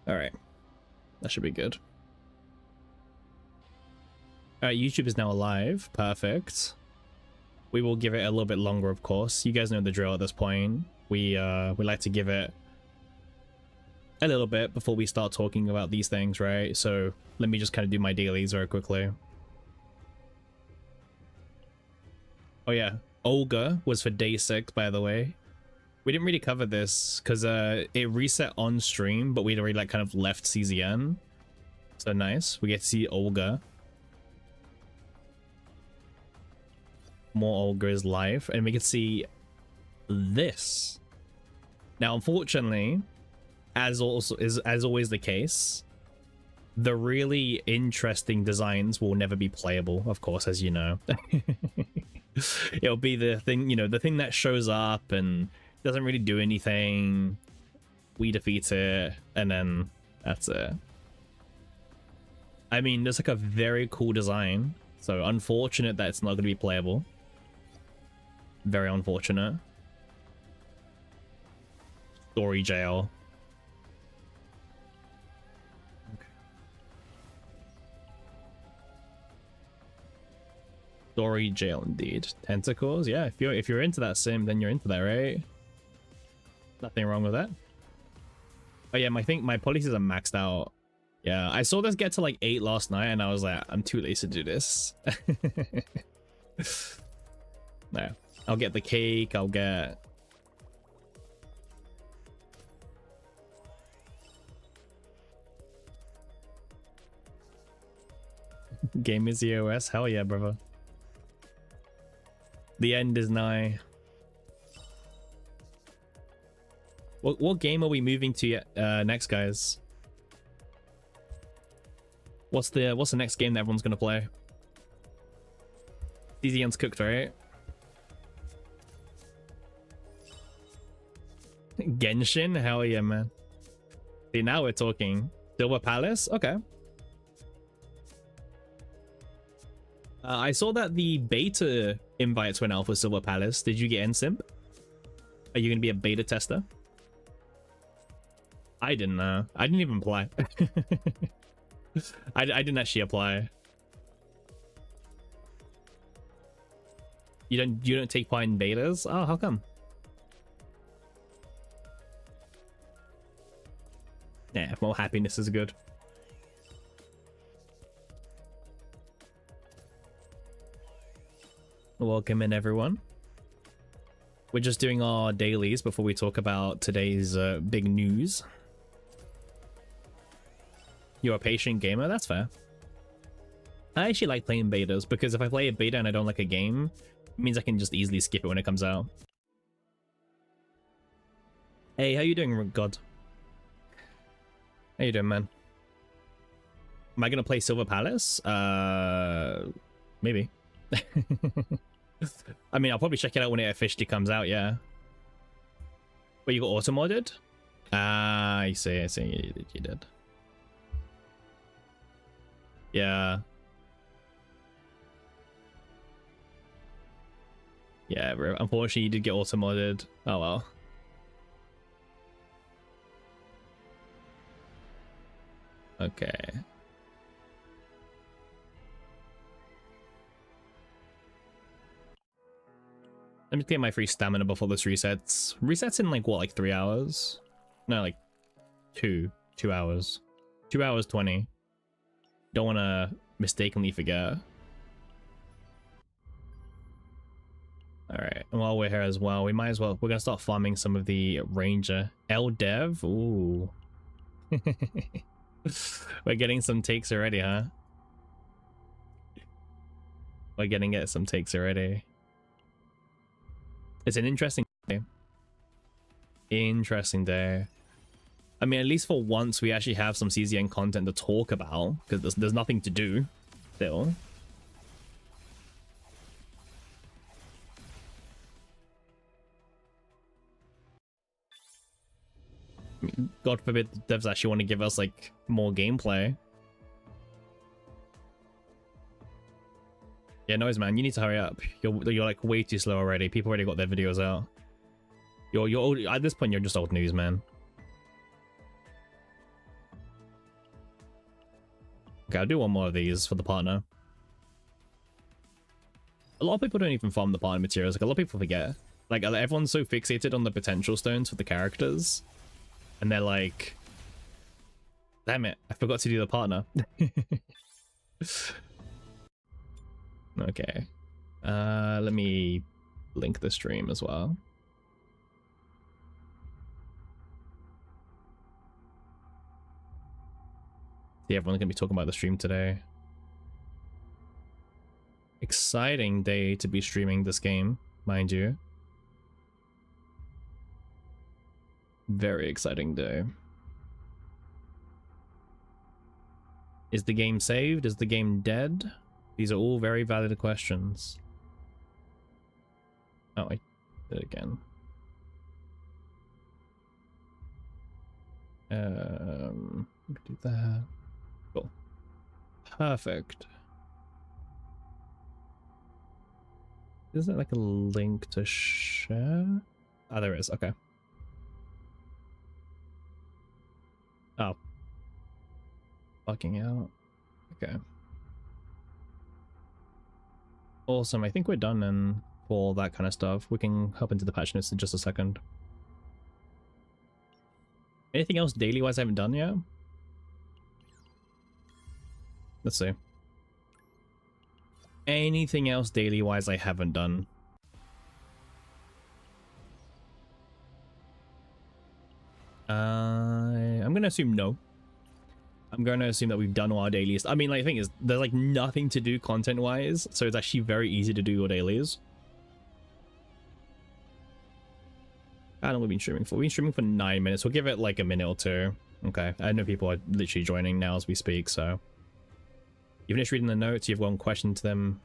All right, that should be good. All right, YouTube is now alive. Perfect. We will give it a little bit longer, of course. You guys know the drill at this point. We like to give it a little bit before we start talking about these things, right? So let me just kind of do my dailies very quickly. Oh yeah, Olga was for day 6, by the way. We didn't really cover this because it reset on stream, but we'd already like kind of left CZN. So nice. We get to see Olga. More Olga's life, and we can see this. Now, unfortunately, as always the case, the really interesting designs will never be playable, of course, as you know. It'll be the thing, you know, the thing that shows up and doesn't really do anything. We defeat it, and then that's it. I mean, there's like a very cool design, so unfortunate that it's not going to be playable. Very unfortunate. Story jail. Okay. Story jail indeed. Tentacles, yeah. If you're into that sim, then you're into that, right? Nothing wrong with that. Oh yeah, I think my policies are maxed out. Yeah, I saw this get to like 8 last night, and I was like, I'm too lazy to do this. No. I'll get the cake, I'll get... Game is EOS? Hell yeah, brother. The end is nigh. What game are we moving to next, guys? What's the next game that everyone's gonna play? CZN's cooked, right? Genshin? Hell yeah, man. See, now we're talking. Silver Palace? Okay. I saw that the beta invites went out for Silver Palace. Did you get NSimp? Are you going to be a beta tester? I didn't know. I didn't even apply. I didn't actually apply. You don't take part in betas? Oh, how come? Yeah, more happiness is good. Welcome in, everyone. We're just doing our dailies before we talk about today's big news. You're a patient gamer? That's fair. I actually like playing betas because if I play a beta and I don't like a game, it means I can just easily skip it when it comes out. Hey, how you doing, God? How you doing, man? Am I gonna play Silver Palace? Maybe. I mean, I'll probably check it out when it officially comes out, yeah. But you got auto-modded? Ah, I see, you did. Yeah. Yeah, unfortunately you did get auto-modded. Oh well. Okay. Let me get my free stamina before this resets. Resets in like what, like 3 hours? No, like 2 hours. 2 hours 20. Don't want to mistakenly forget. Alright, and while we're here as well, we might as well, we're gonna start farming some of the ranger. Dev? Ooh. We're getting some takes already, huh? We're getting some takes already. It's an interesting day. Interesting day. I mean, at least for once, we actually have some CZN content to talk about, because there's nothing to do still. God forbid the devs actually want to give us like more gameplay. Yeah, noise man, you need to hurry up. You're like way too slow already. People already got their videos out. You're old, at this point you're just old news, man. Okay, I'll do one more of these for the partner. A lot of people don't even farm the partner materials. Like, a lot of people forget. Like, everyone's so fixated on the potential stones for the characters. And they're like, damn it, I forgot to do the partner. Okay. Let me link the stream as well. Yeah, everyone's gonna be talking about the stream today. Exciting day to be streaming this game, mind you. Very exciting day. Is the game saved? Is the game dead? These are all very valid questions. Oh, I did it again. Do that. Cool. Perfect. Is there like a link to share? Ah, there is. Okay. Oh. Fucking out. Okay. Awesome. I think we're done then for all that kind of stuff. We can hop into the patch notes in just a second. Anything else daily wise I haven't done yet? Let's see. Anything else daily wise I haven't done? I'm gonna assume no. I'm going to assume that we've done all our dailies. I mean, like, the thing is, there's like nothing to do content wise, so it's actually very easy to do your dailies. How long have we been streaming for? We've been streaming for 9 minutes. We'll give it like a minute or two. Okay, I know people are literally joining now as we speak, so you finish reading the notes, you've got one question to them.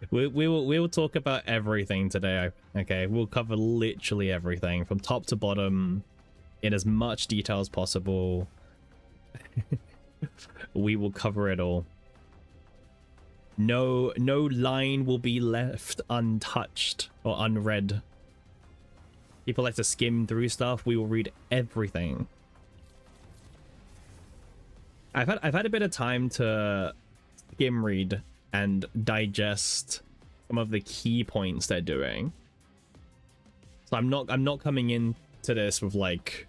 we will talk about everything today. Okay, we'll cover literally everything from top to bottom in as much detail as possible. We will cover it all. No line will be left untouched or unread. People like to skim through stuff. We will read everything. I've had a bit of time to skim read and digest some of the key points they're doing. So I'm not coming into this with like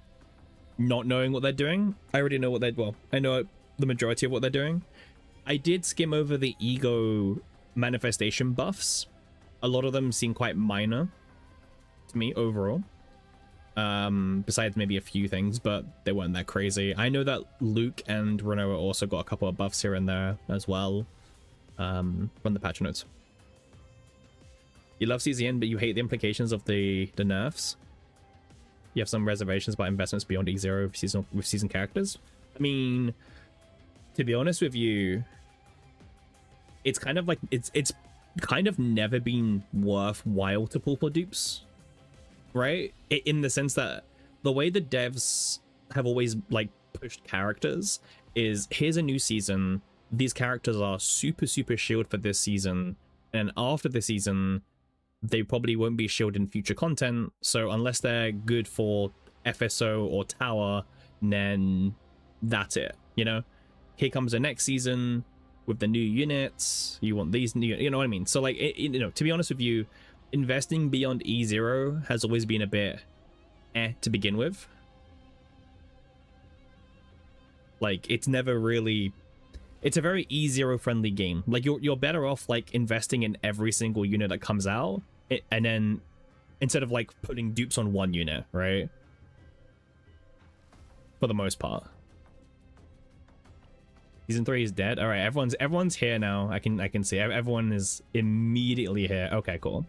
not knowing what they're doing. I already know what they're, well, I know the majority of what they're doing. I did skim over the ego manifestation buffs. A lot of them seem quite minor to me overall. Besides maybe a few things, but they weren't that crazy. I know that Luke and Renoa also got a couple of buffs here and there as well, from the patch notes. You love CZN, but you hate the implications of the nerfs. You have some reservations about investments beyond E0 with season characters. I mean, to be honest with you, it's kind of like it's kind of never been worthwhile to pull for dupes, right? In the sense that the way the devs have always like pushed characters is, here's a new season, these characters are super shield for this season, and after the season they probably won't be shielded in future content, so unless they're good for FSO or tower, then that's it, you know? Here comes the next season with the new units, you want these new, you know what I mean? So like, you know, to be honest with you, investing beyond E0 has always been a bit to begin with. Like, it's never really, it's a very E0 friendly game. Like, you're better off like investing in every single unit that comes out, and then instead of like putting dupes on one unit, right? For the most part. Season 3 is dead. All right, everyone's here now. I can see everyone is immediately here. Okay, cool.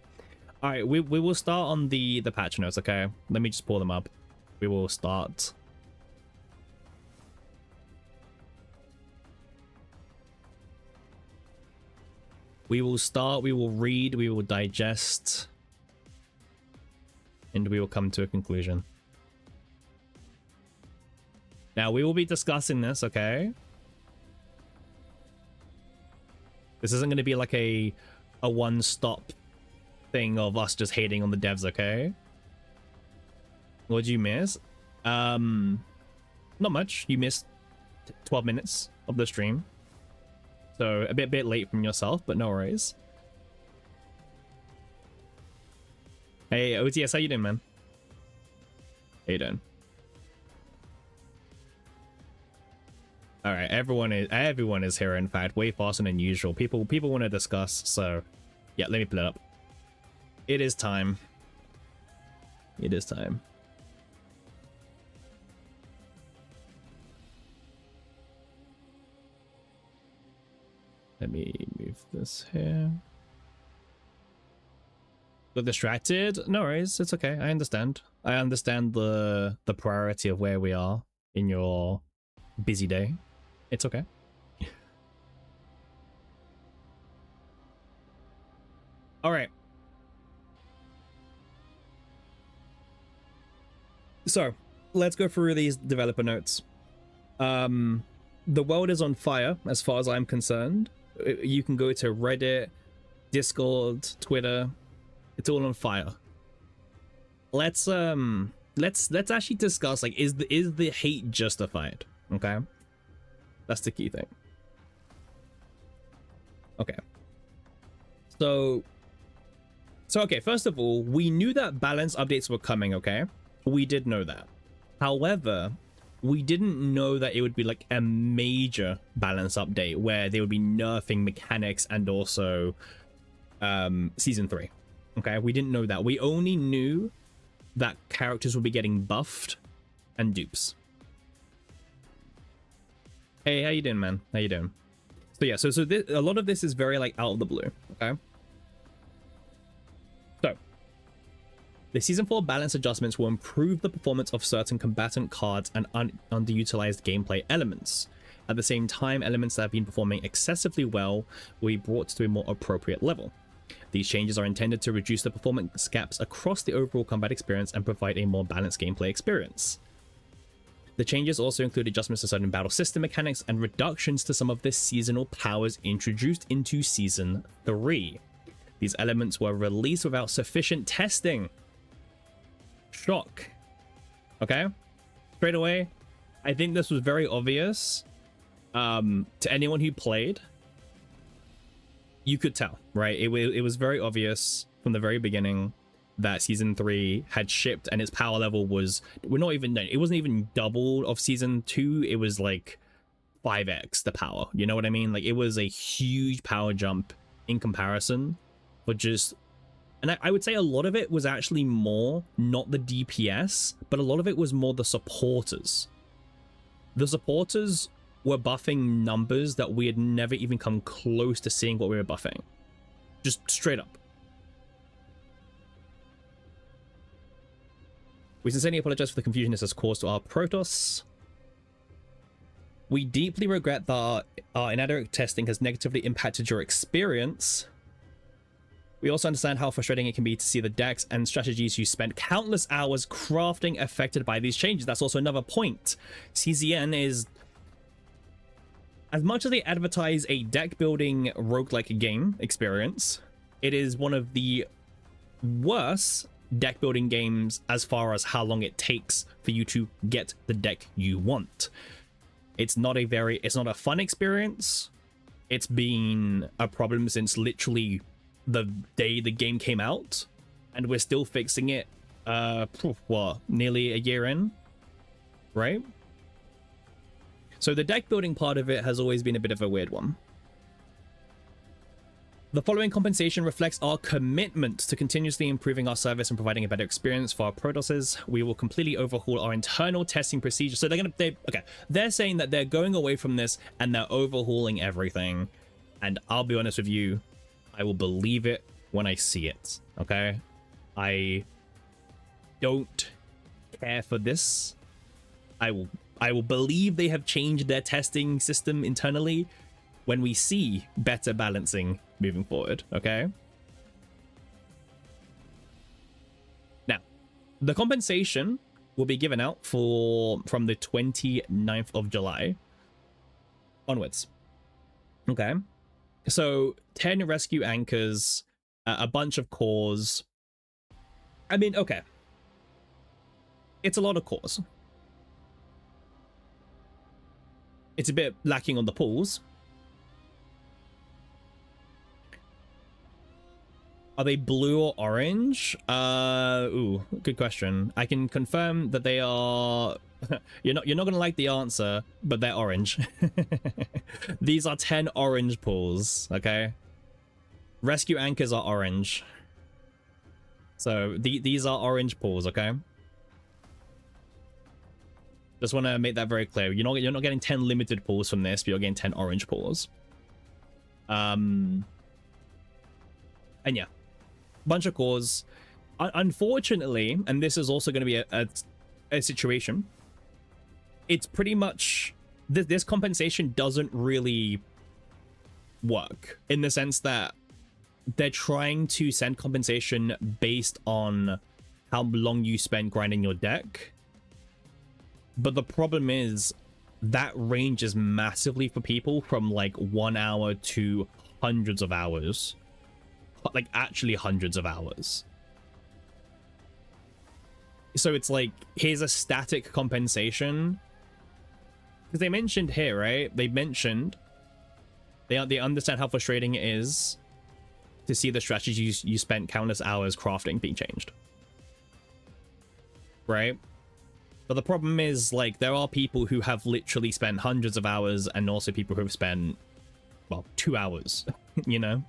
All right, we will start on the patch notes. Okay, let me just pull them up. We will start. We will start. We will read. We will digest, and we will come to a conclusion. Now we will be discussing this. Okay. This isn't going to be like a one-stop thing of us just hating on the devs, okay? What did you miss? Not much. You missed 12 minutes of the stream. So a bit late from yourself, but no worries. Hey, OTS, how you doing, man? How you doing? All right, everyone is here. In fact, way faster than usual. People want to discuss. So, yeah, let me pull it up. It is time. It is time. Let me move this here. Got distracted? No worries, it's okay. I understand. I understand the priority of where we are in your busy day. It's okay. All right. So let's go through these developer notes. The world is on fire as far as I'm concerned. You can go to Reddit, Discord, Twitter. It's all on fire. Let's actually discuss, like, is the hate justified? Okay, that's the key thing. Okay, so okay, first of all, we knew that balance updates were coming. Okay, we did know that. However, we didn't know that it would be like a major balance update where they would be nerfing mechanics and also season 3. Okay, we didn't know that. We only knew that characters would be getting buffed and dupes. Hey, how you doing, man? How you doing? So yeah, so a lot of this is very like out of the blue. Okay, so the season 4 balance adjustments will improve the performance of certain combatant cards and underutilized gameplay elements. At the same time, elements that have been performing excessively well will be brought to a more appropriate level. These changes are intended to reduce the performance gaps across the overall combat experience and provide a more balanced gameplay experience. The changes also include adjustments to certain battle system mechanics and reductions to some of the seasonal powers introduced into Season 3. These elements were released without sufficient testing. Shock. Okay? Straight away, I think this was very obvious to anyone who played. You could tell, right? It was very obvious from the very beginning that Season 3 had shipped and its power level was, it wasn't even double of Season 2. It was like 5x the power. You know what I mean? Like, it was a huge power jump in comparison. But just, and I would say a lot of it was actually more not the DPS, but a lot of it was more the supporters. The supporters were buffing numbers that we had never even come close to seeing what we were buffing. Just straight up. We sincerely apologize for the confusion this has caused to our Protoss. We deeply regret that our inadequate testing has negatively impacted your experience. We also understand how frustrating it can be to see the decks and strategies you spent countless hours crafting affected by these changes. That's also another point. CZN is, as much as they advertise a deck building roguelike game experience, it is one of the worst deck building games as far as how long it takes for you to get the deck you want. It's not a fun experience. It's been a problem since literally the day the game came out, and we're still fixing it what, nearly a year in, right? So the deck building part of it has always been a bit of a weird one. The following compensation reflects our commitment to continuously improving our service and providing a better experience for our Protosses. We will completely overhaul our internal testing procedures. So they're saying that they're going away from this and they're overhauling everything. And I'll be honest with you, I will believe it when I see it. Okay, I don't care for this. I will believe they have changed their testing system internally when we see better balancing moving forward. Okay, now the compensation will be given out from the 29th of July onwards. Okay, so 10 rescue anchors, a bunch of cores. I mean, okay, it's a lot of cores. it's a bit lacking on the pools. Are they blue or orange? Ooh, good question. I can confirm that they are. You're not gonna like the answer, but they're orange. These are 10 orange pools. Okay. Rescue anchors are orange. So these are orange pools. Okay. Just want to make that very clear. You're not getting 10 limited pools from this, but you're getting 10 orange pools. And yeah. Bunch of cores. Unfortunately, and this is also going to be a situation, it's pretty much this compensation doesn't really work in the sense that they're trying to send compensation based on how long you spend grinding your deck, but the problem is that ranges massively for people from like 1 hour to hundreds of hours. Like actually hundreds of hours. So it's like, here's a static compensation, because they mentioned here, right? They mentioned they understand how frustrating it is to see the strategies you spent countless hours crafting being changed, right? But the problem is, like, there are people who have literally spent hundreds of hours, and also people who have spent, well, 2 hours. You know.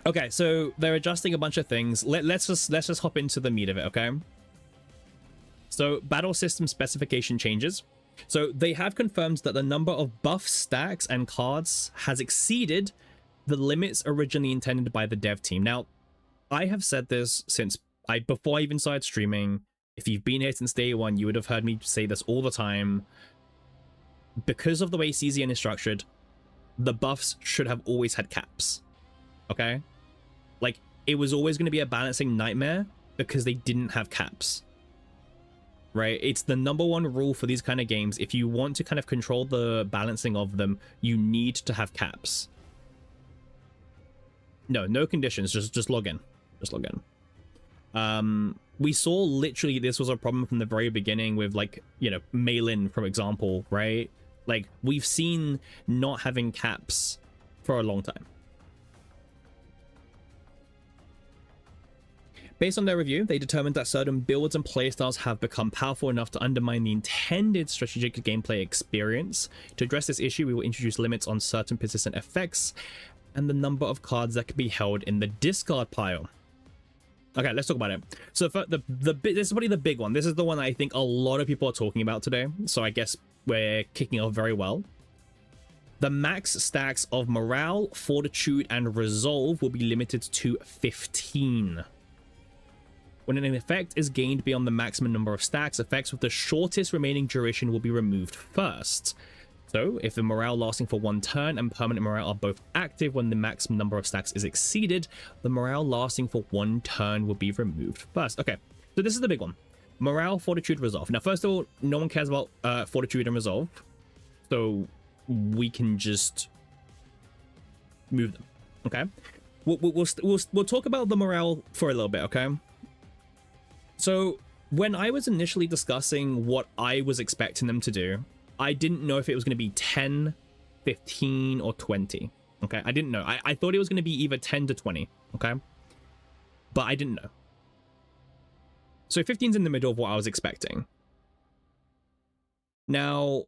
Okay, so they're adjusting a bunch of things. Let's just hop into the meat of it, okay? So battle system specification changes. So they have confirmed that the number of buff stacks and cards has exceeded the limits originally intended by the dev team. Now, I have said this since before I even started streaming. If you've been here since day one, you would have heard me say this all the time. Because of the way CZN is structured, the buffs should have always had caps. Okay? Like, it was always going to be a balancing nightmare because they didn't have caps. Right? It's the #1 rule for these kind of games. If you want to kind of control the balancing of them, you need to have caps. No conditions. Just log in. Just log in. We saw literally this was a problem from the very beginning with, like, you know, Maelin, for example, right? Like, we've seen not having caps for a long time. Based on their review, they determined that certain builds and playstyles have become powerful enough to undermine the intended strategic gameplay experience. To address this issue, we will introduce limits on certain persistent effects and the number of cards that can be held in the discard pile. Okay, let's talk about it. So for this is probably the big one. This is the one I think a lot of people are talking about today. So I guess we're kicking off very well. The max stacks of Morale, Fortitude, and Resolve will be limited to 15. When an effect is gained beyond the maximum number of stacks, effects with the shortest remaining duration will be removed first. So, if the morale lasting for 1 turn and permanent morale are both active when the maximum number of stacks is exceeded, the morale lasting for 1 turn will be removed first. Okay, so this is the big one. Morale, Fortitude, Resolve. Now, first of all, no one cares about Fortitude and Resolve, so we can just move them, okay? We'll talk about the morale for a little bit, okay? So when I was initially discussing what I was expecting them to do, I didn't know if it was going to be 10, 15, or 20. Okay, I didn't know. I thought it was going to be either 10 to 20. Okay, but I didn't know. So 15's in the middle of what I was expecting. Now,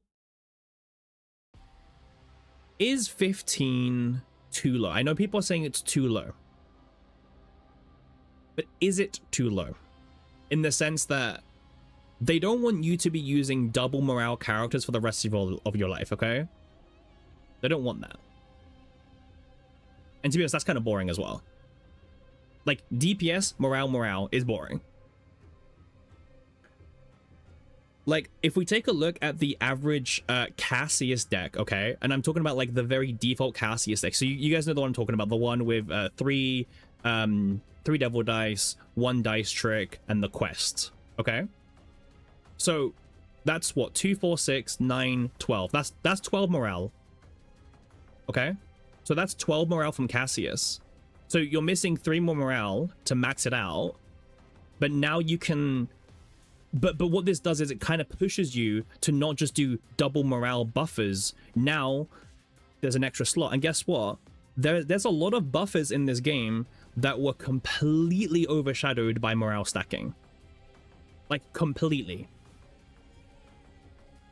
is 15 too low? I know people are saying it's too low, but is it too low? In the sense that they don't want you to be using double morale characters for the rest of your life, okay? They don't want that. And to be honest, that's kind of boring as well. Like, DPS, morale is boring. Like, if we take a look at the average Cassius deck, okay? And I'm talking about, like, the very default Cassius deck. So you guys know the one I'm talking about. The one with 3 Devil Dice, 1 Dice Trick, and the Quest, okay? So that's what, 2, 4, 6, 9, 12. That's 12 morale, okay? So that's 12 morale from Cassius. So you're missing 3 more morale to max it out, but now you can But what this does is it kind of pushes you to not just do double morale buffers. Now there's an extra slot, and guess what? There's a lot of buffers in this game that were completely overshadowed by morale stacking. Like, completely.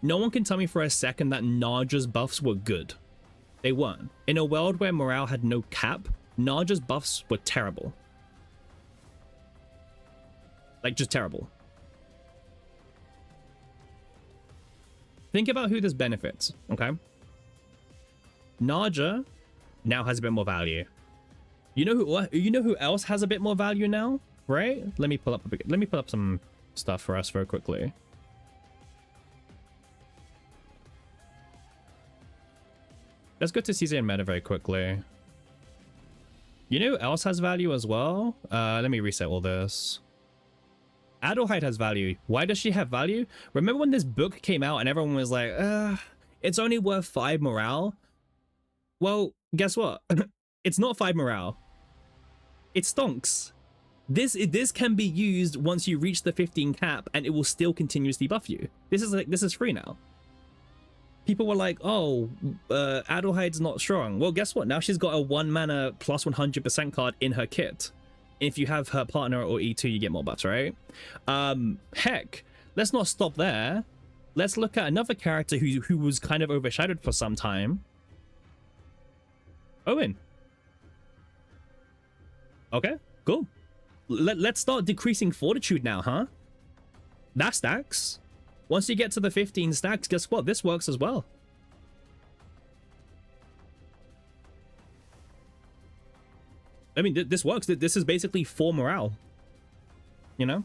No one can tell me for a second that Naja's buffs were good. They weren't. In a world where morale had no cap, Naja's buffs were terrible. Like, just terrible. Think about who this benefits, okay? Naja now has a bit more value. You know who else has a bit more value now, right? Let me pull up some stuff for us very quickly. Let's go to CZ and meta very quickly. You know who else has value as well? Let me reset all this. Adelheid has value. Why does she have value? Remember when this book came out and everyone was like, it's only worth 5 morale? Well, guess what? It's not 5 morale. It stonks. This can be used once you reach the 15 cap and it will still continuously buff you. This is free now. People were like, oh, Adelheid's not strong. Well, guess what? Now she's got a 1 mana plus 100% card in her kit. If you have her partner or E2, you get more buffs, right? Heck, let's not stop there. Let's look at another character who was kind of overshadowed for some time. Owen. Okay, cool. Let's start decreasing fortitude now, huh? That stacks. Once you get to the 15 stacks, guess what? This works as well. I mean, this works. This is basically 4 morale. You know?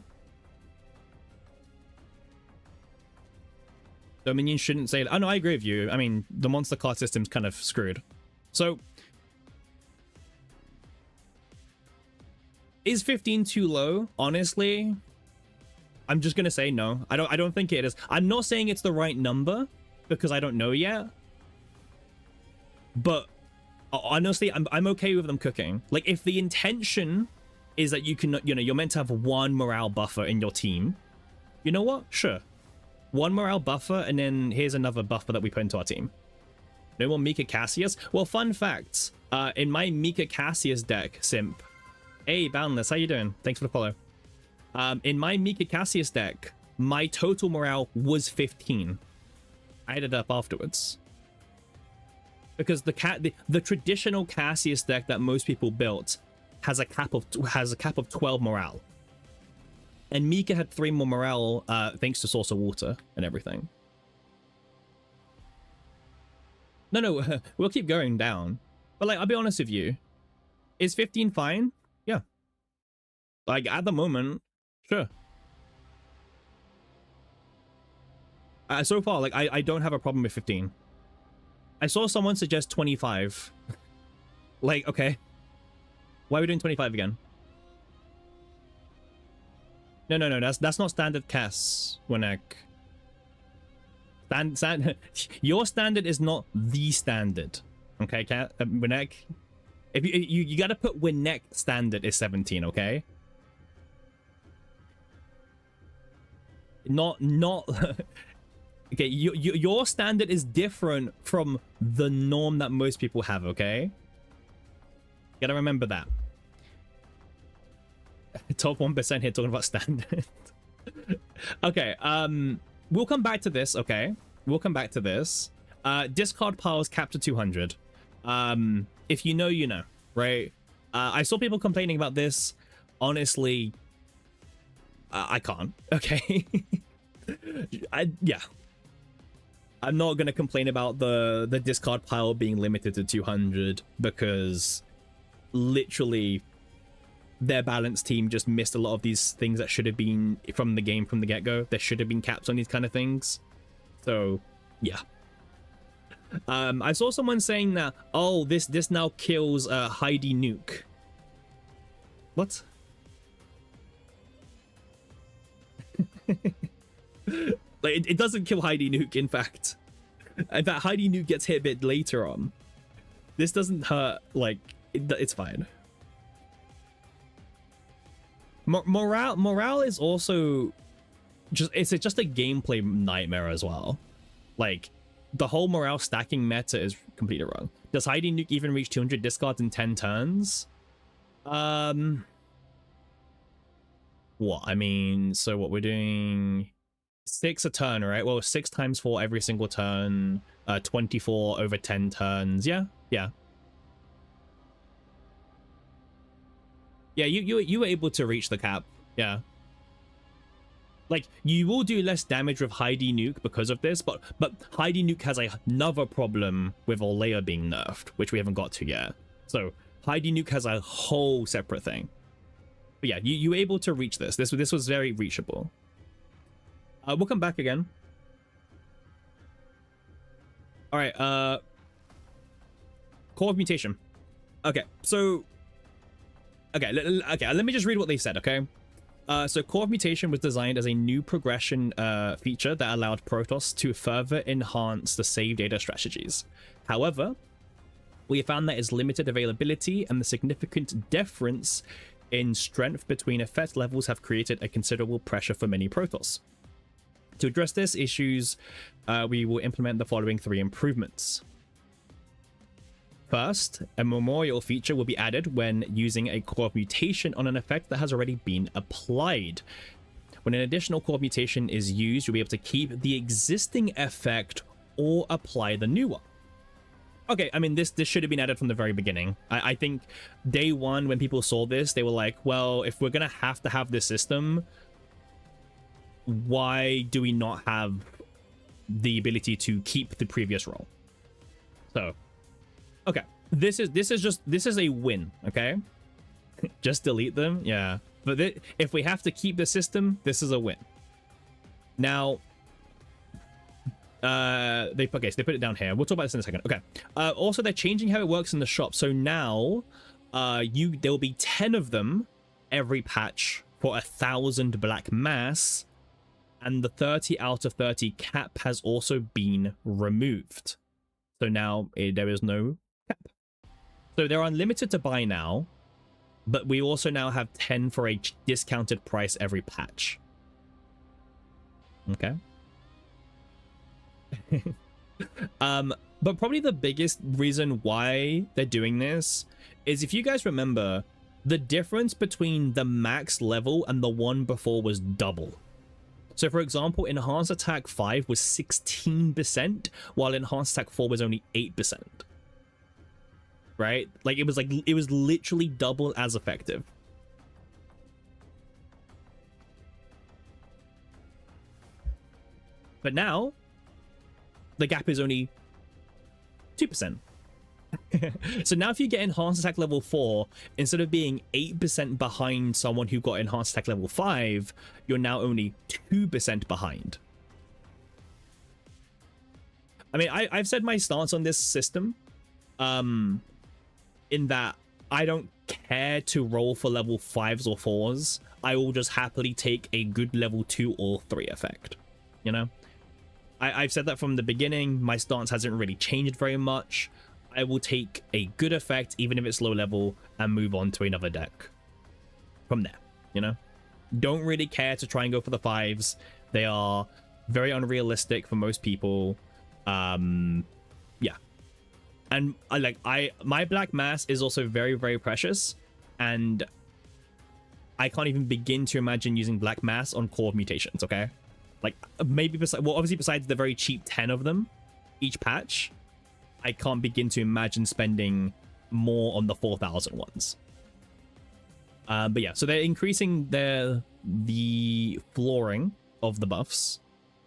Dominion shouldn't say... Oh, no, I agree with you. I mean, the monster card system's kind of screwed. So... Is 15 too low? Honestly, I'm just gonna say no. I don't think it is. I'm not saying it's the right number because I don't know yet. But honestly, I'm okay with them cooking. Like, if the intention is that you can, you know, you're meant to have 1 morale buffer in your team, you know what? Sure. 1 morale buffer, and then here's another buffer that we put into our team. No more Mika Cassius? Well, fun fact. In my Mika Cassius deck, Simp. Hey, Boundless, how you doing? Thanks for the follow. In my Mika Cassius deck, my total morale was 15. I added up afterwards. Because the traditional Cassius deck that most people built has a cap of 12 morale. And Mika had 3 more morale thanks to Source of Water and everything. No, we'll keep going down. But like, I'll be honest with you. Is 15 fine? Yeah. Like, at the moment, sure. So far, like, I don't have a problem with 15. I saw someone suggest 25. Like, okay. Why are we doing 25 again? No, that's not standard Cass, Winek. Your standard is not the standard. Okay, Winek? If you gotta put Winek standard is 17, okay? Not okay, your standard is different from the norm that most people have, okay? Gotta remember that. Top 1% here talking about standard. Okay, we'll come back to this, okay? We'll come back to this. Discard piles capped to 200. If you know, you know, right? I saw people complaining about this. Honestly, I can't, okay? Yeah. I'm not gonna complain about the discard pile being limited to 200 because literally their balance team just missed a lot of these things that should have been from the game from the get-go. There should have been caps on these kind of things. So, yeah. I saw someone saying that, oh, this now kills Heidi Nuke. What? Like, it doesn't kill Heidi Nuke, in fact. In fact, Heidi Nuke gets hit a bit later on. This doesn't hurt, like, it's fine. Morale is also it's just a gameplay nightmare as well. Like, the whole morale stacking meta is completely wrong. Does Heidi Nuke even reach 200 discards in 10 turns? What? I mean, so what we're doing... 6 a turn, right? Well, 6 times 4 every single turn. 24 over 10 turns. Yeah. Yeah, you were able to reach the cap. Yeah. Like, you will do less damage with Heidi Nuke because of this, but Heidi Nuke has another problem with Olea being nerfed, which we haven't got to yet. So Heidi Nuke has a whole separate thing. But yeah, you were able to reach this. This was very reachable. We'll come back again. All right. Core of Mutation. Okay, so okay, let me just read what they said. Okay. So Core of Mutation was designed as a new progression feature that allowed Protoss to further enhance the save data strategies. However, we found that its limited availability and the significant difference in strength between effect levels have created a considerable pressure for many Protoss. To address this issues, we will implement the following 3 improvements. First, a memorial feature will be added when using a Core of Mutation on an effect that has already been applied. When an additional Core of Mutation is used, you'll be able to keep the existing effect or apply the new one. Okay, I mean, this should have been added from the very beginning. I think day one, when people saw this, they were like, well, if we're going to have this system, why do we not have the ability to keep the previous role? So... okay, this is a win, okay? Just delete them, yeah. But if we have to keep the system, this is a win. Now, they put it down here. We'll talk about this in a second. Okay. Also, they're changing how it works in the shop. So now, there will be 10 of them every patch for 1,000 black mass, and the 30 out of 30 cap has also been removed. So now there is no cap. So they're unlimited to buy now, but we also now have 10 for a discounted price every patch. Okay. But probably the biggest reason why they're doing this is, if you guys remember, the difference between the max level and the one before was double. So for example, Enhanced Attack 5 was 16%, while Enhanced Attack 4 was only 8%. Right? It was literally double as effective. But now, the gap is only 2%. So now if you get Enhanced Attack level 4, instead of being 8% behind someone who got Enhanced Attack level 5, you're now only 2% behind. I mean, I've said my stance on this system, in that I don't care to roll for level 5s or 4s. I will just happily take a good level 2 or 3 effect, you know? I've said that from the beginning. My stance hasn't really changed very much. I will take a good effect, even if it's low level, and move on to another deck from there, you know? Don't really care to try and go for the 5s. They are very unrealistic for most people. Yeah. And my black mass is also very, very precious, and I can't even begin to imagine using black mass on Core of Mutations, okay? Like, maybe, obviously besides the very cheap 10 of them each patch, I can't begin to imagine spending more on the 4,000 ones. But yeah, so they're increasing the flooring of the buffs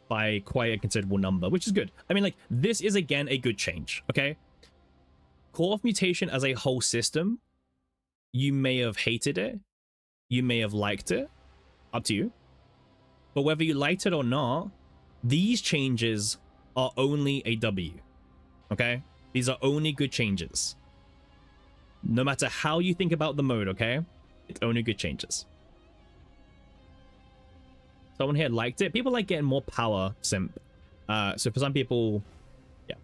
by quite a considerable number, which is good. I mean, like, this is again a good change, okay? Core of Mutation as a whole system, you may have hated it, you may have liked it, up to you. But whether you liked it or not, these changes are only a W. Okay? These are only good changes. No matter how you think about the mode, okay? It's only good changes. Someone here liked it. People like getting more power, simp. So for some people, yeah.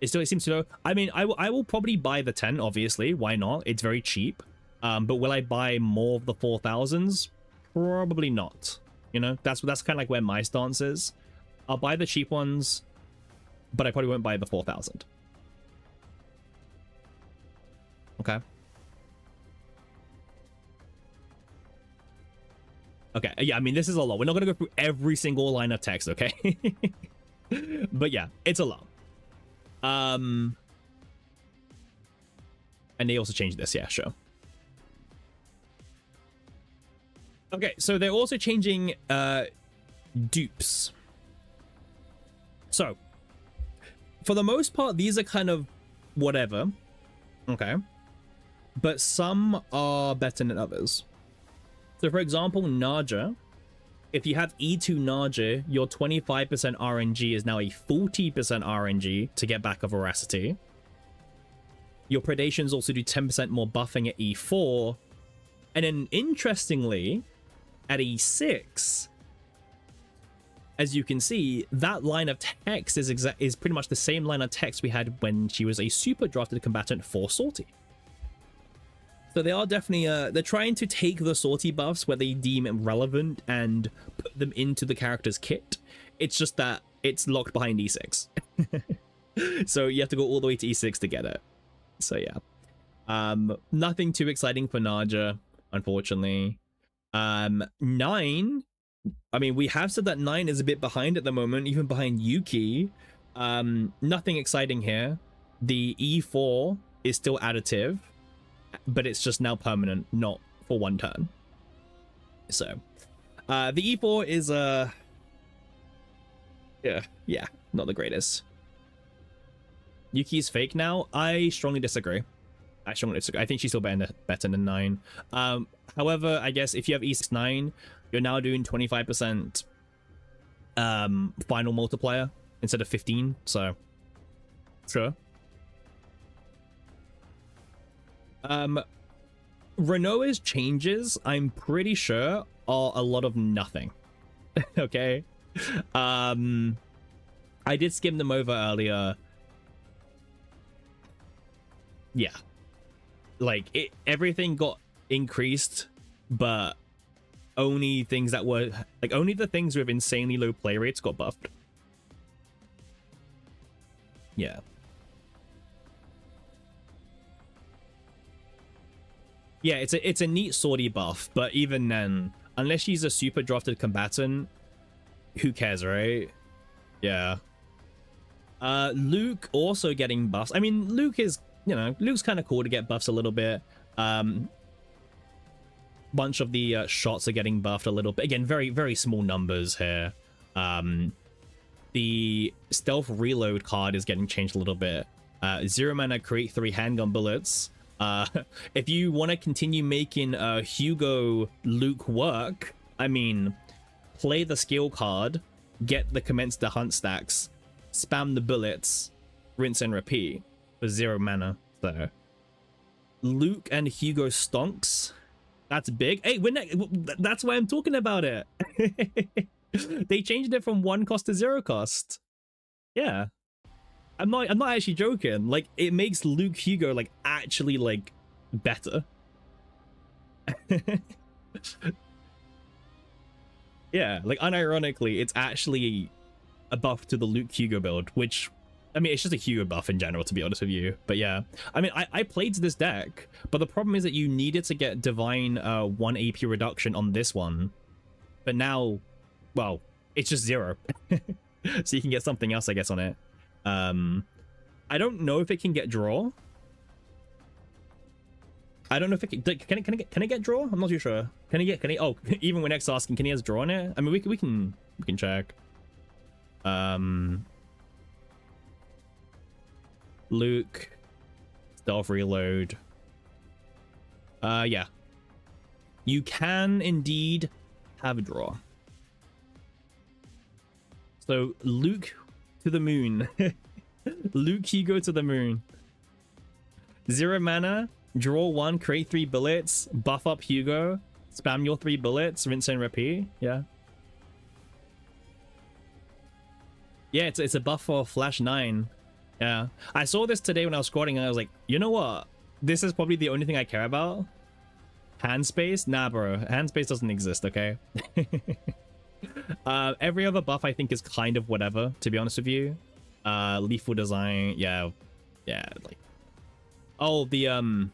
It seems to know. I mean, I will probably buy the 10, obviously. Why not? It's very cheap. But will I buy more of the 4,000s? probably not. You know, that's kind of like where my stance is. I'll buy the cheap ones, but I probably won't buy the 4,000. Okay. Okay, yeah, I mean, this is a lot. We're not going to go through every single line of text, okay? But yeah, it's a lot. And they also changed this, yeah, sure. Okay, so they're also changing dupes. So, for the most part, these are kind of whatever. Okay. But some are better than others. So, for example, Naja. If you have E2 Naja, your 25% RNG is now a 40% RNG to get back a Veracity. Your Predations also do 10% more buffing at E4. And then, interestingly, at E6, as you can see, that line of text is pretty much the same line of text we had when she was a super drafted combatant for Salty. So they are definitely they're trying to take the Salty buffs where they deem it relevant and put them into the character's kit. It's just that it's locked behind E6. So you have to go all the way to E6 to get it. So yeah. Nothing too exciting for Naja, unfortunately. 9, I mean, we have said that 9 is a bit behind at the moment, even behind Yuki. Nothing exciting here. The E4 is still additive, but it's just now permanent, not for one turn. So the E4 is yeah, not the greatest. Yuki's fake now. I strongly disagree. I think she's still better than 9. However, I guess if you have E6 9, you're now doing 25% final multiplier instead of 15. So sure. Rinoa's changes, I'm pretty sure, are a lot of nothing. Okay. I did skim them over earlier. Yeah. Like, everything got increased, but only things that were, like, only the things with insanely low play rates got buffed. Yeah. Yeah, it's a neat sortie buff, but even then, unless she's a super drafted combatant, who cares, right? Yeah. Luke also getting buffs. I mean, Luke is, you know, Luke's kind of cool to get buffs a little bit. Bunch of the shots are getting buffed a little bit. Again, very, very small numbers here. The stealth reload card is getting changed a little bit. 0 mana, create 3 handgun bullets. If you want to continue making Hugo Luke work, I mean, play the skill card, get the commence the hunt stacks, spam the bullets, rinse and repeat for 0 mana. So Luke and Hugo stonks. That's big. Hey, that's why I'm talking about it. They changed it from 1 cost to 0 cost. Yeah. I'm not actually joking. Like, it makes Luke Hugo like actually like better. Yeah, like unironically, it's actually a buff to the Luke Hugo build, which, I mean, it's just a Hugo buff in general, to be honest with you. But yeah, I mean, I played this deck, but the problem is that you needed to get Divine 1 AP reduction on this one. But now, well, it's just 0. So you can get something else, I guess, on it. I don't know if it can get draw. I don't know if it can it get draw? I'm not too sure. Can he oh, even when X asking, can he has draw on it? I mean, we can check. Luke, stealth reload. Yeah. You can indeed have a draw. So Luke to the moon. Luke Hugo to the moon. 0 mana, draw 1, create 3 bullets, buff up Hugo, spam your 3 bullets, rinse and repeat. Yeah. Yeah, it's a buff for Flash 9. Yeah. I saw this today when I was squatting and I was like, you know what? This is probably the only thing I care about. Hand space? Nah, bro. Hand space doesn't exist, okay? Every other buff I think is kind of whatever, to be honest with you. Lethal design, yeah, like, oh, the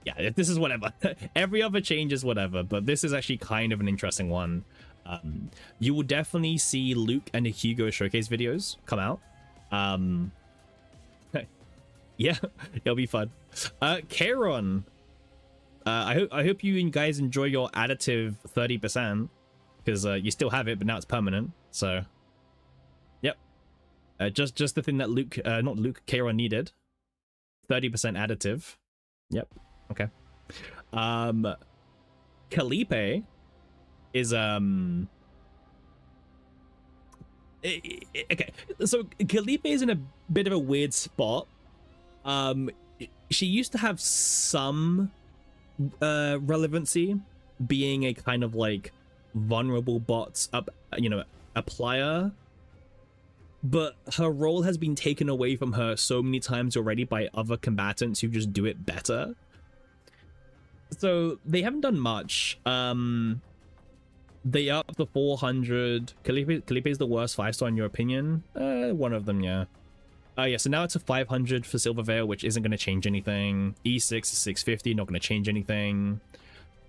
yeah, this is whatever. Every other change is whatever, but this is actually kind of an interesting one. You will definitely see Luke and the Hugo showcase videos come out. Yeah, it'll be fun. Kairon, I hope you guys enjoy your additive 30%, because you still have it, but now it's permanent. So, yep, just the thing that Luke, not Luke, Kairon needed. 30% additive. Yep. Okay. Kalipe is okay. So Kalipe is in a bit of a weird spot. She used to have some relevancy, being a kind of like vulnerable bots applier, but her role has been taken away from her so many times already by other combatants who just do it better. So they haven't done much. They up the 400. Kalipe is the worst 5-star in your opinion? One of them, yeah. Yeah, so now it's a 500 for Silver Veil, which isn't going to change anything. E6 is 650, not going to change anything.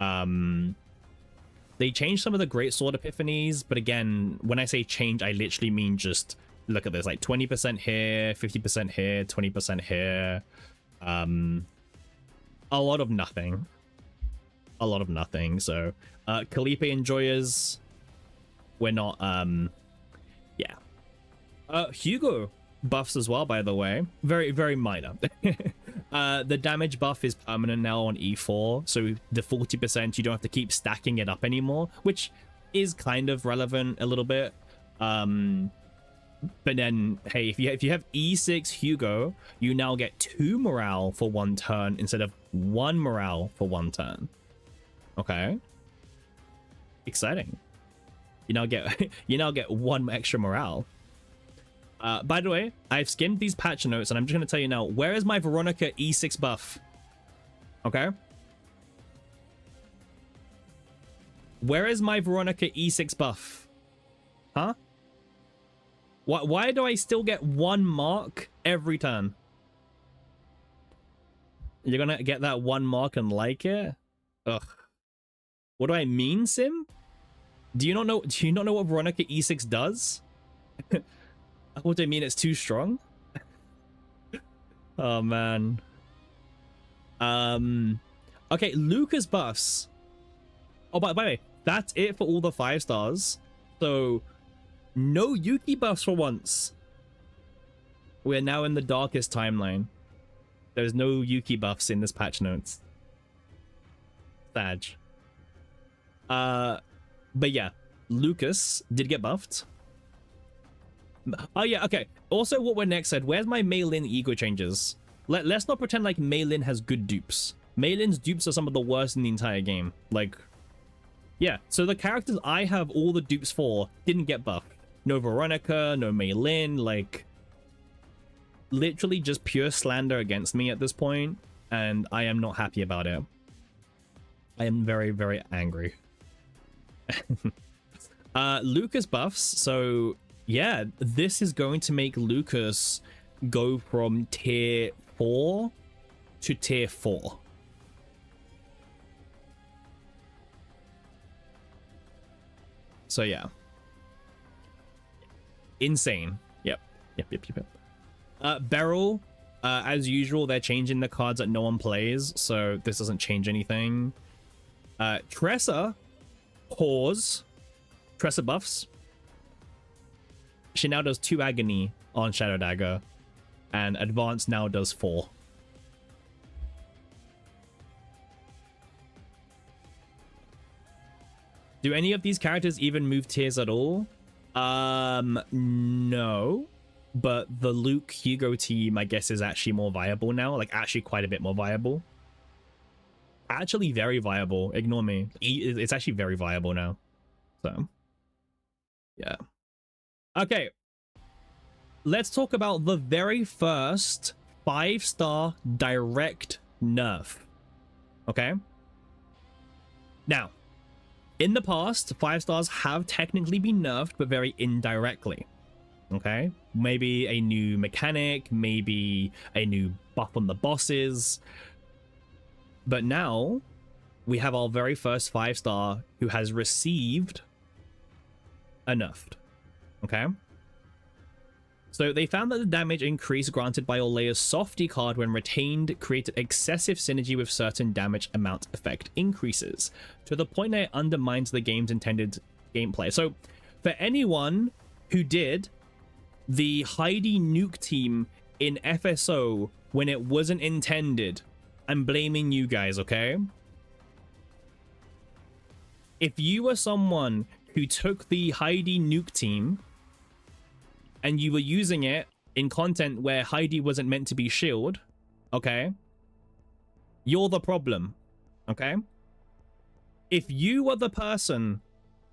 They changed some of the Great Sword Epiphanies, but again, when I say change, I literally mean just look at this, like 20% here, 50% here, 20% here. A lot of nothing. A lot of nothing. So Kalipe enjoyers, we're not yeah. Hugo buffs as well, by the way. Very minor. The damage buff is permanent now on E4, so the 40% you don't have to keep stacking it up anymore, which is kind of relevant a little bit. But then, hey, if you have E6 Hugo, you now get 2 morale for 1 turn instead of 1 morale for 1 turn. Okay, exciting. You now get 1 extra morale. By the way, I've skimmed these patch notes, and I'm just gonna tell you now, where is my Veronica E6 buff? Okay, where is my Veronica E6 buff? Huh? Why do I still get 1 mark every turn? You're gonna get that 1 mark and like it? Ugh. What do I mean, Sim? Do you not know what Veronica E6 does? What do I mean? It's too strong? Oh man. Okay, Lucas buffs. Oh, by the way, that's it for all the 5 stars. So no Yuki buffs for once. We're now in the darkest timeline. There's no Yuki buffs in this patch notes. Sag. But yeah, Lucas did get buffed. Oh yeah, okay. Also, what we're next said, where's my Mei Lin ego changes? Let's not pretend like Mei Lin has good dupes. Mei Lin's dupes are some of the worst in the entire game. Like, yeah, so the characters I have all the dupes for didn't get buffed. No Veronica, no Mei Lin, like, literally just pure slander against me at this point, and I am not happy about it. I am very angry. Lucas buffs, so yeah, this is going to make Lucas go from tier 4 to tier 4. So yeah, insane. Yep. Beryl, as usual, they're changing the cards that no one plays, so this doesn't change anything. Tressa, pause. Tressa buffs. She now does 2 agony on Shadow Dagger, and advanced now does 4. Do any of these characters even move tiers at all? No. But the Luke Hugo team, I guess, is actually more viable now. Like, actually quite a bit more viable. Actually very viable. Ignore me. It's actually very viable now. So, yeah. Okay. Let's talk about the very first 5-star direct nerf. Okay? Now, in the past, 5 stars have technically been nerfed, but very indirectly. Okay? Maybe a new mechanic, maybe a new buff on the bosses. But now, we have our very first 5-star who has received a nerfed. Okay? So they found that the damage increase granted by Olea's Softy card when retained created excessive synergy with certain damage amount effect increases, to the point that it undermines the game's intended gameplay. So for anyone who did the Heidi nuke team in FSO when it wasn't intended, I'm blaming you guys, okay? If you were someone who took the Heidi nuke team and you were using it in content where Heidi wasn't meant to be shield, okay? You're the problem, okay? If you were the person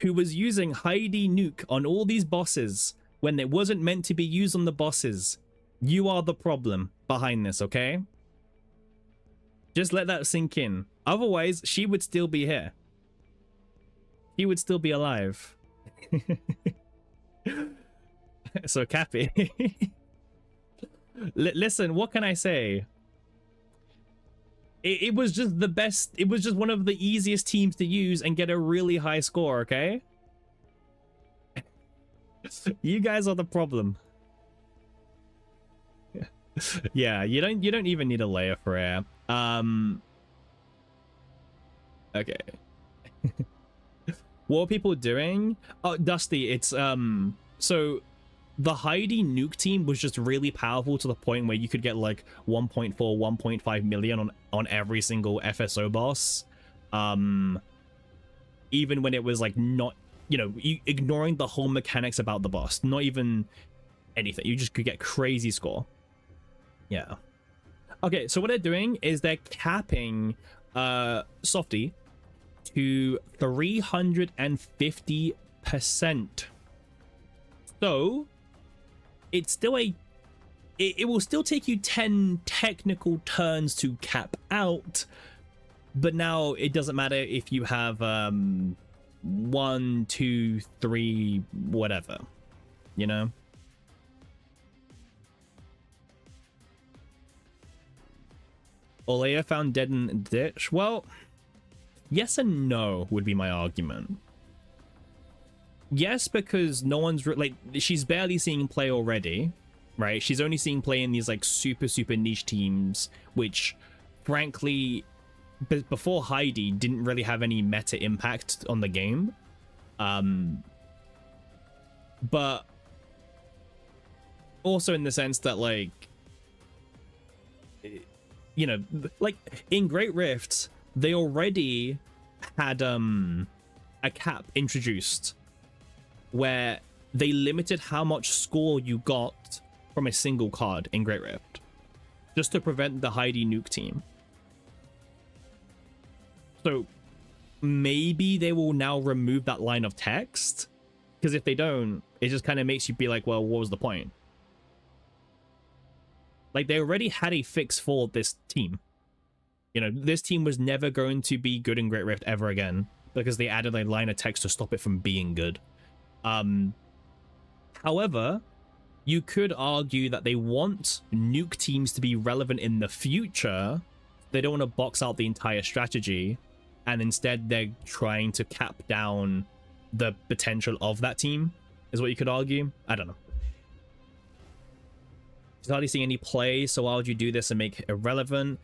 who was using Heidi nuke on all these bosses when it wasn't meant to be used on the bosses, you are the problem behind this, okay? Just let that sink in. Otherwise, she would still be here. He would still be alive. So Cappy, listen, what can I say? It was just the best. It was just one of the easiest teams to use and get a really high score. Okay, you guys are the problem. Yeah, you don't even need a layer for air. Okay. What are people doing? Oh, Dusty, it's so the Heidi nuke team was just really powerful to the point where you could get like 1.4, 1.5 million on every single FSO boss. Even when it was like not, you know, ignoring the whole mechanics about the boss, not even anything. You just could get crazy score. Yeah. Okay, so what they're doing is they're capping Softy to 350%. So it's still it will still take you 10 technical turns to cap out, but now it doesn't matter if you have 1, 2, 3, whatever, you know. Olea found dead in a ditch. Well, yes and no would be my argument. Yes, because no one's like, she's barely seeing play already, right? She's only seeing play in these like super niche teams, which frankly before Heidi didn't really have any meta impact on the game. But also in the sense that, like, you know, like in Great Rift they already had a cap introduced where they limited how much score you got from a single card in Great Rift, just to prevent the Heidi nuke team. So maybe they will now remove that line of text, because if they don't, it just kind of makes you be like, well, what was the point? Like, they already had a fix for this team. You know, this team was never going to be good in Great Rift ever again, because they added a line of text to stop it from being good. However, you could argue that they want nuke teams to be relevant in the future. They don't want to box out the entire strategy, and instead they're trying to cap down the potential of that team, is what you could argue. I don't know. She's hardly seeing any play, so why would you do this and make it irrelevant?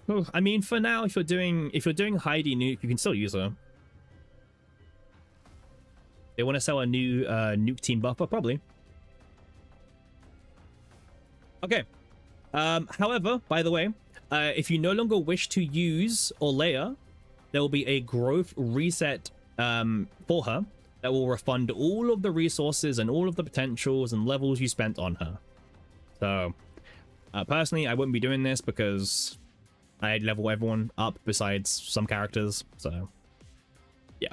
Well, I mean, for now, if you're doing Heidi nuke, you can still use her. They want to sell a new nuke team buffer, probably. Okay. However, by the way, if you no longer wish to use Olea, there will be a growth reset for her that will refund all of the resources and all of the potentials and levels you spent on her. So, personally, I wouldn't be doing this because I'd level everyone up besides some characters. So, yeah.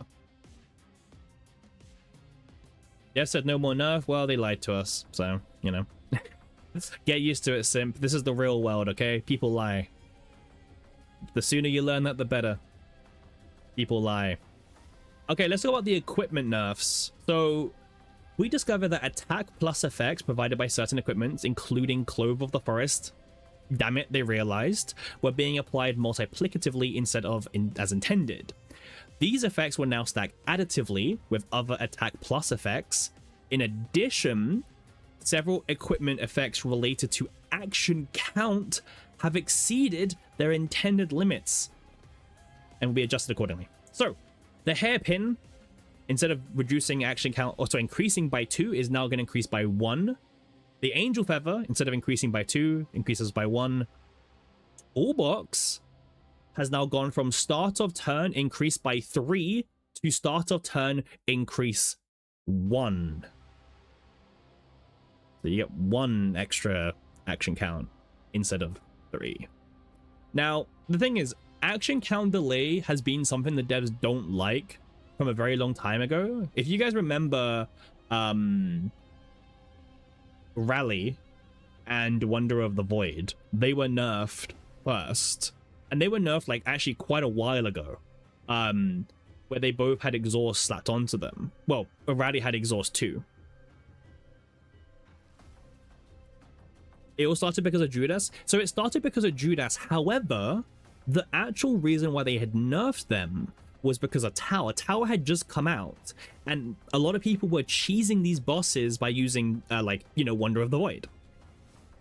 Jeff said no more nerf. Well, they lied to us, so, you know. Get used to it, simp. This is the real world, okay? People lie. The sooner you learn that, the better. People lie. Okay, let's talk about the equipment nerfs. So we discovered that attack plus effects provided by certain equipments, including Clove of the Forest, damn it, they realized, were being applied multiplicatively instead of as intended. These effects were now stacked additively with other attack plus effects. In addition, several equipment effects related to action count have exceeded their intended limits and will be adjusted accordingly. So the hairpin, instead of reducing action count, or sorry, increasing by 2, is now going to increase by 1. The Angel Feather, instead of increasing by 2, increases by 1. Toolbox has now gone from start of turn increase by 3 to start of turn increase 1. So you get 1 extra action count instead of 3. Now, the thing is, action count delay has been something the devs don't like from a very long time ago. If you guys remember Rally and Wonder of the Void, they were nerfed first. And they were nerfed like actually quite a while ago, where they both had exhaust slapped onto them. Well, Rally had exhaust too. It all started because of Judas. So it started because of Judas. However, the actual reason why they had nerfed them was because of Tower. Tower had just come out, and a lot of people were cheesing these bosses by using, like, you know, Wonder of the Void.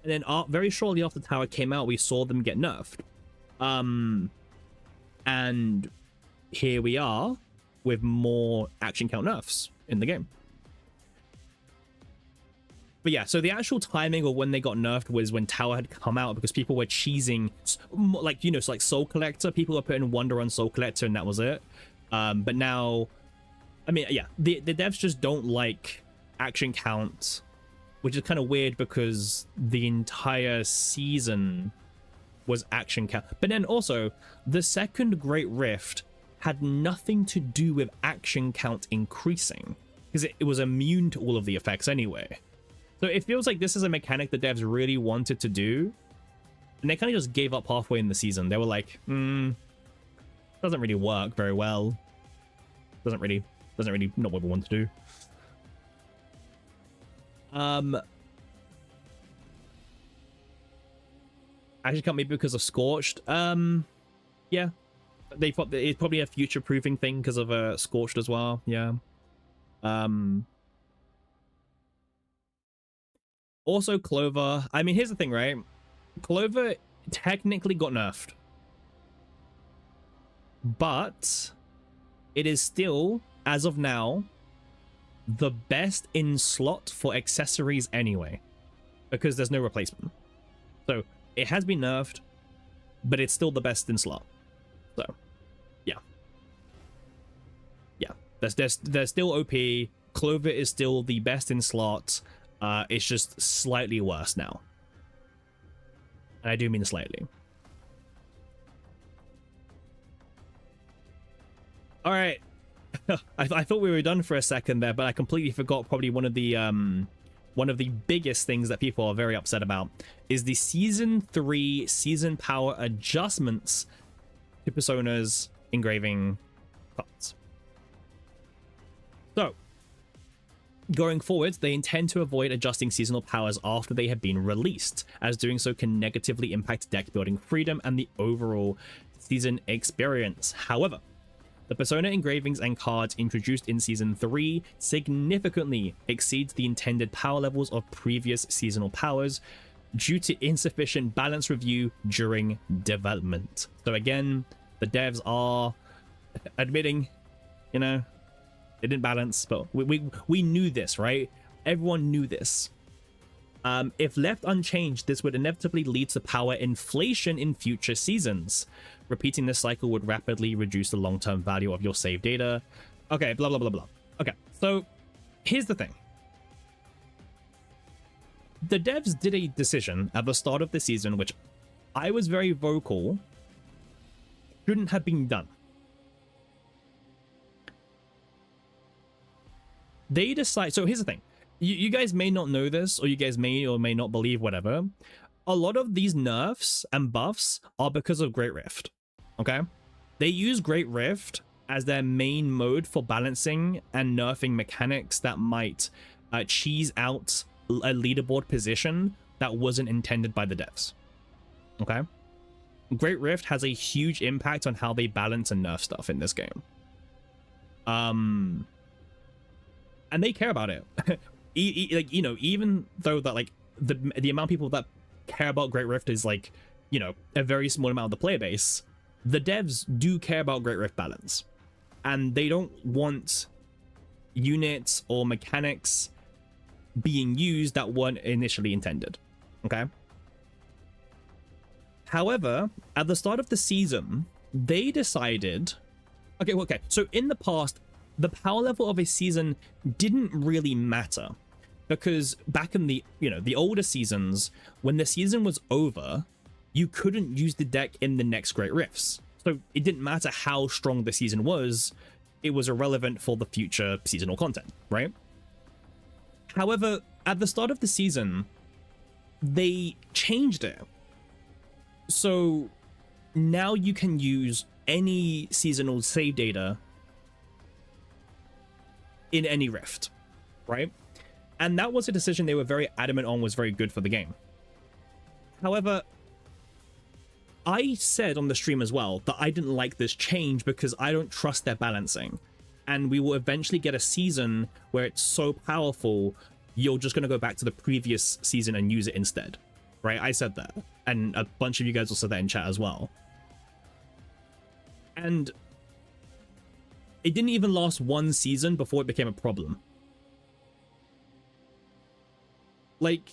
And then very shortly after Tower came out, we saw them get nerfed. And here we are with more action count nerfs in the game. But yeah, so the actual timing of when they got nerfed was when Tower had come out, because people were cheesing, like, you know, so like Soul Collector, people were putting Wonder on Soul Collector and that was it. But now, I mean, yeah, the devs just don't like action count, which is kind of weird because the entire season was action count. But then also, the second Great Rift had nothing to do with action count increasing, because it was immune to all of the effects anyway. So it feels like this is a mechanic the devs really wanted to do, and they kind of just gave up halfway in the season. They were like, doesn't really work very well. Doesn't really not what we want to do. Actually can't, maybe because of Scorched. Yeah, it's probably a future proofing thing because of Scorched as well. Yeah. Also, Clover. I mean, here's the thing, right? Clover technically got nerfed, but it is still, as of now, the best in slot for accessories anyway, because there's no replacement. So it has been nerfed, but it's still the best in slot. So yeah, they're still OP. Clover is still the best in slot. It's just slightly worse now. And I do mean slightly. All right. I thought we were done for a second there, but I completely forgot probably one of the biggest things that people are very upset about is the Season 3 season power adjustments to Persona's engraving cards. So, going forward, they intend to avoid adjusting seasonal powers after they have been released, as doing so can negatively impact deck building freedom and the overall season experience. However, the Persona engravings and cards introduced in Season 3 significantly exceeds the intended power levels of previous seasonal powers due to insufficient balance review during development. So again, the devs are admitting, you know, they didn't balance, but we knew this, right? Everyone knew this. If left unchanged, this would inevitably lead to power inflation in future seasons. Repeating this cycle would rapidly reduce the long-term value of your save data. Okay, blah, blah, blah, blah. Okay, so here's the thing. The devs did a decision at the start of the season, which I was very vocal, shouldn't have been done. They decide, so here's the thing. You guys may not know this, or you guys may or may not believe, whatever. A lot of these nerfs and buffs are because of Great Rift, okay? They use Great Rift as their main mode for balancing and nerfing mechanics that might cheese out a leaderboard position that wasn't intended by the devs. Okay? Great Rift has a huge impact on how they balance and nerf stuff in this game. And they care about it. Like, you know, even though that, like, the amount of people that care about Great Rift is, like, you know, a very small amount of the player base, the devs do care about Great Rift balance. And they don't want units or mechanics being used that weren't initially intended. Okay? However, at the start of the season, they decided... Okay, so in the past, the power level of a season didn't really matter. Because back in the, you know, the older seasons, when the season was over, you couldn't use the deck in the next Great Rifts. So it didn't matter how strong the season was, it was irrelevant for the future seasonal content, right? However, at the start of the season, they changed it. So now you can use any seasonal save data in any Rift, right? And that was a decision they were very adamant on was very good for the game. However, I said on the stream as well that I didn't like this change because I don't trust their balancing. And we will eventually get a season where it's so powerful, you're just going to go back to the previous season and use it instead. Right? I said that. And a bunch of you guys also said that in chat as well. And it didn't even last one season before it became a problem. Like,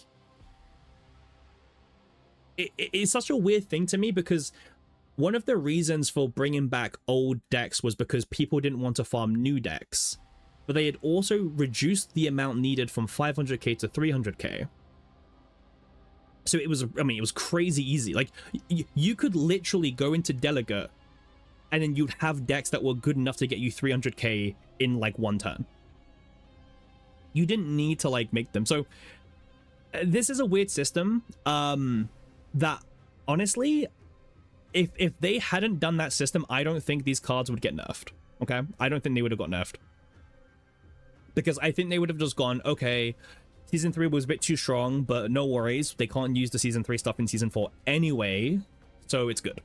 it's such a weird thing to me because one of the reasons for bringing back old decks was because people didn't want to farm new decks, but they had also reduced the amount needed from 500k to 300k. So it was, I mean, it was crazy easy. Like, you could literally go into Delegate and then you'd have decks that were good enough to get you 300k in like one turn. You didn't need to like make them. So this is a weird system that honestly, if they hadn't done that system, I don't think these cards would get nerfed. Okay, I don't think they would have got nerfed, because I think they would have just gone, okay, season 3 was a bit too strong, but no worries, they can't use the season 3 stuff in season 4 anyway, so it's good,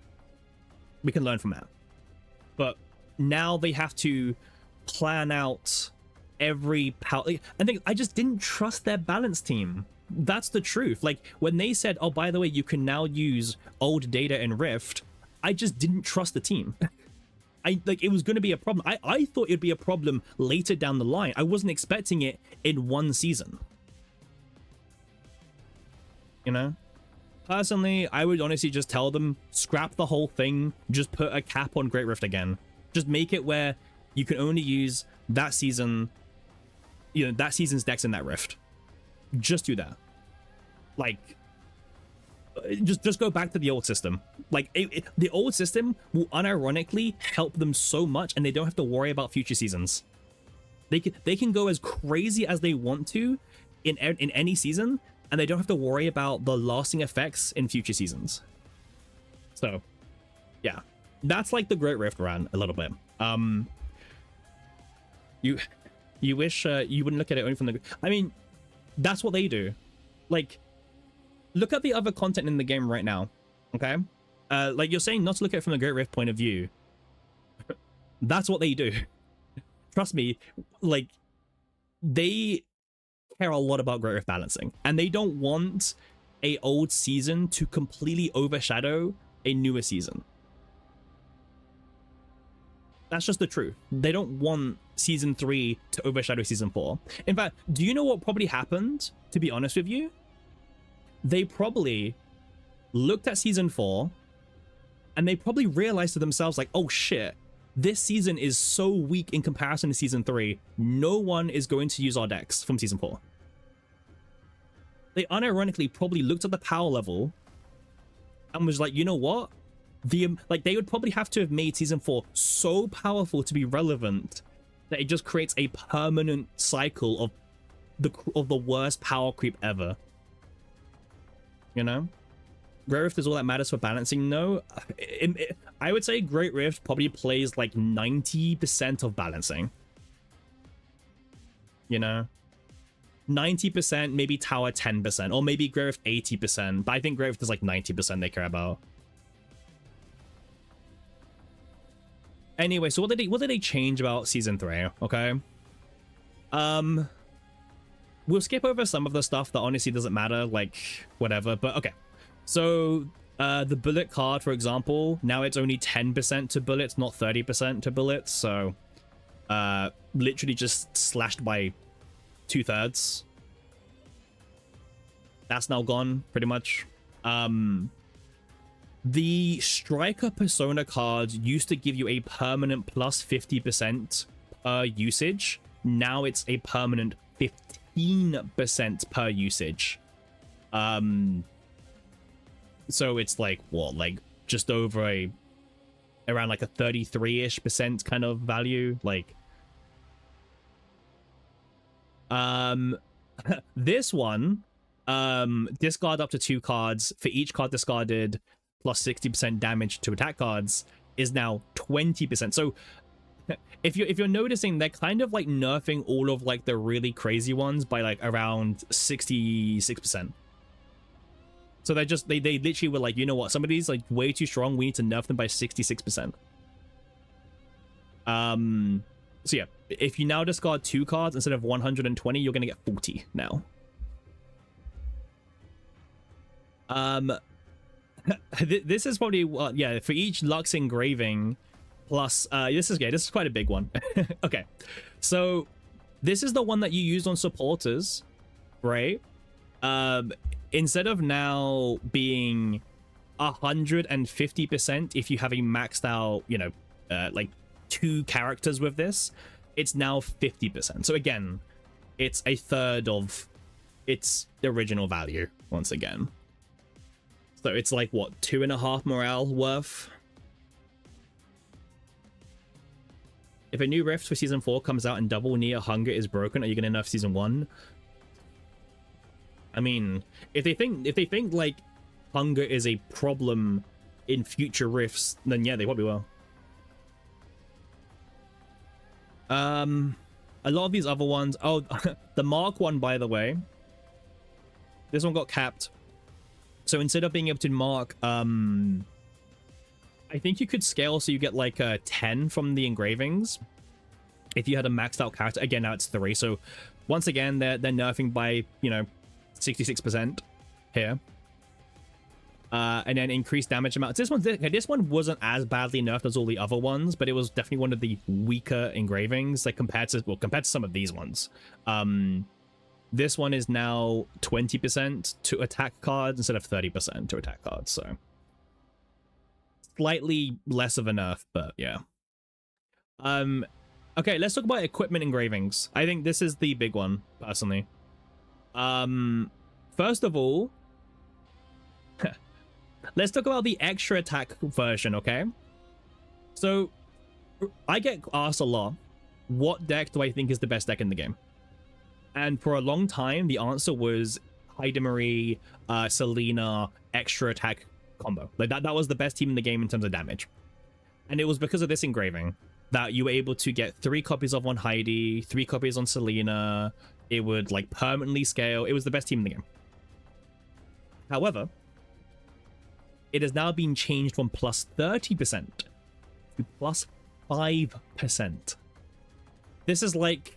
we can learn from that. But now they have to plan out every power. I think I just didn't trust their balance team. That's the truth. Like, when they said, oh, by the way, you can now use old data in Rift, I just didn't trust the team. Like, it was going to be a problem. I thought it'd be a problem later down the line. I wasn't expecting it in one season. You know? Personally, I would honestly just tell them, scrap the whole thing, just put a cap on Great Rift again. Just make it where you can only use that season, you know, that season's decks in that Rift. Just do that. Like, just go back to the old system. Like, the old system will unironically help them so much, and they don't have to worry about future seasons. They can go as crazy as they want to in any season, and they don't have to worry about the lasting effects in future seasons. So, yeah, that's like the Great Rift run a little bit. You wish you wouldn't look at it only from the. I mean, that's what they do. Like, look at the other content in the game right now. Okay, like, you're saying not to look at it from the Great Rift point of view. That's what they do. Trust me, like, they care a lot about Great Rift balancing, and they don't want a old season to completely overshadow a newer season. That's just the truth. They don't want season 3 to overshadow season 4. In fact, do you know what probably happened, to be honest with you? They probably looked at season 4 and they probably realized to themselves, like, oh shit, this season is so weak in comparison to season 3. No one is going to use our decks from season 4. They unironically probably looked at the power level and was like, you know what? Like, they would probably have to have made season 4 so powerful to be relevant that it just creates a permanent cycle of the worst power creep ever. You know? Great Rift is all that matters for balancing? No. I would say Great Rift probably plays like 90% of balancing. You know? 90%, maybe Tower 10%, or maybe Great Rift 80%, but I think Great Rift is like 90% they care about. Anyway, so what did they change about Season 3, okay? We'll skip over some of the stuff that honestly doesn't matter, like, whatever, but okay. So, the bullet card, for example, now it's only 10% to bullets, not 30% to bullets, so, literally just slashed by 2/3. That's now gone, pretty much. The Striker Persona card used to give you a permanent plus 50% per usage. Now it's a permanent 15% per usage. So it's like, what, like just over around like a 33-ish% kind of value. Like, this one, discard up to 2 cards. For each card discarded, plus 60% damage to attack cards is now 20%. So if you're noticing, they're kind of like nerfing all of like the really crazy ones by like around 66%. So they literally were like, you know what, some of these like way too strong, we need to nerf them by 66%. So yeah, if you now discard 2 cards instead of 120, you're gonna get 40 now. This is probably yeah, for each Lux engraving plus this is quite a big one. Okay, so this is the one that you use on supporters, right? Instead of now being 150% if you have a maxed out, you know, like 2 characters with this, it's now 50%. So again, it's a third of its original value once again. So it's like, what, 2.5 morale worth? If a new Rift for Season 4 comes out and double Nia Hunger is broken, are you going to nerf Season 1? I mean, if they think like Hunger is a problem in future Rifts, then yeah, they probably will. A lot of these other ones... Oh, the Mark one, by the way. This one got capped. So instead of being able to mark, I think you could scale so you get like a 10 from the engravings if you had a maxed out character. Again, now it's 3. So once again, they're nerfing by, you know, 66% here. And then increased damage amount. This one wasn't as badly nerfed as all the other ones, but it was definitely one of the weaker engravings, like compared to some of these ones. This one is now 20% to attack cards instead of 30% to attack cards, so slightly less of a nerf, but yeah. Okay, let's talk about equipment engravings. I think this is the big one, personally. First of all, let's talk about the extra attack version, okay? So, I get asked a lot, what deck do I think is the best deck in the game? And for a long time, the answer was Hyde Selena, extra attack combo. Like that was the best team in the game in terms of damage. And it was because of this engraving that you were able to get 3 copies of on Heidi, 3 copies on Selena. It would like permanently scale. It was the best team in the game. However, it has now been changed from plus 30% to plus 5%. This is like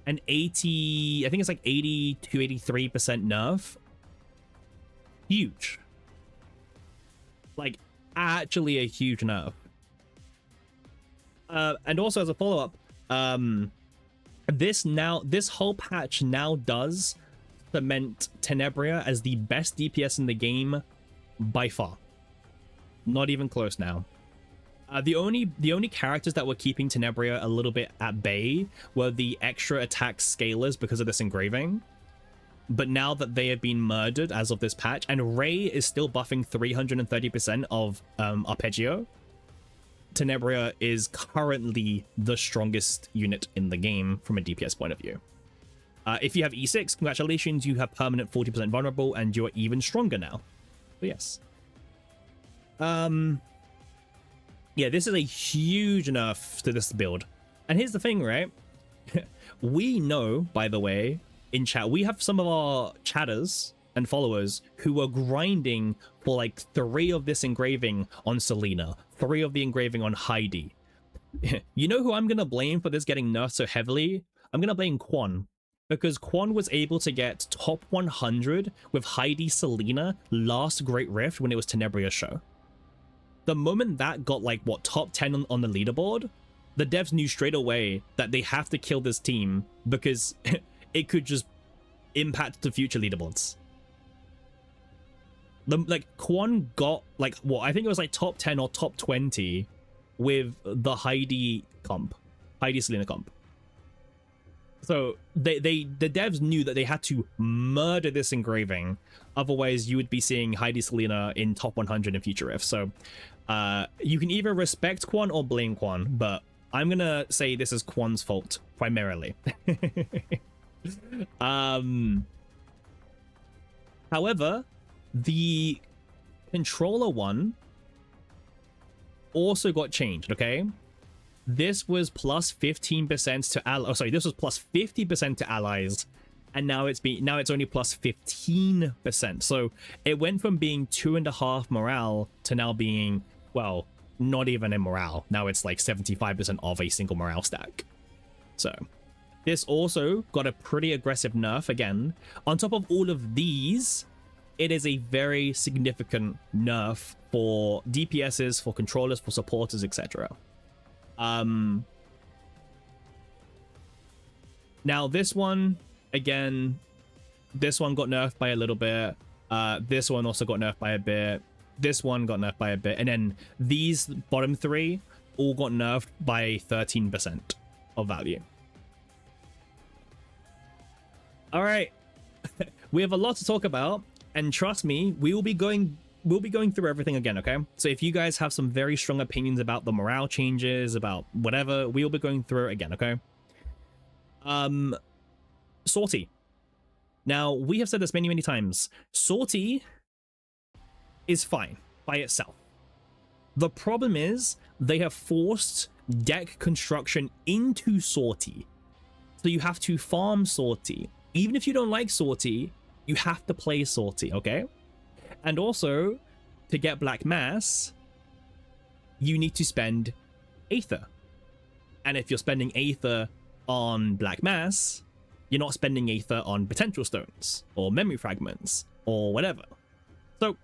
an 80, I think it's like 80 to 83% nerf. Huge. Like, actually a huge nerf. And also as a follow-up, this whole patch now does cement Tenebria as the best DPS in the game by far. Not even close now. The only characters that were keeping Tenebria a little bit at bay were the extra attack scalers because of this engraving. But now that they have been murdered as of this patch, and Ray is still buffing 330% of Arpeggio, Tenebria is currently the strongest unit in the game from a DPS point of view. If you have E6, congratulations, you have permanent 40% vulnerable, and you're even stronger now. But yes. Yeah, this is a huge nerf to this build. And here's the thing, right? We know, by the way, in chat, we have some of our chatters and followers who were grinding for like 3 of this engraving on Selena, 3 of the engraving on Heidi. You know who I'm gonna blame for this getting nerfed so heavily? I'm gonna blame Quan, because Quan was able to get top 100 with Heidi Selena last Great Rift when it was Tenebria's show. The moment that got like what, top 10 on the leaderboard, the devs knew straight away that they have to kill this team because it could just impact the future leaderboards. Like Quan got like what, I think it was like top 10 or top 20 with the Heidi Selena comp. So the devs knew that they had to murder this engraving, otherwise you would be seeing Heidi Selena in top 100 in future Rifts. So you can either respect Quan or blame Quan, but I'm gonna say this is Quan's fault primarily. However, the controller one also got changed, okay? This was plus 15% to allies. Oh, sorry, this was plus 50% to allies, and now it's only plus 15%. So it went from being 2.5 morale to now being, well, not even in morale. Now it's like 75% of a single morale stack. So this also got a pretty aggressive nerf again. On top of all of these, it is a very significant nerf for DPSs, for controllers, for supporters, etc. Now this one, again, this one got nerfed by a little bit. This one also got nerfed by a bit. This one got nerfed by a bit. And then these bottom 3 all got nerfed by 13% of value. All right. We have a lot to talk about, and trust me, we'll be going through everything again, okay? So if you guys have some very strong opinions about the morale changes, about whatever, we'll be going through it again, okay? Sortie. Now, we have said this many times. Sortie is fine by itself. The problem is they have forced deck construction into Sortie. So you have to farm Sortie. Even if you don't like Sortie, you have to play Sortie, okay? And also, to get Black Mass, you need to spend Aether. And if you're spending Aether on Black Mass, you're not spending Aether on Potential Stones, or Memory Fragments, or whatever. So,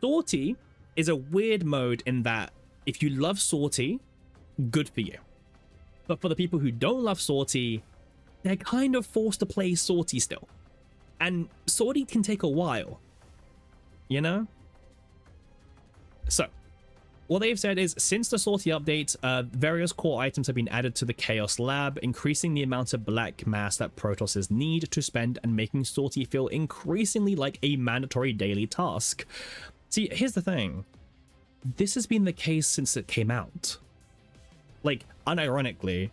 Sortie is a weird mode in that if you love Sortie, good for you. But for the people who don't love Sortie, they're kind of forced to play Sortie still. And Sortie can take a while, you know? So, what they've said is, since the Sortie update, various core items have been added to the Chaos Lab, increasing the amount of Black Mass that Protosses need to spend and making Sortie feel increasingly like a mandatory daily task. See, here's the thing. This has been the case since it came out. Like, unironically.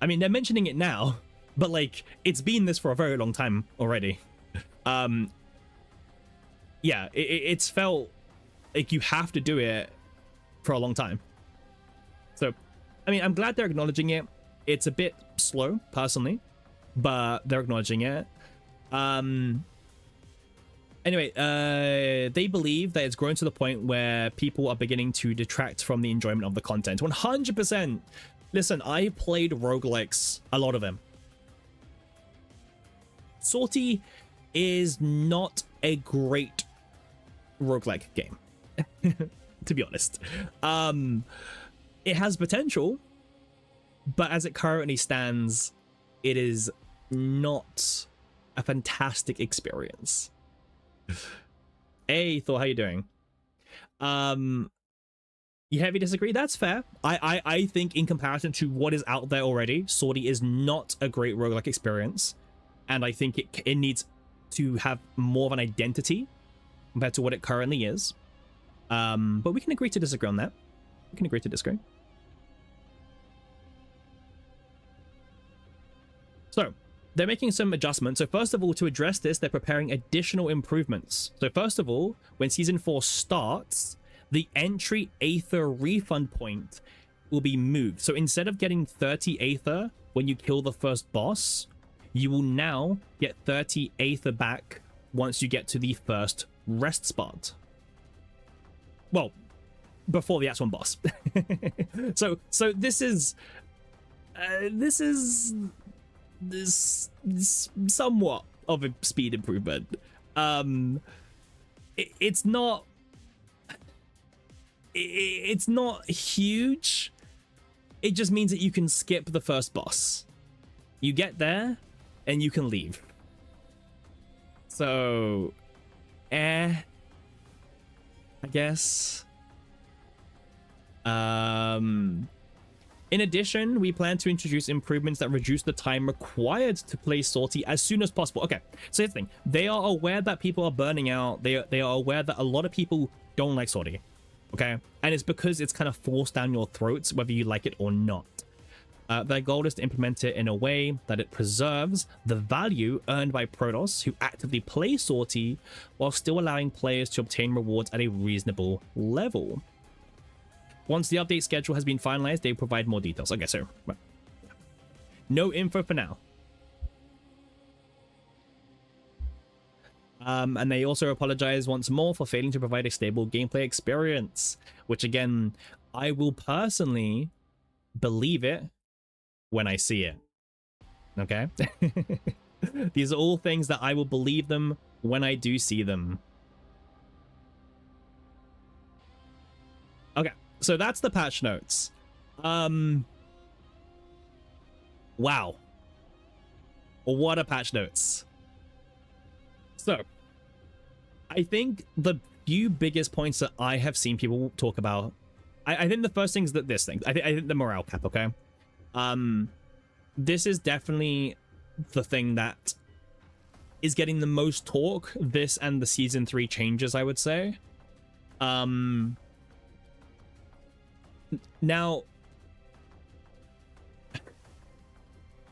I mean, they're mentioning it now, but like, it's been this for a very long time already. Yeah, it's felt like you have to do it for a long time. So, I mean, I'm glad they're acknowledging it. It's a bit slow, personally, but they're acknowledging it. Anyway, they believe that it's grown to the point where people are beginning to detract from the enjoyment of the content. 100%. Listen, I played roguelikes, a lot of them. Sortie is not a great roguelike game, to be honest. It has potential, but as it currently stands, it is not a fantastic experience. Hey, Thor, how you doing? You heavy disagree? That's fair. I think in comparison to what is out there already, Sortie is not a great roguelike experience. And I think it needs to have more of an identity compared to what it currently is. But we can agree to disagree on that. We can agree to disagree. So, they're making some adjustments. So first of all, to address this, they're preparing additional improvements. So first of all, when Season 4 starts, the entry Aether refund point will be moved. So instead of getting 30 Aether when you kill the first boss, you will now get 30 Aether back once you get to the first rest spot. Well, before the actual boss. so this is somewhat of a speed improvement. It's not huge. It just means that you can skip the first boss. You get there and you can leave. So I guess. In addition, we plan to introduce improvements that reduce the time required to play Salty as soon as possible. Okay, so here's the thing. They are aware that people are burning out. They are aware that a lot of people don't like Salty. Okay, and it's because it's kind of forced down your throats whether you like it or not. Their goal is to implement it in a way that it preserves the value earned by Protoss who actively play Salty while still allowing players to obtain rewards at a reasonable level. Once the update schedule has been finalized, they provide more details. Okay, so no info for now. And they also apologize once more for failing to provide a stable gameplay experience, which again, I will personally believe it when I see it. Okay? These are all things that I will believe them when I do see them. Okay. So that's the patch notes. Wow. What a patch notes. So, I think the few biggest points that I have seen people talk about, I think the first thing is that this thing. I think the morale cap, okay? This is definitely the thing that is getting the most talk, this and the Season 3 changes, I would say. Now,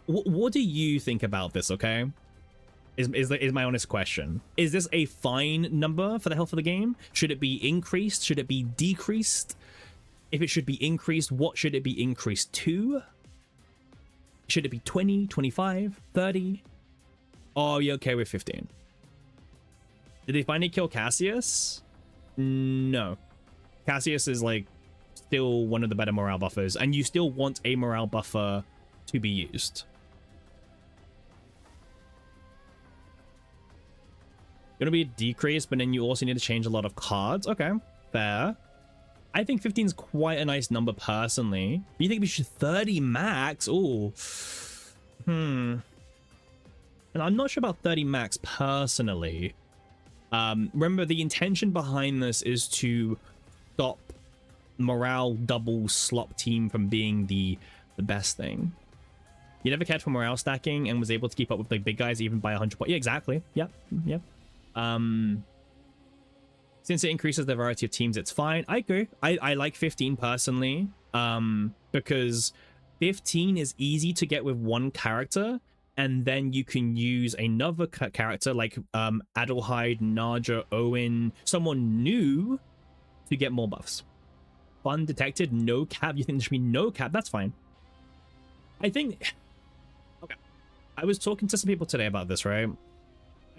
what do you think about this, okay? Is my honest question. Is this a fine number for the health of the game? Should it be increased? Should it be decreased? If it should be increased, what should it be increased to? Should it be 20, 25, 30? Oh, are you okay with 15? Did they finally kill Cassius? No. Cassius is like still one of the better morale buffers, and you still want a morale buffer to be used. Gonna be a decrease, but then you also need to change a lot of cards. Okay, fair. I think 15 is quite a nice number personally. You think we should 30 max? Ooh. And I'm not sure about 30 max personally. Remember, the intention behind this is to stop morale double slop team from being the best thing. You never cared for morale stacking and was able to keep up with the big guys even by 100 points. Yeah, exactly. Yep. Since it increases the variety of teams, it's fine. I agree. I like 15 personally, because 15 is easy to get with one character, and then you can use another character like Adelheid, Naja, Owen, someone new to get more buffs. Fun detected, no cap. You think there should be no cap? That's fine. I think... Okay. I was talking to some people today about this, right?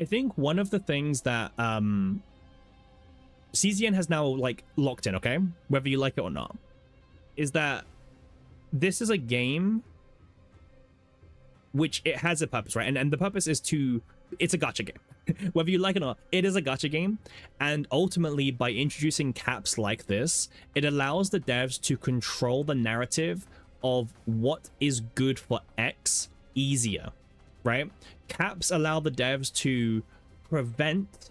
I think one of the things that CZN has now like locked in, okay, whether you like it or not, is that this is a game which it has a purpose, right? And the purpose is to, it's a gacha game. Whether you like it or not, it is a gacha game. And ultimately, by introducing caps like this, it allows the devs to control the narrative of what is good for X easier, right? Caps allow the devs to prevent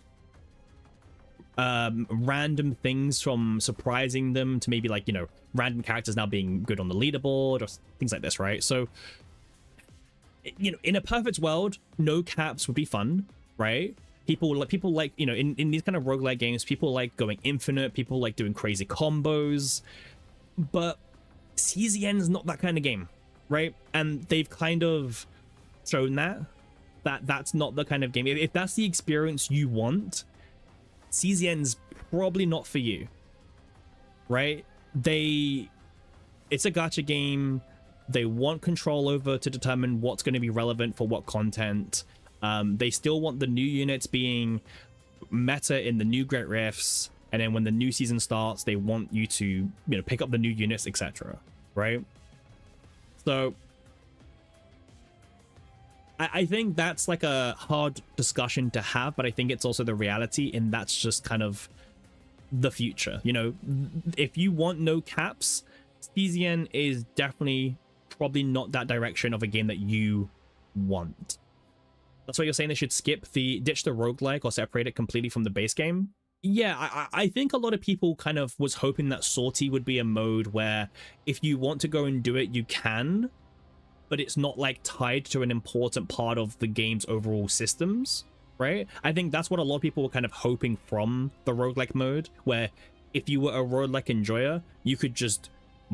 random things from surprising them, to maybe like, you know, random characters now being good on the leaderboard or things like this, right? So, you know, in a perfect world, no caps would be fun, right? People like, you know, in these kind of roguelike games, people like going infinite, people like doing crazy combos, but CZN is not that kind of game, right? And they've kind of shown that's not the kind of game. If that's the experience you want, CZN's probably not for you. right? It's a gacha game. They want control over to determine what's going to be relevant for what content. They still want the new units being meta in the new Great Rifts, and then when the new season starts, they want you to, pick up the new units, etc. Right? So I think that's like a hard discussion to have, but I think it's also the reality, and that's just kind of the future. If you want no caps, CZN is definitely probably not that direction of a game that you want. That's why you're saying they should ditch the roguelike or separate it completely from the base game. Yeah, I think a lot of people kind of was hoping that Sortie would be a mode where if you want to go and do it, you can, but it's not like tied to an important part of the game's overall systems, right? I think that's what a lot of people were kind of hoping from the roguelike mode, where if you were a roguelike enjoyer, you could just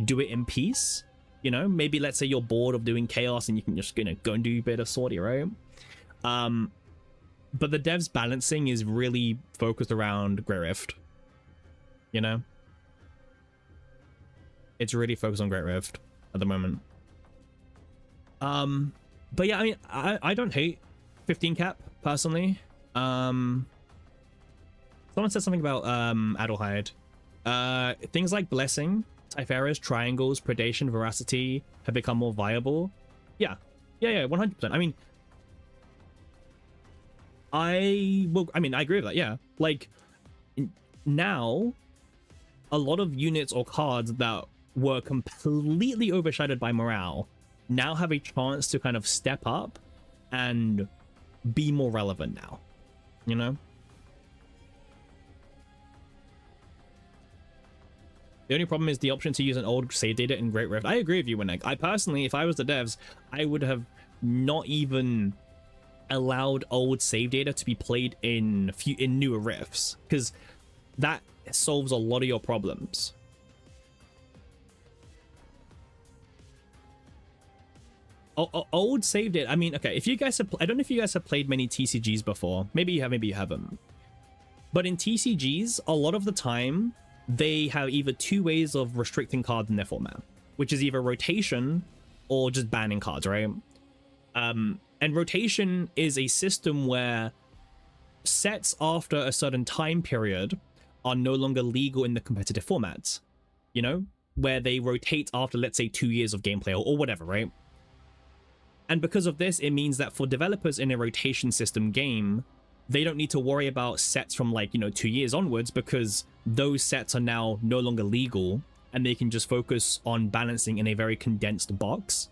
do it in peace. Maybe let's say you're bored of doing chaos and you can just go and do a bit of Sortie, right? But the devs balancing is really focused around Great Rift. It's really focused on Great Rift at the moment. But yeah, I mean, I don't hate 15 cap personally. Someone said something about Adelheid. Things like Blessing, Typhera's, Triangles, Predation, Veracity have become more viable. Yeah, 100%. I mean, I agree with that. Yeah, like now a lot of units or cards that were completely overshadowed by morale now have a chance to kind of step up and be more relevant now, The only problem is the option to use an old save data in Great Rift. I agree with you, Winnick. I personally, if I was the devs, I would have not even allowed old save data to be played in newer rifts, because that solves a lot of your problems. Old save data, I mean, okay, if you guys have, I don't know if you guys have played many TCGs before. Maybe you have, maybe you haven't. But in TCGs, a lot of the time, they have either two ways of restricting cards in their format, which is either rotation or just banning cards, right? And rotation is a system where sets after a certain time period are no longer legal in the competitive formats, where they rotate after, let's say, 2 years of gameplay or whatever, right? And because of this, it means that for developers in a rotation system game, they don't need to worry about sets from 2 years onwards, because those sets are now no longer legal and they can just focus on balancing in a very condensed box.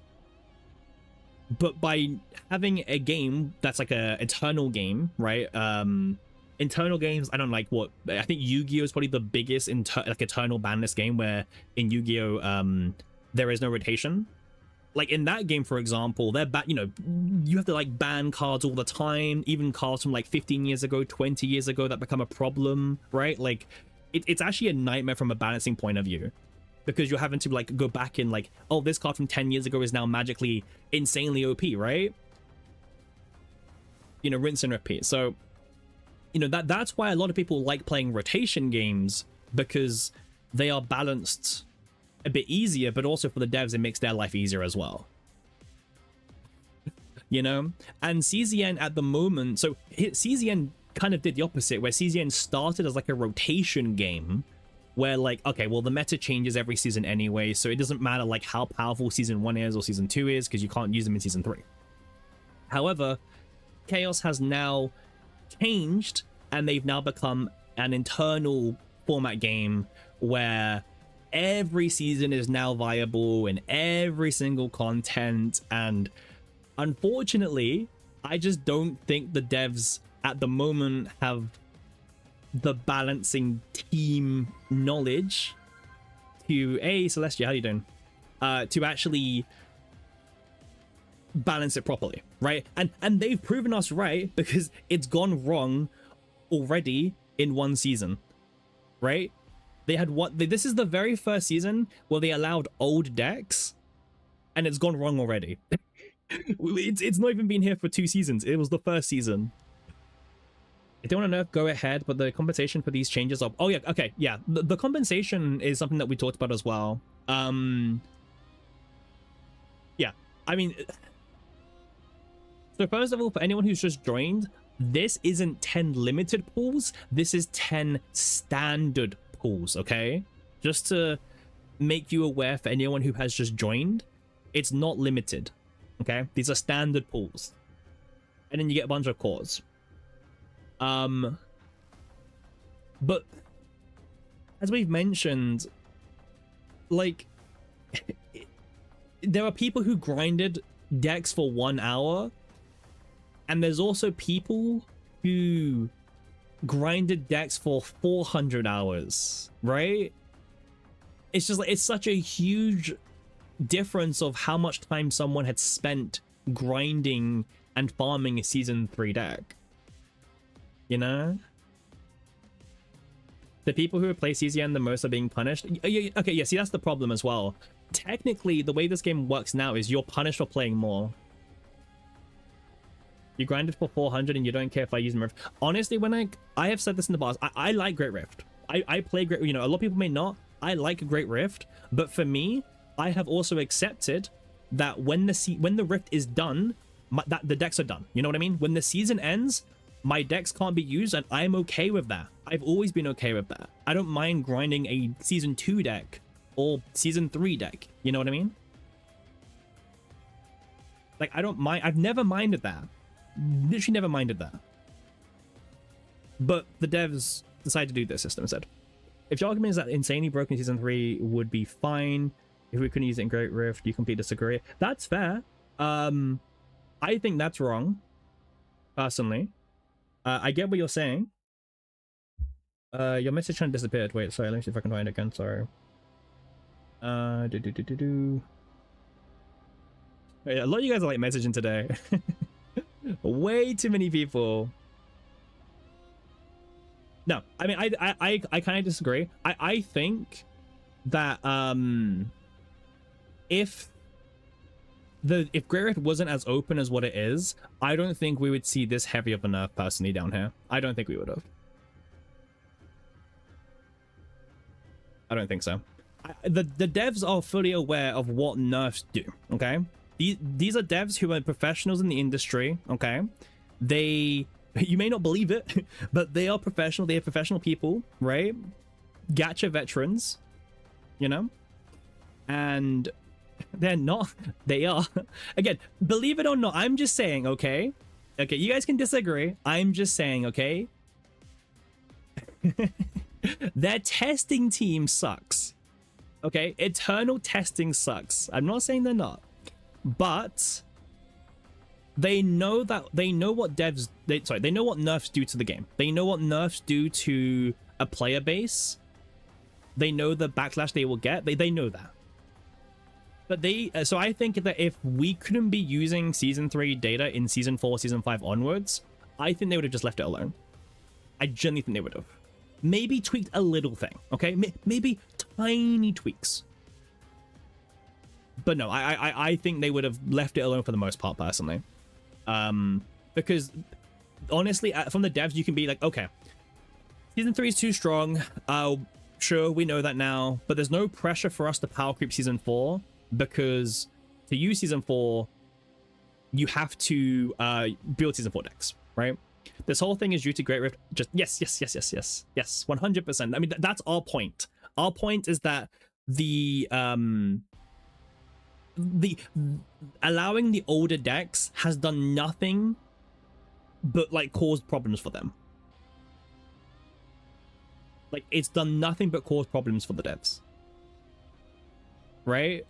But by having a game that's like a eternal game, right? Eternal games, I don't like what, I think Yu-Gi-Oh is probably the biggest eternal banlist game, where in Yu-Gi-Oh there is no rotation. Like in that game, for example, they're you have to ban cards all the time, even cards from 15 years ago, 20 years ago that become a problem, right? It's actually a nightmare from a balancing point of view, because you're having to go back in oh, this card from 10 years ago is now magically insanely OP, right? Rinse and repeat. So that's why a lot of people like playing rotation games, because they are balanced a bit easier, but also for the devs, it makes their life easier as well. And CZN at the moment, so CZN kind of did the opposite, where CZN started as a rotation game, where okay, well, the meta changes every season anyway, so it doesn't matter how powerful season 1 is or season 2 is, because you can't use them in season 3. However, Chaos has now changed, and they've now become an internal format game where every season is now viable in every single content. And unfortunately, I just don't think the devs at the moment have the balancing team knowledge to Celestia, how you doing, to actually balance it properly, right? And they've proven us right, because it's gone wrong already in one season, right? They had this is the very first season where they allowed old decks, and it's gone wrong already. It's not even been here for 2 seasons. It was the first season. If they want to nerf, go ahead, but the compensation for these changes are... Oh, yeah, okay, yeah. The compensation is something that we talked about as well. Yeah, I mean... So first of all, for anyone who's just joined, this isn't 10 limited pools. This is 10 standard pools, okay? Just to make you aware for anyone who has just joined, it's not limited, okay? These are standard pools. And then you get a bunch of cores. But as we've mentioned, like, there are people who grinded decks for 1 hour, and there's also people who grinded decks for 400 hours, right? It's just like, it's such a huge difference of how much time someone had spent grinding and farming a season 3 deck. You know? The people who play CZN the most are being punished. Okay, yeah, see, that's the problem as well. Technically, the way this game works now is you're punished for playing more. You grinded for 400 and you don't care if I use Rift. Honestly, when I have said this in the past, I like Great Rift. I play Great, you know, a lot of people may not. I like Great Rift, but for me, I have also accepted that when the Rift is done, that the decks are done. You know what I mean? When the season ends, my decks can't be used, and I'm okay with that. I've always been okay with that. I don't mind grinding a season 2 deck or season 3 deck. You know what I mean? Like, I don't mind. I've never minded that. Literally never minded that. But the devs decided to do this system instead. If your argument is that insanely broken season 3 would be fine if we couldn't use it in Great Rift, you completely disagree. That's fair. I think that's wrong, personally. I get what you're saying. Your message kind of disappeared. Wait, sorry, let me see if I can find it again. Sorry. Wait, a lot of you guys are like messaging today. Way too many people. No, I mean, I kind of disagree. I think that if Great Rift wasn't as open as what it is, I don't think we would see this heavy of a nerf personally down here. I don't think we would have. I don't think so. The devs are fully aware of what nerfs do, okay? These are devs who are professionals in the industry, okay? You may not believe it, but they are professional. They are professional people, right? Gacha veterans, you know? And they're not. They are. Again, believe it or not, I'm just saying, okay? Okay, you guys can disagree. I'm just saying, okay? Their testing team sucks. Okay? Eternal testing sucks. I'm not saying they're not. But they know what devs they know what nerfs do to the game. They know what nerfs do to a player base. They know the backlash they will get. They know that. But so I think that if we couldn't be using season 3 data in season 4, season 5 onwards, I think they would have just left it alone. I genuinely think they would have. Maybe tweaked a little thing, okay? Maybe tiny tweaks. But no, I think they would have left it alone for the most part, personally. Because honestly, from the devs, you can be like, okay, season 3 is too strong. Sure, we know that now, but there's no pressure for us to power creep season 4, because to use season 4, you have to build season 4 decks, right? This whole thing is due to Great Rift. Just yes, 100%. I mean, that's our point. Our point is that the allowing the older decks has done nothing but like caused problems for them. Like, it's done nothing but cause problems for the devs, right?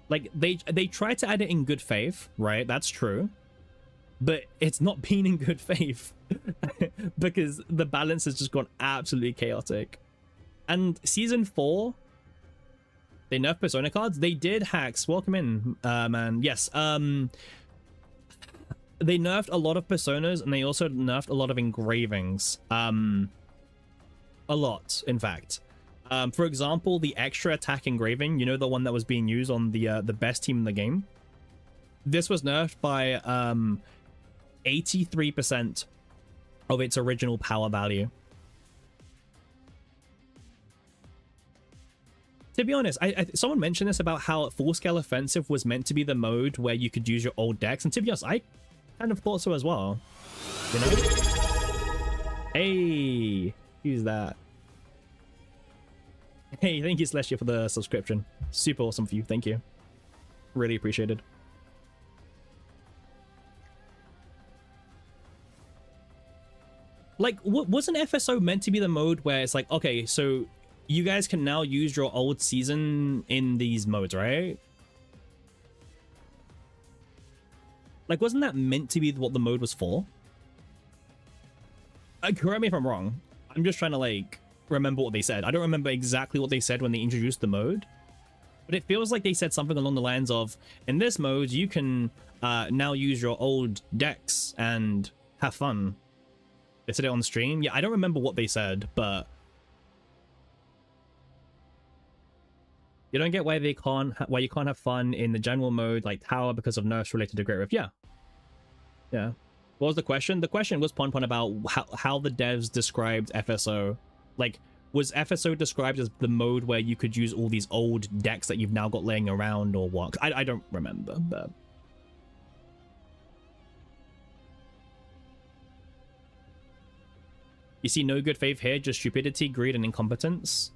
Like, they tried to add it in good faith, right? That's true, but it's not been in good faith because the balance has just gone absolutely chaotic. And season 4, they nerfed persona cards. They did. Hacks, welcome in, man. Yes, they nerfed a lot of personas, and they also nerfed a lot of engravings. A lot, in fact. For example, the extra attack engraving, you know, the one that was being used on the best team in the game. This was nerfed by 83%. of its original power value. To be honest, someone mentioned this about how Full Scale Offensive was meant to be the mode where you could use your old decks, and to be honest, I kind of thought so as well. You know? Hey, who's that? Hey, thank you, Celestia, for the subscription. Super awesome for you. Thank you. Really appreciated. Like, wasn't FSO meant to be the mode where it's like, okay, so you guys can now use your old season in these modes, right? Like, wasn't that meant to be what the mode was for? Correct me if I'm wrong. I'm just trying to, like, remember what they said. I don't remember exactly what they said when they introduced the mode, but it feels like they said something along the lines of, in this mode, you can now use your old decks and have fun. They said it on stream. Yeah, I don't remember what they said, but you don't get why you can't have fun in the general mode like Tower because of nerfs related to Great Rift. Yeah. What was the question? The question was Pon about how the devs described FSO. Like, was FSO described as the mode where you could use all these old decks that you've now got laying around, or what? I don't remember, but you see no good faith here, just stupidity, greed, and incompetence.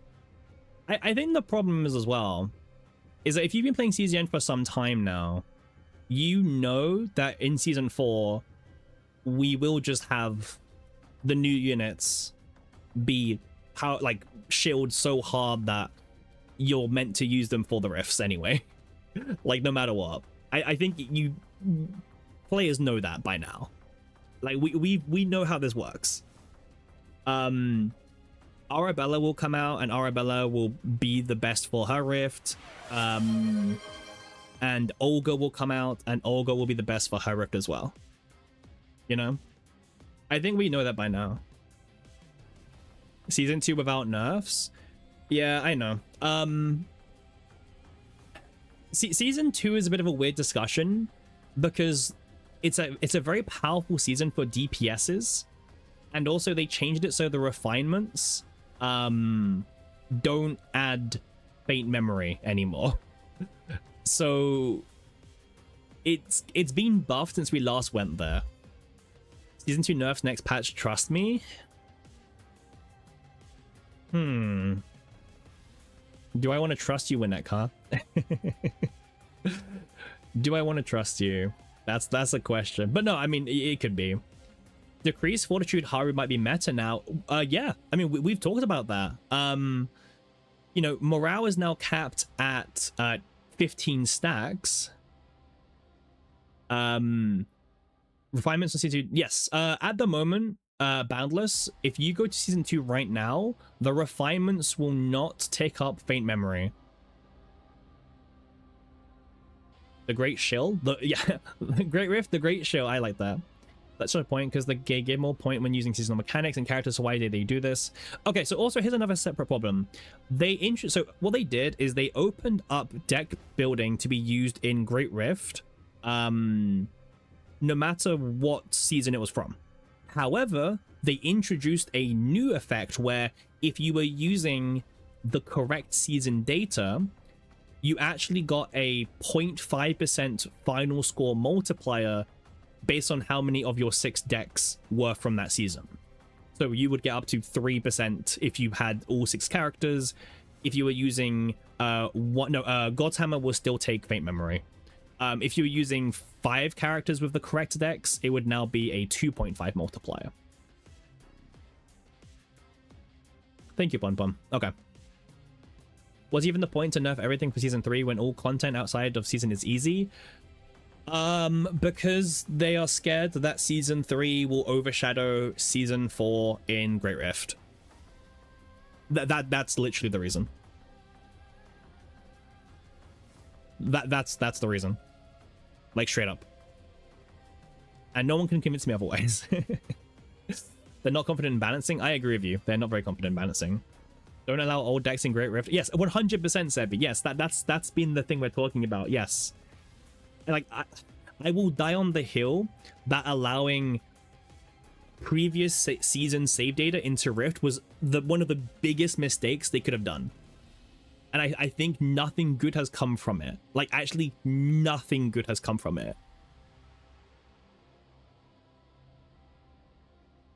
I think the problem is as well is that if you've been playing CZN for some time now, you know that in Season 4 we will just have the new units be like shield so hard that you're meant to use them for the rifts anyway. Like, no matter what. I think you players know that by now. Like, we know how this works. Arabella will come out and Arabella will be the best for her rift. And Olga will come out and Olga will be the best for her rift as well. You know? I think we know that by now. Season 2 without nerfs? Yeah, I know. Season 2 is a bit of a weird discussion because it's a very powerful season for DPSs, and also they changed it so the refinements don't add faint memory anymore. So it's been buffed since we last went there. Season 2 nerfs next patch, trust me. Do I want to trust you, Winnetka? Do I want to trust you? That's a question. But no, I mean, it could be. Decreased Fortitude Haru might be meta now. Yeah, I mean, we've talked about that. You know, morale is now capped at 15 stacks. Refinements on Season 2. Yes, at the moment, Boundless, if you go to Season 2 right now, the refinements will not take up faint memory. The Great Shill? The Great Rift, the Great Shill, I like that. That's not a point because they gave more point when using seasonal mechanics and characters, so why did they do this? Okay, so also here's another separate problem. So what they did is they opened up deck building to be used in Great Rift, no matter what season it was from. However, they introduced a new effect where if you were using the correct season data, you actually got a 0.5% final score multiplier based on how many of your 6 decks were from that season. So you would get up to 3% if you had all 6 characters. If you were using God's Hammer will still take faint memory. If you were using 5 characters with the correct decks, it would now be a 2.5 multiplier. Thank you, Pon. Okay. Was even the point to nerf everything for Season 3 when all content outside of Season is easy? Because they are scared that Season 3 will overshadow Season 4 in Great Rift. That's literally the reason. That's the reason. Like, straight up. And no one can convince me otherwise. They're not confident in balancing. I agree with you. They're not very confident in balancing. Don't allow old decks in Great Rift. Yes, 100% Sebi. Yes, that's been the thing we're talking about. Yes. Like, I will die on the hill that allowing previous season save data into Rift was one of the biggest mistakes they could have done. And I think nothing good has come from it. Like, actually, nothing good has come from it.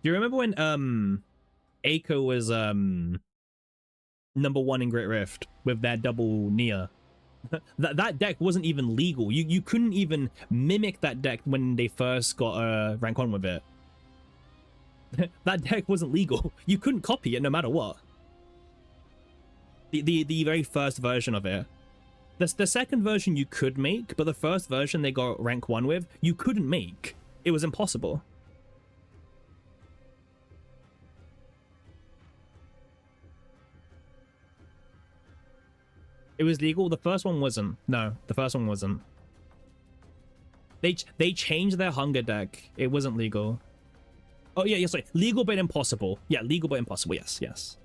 Do you remember when Eiko was #1 in Great Rift with that double Nia? that deck wasn't even legal. You couldn't even mimic that deck when they first got rank 1 with it. That deck wasn't legal. You couldn't copy it no matter what. The very first version of it. The second version you could make, but the first version they got rank 1 with, you couldn't make. It was impossible. It was legal. The first one wasn't. No, the first one wasn't. They changed their hunger deck. It wasn't legal. Oh yeah, sorry. Legal but impossible. Yeah, legal but impossible. Yes, yes.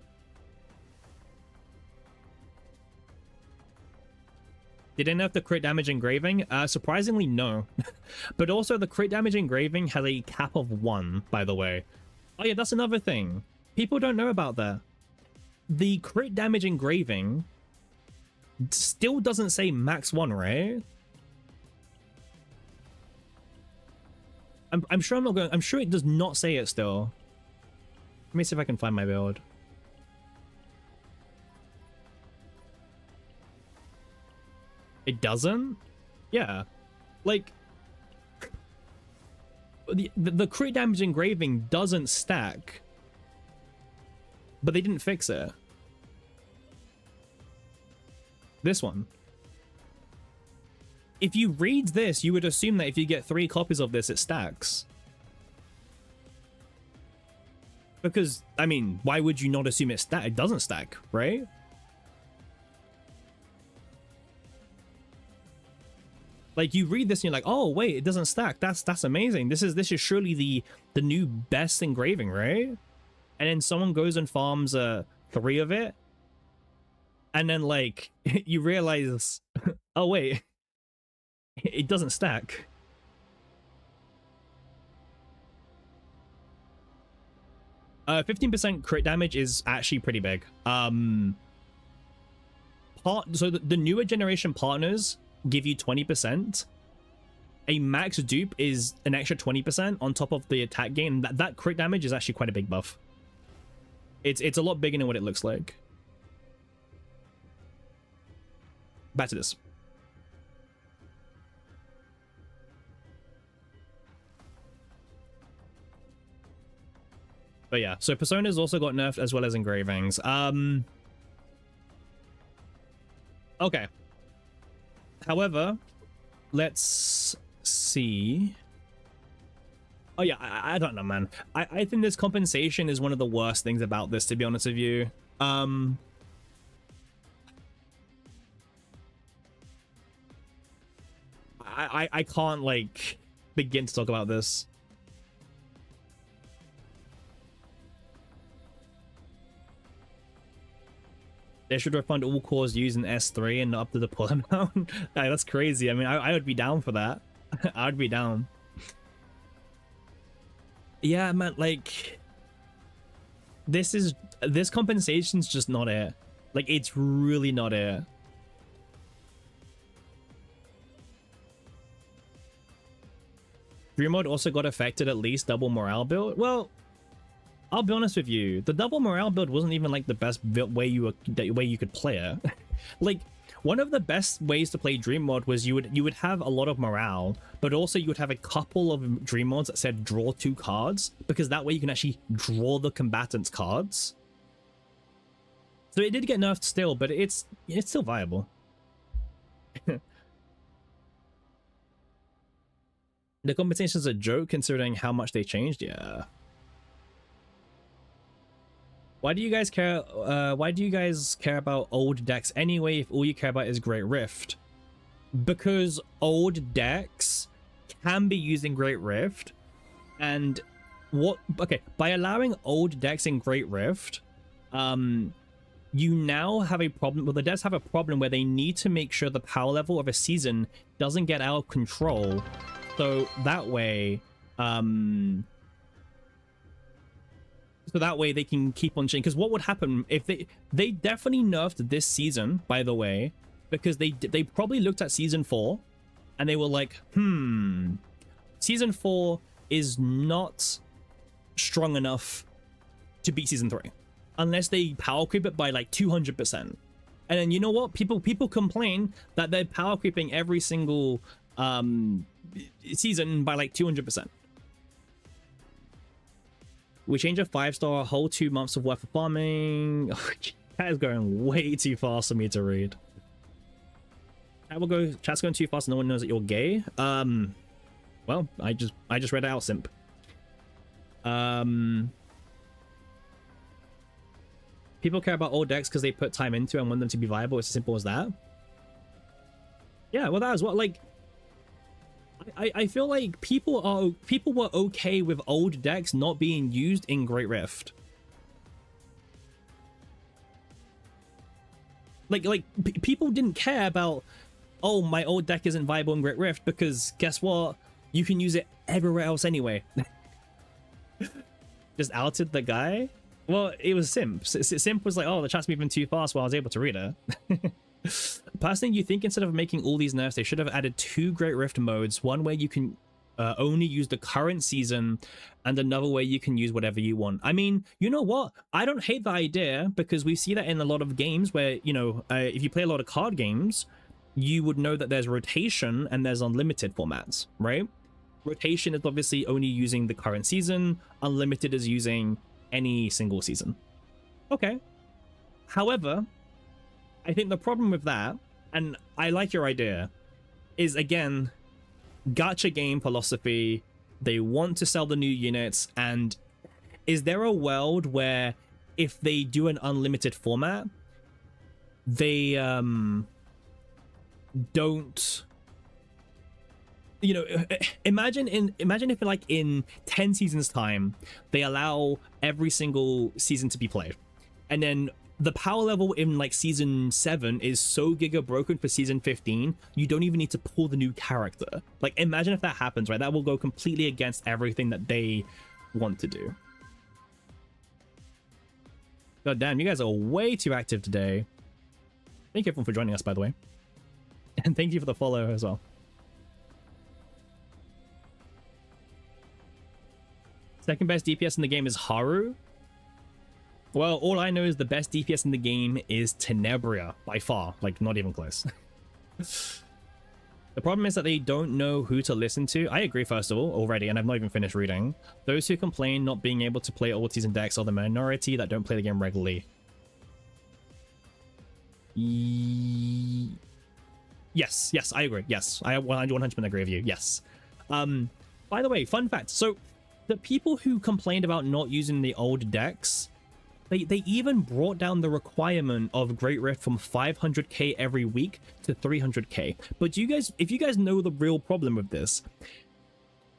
Did they nerf the crit damage engraving? Surprisingly, no. But also, the crit damage engraving has a cap of 1, by the way. Oh yeah, that's another thing. People don't know about that. The crit damage engraving still doesn't say max 1, right? I'm sure I'm not going. I'm sure it does not say it still. Let me see if I can find my build. It doesn't? Yeah. Like, the crit damage engraving doesn't stack, but they didn't fix it. This one. If you read this, you would assume that if you get 3 copies of this, it stacks. Because, I mean, why would you not assume it stack? It doesn't stack, right? Like, you read this and you're like, oh wait, it doesn't stack. That's amazing. This is surely the new best engraving, right? And then someone goes and farms 3 of it, and then like you realize, oh wait, it doesn't stack. Uh, 15% crit damage is actually pretty big. So the newer generation partners give you 20%. A max dupe is an extra 20% on top of the attack gain. That crit damage is actually quite a big buff. It's a lot bigger than what it looks like. Back to this. But yeah, so Persona's also got nerfed as well as engravings. Okay. However, let's see. Oh yeah, I don't know, man. I think this compensation is one of the worst things about this, to be honest with you. I can't like begin to talk about this. They should refund all cores using S3 and up to the pull amount. That's crazy. I mean, I would be down for that. I would be down. Yeah, man, like this compensation's just not it. Like, it's really not it. Dream mode also got affected at least double morale build. Well, I'll be honest with you, the double morale build wasn't even like the best way you could play it. Like, one of the best ways to play Dream Mod was you would have a lot of morale, but also you would have a couple of Dream Mods that said draw 2 cards, because that way you can actually draw the combatants' cards. So it did get nerfed still, but it's still viable. The compensation's a joke considering how much they changed. Yeah. Why do you guys care? Why do you guys care about old decks anyway if all you care about is Great Rift? Because old decks can be used in Great Rift, and by allowing old decks in Great Rift, you now have a problem. Well, the devs have a problem where they need to make sure the power level of a season doesn't get out of control. So that way, So that way they can keep on changing. Because what would happen if they definitely nerfed this season, by the way, because they probably looked at season 4 and they were like, season 4 is not strong enough to beat season 3 unless they power creep it by like 200%. And then you know what, people complain that they're power creeping every single season by like 200%. We change a 5-star, a whole 2 months of worth of farming. Oh, that is going way too fast for me to read. Chat's going too fast, no one knows that you're gay. Well, I just read it out, simp. People care about old decks because they put time into and want them to be viable. It's as simple as that. Yeah, well, that is what, like, I feel like people were okay with old decks not being used in Great Rift. Like people didn't care about, oh, my old deck isn't viable in Great Rift, because guess what? You can use it everywhere else anyway. Just outed the guy? Well, it was Simp. Simp was like, oh, the chat's moving too fast while I was able to read it. Personally, you think instead of making all these nerfs, they should have added 2 Great Rift modes, one where you can only use the current season and another way you can use whatever you want. I mean, you know what? I don't hate the idea, because we see that in a lot of games where, you know, if you play a lot of card games, you would know that there's rotation and there's unlimited formats, right? Rotation is obviously only using the current season. Unlimited is using any single season. Okay. However, I think the problem with that, and I like your idea, is again, gacha game philosophy. They want to sell the new units, and is there a world where if they do an unlimited format, they don't, you know, imagine if like in 10 seasons time they allow every single season to be played, and then the power level in like season 7 is so giga broken for season 15 you don't even need to pull the new character. Like, imagine if that happens, right? That will go completely against everything that they want to do. God damn, you guys are way too active today. Thank you everyone for joining us, by the way, and thank you for the follow as well. Second best DPS in the game is Haru. Well, all I know is the best DPS in the game is Tenebria, by far. Like, not even close. The problem is that they don't know who to listen to. I agree, first of all, already, and I've not even finished reading. Those who complain not being able to play old season decks are the minority that don't play the game regularly. Yes, I agree. Yes, I 100% agree with you. Yes. By the way, fun fact. So, the people who complained about not using the old decks, they even brought down the requirement of Great Rift from 500k every week to 300k. But if you guys know the real problem with this,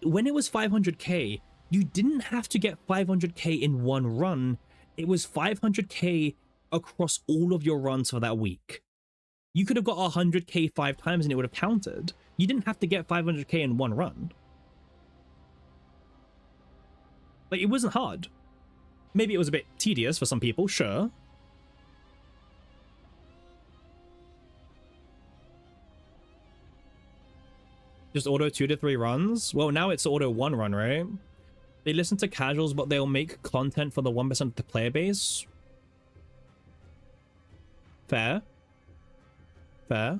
when it was 500k, you didn't have to get 500k in one run. It was 500k across all of your runs for that week. You could have got 100k 5 times and it would have counted. You didn't have to get 500k in one run. Like, it wasn't hard. Maybe it was a bit tedious for some people, sure. Just auto 2 to 3 runs? Well, now it's auto 1 run, right? They listen to casuals, but they'll make content for the 1% of the player base. Fair. Fair.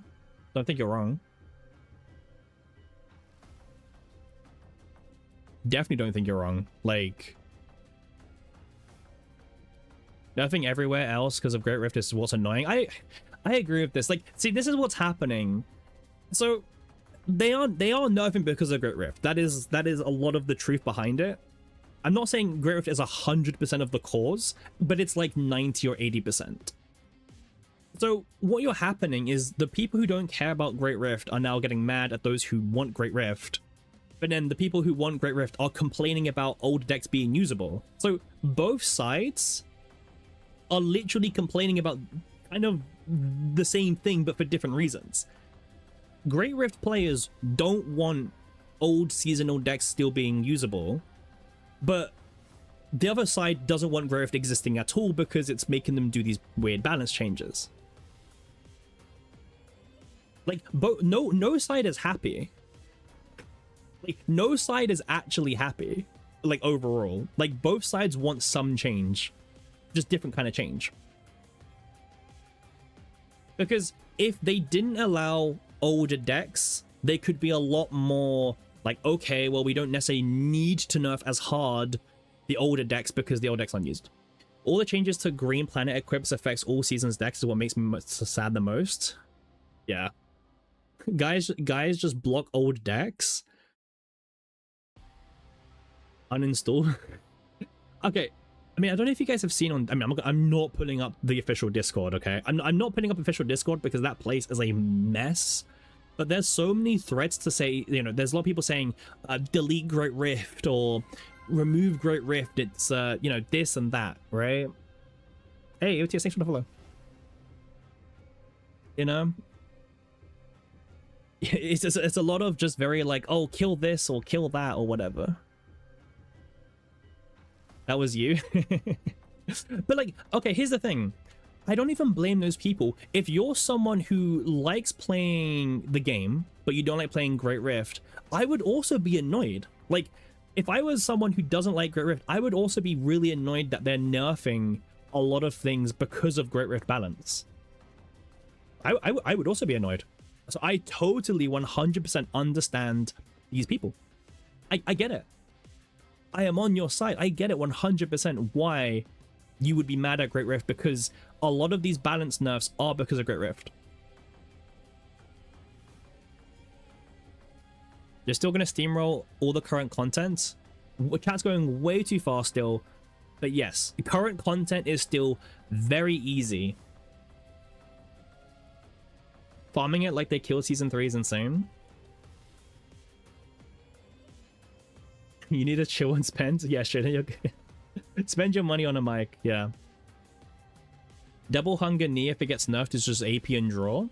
Don't think you're wrong. Definitely don't think you're wrong. Like, nothing everywhere else because of Great Rift is what's annoying. I agree with this. Like, see, this is what's happening. So they are nerfing because of Great Rift. That is a lot of the truth behind it. I'm not saying Great Rift is 100% of the cause, but it's like 90 or 80%. So what you're happening is the people who don't care about Great Rift are now getting mad at those who want Great Rift. But then the people who want Great Rift are complaining about old decks being usable. So both sides are literally complaining about kind of the same thing, but for different reasons. Great Rift players don't want old seasonal decks still being usable, but the other side doesn't want Great Rift existing at all because it's making them do these weird balance changes. Like, no side is happy. Like, no side is actually happy, like, overall. Like, both sides want some change, just different kind of change. Because if they didn't allow older decks, they could be a lot more like, okay, well, we don't necessarily need to nerf as hard the older decks because the old decks aren't used. All the changes to Green Planet equips affects all seasons decks is what makes me sad the most. Yeah. Guys just block old decks. Uninstall. Okay. I mean, I don't know if you guys have seen on... I mean, I'm not putting up the official Discord, okay? I'm not putting up official Discord because that place is a mess. But there's so many threads to say, you know, there's a lot of people saying, delete Great Rift or remove Great Rift. It's, you know, this and that, right? Hey, OTS, thanks for the follow. You know? It's a lot of just very like, oh, kill this or kill that or whatever. That was you. But like, okay, here's the thing. I don't even blame those people. If you're someone who likes playing the game, but you don't like playing Great Rift, I would also be annoyed. Like, if I was someone who doesn't like Great Rift, I would also be really annoyed that they're nerfing a lot of things because of Great Rift balance. I would also be annoyed. So I totally 100% understand these people. I get it. I am on your side. I get it 100% why you would be mad at Great Rift, because a lot of these balance nerfs are because of Great Rift. You're still going to steamroll all the current content. Chat's going way too fast still. But yes, the current content is still very easy. Farming it like they killed Season 3 is insane. You need to chill and spend? Yeah, sure. Spend your money on a mic, yeah. Double Hunger Knee, if it gets nerfed, is just AP and draw.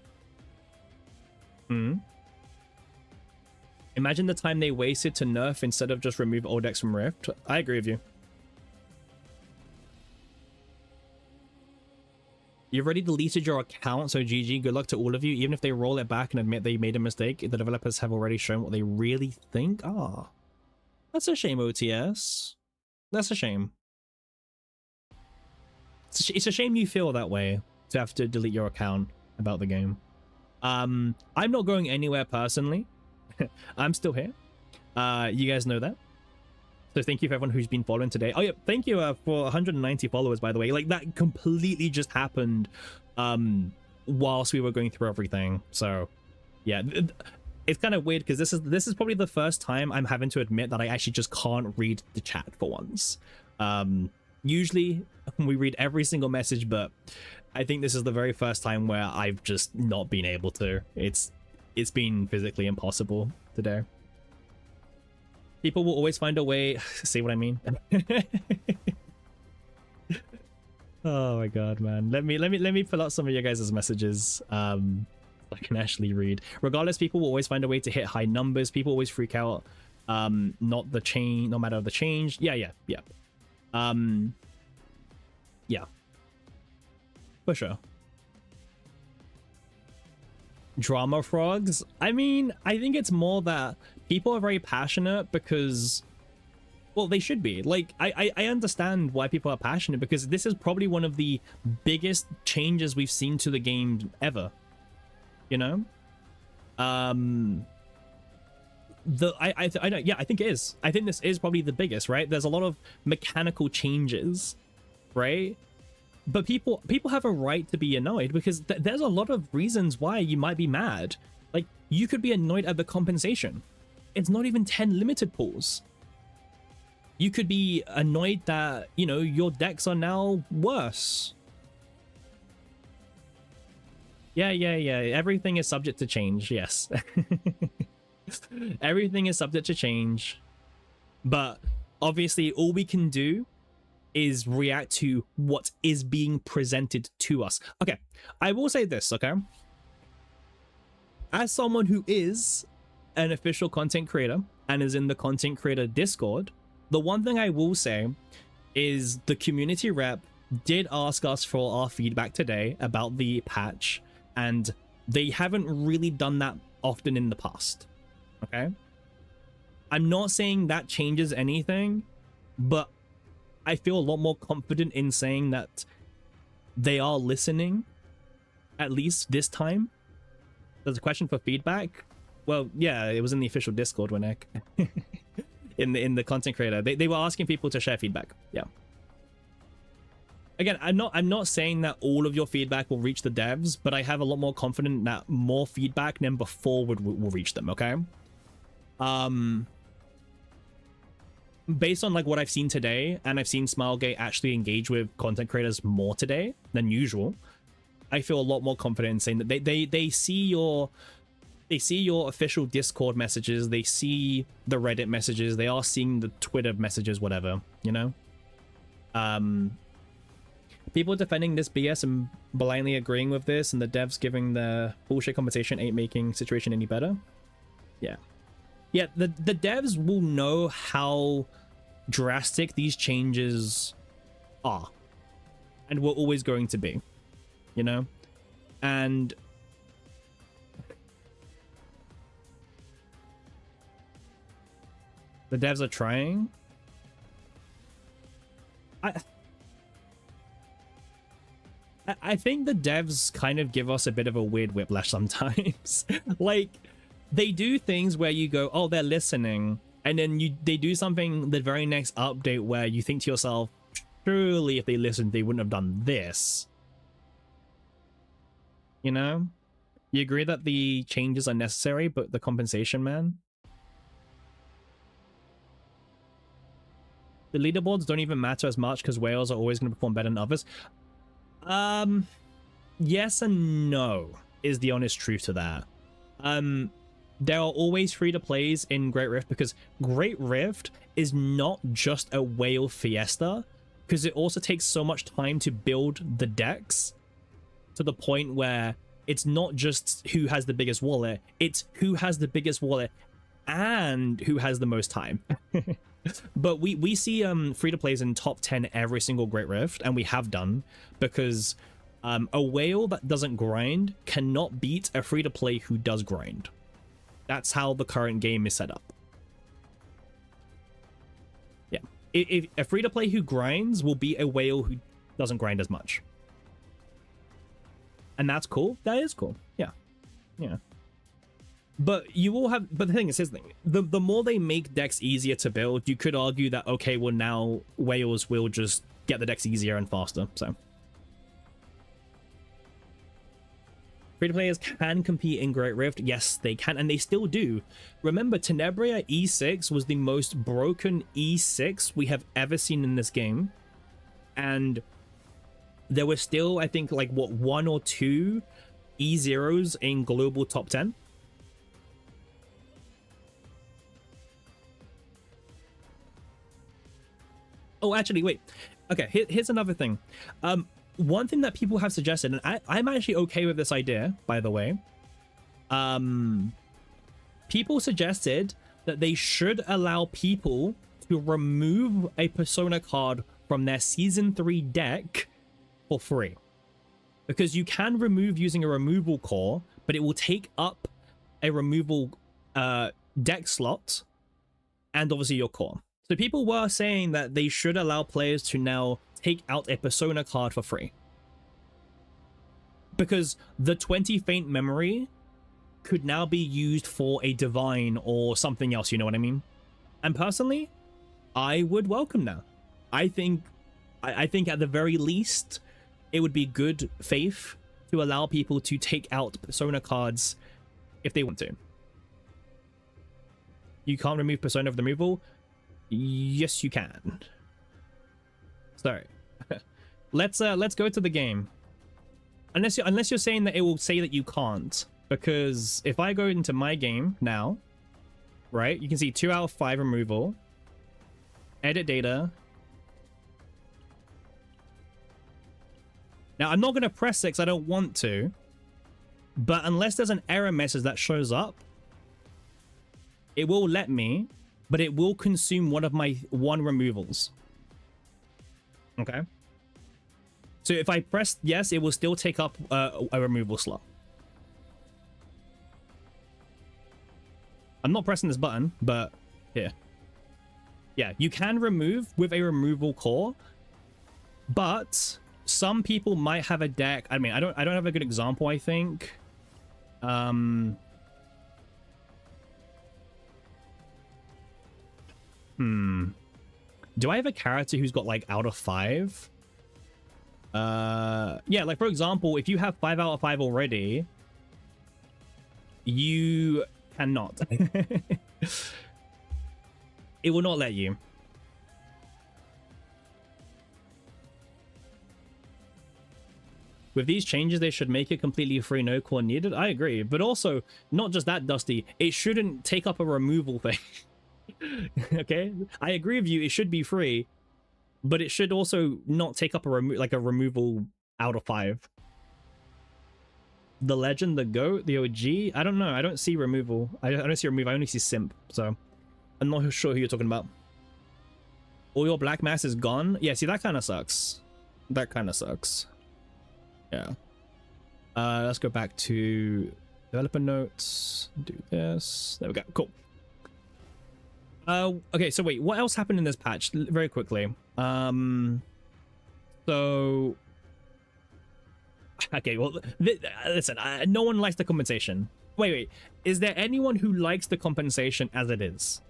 Imagine the time they wasted to nerf instead of just remove old decks from Rift. I agree with you. You've already deleted your account, so GG. Good luck to all of you. Even if they roll it back and admit they made a mistake, the developers have already shown what they really think. Ah. That's a shame, OTS. That's a shame. It's a shame you feel that way, to have to delete your account about the game. I'm not going anywhere personally. I'm still here. You guys know that. So thank you for everyone who's been following today. Oh yeah, thank you for 190 followers, by the way. Like, that completely just happened whilst we were going through everything. So yeah, it's kind of weird because this is probably the first time I'm having to admit that I actually just can't read the chat for once. Usually we read every single message, but I think this is the very first time where I've just not been able to. It's been physically impossible today. People will always find a way. See what I mean? Oh my god, man. Let me pull out some of your guys' messages. I can actually read. Regardless, people will always find a way to hit high numbers. People always freak out. Not the change, no matter the change. Yeah. Yeah. For sure. Drama frogs. I mean, I think it's more that people are very passionate because, well, they should be. Like, I understand why people are passionate, because this is probably one of the biggest changes we've seen to the game ever. You know? I think it is. I think this is probably the biggest, right? There's a lot of mechanical changes, right? But people have a right to be annoyed, because there's a lot of reasons why you might be mad. Like, you could be annoyed at the compensation. It's not even 10 limited pools. You could be annoyed that, you know, your decks are now worse. Yeah. Everything is subject to change. Yes. Everything is subject to change. But obviously, all we can do is react to what is being presented to us. Okay, I will say this, okay? As someone who is an official content creator and is in the content creator Discord, the one thing I will say is the community rep did ask us for our feedback today about the patch, and they haven't really done that often in the past. Okay, I'm not saying that changes anything, but I feel a lot more confident in saying that they are listening, at least this time. There's a question for feedback. Well, yeah, it was in the official Discord, Winnick. in the content creator. They were asking people to share feedback. Yeah. Again, I'm not saying that all of your feedback will reach the devs, but I have a lot more confidence that more feedback than before will reach them, okay? Based on like what I've seen today, and I've seen Smilegate actually engage with content creators more today than usual, I feel a lot more confident in saying that they see your official Discord messages, they see the Reddit messages, they are seeing the Twitter messages, whatever, you know? People defending this BS and blindly agreeing with this, and the devs giving the bullshit compensation ain't making situation any better. Yeah. Yeah, the devs will know how drastic these changes are, and were always going to be, you know? And the devs are trying. I think the devs kind of give us a bit of a weird whiplash sometimes. Like, they do things where you go, oh, they're listening, and then they do something the very next update where you think to yourself, surely if they listened, they wouldn't have done this. You know? You agree that the changes are necessary, but the compensation, man? The leaderboards don't even matter as much because whales are always going to perform better than others. Yes and no is the honest truth to that. There are always free-to-plays in Great Rift because Great Rift is not just a whale fiesta, because it also takes so much time to build the decks to the point where it's not just who has the biggest wallet, it's who has the biggest wallet and who has the most time. But we see free-to-plays in top 10 every single Great Rift, and we have done, because a whale that doesn't grind cannot beat a free-to-play who does grind. That's how the current game is set up. Yeah. If a free-to-play who grinds will beat a whale who doesn't grind as much. And that's cool. That is cool. Yeah. Yeah. But you will have, but the thing is, here's the thing. The more they make decks easier to build, you could argue that, okay, well now whales will just get the decks easier and faster, so. Free-to-players can compete in Great Rift. Yes, they can, and they still do. Remember, Tenebria E6 was the most broken E6 we have ever seen in this game. And there were still, I think, like, what, 1 or 2 E0s in global top 10? Oh, actually, wait. Okay, here's another thing. One thing that people have suggested, and I'm actually okay with this idea, by the way. People suggested that they should allow people to remove a Persona card from their Season 3 deck for free. Because you can remove using a removal core, but it will take up a removal deck slot and obviously your core. So people were saying that they should allow players to now take out a Persona card for free. Because the 20 Faint Memory could now be used for a Divine or something else, you know what I mean? And personally, I would welcome that. I think at the very least, it would be good faith to allow people to take out Persona cards if they want to. You can't remove Persona with removal. Yes, you can. So, let's go to the game. Unless you're saying that it will say that you can't, because if I go into my game now, right, you can see 2 out of 5 removal, edit data. Now I'm not going to press it because I don't want to, but unless there's an error message that shows up, it will let me. But it will consume one of my removals. Okay. So if I press yes, it will still take up a removal slot. I'm not pressing this button, but here. Yeah, you can remove with a removal core, but some people might have a deck. I mean, I don't have a good example, I think. Do I have a character who's got like out of 5? Yeah, like for example, if you have 5 out of 5 already, you cannot. It will not let you. With these changes, they should make it completely free, no core needed. I agree, but also not just that, Dusty, it shouldn't take up a removal thing. Okay, I agree with you, it should be free, but it should also not take up a removal out of 5. The legend, the goat, the OG, I don't know, I don't see removal. I don't see removal, I only see simp, so I'm not sure who you're talking about. All your black mass is gone. Yeah, see, that kind of sucks. That kind of sucks. Yeah. Let's go back to developer notes. Do this. There we go. Cool. Okay, so wait, what else happened in this patch? Very quickly. So okay, well, listen, no one likes the compensation. Wait, is there anyone who likes the compensation as it is?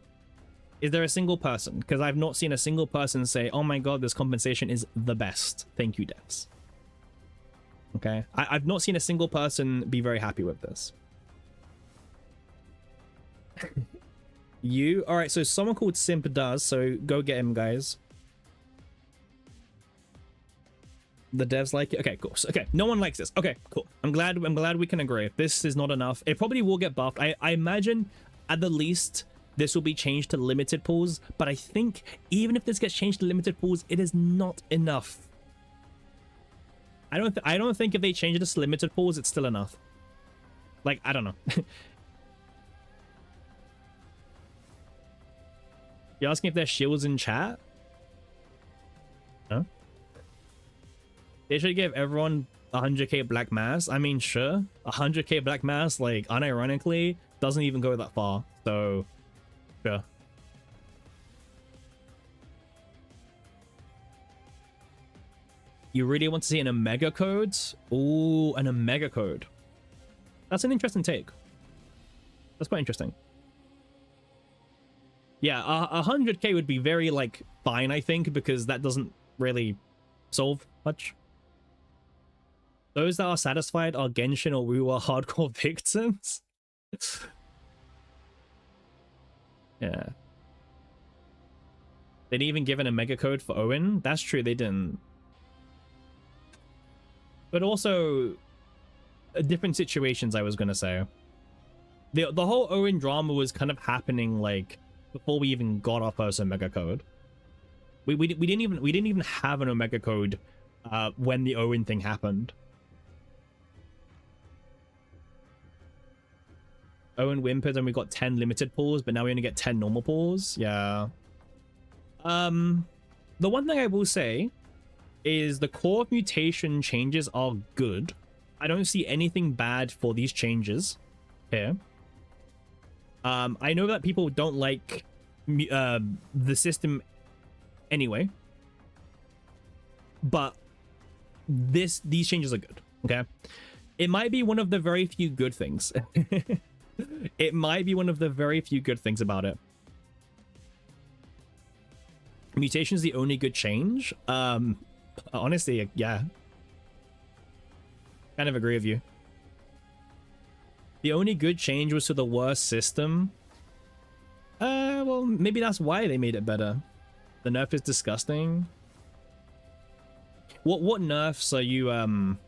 Is there a single person? Because I've not seen a single person say, oh my god, this compensation is the best. Thank you, devs. Okay, I've not seen a single person be very happy with this. You? Alright, so someone called Simp does, so go get him, guys. The devs like it. Okay, cool. So, okay, no one likes this. Okay, cool. I'm glad we can agree. This is not enough. It probably will get buffed. I imagine at the least this will be changed to limited pools, but I think even if this gets changed to limited pools, it is not enough. I don't think if they change it to limited pools, it's still enough. Like, I don't know. You're asking if there's shields in chat? No? They should give everyone 100k black mass. I mean, sure. 100k black mass, like, unironically, doesn't even go that far. So, sure. You really want to see an Omega code? Ooh, an Omega code. That's an interesting take. That's quite interesting. Yeah, 100k would be very, like, fine, I think, because that doesn't really solve much. Those that are satisfied are Genshin or Wuwa hardcore victims. Yeah. They didn't even give an Omega code for Owen. That's true, they didn't. But also, different situations, I was gonna say. The whole Owen drama was kind of happening, like, before we even got our first Omega code. We didn't even have an Omega code when the Owen thing happened. Owen whimpered and we got 10 limited pools, but now we only get 10 normal pools. Yeah. The one thing I will say is the core of mutation changes are good. I don't see anything bad for these changes here. I know that people don't like the system anyway, but these changes are good. Okay, it might be one of the very few good things. It might be one of the very few good things about it. Mutation is the only good change. Honestly, yeah, kind of agree with you. The only good change was to the worst system. Well, maybe that's why they made it better. The nerf is disgusting. What nerfs are you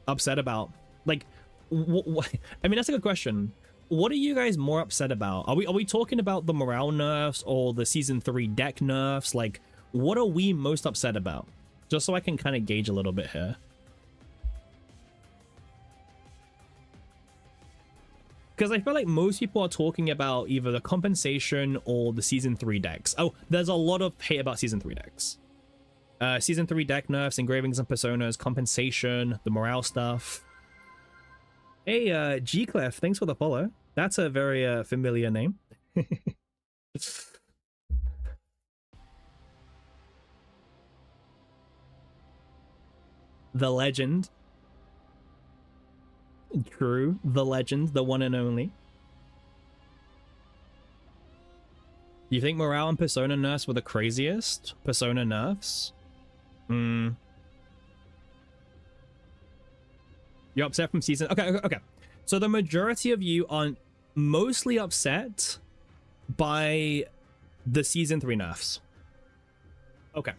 upset about? Like, what? I mean, that's a good question. What are you guys more upset about? Are we talking about the morale nerfs or the season 3 deck nerfs? Like, what are we most upset about? Just so I can kind of gauge a little bit here. Because I feel like most people are talking about either the compensation or the season 3 decks. Oh, there's a lot of hate about season 3 decks. Season 3 deck nerfs, engravings and personas, compensation, the morale stuff. Hey, G-Clef, thanks for the follow. That's a very familiar name. The legend. True, the legend, the one and only. Do you think morale and persona nerfs were the craziest? Persona nerfs? You're upset from season... Okay. So the majority of you are mostly upset by the season 3 nerfs. Okay.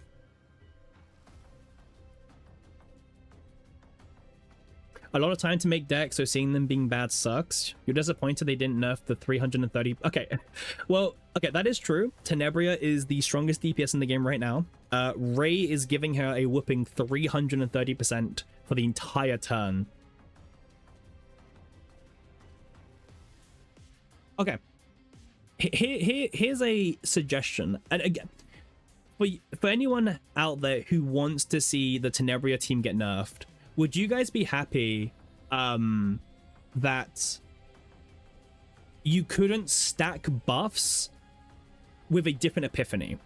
A lot of time to make decks, so seeing them being bad sucks. You're disappointed they didn't nerf the 330... Okay, well, okay, that is true. Tenebria is the strongest DPS in the game right now. Ray is giving her a whooping 330% for the entire turn. Okay. Here's a suggestion. And again, for anyone out there who wants to see the Tenebria team get nerfed, would you guys be happy that you couldn't stack buffs with a different epiphany?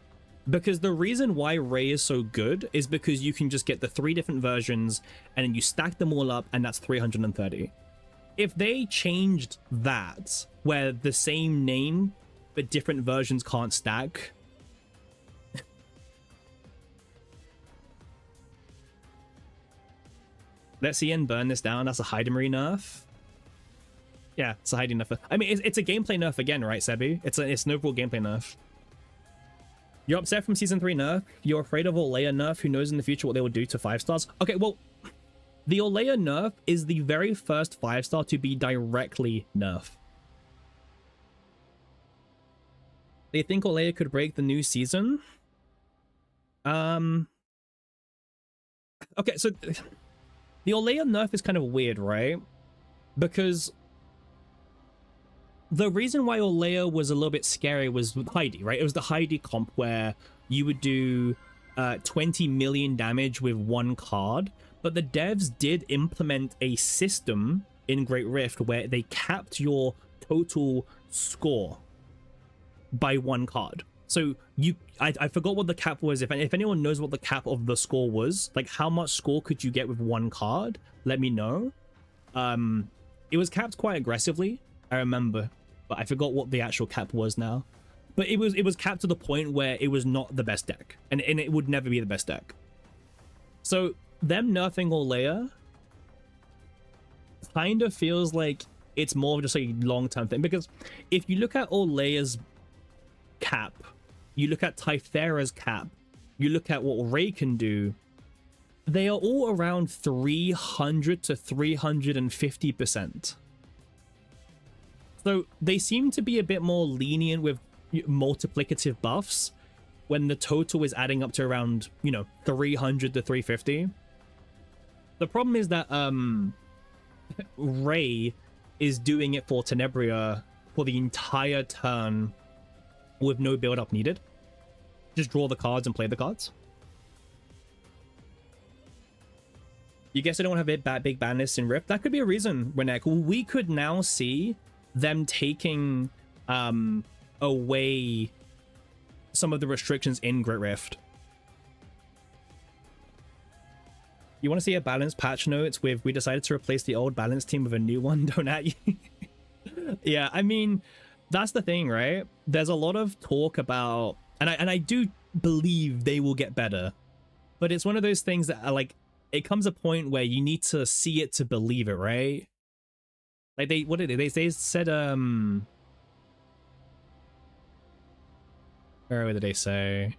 Because the reason why Ray is so good is because you can just get the 3 different versions and then you stack them all up and that's 330. If they changed that, where the same name but different versions can't stack... Let's see and burn this down. That's a Hydemery nerf. Yeah, it's a Heidi nerf. I mean, it's a gameplay nerf again, right, Sebi? It's an overall gameplay nerf. You're upset from season 3 nerf. You're afraid of Olea nerf. Who knows in the future what they will do to 5-stars? Okay, well, the Olea nerf is the very first 5-star to be directly nerf. They think Olea could break the new season? Okay, so... The Olea nerf is kind of weird, right? Because the reason why Olea was a little bit scary was with Heidi, right? It was the Heidi comp where you would do 20 million damage with 1 card, but the devs did implement a system in Great Rift where they capped your total score by 1 card. So I forgot what the cap was. If anyone knows what the cap of the score was, like how much score could you get with 1 card, let me know. It was capped quite aggressively, I remember, but I forgot what the actual cap was now. But it was capped to the point where it was not the best deck, and it would never be the best deck. So them nerfing Olea kind of feels like it's more of just a long-term thing, because if you look at Olea's cap, you look at Typhera's cap, you look at what Ray can do, they are all around 300 to 350%. So they seem to be a bit more lenient with multiplicative buffs when the total is adding up to around, 300 to 350. The problem is that Ray is doing it for Tenebria for the entire turn with no build-up needed. Just draw the cards and play the cards. You guess I don't have big ban lists in Rift? That could be a reason, Renek. We could now see them taking away some of the restrictions in Great Rift. You want to see a balanced patch notes with, we decided to replace the old balance team with a new one, don't at you? Yeah, I mean, that's the thing, right? There's a lot of talk about, and I do believe they will get better, but it's one of those things that are like, it comes a point where you need to see it to believe it, right? Like what did they said, where did they say?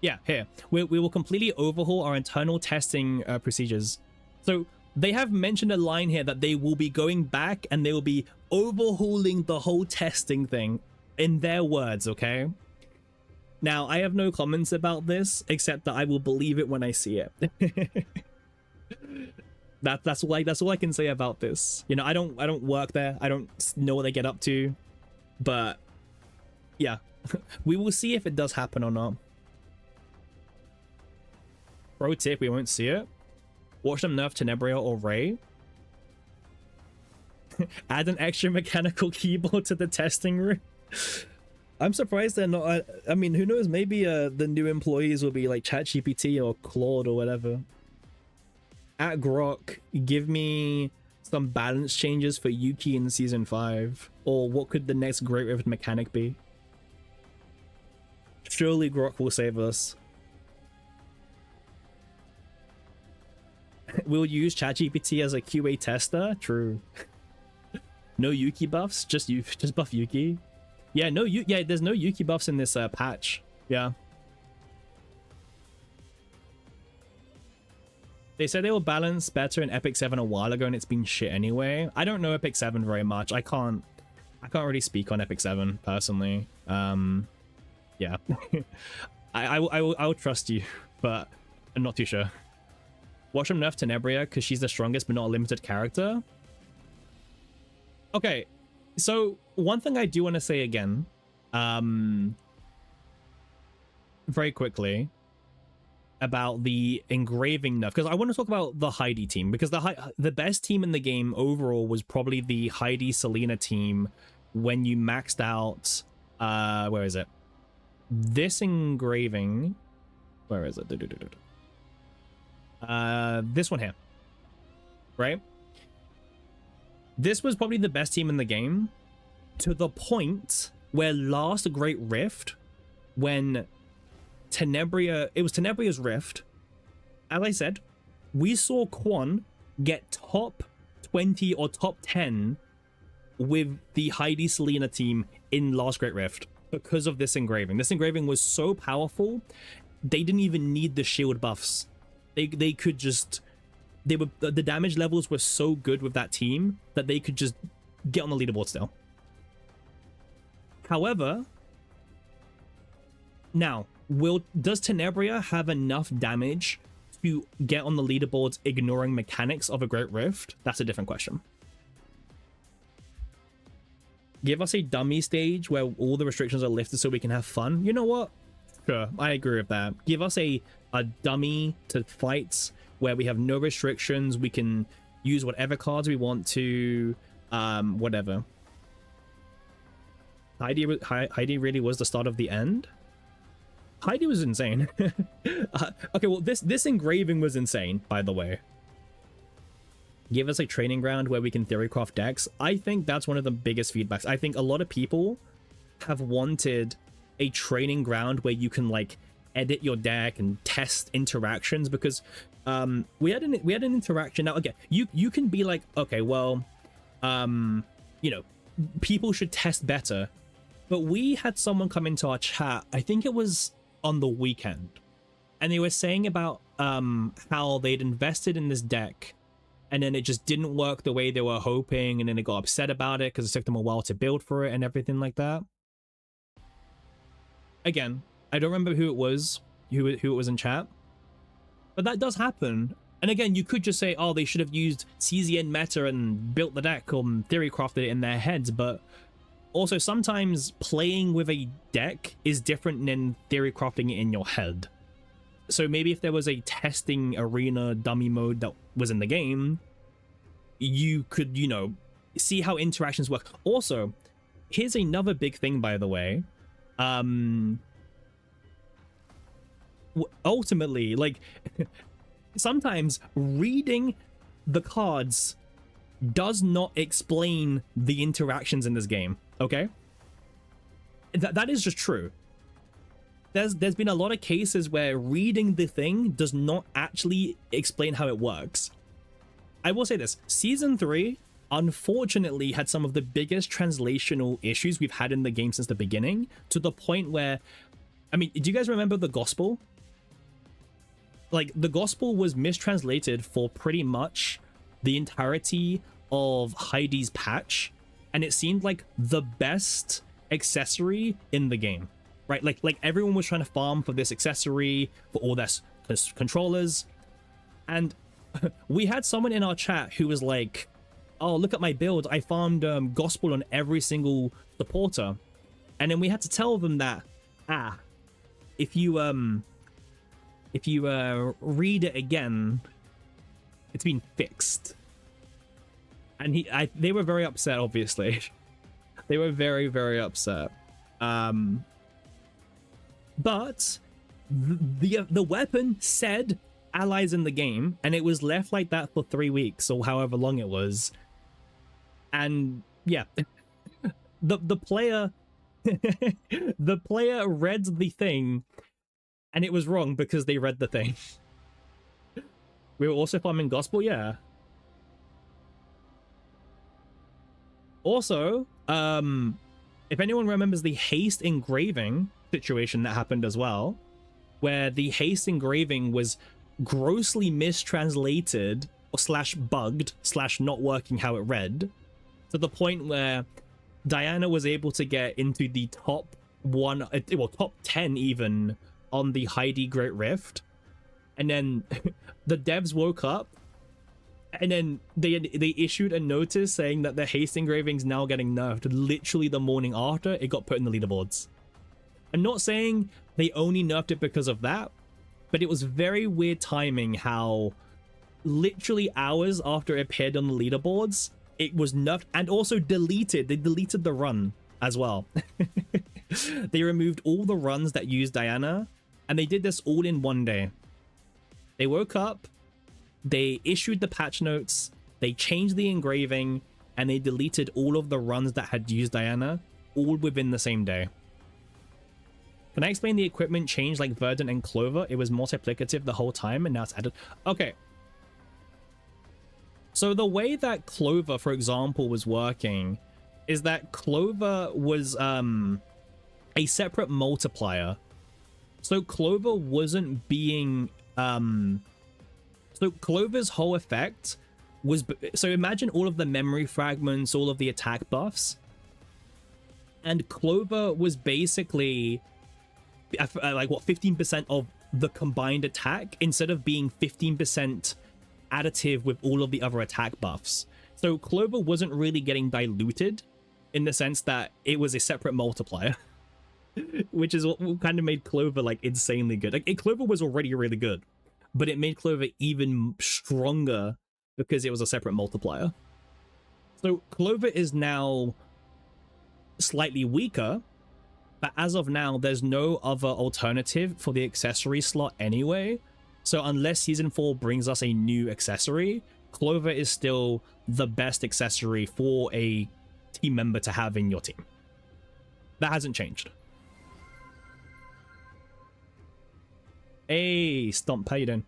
Yeah, here. We will completely overhaul our internal testing procedures. So they have mentioned a line here that they will be going back and they will be overhauling the whole testing thing, in their words, okay? Now, I have no comments about this, except that I will believe it when I see it. That's all I can say about this. You know, I don't work there. I don't know what they get up to, but Yeah, we will see if it does happen or not. Pro tip, we won't see it. Watch them nerf Tenebria or Ray. Add an extra mechanical keyboard to the testing room. I'm surprised they're not. I mean, who knows? Maybe the new employees will be like ChatGPT or Claude or whatever. At Grok, give me some balance changes for Yuki in season 5. Or what could the next Great Rift mechanic be? Surely Grok will save us. We'll use ChatGPT as a QA tester. True. No Yuki buffs, just buff Yuki. Yeah, there's no Yuki buffs in this patch. Yeah. They said they will balance better in Epic 7 a while ago, and it's been shit anyway. I don't know Epic 7 very much. I can't really speak on Epic 7 personally. Yeah. I'll trust you, but I'm not too sure. Watch them nerf Tenebria because she's the strongest but not a limited character. Okay, so one thing I do want to say again, very quickly, about the engraving nerf, because I want to talk about the Heidi team, because the best team in the game overall was probably the Heidi Selena team when you maxed out, where is it? This engraving, where is it? This one here, right? This was probably the best team in the game, to the point where last Great Rift, when Tenebria, it was Tenebria's Rift, as I said, we saw Quan get top 20 or top 10 with the Heidi Selena team in last Great Rift because of this engraving. This engraving was so powerful, they didn't even need the shield buffs. They could just... the damage levels were so good with that team that they could just get on the leaderboard still. However, now, does Tenebria have enough damage to get on the leaderboards ignoring mechanics of a Great Rift? That's a different question. Give us a dummy stage where all the restrictions are lifted so we can have fun. You know what? Sure, I agree with that. Give us a dummy to fights where we have no restrictions, we can use whatever cards we want to, whatever. Heidi really was the start of the end? Heidi was insane. Okay, well, this engraving was insane, by the way. Give us a training ground where we can theorycraft decks. I think that's one of the biggest feedbacks. I think a lot of people have wanted a training ground where you can, like, edit your deck and test interactions, because we had an interaction. Now again, you can be like, okay, well, you know, people should test better, but we had someone come into our chat, I think it was on the weekend, and they were saying about how they'd invested in this deck and then it just didn't work the way they were hoping, and then they got upset about it because it took them a while to build for it and everything like that. Again, I don't remember who it was in chat, but that does happen. And again, you could just say, oh, they should have used CZN meta and built the deck or theory crafted it in their heads. But also sometimes playing with a deck is different than theory crafting it in your head. So maybe if there was a testing arena dummy mode that was in the game, you could, you know, see how interactions work. Also, here's another big thing, by the way. Ultimately, like, sometimes reading the cards does not explain the interactions in this game, okay? That is just true. There's been a lot of cases where reading the thing does not actually explain how it works. I will say this, Season 3, unfortunately, had some of the biggest translational issues we've had in the game since the beginning, to the point where, I mean, do you guys remember the Gospel? Like, the Gospel was mistranslated for pretty much the entirety of Heidi's patch, and it seemed like the best accessory in the game, right? Like everyone was trying to farm for this accessory for all their controllers, and we had someone in our chat who was like, oh, look at my build, I farmed Gospel on every single supporter. And then we had to tell them that, if you read it again, it's been fixed. And they were very upset, obviously. They were very, very upset. But the weapon said allies in the game, and it was left like that for 3 weeks or however long it was. And yeah, the player the player read the thing, and it was wrong because they read the thing. We were also farming gospel, yeah. Also, if anyone remembers the haste engraving situation that happened as well, where the haste engraving was grossly mistranslated or /bugged / not working how it read, to the point where Diana was able to get into the top 10 even on the Heidi Great Rift, and then the devs woke up, and then they issued a notice saying that the haste engraving's now getting nerfed literally the morning after it got put in the leaderboards. I'm not saying they only nerfed it because of that, but it was very weird timing how literally hours after it appeared on the leaderboards, it was nerfed and also deleted. They deleted the run as well. They removed all the runs that used Diana, and they did this all in one day. They woke up, they issued the patch notes, they changed the engraving, and they deleted all of the runs that had used Diana, all within the same day. Can I explain the equipment change like Verdant and Clover? It was multiplicative the whole time, and now it's added. Okay. So the way that Clover, for example, was working is that Clover was a separate multiplier. So Clover wasn't being... So Clover's whole effect was... So imagine all of the memory fragments, all of the attack buffs. And Clover was basically... like what, 15% of the combined attack instead of being 15% additive with all of the other attack buffs. So Clover wasn't really getting diluted in the sense that it was a separate multiplier, which is what kind of made Clover like insanely good. Like Clover was already really good, but it made Clover even stronger because it was a separate multiplier. So Clover is now slightly weaker, but as of now, there's no other alternative for the accessory slot anyway. So unless Season 4 brings us a new accessory, Clover is still the best accessory for a team member to have in your team. That hasn't changed. Hey, Stomp, how you doing?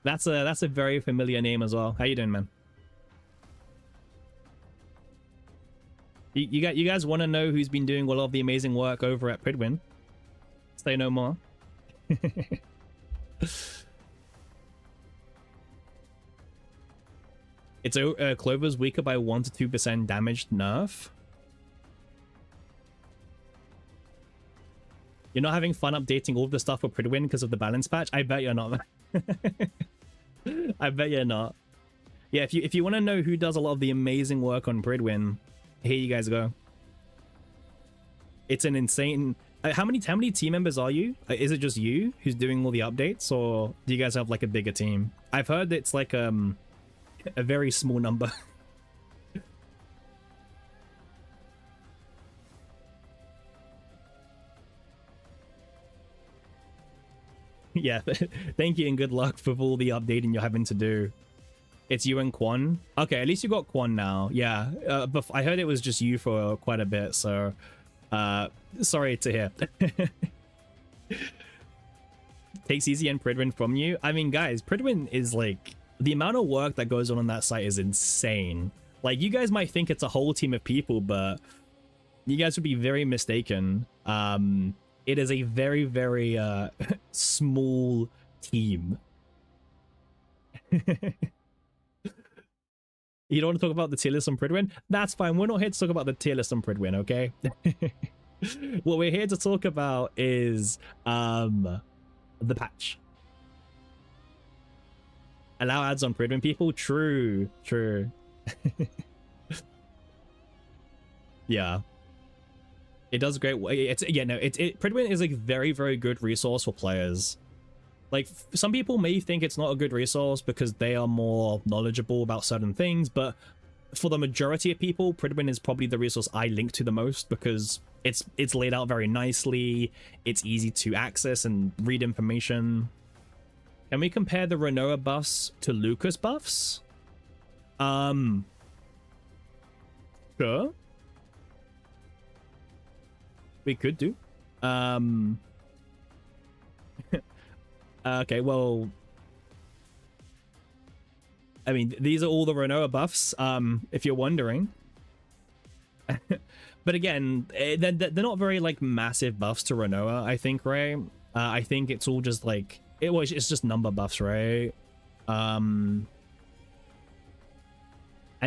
That's a very familiar name as well. How you doing, man? You guys want to know who's been doing a lot of the amazing work over at Pridwin? Say no more. It's Clover's weaker by 1 to 2% damaged nerf. You're not having fun updating all of the stuff for Pridwin because of the balance patch? I bet you're not. I bet you're not. Yeah, if you want to know who does a lot of the amazing work on Pridwin, here you guys go. It's an insane... How many team members are you? Is it just you who's doing all the updates, or do you guys have like a bigger team? I've heard it's like a very small number. Yeah, thank you and good luck with all the updating you're having to do. It's you and Quan. Okay, at least you got Quan now. Yeah, but I heard it was just you for quite a bit, so sorry to hear. Takes easy and Pridwin from you. I mean, guys, Pridwin is like, the amount of work that goes on that site is insane. Like, you guys might think it's a whole team of people, but you guys would be very mistaken. It is a very, very small team. You don't want to talk about the tier list on Pridwin? That's fine. We're not here to talk about the tier list on Pridwin, okay? What we're here to talk about is the patch. Allow ads on Pridwin, people? True, true. Yeah. It does great. It's yeah, no, Pridwin is like very, very good resource for players. Like, some people may think it's not a good resource because they are more knowledgeable about certain things, but for the majority of people, Pridwin is probably the resource I link to the most because it's laid out very nicely, it's easy to access and read information. Can we compare the Rinoa buffs to Lucas buffs? Sure. We could do. Okay, well, I mean, these are all the Rinoa buffs, if you're wondering. But again, they're not very, like, massive buffs to Rinoa, I think, right? I think it's all just, like, it's just number buffs, right? And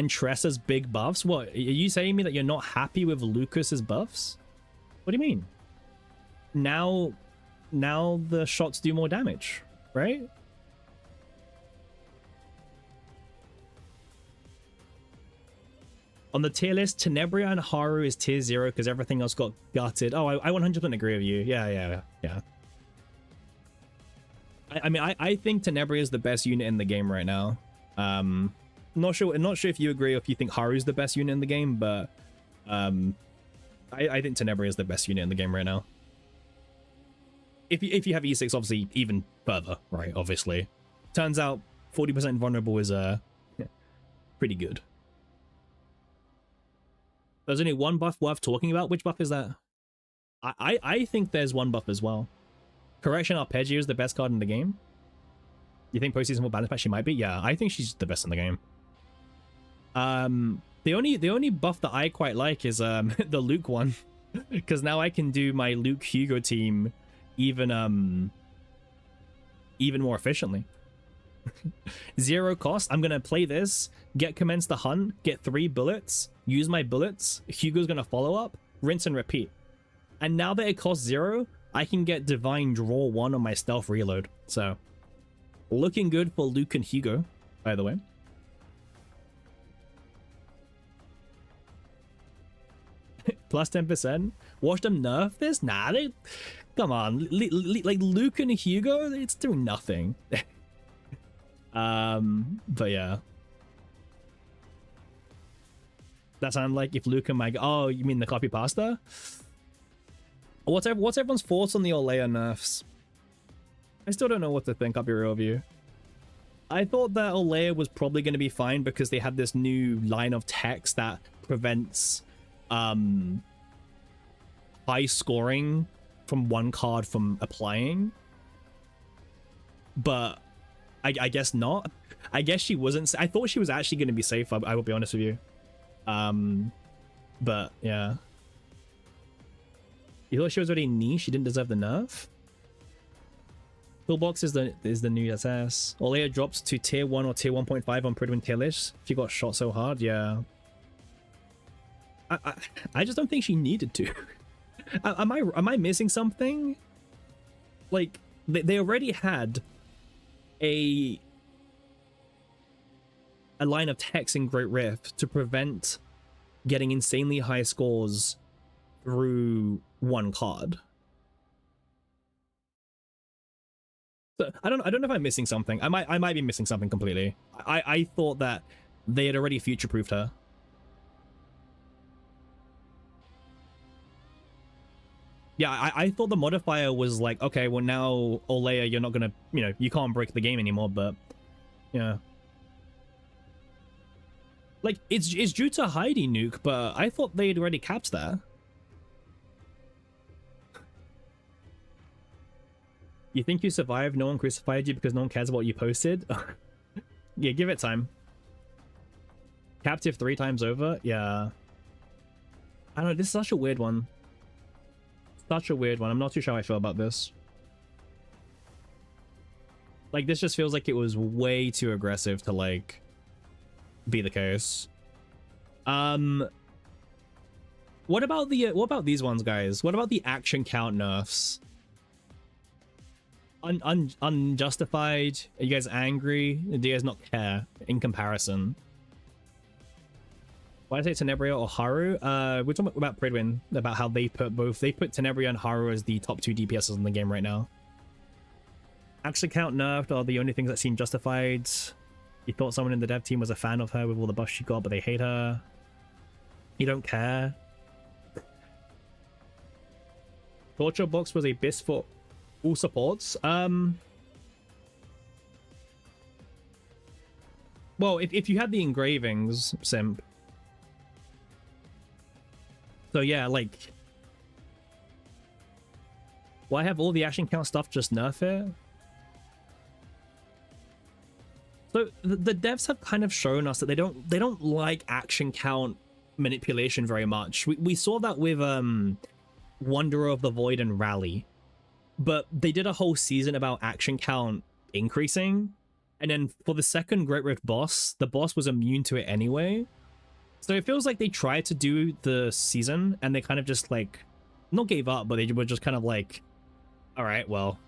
Tressa's big buffs? What, are you saying me that you're not happy with Lucas's buffs? What do you mean? Now the shots do more damage, right? On the tier list, Tenebria and Haru is tier 0 because everything else got gutted. Oh, I 100% agree with you. Yeah. I mean, I think Tenebria is the best unit in the game right now. Not sure if you agree or if you think Haru's the best unit in the game, but I think Tenebria is the best unit in the game right now. If you have E6, obviously even further, right? Obviously, turns out 40% vulnerable is pretty good. There's only one buff worth talking about. Which buff is that? I think there's one buff as well. Correction Arpeggio is the best card in the game. You think postseason will balance match? She might be. Yeah, I think she's the best in the game. The only buff that I quite like is the Luke one, because now I can do my Luke Hugo team even more efficiently. 0 cost. I'm gonna play this, get commence the hunt, get 3 bullets, use my bullets, Hugo's gonna follow up, rinse and repeat. And now that it costs 0, I can get Divine Draw 1 on my stealth reload. So looking good for Luke and Hugo, by the way. Plus 10%. Watch them nerf this? Nah, they... Come on. Like, Luke and Hugo, it's doing nothing. But yeah. That sounds like if Luke and Mike... Oh, you mean the copy pasta? What's everyone's thoughts on the Olea nerfs? I still don't know what to think, I'll be real with you. I thought that Olea was probably going to be fine because they had this new line of text that prevents high scoring from one card from applying. But I guess not. I guess she wasn't. I thought she was actually going to be safe, I will be honest with you. But yeah. You thought she was already niche? She didn't deserve the nerf? Toolbox is the new SS. Olea drops to tier 1 or tier 1.5 on Pridwin tier list. She got shot so hard, yeah. I just don't think she needed to. Am I missing something? Like, they already had a line of text in Great Rift to prevent getting insanely high scores through one card. So I don't know if I'm missing something. I might be missing something completely. I thought that they had already future-proofed her. Yeah, I thought the modifier was like, okay, well now Olea, you're not gonna, you know, you can't break the game anymore, but yeah. Like, it's due to Heidi nuke, but I thought they'd already capped that. You think you survived? No one crucified you because no one cares about what you posted? Yeah, give it time. Captive 3 times over? Yeah. I don't know, this is such a weird one. Such a weird one. I'm not too sure how I feel about this. Like, this just feels like it was way too aggressive to, like, be the case. What about these ones, guys? What about the action count nerfs? Unjustified? Are you guys angry? Do you guys not care in comparison? Why say Tenebria or Haru? We're talking about Pridwin, about how they put Tenebria and Haru as the top 2 DPSs in the game right now. Action count nerfed are the only things that seem justified. You thought someone in the dev team was a fan of her with all the buffs she got, but they hate her. You don't care. Torture Box was a BIS for all supports. Well, if you had the engravings, simp. So yeah, like, why have all the action count stuff just nerf it? So the devs have kind of shown us that they don't like action count manipulation very much. We saw that with Wanderer of the Void and Rally, but they did a whole season about action count increasing, and then for the second Great Rift boss, the boss was immune to it anyway. So it feels like they tried to do the season and they kind of just like not gave up, but they were just kind of like, all right, well.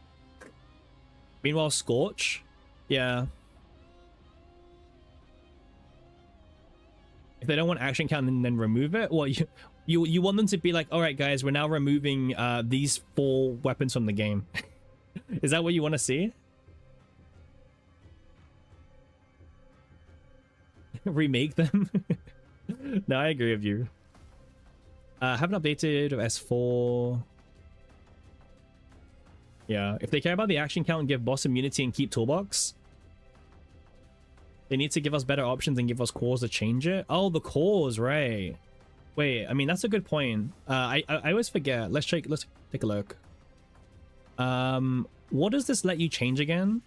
Meanwhile, Scorch, yeah. If they don't want action count and then remove it, well, you want them to be like, all right, guys, we're now removing these 4 weapons from the game. Is that what you want to see? Remake them? No, I agree with you. Haven't updated of S4. Yeah, if they care about the action count and give boss immunity and keep toolbox, they need to give us better options and give us cores to change it. Oh, the cores, right? Wait, I mean, that's a good point. I always forget. Let's take a look. What does this let you change again?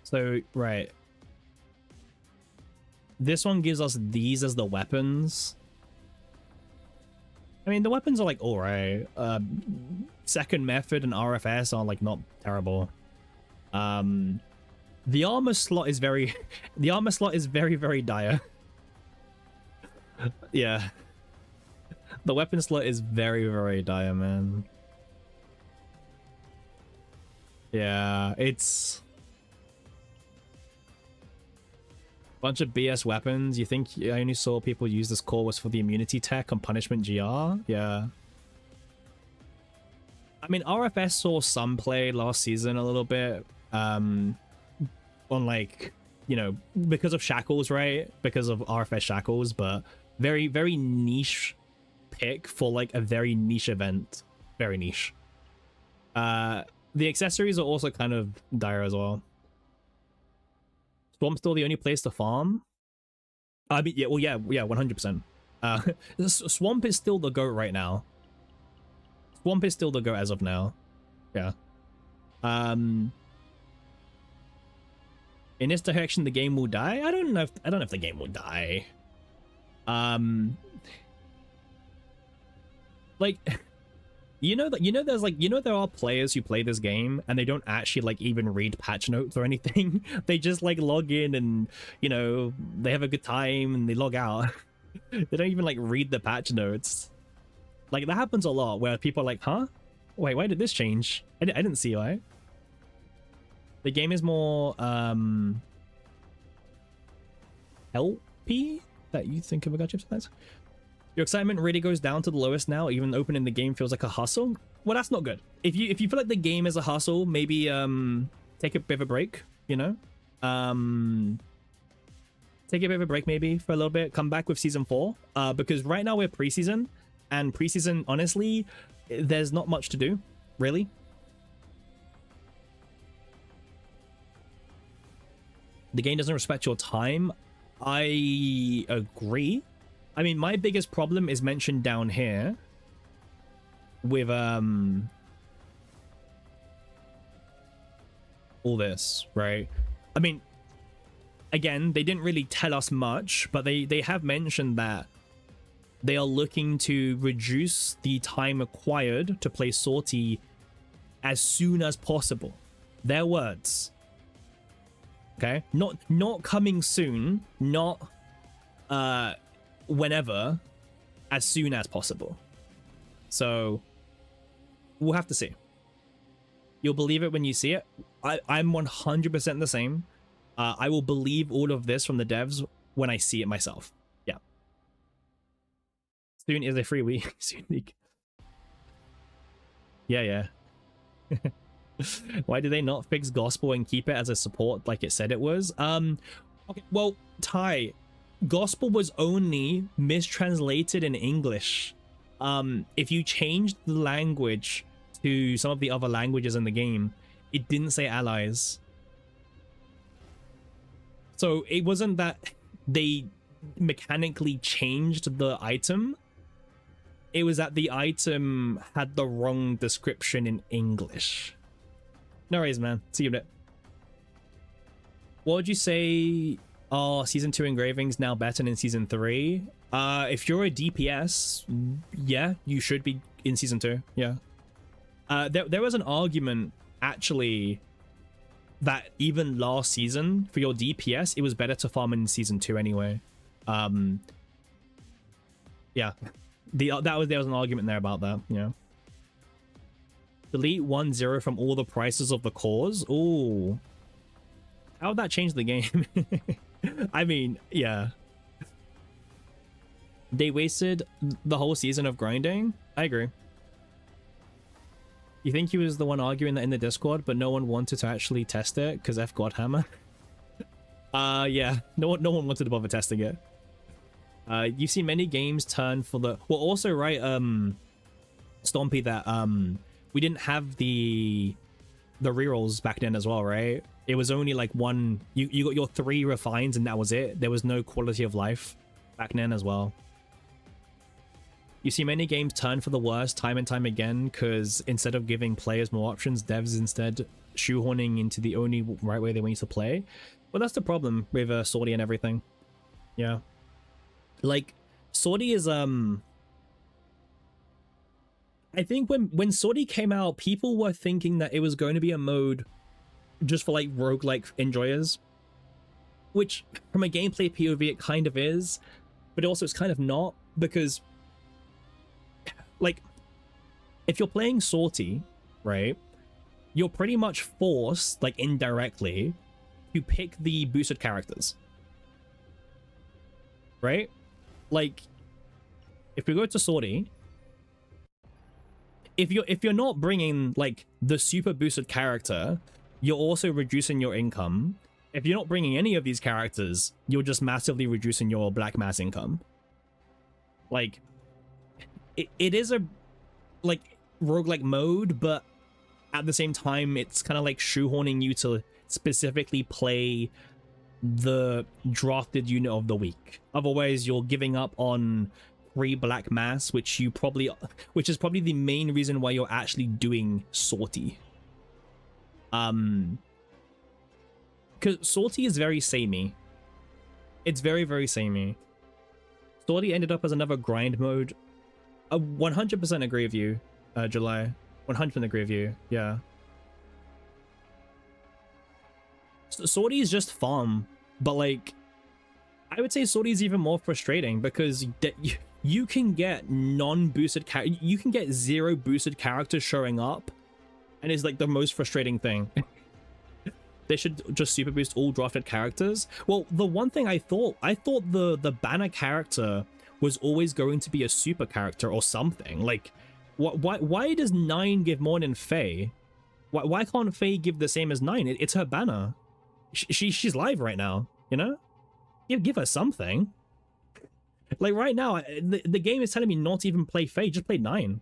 So, right. This one gives us these as the weapons. I mean, the weapons are like alright. Second Method and RFS are like not terrible. The armor slot is very the armor slot is very, very dire. Yeah. The weapon slot is very, very dire, man. Yeah, it's bunch of BS weapons. You think I only saw people use this core was for the immunity tech on punishment GR? Yeah. I mean, RFS saw some play last season a little bit. On like, you know, because of shackles, right? Because of RFS shackles, but very, very niche pick for like a very niche event. Very niche. The accessories are also kind of dire as well. Swamp's still the only place to farm. I mean, yeah, well, yeah, 100%. Swamp is still the GOAT right now. Swamp is still the GOAT as of now. Yeah. In this direction, the game will die. I don't know if the game will die. Like, there are players who play this game and they don't actually like even read patch notes or anything. They just like log in and, you know, they have a good time and they log out. They don't even like read the patch notes. Like that happens a lot where people are like, huh? Wait, why did this change? I didn't see why. The game is more LP that you think of a gacha sometimes. Your excitement really goes down to the lowest now. Even opening the game feels like a hustle. Well, that's not good. If you feel like the game is a hustle, maybe take a bit of a break, you know? Take a bit of a break maybe for a little bit. Come back with season 4. Because right now we're preseason, and preseason, honestly, there's not much to do, really. The game doesn't respect your time. I agree. I mean, my biggest problem is mentioned down here with all this, right? I mean, again, they didn't really tell us much, but they have mentioned that they are looking to reduce the time required to play Sortie as soon as possible. Their words. Okay? Not coming soon, not whenever, as soon as possible. So we'll have to see. You'll believe it when you see it. I'm 100% the same. I will believe all of this from the devs when I see it myself. Yeah. Soon is a free week. Soon week. Yeah. Why did they not fix gospel and keep it as a support like it said it was? Okay, well, Ty, gospel was only mistranslated in English. If you changed the language to some of the other languages in the game, it didn't say allies. So it wasn't that they mechanically changed the item. It was that the item had the wrong description in English. No worries, man. See you in a bit. What would you say? Oh, season 2 engravings now better than season 3. If you're a DPS, yeah, you should be in season 2. Yeah. There was an argument actually that even last season for your DPS, it was better to farm in season 2 anyway. Yeah. There was an argument there about that. Yeah. Delete 1-0 from all the prices of the cores. Ooh. How would that change the game? I mean, yeah. They wasted the whole season of grinding. I agree. You think he was the one arguing that in the Discord, but no one wanted to actually test it because F Godhammer? Yeah. No one wanted to bother testing it. You've seen many games turn for the... Well, also, right, Stompy, that we didn't have the rerolls back then as well, right? It was only like one... You got your 3 refines and that was it. There was no quality of life back then as well. You see many games turn for the worst time and time again because instead of giving players more options, devs instead shoehorning into the only right way they want you to play. Well, that's the problem with Sortie and everything. Yeah. Like, Sortie is, I think when Sortie came out, people were thinking that it was going to be a mode just for, like, roguelike enjoyers. Which, from a gameplay POV, it kind of is. But also, it's kind of not, because... Like, if you're playing Sortie, right, you're pretty much forced, like, indirectly, to pick the boosted characters. Right? Like, if we go to Sortie, if you're not bringing, like, the super boosted character, you're also reducing your income. If you're not bringing any of these characters, you're just massively reducing your black mass income. Like... It is a, like, roguelike mode, but at the same time, it's kind of like shoehorning you to specifically play the drafted unit of the week. Otherwise, you're giving up on free black mass, which is probably the main reason why you're actually doing Sortie. Because Sortie is very samey. It's very, very samey. Sortie ended up as another grind mode. 100% agree with you, July. 100% agree with you, yeah. Sortie is just farm, but, like, I would say Sortie is even more frustrating because you can get non-boosted you can get 0 boosted characters showing up, and it's, like, the most frustrating thing. They should just super boost all drafted characters. Well, the one thing I thought the banner character was always going to be a super character or something. Like, why does 9 give more than Faye? Why can't Faye give the same as 9? It's her banner. She's live right now, you know? Give her something. Like, right now, the game is telling me not to even play Faye, just play 9.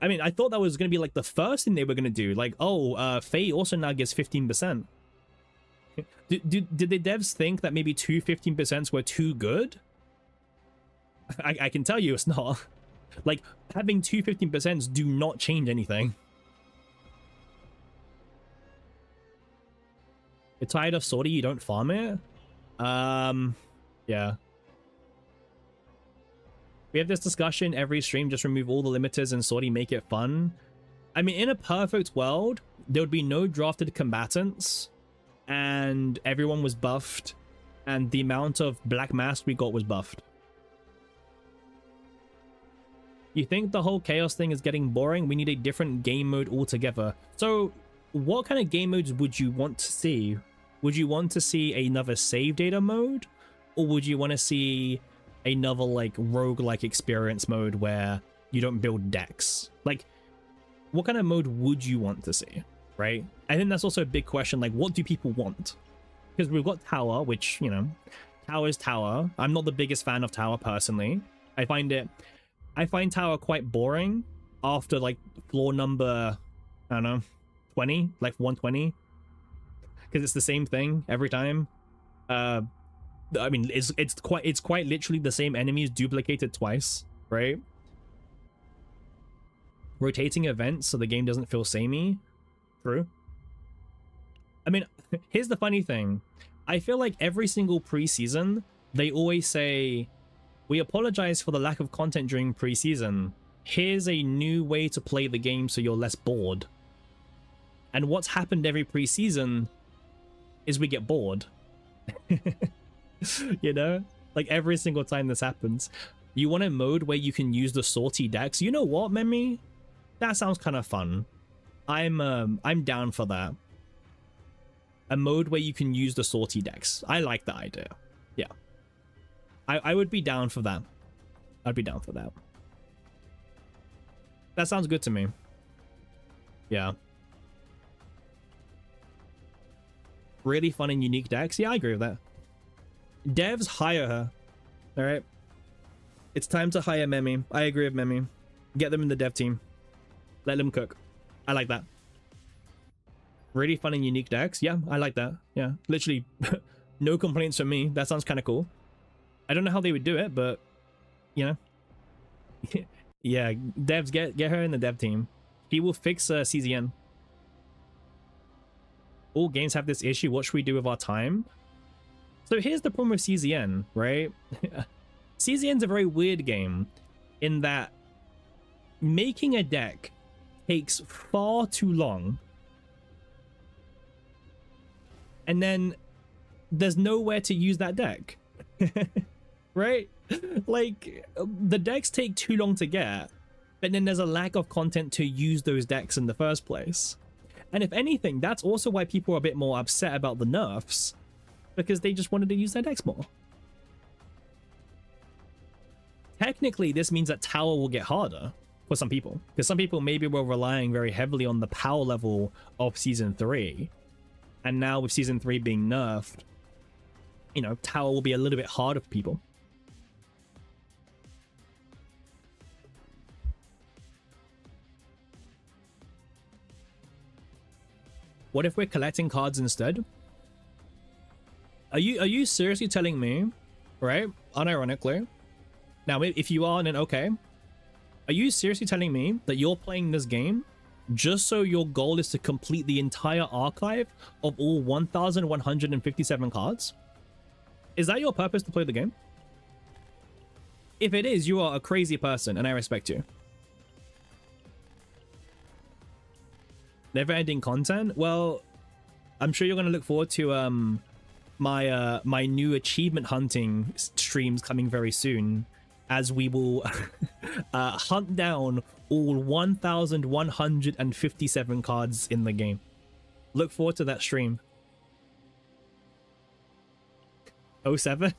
I mean, I thought that was going to be, like, the first thing they were going to do. Like, oh, Faye also now gives 15%. Did the devs think that maybe 15% were too good? I can tell you it's not. Like, having 15% do not change anything. You're tired of Sortie, you don't farm it? Yeah. We have this discussion every stream, just remove all the limiters and Sortie, make it fun. I mean, in a perfect world, there would be no drafted combatants, and everyone was buffed, and the amount of black mask we got was buffed. You think the whole chaos thing is getting boring? We need a different game mode altogether. So what kind of game modes would you want to see? Would you want to see another save data mode? Or would you want to see another like roguelike experience mode where you don't build decks? Like, what kind of mode would you want to see, right? I think that's also a big question. Like, what do people want? Because we've got Tower, which, you know, Tower is Tower. I'm not the biggest fan of Tower personally. I find Tower quite boring after like floor number, I don't know, 20, like 120, because it's the same thing every time. I mean, it's quite literally the same enemies duplicated twice, right? Rotating events so the game doesn't feel samey. True. I mean, here's the funny thing. I feel like every single preseason, they always say, we apologize for the lack of content during preseason. Here's a new way to play the game so you're less bored. And what's happened every preseason is we get bored. You know? Like every single time this happens. You want a mode where you can use the sortie decks? You know what, Memi? That sounds kind of fun. I'm down for that. A mode where you can use the sortie decks. I like that idea. Yeah. I would be down for that. I'd be down for that. That sounds good to me. Yeah. Really fun and unique decks. Yeah, I agree with that. Devs, hire her. All right. It's time to hire Memi. I agree with Memi. Get them in the dev team. Let them cook. I like that. Really fun and unique decks. Yeah, I like that. Yeah, literally no complaints from me. That sounds kind of cool. I don't know how they would do it, but you know. Yeah, devs, get her in the dev team. He will fix CZN. All games have this issue. What should we do with our time? So here's the problem with CZN, right? CZN's a very weird game in that making a deck takes far too long. And then there's nowhere to use that deck. Right? Like, the decks take too long to get, but then there's a lack of content to use those decks in the first place. And if anything, that's also why people are a bit more upset about the nerfs, because they just wanted to use their decks more. Technically, this means that Tower will get harder for some people, because some people maybe were relying very heavily on the power level of Season 3, and now with Season 3 being nerfed, you know, Tower will be a little bit harder for people. What if we're collecting cards instead? Are you seriously telling me, right? Unironically. Now, if you are, then okay. Are you seriously telling me that you're playing this game just so your goal is to complete the entire archive of all 1,157 cards? Is that your purpose to play the game? If it is, you are a crazy person, and I respect you. Never-ending content? Well, I'm sure you're going to look forward to my new achievement hunting streams coming very soon, as we will hunt down all 1,157 cards in the game. Look forward to that stream. 07?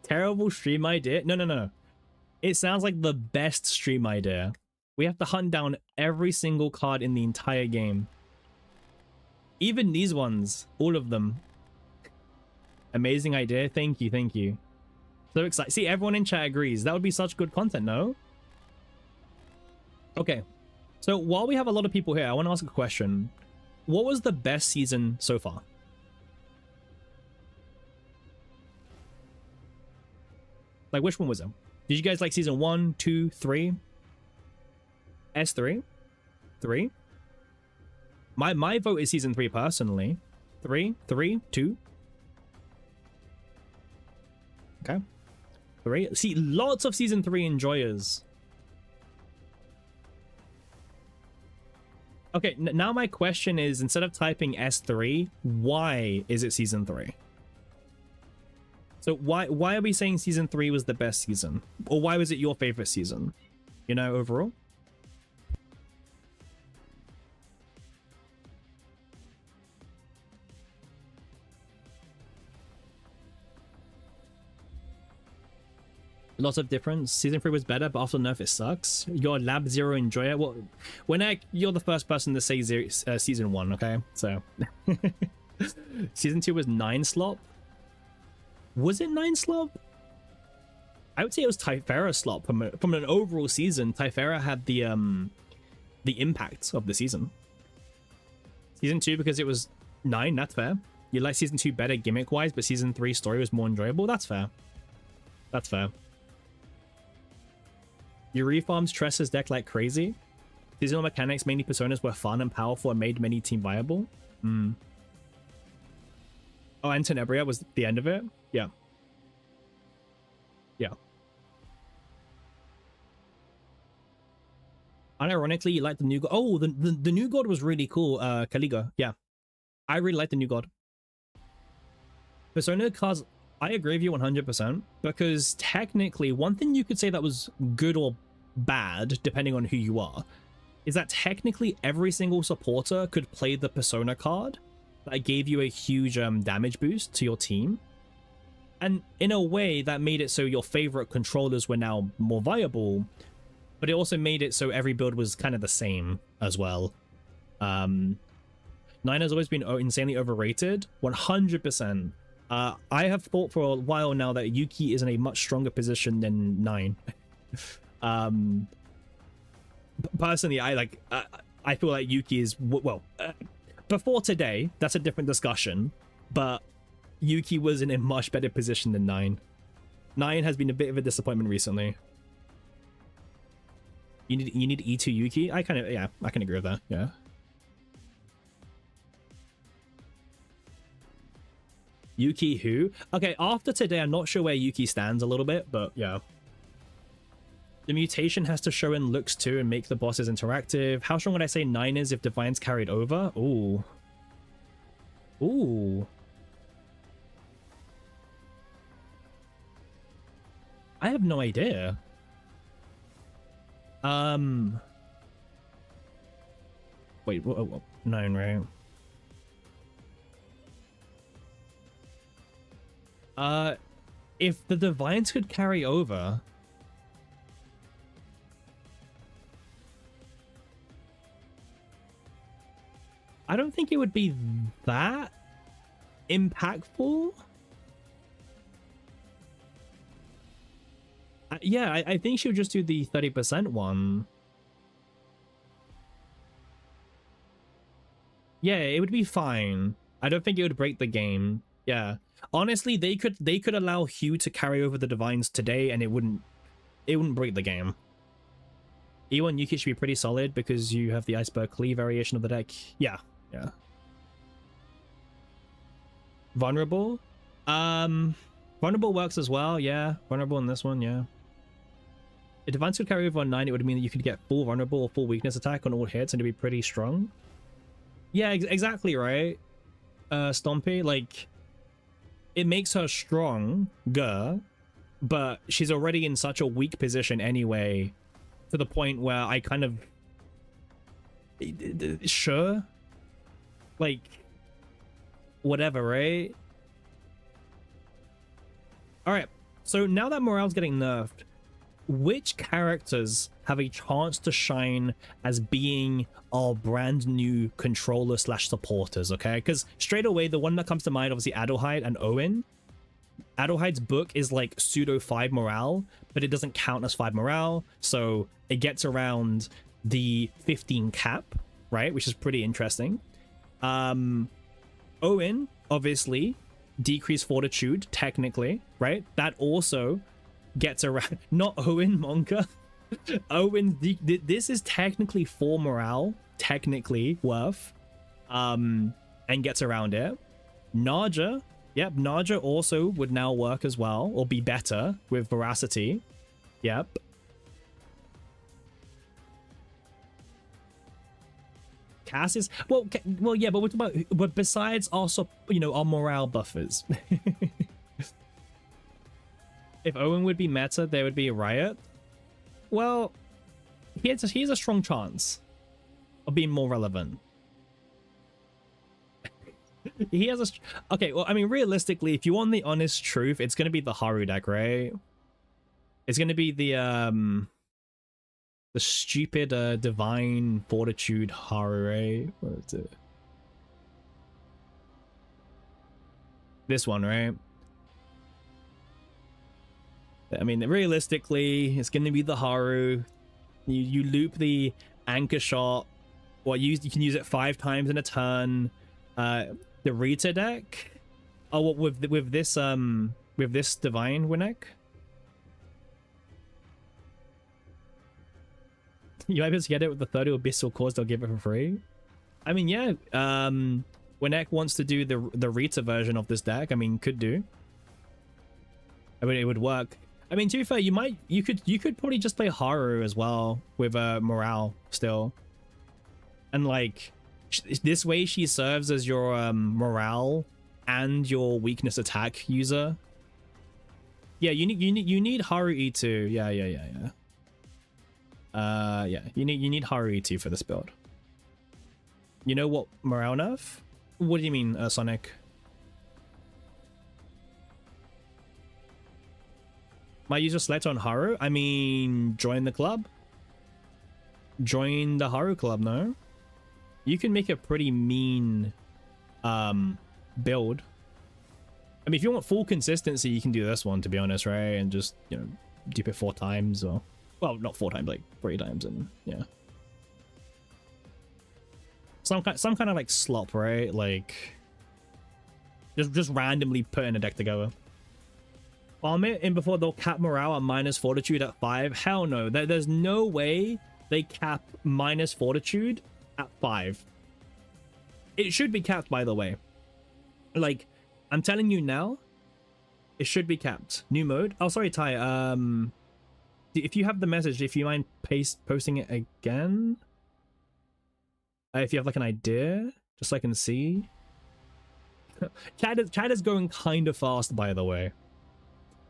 Terrible stream idea? No. It sounds like the best stream idea. We have to hunt down every single card in the entire game. Even these ones, all of them. Amazing idea. Thank you. So excited. See, everyone in chat agrees. That would be such good content, no? Okay. So while we have a lot of people here, I want to ask a question. What was the best season so far? Like, which one was it? Did you guys like season 1, 2, 3? S3? 3? My vote is season 3 personally. 3, 2. Okay. 3. See, lots of season 3 enjoyers. Okay, now my question is, instead of typing S3, why is it season 3? So why are we saying season 3 was the best season? Or why was it your favorite season? You know, overall? Lots of difference. Season 3 was better, but after nerf it sucks. Your Lab Zero enjoy it. Well, you're the first person to say season 1, okay? So season 2 was 9 slop. Was it 9 slop? I would say it was Typhera slop. From an overall season, Typhera had the impact of the season. Season 2 because it was 9, that's fair. You like season 2 better gimmick wise, but season 3 story was more enjoyable. That's fair. That's fair. You refarmed Tressa's deck like crazy. Seasonal mechanics, mainly personas, were fun and powerful and made many team viable. Oh, and Tenebria was the end of it? Yeah. Yeah. Unironically, you like the new god. Oh, the new god was really cool. Caligo. Yeah. I really like the new god. Persona cards, I agree with you 100%, because technically one thing you could say that was good or bad, depending on who you are, is that technically every single supporter could play the Persona card that gave you a huge damage boost to your team. And in a way that made it so your favorite controllers were now more viable, but it also made it so every build was kind of the same as well. 9 has always been insanely overrated, 100%. I have thought for a while now that Yuki is in a much stronger position than 9. Personally, I feel like Yuki is, well, before today, that's a different discussion, but Yuki was in a much better position than 9. 9 has been a bit of a disappointment recently. You need E2 Yuki? I can agree with that, yeah. Yuki who? Okay, after today, I'm not sure where Yuki stands a little bit, but yeah. The mutation has to show in looks too and make the bosses interactive. How strong would I say 9 is if Divine's carried over? Ooh. Ooh. I have no idea. Wait, 9, right? If the Divines could carry over, I don't think it would be that impactful. Yeah, I think she would just do the 30% one. Yeah, it would be fine. I don't think it would break the game. Yeah. Honestly, they could allow Hugh to carry over the Divines today and it wouldn't break the game. E1 Yuki should be pretty solid because you have the Iceberg Klee variation of the deck. Yeah, yeah. Vulnerable? Vulnerable works as well, yeah. Vulnerable in this one, yeah. If Divines could carry over on 9, it would mean that you could get full vulnerable or full weakness attack on all hits and it'd be pretty strong. Yeah, exactly, right? Stompy, like, it makes her stronger, but she's already in such a weak position anyway, to the point where I kind of... Sure? Like, whatever, right? Alright, so now that morale's getting nerfed, which characters have a chance to shine as being our brand new controller slash supporters, okay? Because straight away, the one that comes to mind, obviously Adelheid and Owen. Adelheid's book is like pseudo 5 morale, but it doesn't count as 5 morale, so it gets around the 15 cap, right? Which is pretty interesting. Owen, obviously, decreased fortitude, technically, right? That also gets around, not Owen Monka. Owen, this is technically 4 morale, technically worth, and gets around it. Naja, yep, Naja also would now work as well, or be better with veracity. Yep. Cass is, well, yeah, but besides also, you know, our morale buffers. If Owen would be meta, there would be a Riot. Well, he has a strong chance of being more relevant. He has a... Okay, well, I mean, realistically, if you want the honest truth, it's going to be the Haru deck, right? It's going to be the stupid Divine Fortitude Haru, right? What is it? This one, right? I mean, realistically, it's going to be the Haru. You loop the anchor shot, or you can use it 5 times in a turn. The Rita deck. Oh, what with this Divine Winnek? You might be able to get it with the 30 Abyssal Cause. They'll give it for free. I mean, yeah. Winnek wants to do the Rita version of this deck. I mean, could do. I mean, it would work. I mean, to be fair, you could probably just play Haru as well with morale still, and like this way she serves as your morale and your weakness attack user. Yeah, you need Haru E2. Yeah. Yeah, you need Haru E2 for this build. You know what morale nerf? What do you mean, Sonic? My user select on Haru? I mean, join the club. Join the Haru club, no? You can make a pretty mean build. I mean, if you want full consistency, you can do this one, to be honest, right? And just, you know, dupe it 4 times, or... Well, not 4 times, like 3 times, and yeah. Some kind of like slop, right? Like... Just randomly put in a deck together. Farm it in before they'll cap morale at minus fortitude at 5. Hell no. There's no way they cap minus fortitude at 5. It should be capped, by the way. Like, I'm telling you now, it should be capped. New mode. Oh, sorry, Ty. If you have the message, if you mind posting it again, if you have like an idea, just so I can see. Chat is going kind of fast, by the way.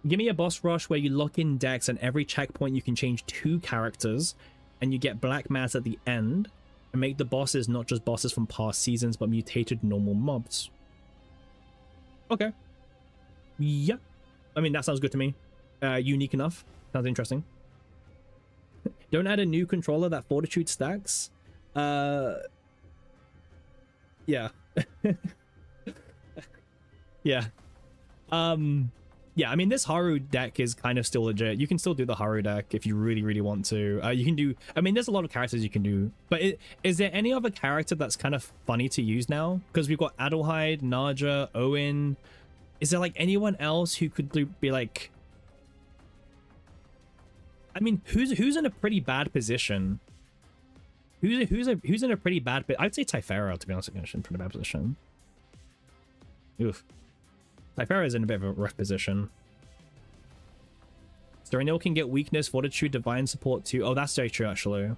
Give me a boss rush where you lock in decks, and every checkpoint you can change 2 characters, and you get black mass at the end, and make the bosses not just bosses from past seasons, but mutated normal mobs. Okay. Yeah. I mean, that sounds good to me. Unique enough. Sounds interesting. Don't add a new controller that Fortitude stacks. Yeah. Yeah. Yeah, I mean, this Haru deck is kind of still legit. You can still do the Haru deck if you really, really want to. You can do... I mean, there's a lot of characters you can do. But is there any other character that's kind of funny to use now? Because we've got Adelheid, Naja, Owen. Is there, like, anyone else who could be, like... I mean, who's in a pretty bad position? Who's in a pretty bad... I'd say Typhara, to be honest, in a pretty bad position. Oof. Typhara is in a bit of a rough position. Serenial can get weakness, fortitude, divine support too. Oh, that's very true, actually.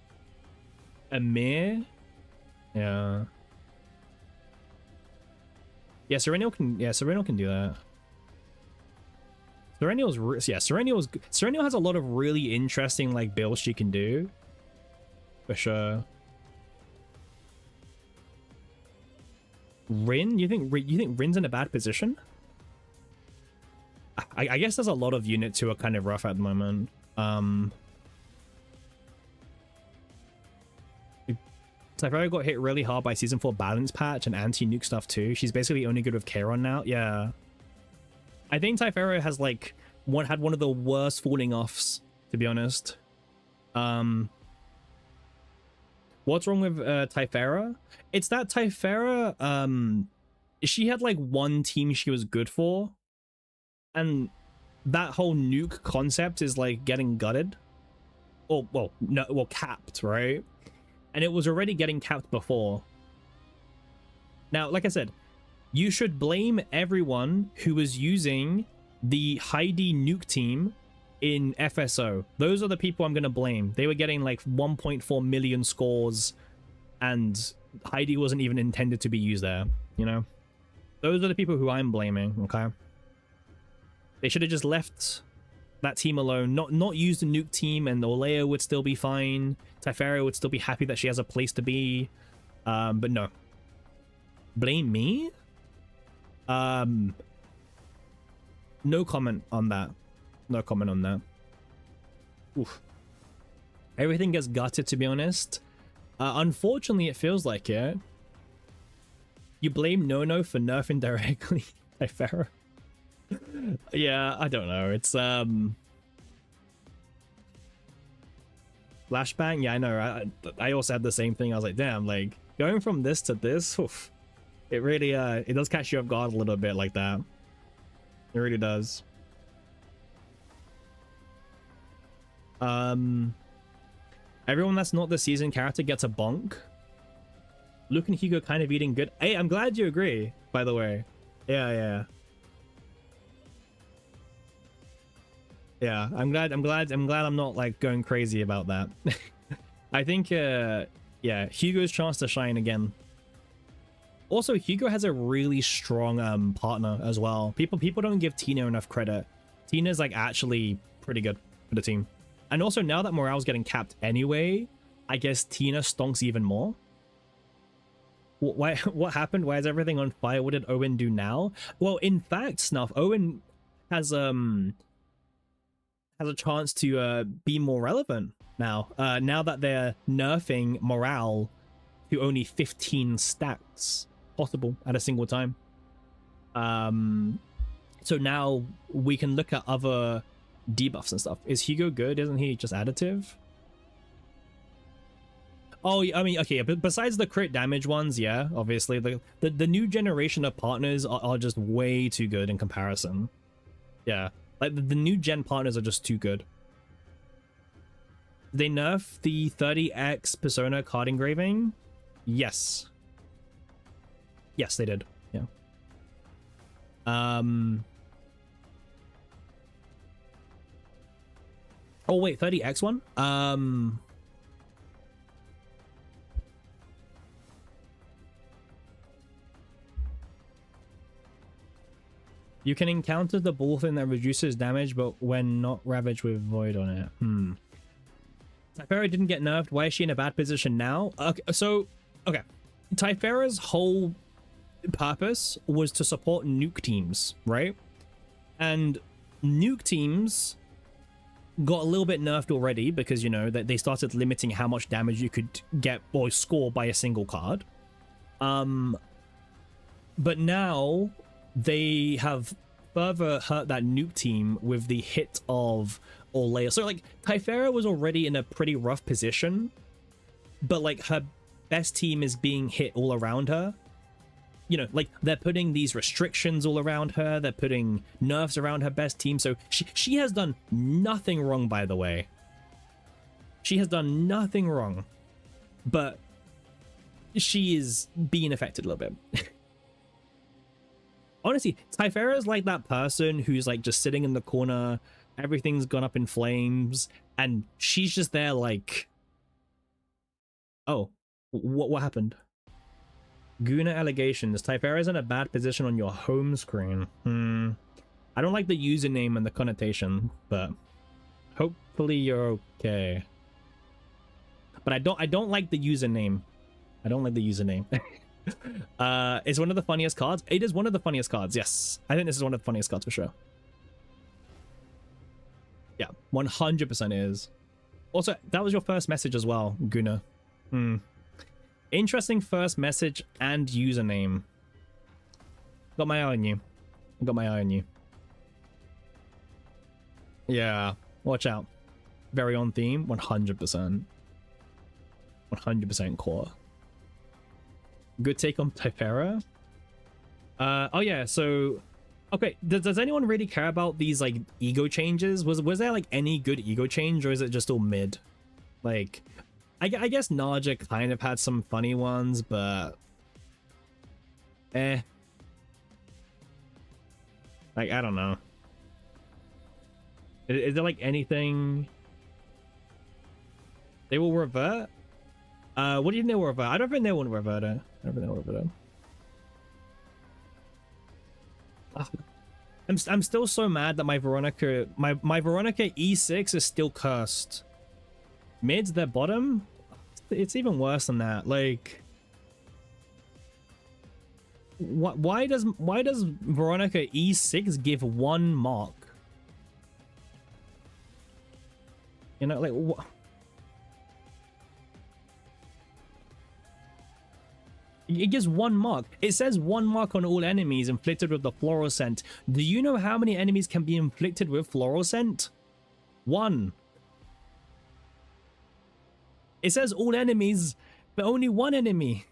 Amir? Yeah. Yeah, Serenial can do that. Serenial has a lot of really interesting like builds she can do. For sure. Rin? You think Rin's in a bad position? I guess there's a lot of units who are kind of rough at the moment. Typhara got hit really hard by Season 4 balance patch and anti-nuke stuff too. She's basically only good with Charon now. Yeah. I think Typhara has like had one of the worst falling offs, to be honest. What's wrong with Typhara? It's that Typhara, she had like one team she was good for. And that whole nuke concept is like getting gutted. Or, well, no, well, capped, right? And it was already getting capped before. Now, like I said, you should blame everyone who was using the Heidi nuke team in FSO. Those are the people I'm going to blame. They were getting like 1.4 million scores, and Heidi wasn't even intended to be used there, you know? Those are the people who I'm blaming, okay? They should have just left that team alone, not use the nuke team, and Olea would still be fine. Typhara would still be happy that she has a place to be. But no. Blame me? No comment on that. No comment on that. Oof. Everything gets gutted, to be honest. Unfortunately, it feels like it. You blame Nono for nerfing directly Typhara. Yeah, I don't know. It's flashbang. Yeah, I know. I also had the same thing. I was like, damn, like going from this to this, oof, it really it does catch you off guard a little bit like that. It really does. Everyone that's not the season character gets a bonk. Luke and Hugo kind of eating good. Hey, I'm glad you agree, by the way. Yeah. Yeah, I'm glad I'm not like going crazy about that. I think yeah, Hugo's chance to shine again. Also, Hugo has a really strong partner as well. People don't give Tina enough credit. Tina's like actually pretty good for the team. And also now that morale's getting capped anyway, I guess Tina stonks even more. Why? What happened? Why is everything on fire? What did Owen do now? Well, in fact, Snuff, Owen has a chance to be more relevant now. Now that they're nerfing morale to only 15 stacks possible at a single time. So now we can look at other debuffs and stuff. Is Hugo good? Isn't he just additive? Oh, I mean, okay, but besides the crit damage ones, yeah, obviously the new generation of partners are just way too good in comparison. Yeah, like the new gen partners are just too good. They nerf the 30x Persona card engraving? Yes. Yes, they did. Yeah. Oh wait, 30x one? You can encounter the ball thing that reduces damage, but when not ravaged with void on it. Typhara didn't get nerfed. Why is she in a bad position now? Okay, so Typhara's whole purpose was to support nuke teams, right? And nuke teams got a little bit nerfed already because, you know, that they started limiting how much damage you could get or score by a single card. But now they have further hurt that nuke team with the hit of Olea. So like Typhara was already in a pretty rough position, but like her best team is being hit all around her. You know, like they're putting these restrictions all around her, they're putting nerfs around her best team. So she has done nothing wrong, by the way. She has done nothing wrong, but she is being affected a little bit. Honestly, Typhara is like that person who's like just sitting in the corner, everything's gone up in flames, and she's just there like, oh, what happened? Guna allegations. Typhara is in a bad position on your home screen. I don't like the username and the connotation, but hopefully you're okay. But I don't like the username. I don't like the username. It's one of the funniest cards. It is one of the funniest cards, yes. I think this is one of the funniest cards for sure. Yeah, 100% is. Also, that was your first message as well, Guna. Interesting first message and username. Got my eye on you. Got my eye on you. Yeah, watch out. Very on theme, 100%. 100% core. Good take on Typhara. Oh yeah, so okay, does anyone really care about these like ego changes? Was there like any good ego change, or is it just all mid? Like I guess Naja kind of had some funny ones, but like I don't know. Is there like anything they will revert? What do you think they will revert? I don't think they will revert it. I don't think they will revert it. I'm still so mad that my Veronica E6 is still cursed. Mid's their bottom? It's even worse than that. Like, why does Veronica E6 give 1 mark? You know, like what? It gives 1 mark. It says 1 mark on all enemies inflicted with the floral scent. Do you know how many enemies can be inflicted with floral scent? 1. It says all enemies, but only 1 enemy.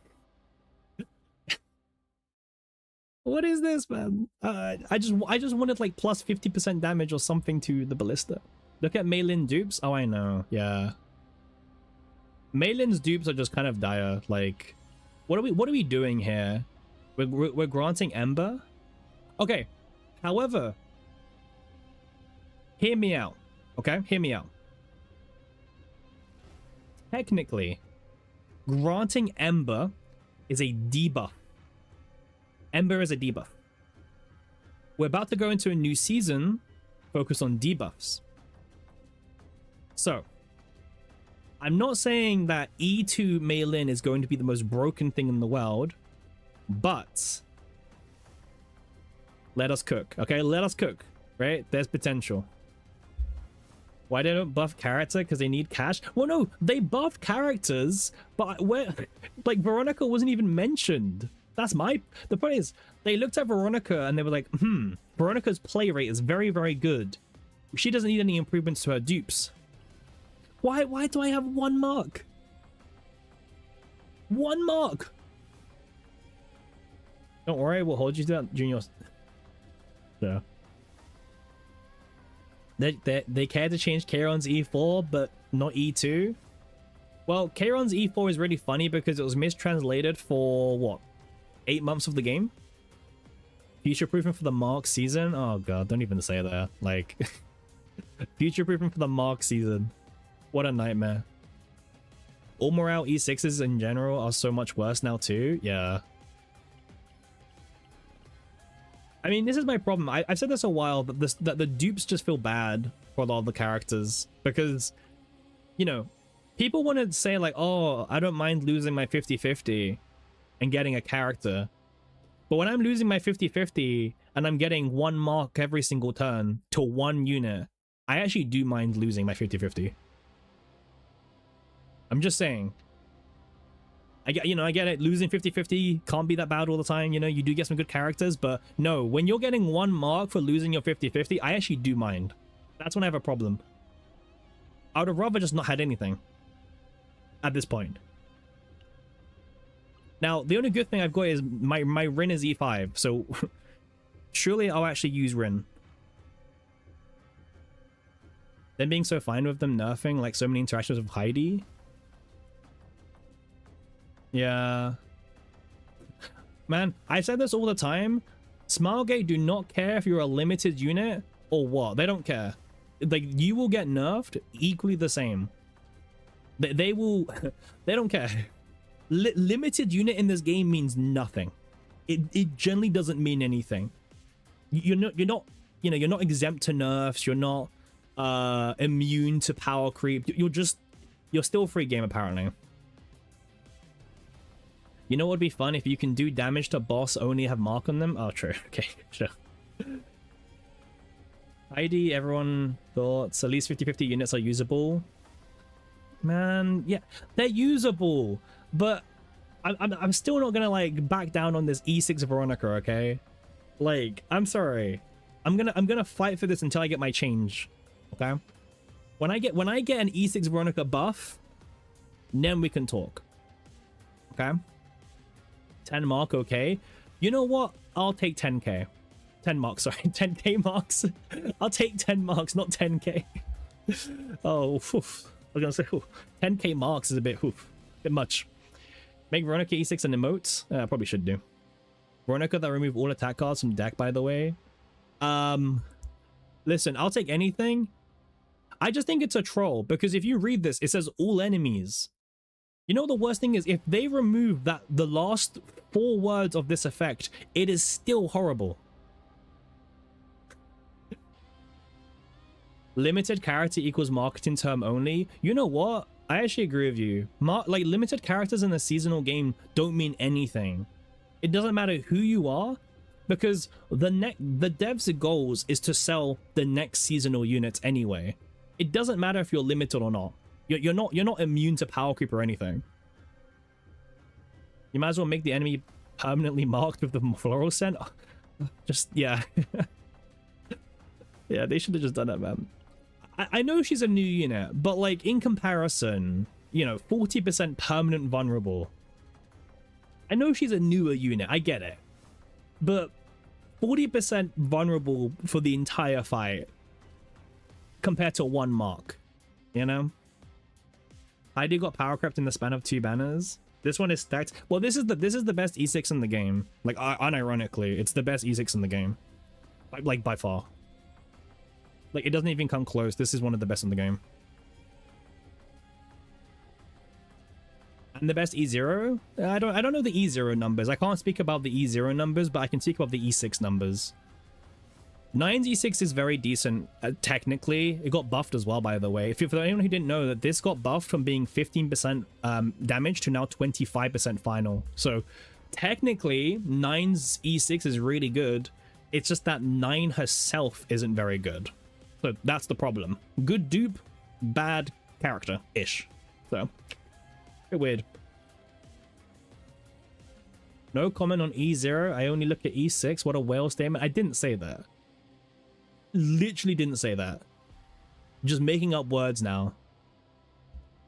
What is this, man? I just wanted like plus 50% damage or something to the ballista. Look at Mei Lin dupes. Oh, I know. Yeah. Mei Lin's dupes are just kind of dire. Like, what are we doing here? We're granting Ember? Okay. However, hear me out. Okay? Hear me out. Technically, granting Ember is a debuff. Ember is a debuff. We're about to go into a new season focused on debuffs. So, I'm not saying that E2 Mei Lin is going to be the most broken thing in the world, but let us cook, okay? Let us cook, right? There's potential. Why they don't buff character? Because they need cash? Well, no, they buffed characters, but where, like, Veronica wasn't even mentioned. That's the point is, they looked at Veronica and they were like, Veronica's play rate is very, very good. She doesn't need any improvements to her dupes. Why do I have 1 mark? 1 mark! Don't worry, we'll hold you to that, Junior. So. They care to change Kayron's E4, but not E2? Well, Kayron's E4 is really funny because it was mistranslated for, what, 8 months of the game? Future-proofing for the Mark season? Oh god, don't even say that. Like, future-proofing for the Mark season. What a nightmare. All morale E6s in general are so much worse now too. Yeah. I mean, this is my problem. I've said this a while, but that the dupes just feel bad for a lot of the characters. Because, you know, people want to say like, oh, I don't mind losing my 50-50 and getting a character. But when I'm losing my 50-50 and I'm getting 1 mark every single turn to 1 unit, I actually do mind losing my 50-50. I'm just saying. I get it. Losing 50-50 can't be that bad all the time. You know, you do get some good characters, but no, when you're getting 1 mark for losing your 50-50, I actually do mind. That's when I have a problem. I would have rather just not had anything at this point. Now, the only good thing I've got is my Rin is E5, so surely I'll actually use Rin. Them being so fine with them nerfing like so many interactions with Heidi. Yeah. Man, I said this all the time. Smilegate do not care if you're a limited unit or what. They don't care. Like, you will get nerfed equally the same. They will... They don't care. Limited unit in this game means nothing. It generally doesn't mean anything. You're not exempt to nerfs. You're not immune to power creep. You're still free game apparently. You know what would be fun if you can do damage to boss only have mark on them? Oh, true. Okay, sure. ID, everyone thoughts at least 50-50 units are usable. Man, yeah, they're usable, but I'm still not gonna like back down on this E6 Veronica, okay? Like, I'm sorry. I'm gonna fight for this until I get my change. Okay? When I get an E6 Veronica buff, then we can talk. Okay? 10 mark, okay. You know what? I'll take 10k. 10 marks, sorry. 10k marks. I'll take 10 marks, not 10k. Oh, oof. I was gonna say, oof. 10k marks is a bit much. Make Veronica E6 an emote? Probably should do. Veronica that remove all attack cards from deck, by the way. Listen, I'll take anything. I just think it's a troll, because if you read this, it says all enemies. You know the worst thing is, if they remove the last 4 words of this effect, it is still horrible. Limited character equals marketing term only. You know what? I actually agree with you. Like limited characters in a seasonal game don't mean anything. It doesn't matter who you are, because the devs' goals is to sell the next seasonal units anyway. It doesn't matter if you're limited or not. You're not immune to power creep or anything. You might as well make the enemy permanently marked with the floral scent. Just yeah. Yeah, they should have just done that, man. I know she's a new unit, but like in comparison, you know, 40% permanent vulnerable. I know she's a newer unit, I get it. But 40% vulnerable for the entire fight compared to 1 mark, you know? Heidi got power crept in the span of 2 banners. This one is stacked. Well, this is the best E6 in the game. Like unironically, it's the best E6 in the game. Like by far. Like, it doesn't even come close. This is one of the best in the game. And the best E0? I don't know the E0 numbers. I can't speak about the E0 numbers, but I can speak about the E6 numbers. 9's E6 is very decent, technically. It got buffed as well, by the way. For anyone who didn't know, that this got buffed from being 15% damage to now 25% final. So, technically, 9's E6 is really good. It's just that 9 herself isn't very good. So that's the problem. Good dupe, bad character-ish. So, bit weird. No comment on E0. I only look at E6. What a whale statement. I didn't say that. Literally didn't say that. Just making up words now.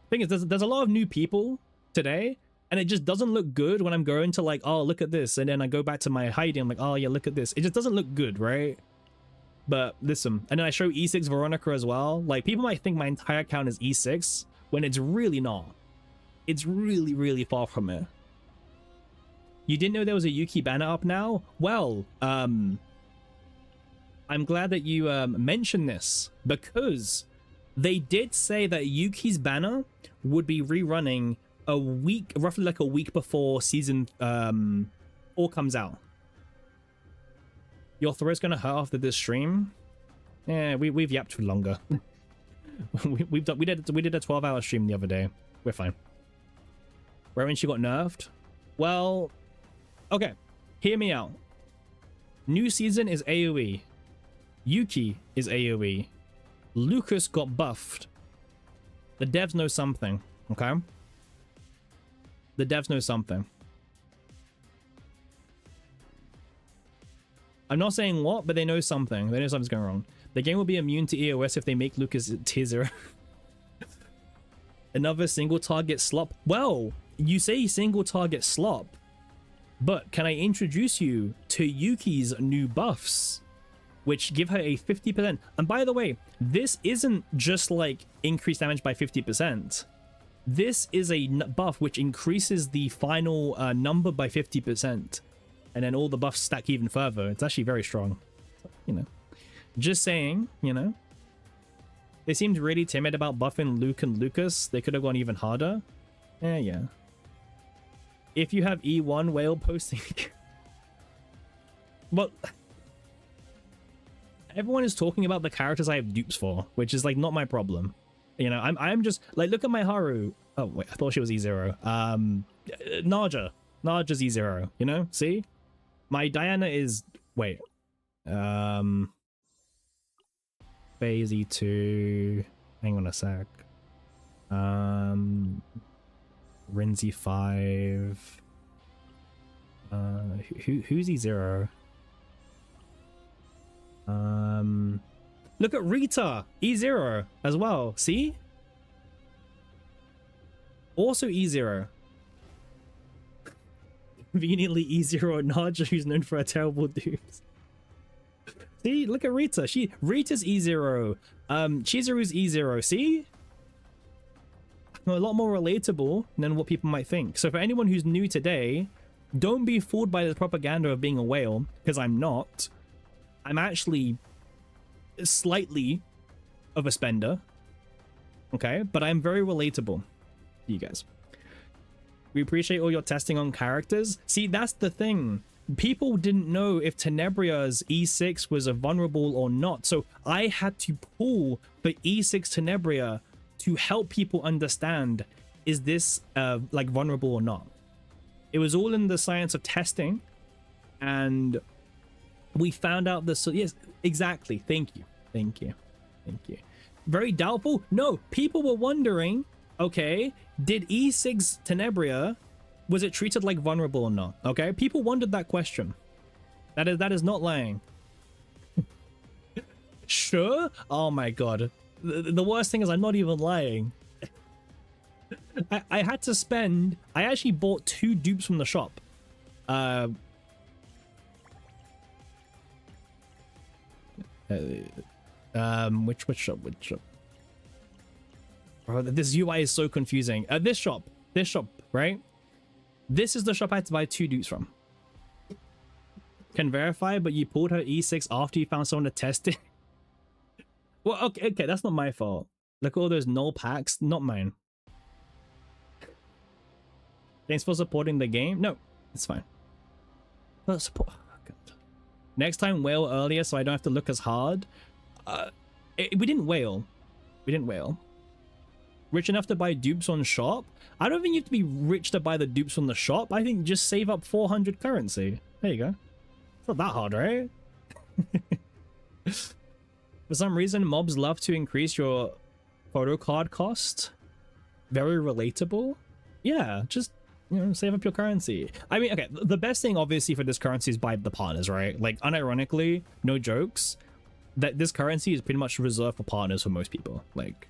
Thing is, there's a lot of new people today, and it just doesn't look good when I'm going to like, oh, look at this. And then I go back to my hiding. I'm like, oh, yeah, look at this. It just doesn't look good, right? But listen, and then I show E6 Veronica as well. Like, people might think my entire account is E6 when it's really not. It's really, really far from it. You didn't know there was a Yuki banner up now? Well, I'm glad that you mentioned this, because they did say that Yuki's banner would be rerunning a week, roughly like a week before season 4 comes out. Your throat's gonna hurt after this stream? Yeah, we've yapped for longer. we did a 12-hour stream the other day. We're fine. Right when she got nerfed? Well, okay. Hear me out. New season is AoE. Yuki is AoE. Lucas got buffed. The devs know something, okay? The devs know something. I'm not saying what, but they know something. They know something's going wrong. The game will be immune to EOS if they make Lucas tier 0. Another single target slop. Well, you say single target slop, but can I introduce you to Yuki's new buffs, which give her a 50%. And by the way, this isn't just like increased damage by 50%. This is a buff which increases the final number by 50%. And then all the buffs stack even further. It's actually very strong. You know, just saying, you know. They seemed really timid about buffing Luke and Lucas. They could have gone even harder. Yeah. If you have E1 whale posting... But... Everyone is talking about the characters I have dupes for, which is like not my problem. You know, I'm just like, look at my Haru. Oh wait, I thought she was E0. Naja. Naja's E0, you know? See? My Diana is wait. Phase E2. Hang on a sec. Renzi 5. Who's E0? Look at Rita, E0 as well. See? Also E0. Conveniently E0 Naja, who's known for her terrible dupes. See, look at Rita. Rita's E0. Chizuru's E0. See? A lot more relatable than what people might think. So for anyone who's new today, don't be fooled by the propaganda of being a whale, because I'm not. I'm actually slightly of a spender. Okay? But I'm very relatable to you guys. We appreciate all your testing on characters. See, that's the thing. people didn't know if Tenebria's E6 was a vulnerable or not. So I had to pull for E6 Tenebria to help people understand, is this like vulnerable or not? It was all in the science of testing, and we found out this. So yes, exactly. Thank you. Thank you. Thank you. Very doubtful. No, people were wondering, okay, did E6 Tenebria, was it treated like vulnerable or not? Okay, people wondered that question. That is not lying. Sure. Oh my god, the worst thing is I'm not even lying. I had to spend, I actually bought 2 dupes from the shop. Which shop? Bro, this UI is so confusing. This shop, right? This is the shop I had to buy 2 dupes from. Can verify, but you pulled her E6 after you found someone to test it. Well, okay, that's not my fault. Look at all those null packs, not mine. Thanks for supporting the game. No, it's fine. But support. Oh, God. Next time, whale earlier so I don't have to look as hard. We didn't whale. We didn't whale. Rich enough to buy dupes on shop? I don't think you have to be rich to buy the dupes from the shop. I think just save up 400 currency. There you go. It's not that hard, right? For some reason, mobs love to increase your photo card cost. Very relatable. Yeah, just, you know, save up your currency. I mean, okay, the best thing obviously for this currency is buy the partners, right? Like, unironically, no jokes, that this currency is pretty much reserved for partners for most people. Like,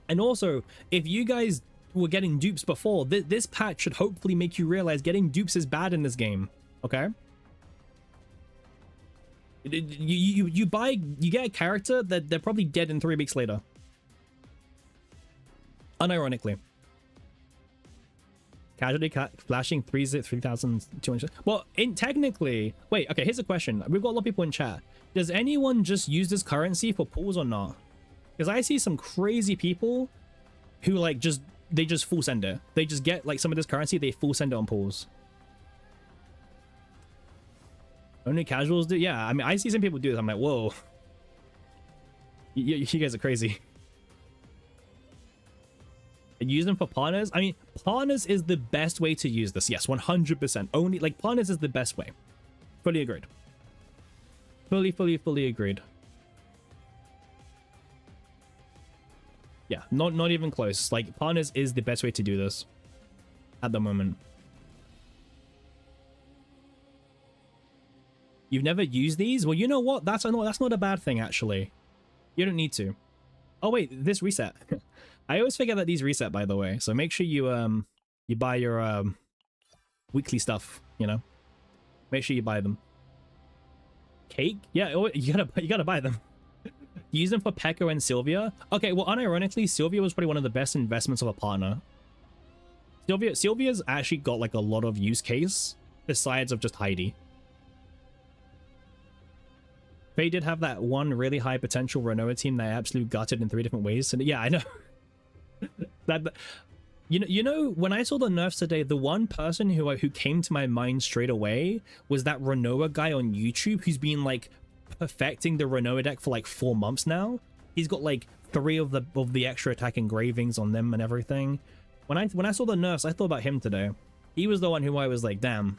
and also, if you guys were getting dupes before, this patch should hopefully make you realize getting dupes is bad in this game. Okay? You get a character that they're probably dead in 3 weeks later. Unironically. Casualty flashing 3,200. Well, technically, wait, okay, here's a question. We've got a lot of people in chat. Does anyone just use this currency for pulls or not? Because I see some crazy people who like they just full send it. They just get like some of this currency, they full send it on pulls. Only casuals do? Yeah, I mean, I see some people do this. I'm like, whoa. You guys are crazy. And use them for partners? I mean, partners is the best way to use this. Yes, 100%. Only, like, partners is the best way. Fully agreed. Fully agreed. Yeah, not even close. Like, partners is the best way to do this at the moment. You've never used these? Well, you know what? That's not a bad thing, actually. You don't need to. Oh, wait, this reset. I always forget that these reset, by the way. So make sure you buy your weekly stuff, you know? Make sure you buy them. Cake? Yeah, you gotta buy them. Use them for Pekka and Sylvia. Okay, well, unironically, Sylvia was probably one of the best investments of a partner. Sylvia's actually got like a lot of use case besides of just Heidi. They did have that one really high potential Renoa team that I absolutely gutted in 3 different ways. And yeah, I know. You know, when I saw the nerfs today, the one person who came to my mind straight away was that Renoa guy on YouTube who's been like perfecting the Renoa deck for like 4 months now. He's got like 3 of the extra attack engravings on them and everything. When I saw the nerfs, I thought about him today. He was the one who I was like, damn,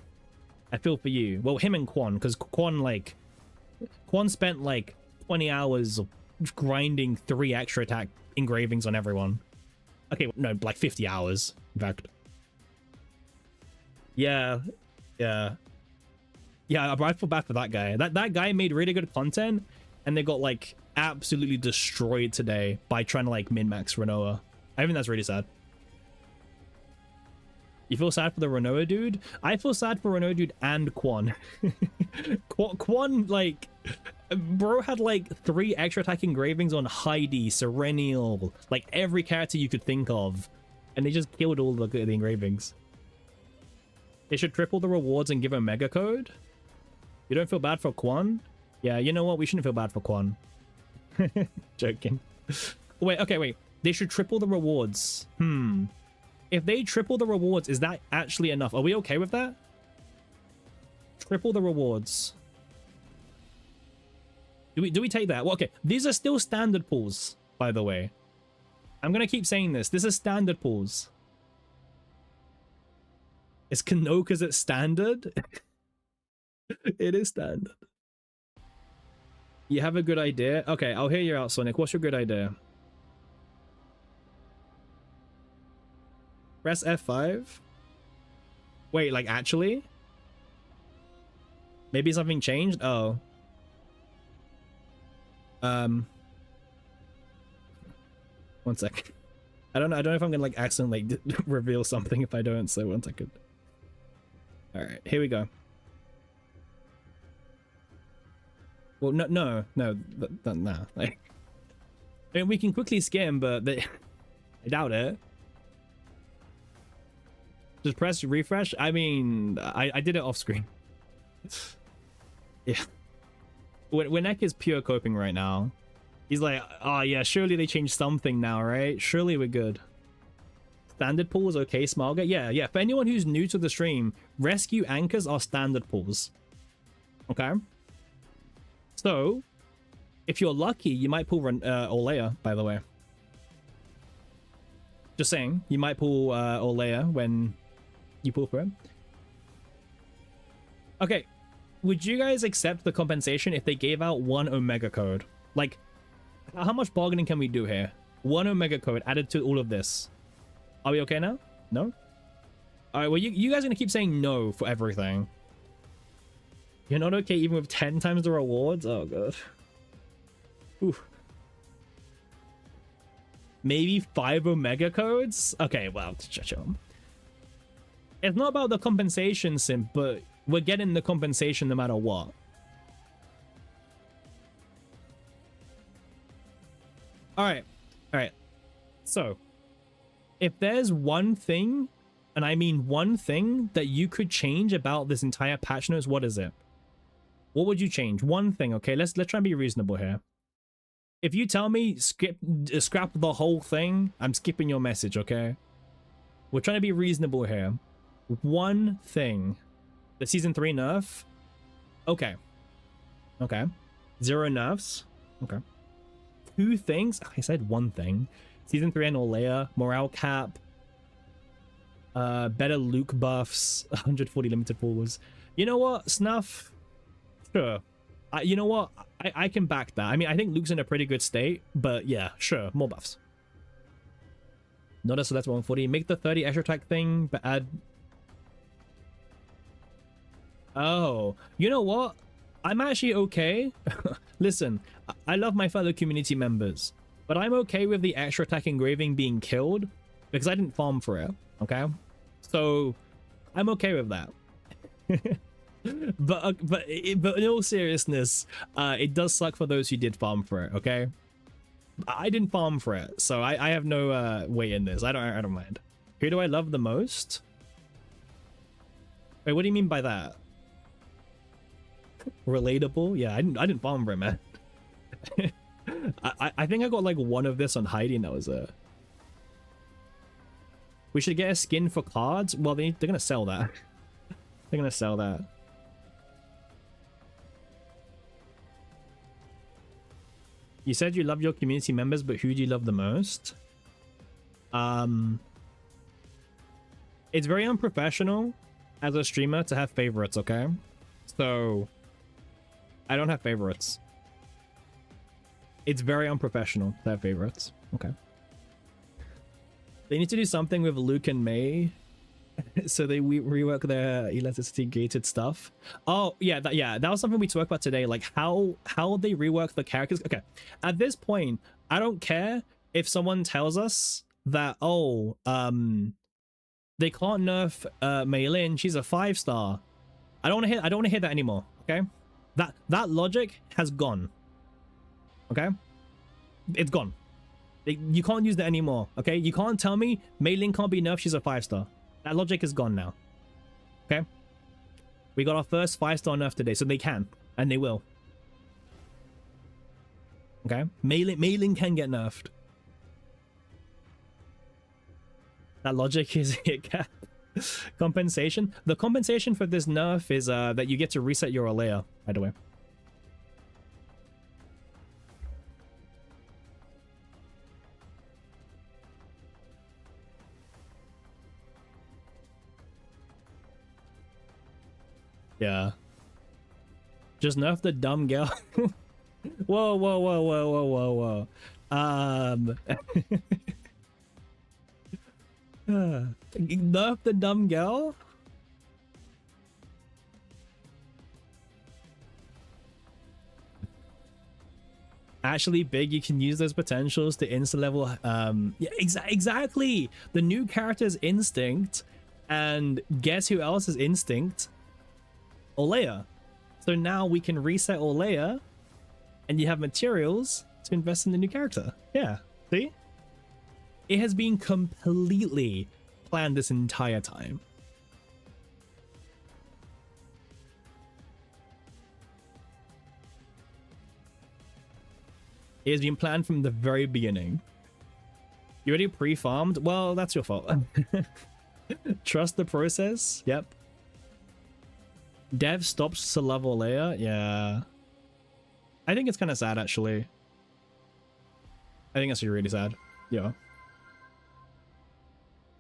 I feel for you. Well, him and Quan, because Quan spent like 20 hours grinding 3 extra attack engravings on everyone. Okay, no, like 50 hours, in fact. Yeah, I feel bad for that guy. That guy made really good content, and they got like absolutely destroyed today by trying to like min-max Renoa. I think that's really sad. You feel sad for the Renoa dude? I feel sad for Renoa dude and Quan. Quan, like, bro had like 3 extra attack engravings on Heidi, Serenial, like every character you could think of, and they just killed all the engravings. They should triple the rewards and give a mega code. You don't feel bad for Quan? Yeah, you know what? We shouldn't feel bad for Quan. Joking. Wait. They should triple the rewards. If they triple the rewards, is that actually enough? Are we okay with that? Triple the rewards. Do we take that? Well, okay, these are still standard pools, by the way. I'm gonna keep saying this. This is standard pools. Is Kanoka's at standard? It is standard. You have a good idea? Okay, I'll hear you out, Sonic. What's your good idea? Press F5? Wait, like actually? Maybe something changed? Oh. One second. I don't know if I'm gonna like accidentally reveal something if I don't, so 1 second. Alright, here we go. Well, no. Like, I mean, we can quickly skim, but I doubt it. Just press refresh. I mean, I did it off screen. Yeah. When Ek is pure coping right now, he's like, oh yeah, surely they changed something now, right? Surely we're good. Standard pools, okay, Smilegate. Yeah. For anyone who's new to the stream, rescue anchors are standard pools. Okay? So, if you're lucky, you might pull Olea, by the way. Just saying, you might pull Olea when you pull for him. Okay, would you guys accept the compensation if they gave out 1 Omega code? Like, how much bargaining can we do here? 1 Omega code added to all of this. Are we okay now? No? Alright, well, you guys are gonna keep saying no for everything. You're not okay even with 10 times the rewards? Oh, god. Oof. Maybe 5 Omega codes? Okay, well, shut up. It's not about the compensation, Simp, but we're getting the compensation no matter what. Alright. So, if there's one thing, and I mean one thing, that you could change about this entire patch notes, what is it? What would you change? One thing, okay? Let's try and be reasonable here. If you tell me scrap the whole thing, I'm skipping your message, okay? We're trying to be reasonable here. One thing. The season 3 nerf? Okay. 0 nerfs? Okay. 2 things? I said one thing. Season 3 and Olea, morale cap, better Luke buffs, 140 limited pools. You know what, Snuff? Sure. You know what? I can back that. I mean, I think Luke's in a pretty good state, but yeah, sure, more buffs. Notice, so that's 140. Make the 30 extra attack thing, but add... Oh, you know what? I'm actually okay. Listen, I love my fellow community members, but I'm okay with the extra attack engraving being killed because I didn't farm for it, okay? So, I'm okay with that. but in all seriousness, it does suck for those who did farm for it, okay? I didn't farm for it, so I have no weight in this. I don't mind. Who do I love the most? Wait, what do you mean by that? Relatable? Yeah, I didn't farm for it, man. I think I got like one of this on Heidi and that was it. We should get a skin for cards. Well, they're gonna sell that. They're gonna sell that. You said you love your community members, but who do you love the most? It's very unprofessional as a streamer to have favorites, okay? So, I don't have favorites. It's very unprofessional to have favorites. Okay. They need to do something with Luke and May so they rework their elasticity gated stuff. Oh yeah, that was something we talked about today, like how they rework the characters. Okay, at this point I don't care if someone tells us that they can't nerf Mei Lin, she's a 5-star. I don't want to hear that anymore. Okay, that logic has gone. Okay, it's gone. You can't use that anymore. Okay, you can't tell me Mei Lin can't be nerfed, she's a 5-star. That logic is gone now. Okay? We got our first 5-star nerf today, so they can. And they will. Okay? Mei Lin can get nerfed. That logic is hit cap. Compensation. The compensation for this nerf is that you get to reset your Alea, by the way. Yeah. Just nerf the dumb girl. Whoa, whoa, whoa, whoa, whoa, whoa, whoa. Nerf the dumb girl? Actually, Big, you can use those potentials to insta level. Yeah, exactly. The new character's Instinct, and guess who else is Instinct? Olea. So now we can reset Olea, and you have materials to invest in the new character. Yeah, see? It has been completely planned this entire time. It has been planned from the very beginning. You already pre-farmed? Well, that's your fault. Trust the process? Yep. Dev stops to love Olea? Yeah. I think it's kind of sad, actually. I think that's really sad. Yeah.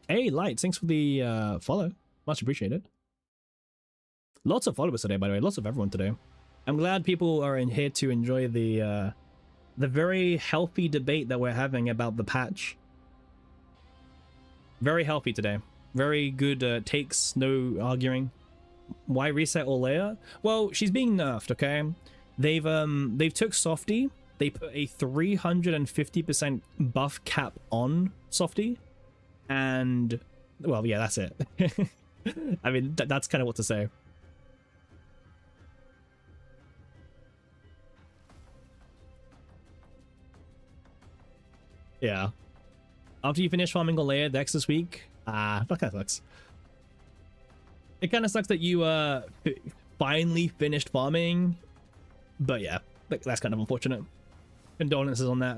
Hey, Light, thanks for the follow. Much appreciated. Lots of followers today, by the way. Lots of everyone today. I'm glad people are in here to enjoy the very healthy debate that we're having about the patch. Very healthy today. Very good takes, no arguing. Why reset Olea? Well, she's being nerfed, okay? They've took Softy. They put a 350% buff cap on Softy. And, well, yeah, that's it. I mean, that's kind of what to say. Yeah. After you finish farming Olea Dex this week, that kind of sucks. It kind of sucks that you finally finished farming, but yeah, that's kind of unfortunate. Condolences on that.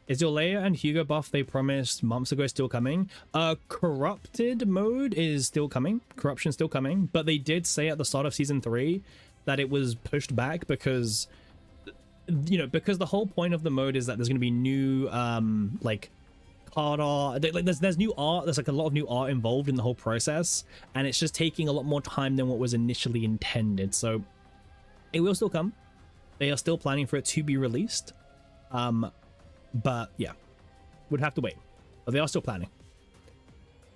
Is the Olea and Hugo buff they promised months ago still coming? Corrupted mode is still coming. Corruption's still coming, but they did say at the start of Season 3 that it was pushed back because, you know, because the whole point of the mode is that there's going to be new, like, card art. Like, there's new art. There's like a lot of new art involved in the whole process, and it's just taking a lot more time than what was initially intended. So it will still come. They are still planning for it to be released. But yeah, would have to wait. But they are still planning.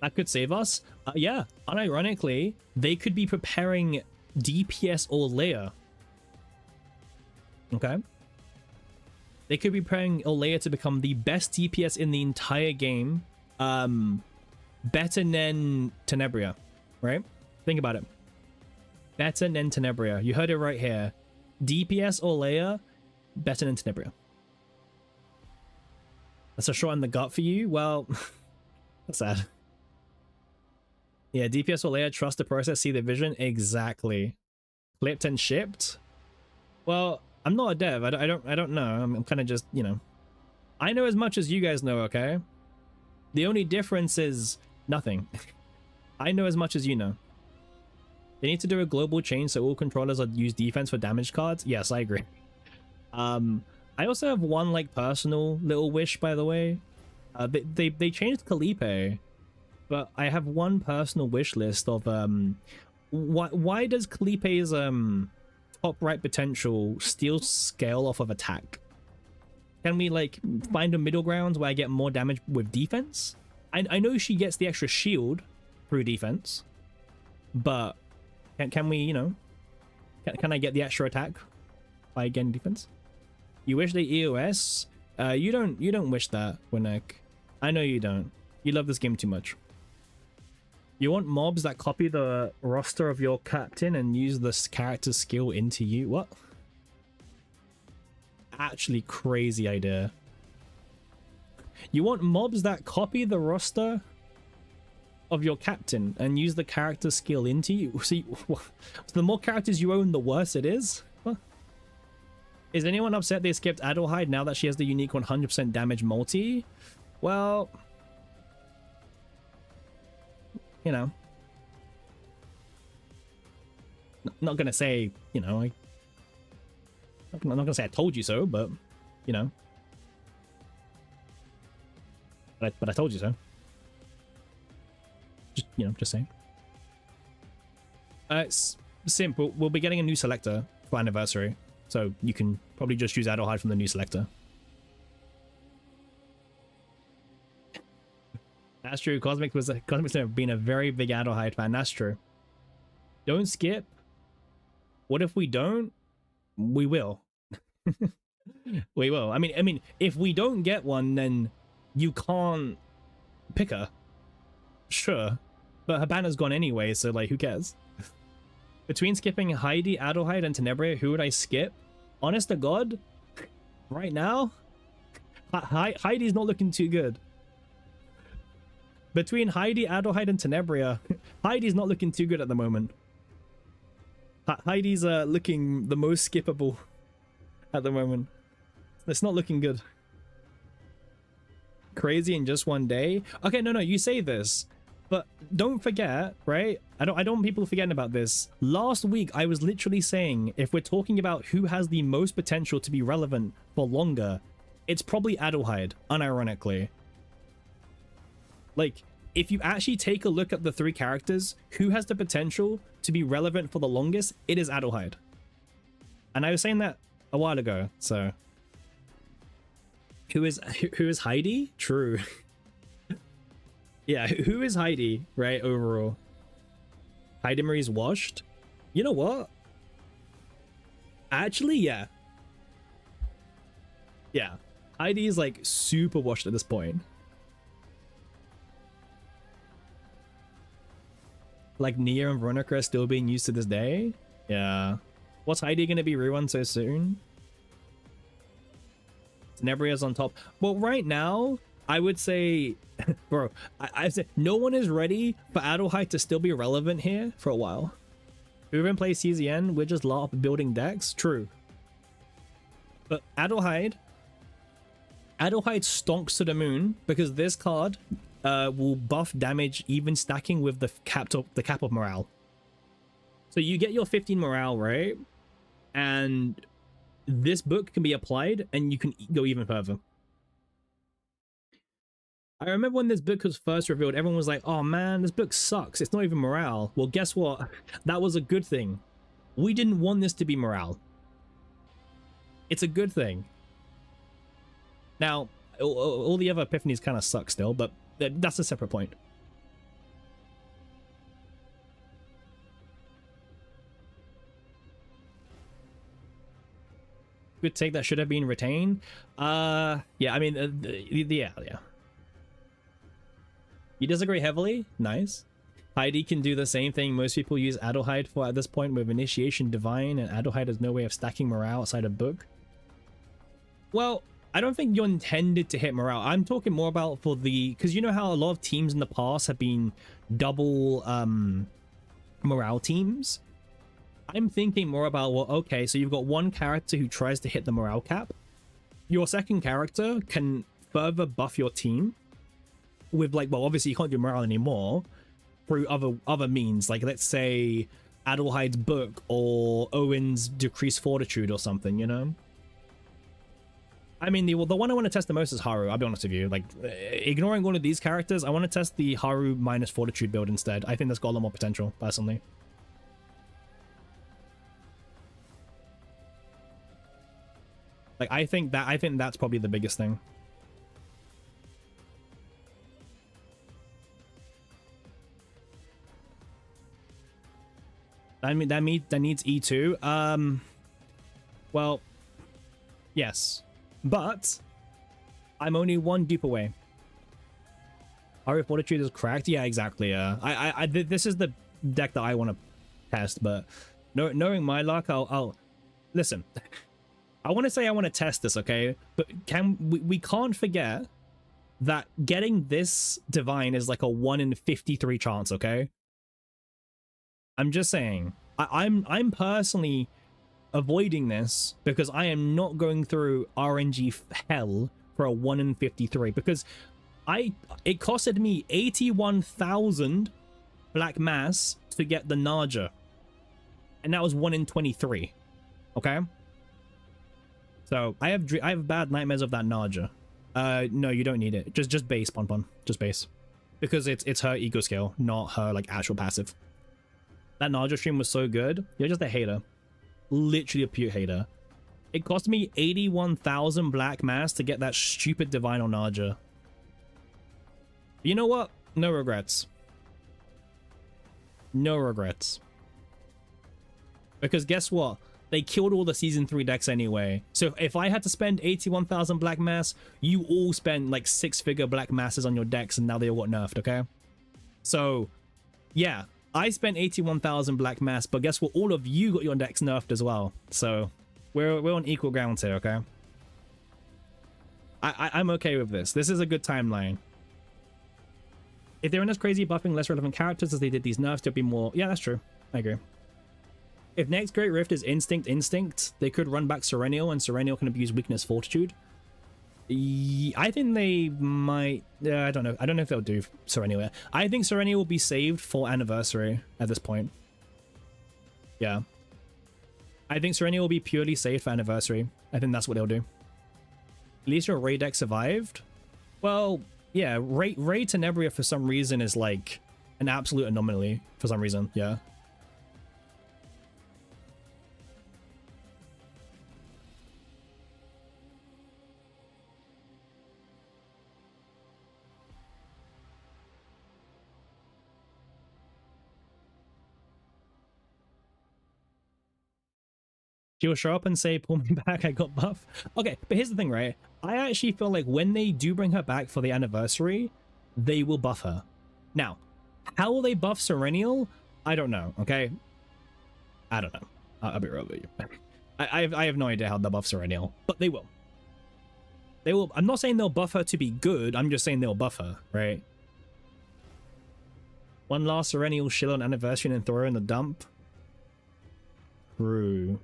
That could save us. Yeah, unironically, they could be preparing DPS Olea. Okay. They could be preparing Olea to become the best DPS in the entire game. Better than Tenebria, right? Think about it. Better than Tenebria. You heard it right here. DPS Olea, better than Tenebria. That's a shot in the gut for you? Well, that's sad. Yeah, DPS Olea, trust the process, see the vision. Exactly. Clipped and shipped? Well, I'm not a dev. I don't know. I'm kind of just, you know. I know as much as you guys know, okay? The only difference is nothing. I know as much as you know. They need to do a global change so all controllers use defense for damage cards. Yes, I agree. I also have one like personal little wish, by the way. They changed Calipe, but I have one personal wish list of why does Calipe's top right potential steal scale off of attack? Can we like find a middle ground where I get more damage with defense? I know she gets the extra shield through defense, but can we, you know, can I get the extra attack by getting defense? You wish they EOS? You don't wish that, Winek. I know you don't. You love this game too much. You want mobs that copy the roster of your captain and use this character skill into you? What? Actually crazy idea. You want mobs that copy the roster of your captain and use the character skill into you? See, so the more characters you own, the worse it is? Huh? Is anyone upset they skipped Adelheid now that she has the unique 100% damage multi? Well, you know, not gonna say, you know, I'm not gonna say I told you so, but you know, but I told you so. Just, you know, just saying. It's simple. We'll be getting a new selector for anniversary, so you can probably just use Adderhide from the new selector. That's true. Cosmic's been a very big Adderhide fan. That's true. Don't skip. What if we don't? We will. We will. I mean, if we don't get one, then you can't pick her. Sure, but her banner's gone anyway, so like, who cares? Between skipping Heidi, Adderhide, and Tenebria, who would I skip? Honest to God, right now, Heidi's not looking too good. Between Heidi, Adderhide, and Tenebria, Heidi's not looking too good at the moment. Heidi's looking the most skippable at the moment. It's not looking good. Crazy in just one day. Okay, no, you say this, but don't forget, right? I don't want people forgetting about this. Last week, I was literally saying, if we're talking about who has the most potential to be relevant for longer, it's probably Adderhide, unironically. Like, if you actually take a look at the three characters, who has the potential to be relevant for the longest, it is Adderhide. And I was saying that a while ago, so... Who is Heidi? True. Yeah, who is Heidi, right, overall? Heidi Marie's washed? You know what? Actually, yeah. Yeah. Heidi is, like, super washed at this point. Like, Nia and Veronica are still being used to this day? Yeah. What's Heidi gonna be rerun so soon? Tenebria's on top. Well, right now, I would say, bro, I'd say no one is ready for Adderhide to still be relevant here for a while. We haven't played CZN, we're just laugh building decks. True. But Adderhide stonks to the moon because this card will buff damage even stacking with the cap of morale. So you get your 15 morale, right? And this book can be applied and you can go even further. I remember when this book was first revealed, everyone was like, oh man, this book sucks. It's not even morale. Well, guess what? That was a good thing. We didn't want this to be morale. It's a good thing. Now, all the other epiphanies kind of suck still, but that's a separate point. Good take that should have been retained. Yeah, I mean, yeah. You disagree heavily? Nice. Heidi can do the same thing most people use Adderhide for at this point with Initiation Divine, and Adderhide has no way of stacking morale outside of book. Well, I don't think you're intended to hit morale. I'm talking more about for the... Because you know how a lot of teams in the past have been double morale teams? I'm thinking more about, well, okay, so you've got one character who tries to hit the morale cap. Your second character can further buff your team with, like, well, obviously you can't do morale anymore through other means, like, let's say Adderhide's book or Owen's decreased fortitude or something, you know? I mean, the one I want to test the most is Haru, I'll be honest with you. Like, ignoring all of these characters, I want to test the Haru minus fortitude build instead. I think that's got a lot more potential, personally. Like, I think that's probably the biggest thing. I mean, that needs E2. Well, yes, but I'm only one dupe away. Haru Fortitude is cracked. Yeah, exactly. This is the deck that I want to test, but knowing my luck, I'll listen. I want to say I want to test this, okay? But we can't forget that getting this divine is like a 1 in 53 chance, okay? I'm just saying, I'm personally avoiding this because I am not going through RNG hell for a 1 in 53, because It costed me 81,000 black mass to get the Naja, and that was 1 in 23. Okay, so I have bad nightmares of that Naja. No, you don't need it. Just base, Pon, just base, because it's her ego scale, not her like actual passive. That Naja stream was so good. You're just a hater, literally a pure hater. It cost me 81,000 black mass to get that stupid divine on Naja. You know what? No regrets. No regrets. Because guess what? They killed all the season 3 decks anyway. So if I had to spend 81,000 black mass, you all spend like 6-figure black masses on your decks, and now they all got nerfed, okay? So yeah, I spent 81,000 black mass, but guess what? All of you got your decks nerfed as well. So we're on equal ground here, okay? I'm okay with this. This is a good timeline. If they're in as crazy buffing less relevant characters as they did these nerfs, there'd be more. Yeah, that's true. I agree. If next Great Rift is Instinct, they could run back Serenial, and Serenial can abuse Weakness Fortitude. I think they might. I don't know. I don't know if they'll do Serenial. I think Serenial will be saved for Anniversary at this point. Yeah. I think Serenial will be purely saved for Anniversary. I think that's what they'll do. At least your Ray deck survived. Well, yeah, Ray Tenebria for some reason is like an absolute anomaly for some reason, yeah. She'll show up and say, pull me back, I got buff. Okay, but here's the thing, right? I actually feel like when they do bring her back for the Anniversary, they will buff her. Now, how will they buff Serenial? I don't know, okay? I don't know. I'll be real with you. I have no idea how they'll buff Serenial, but they will. They will. I'm not saying they'll buff her to be good, I'm just saying they'll buff her, right? One last Serenial shill on Anniversary and throw her in the dump. True.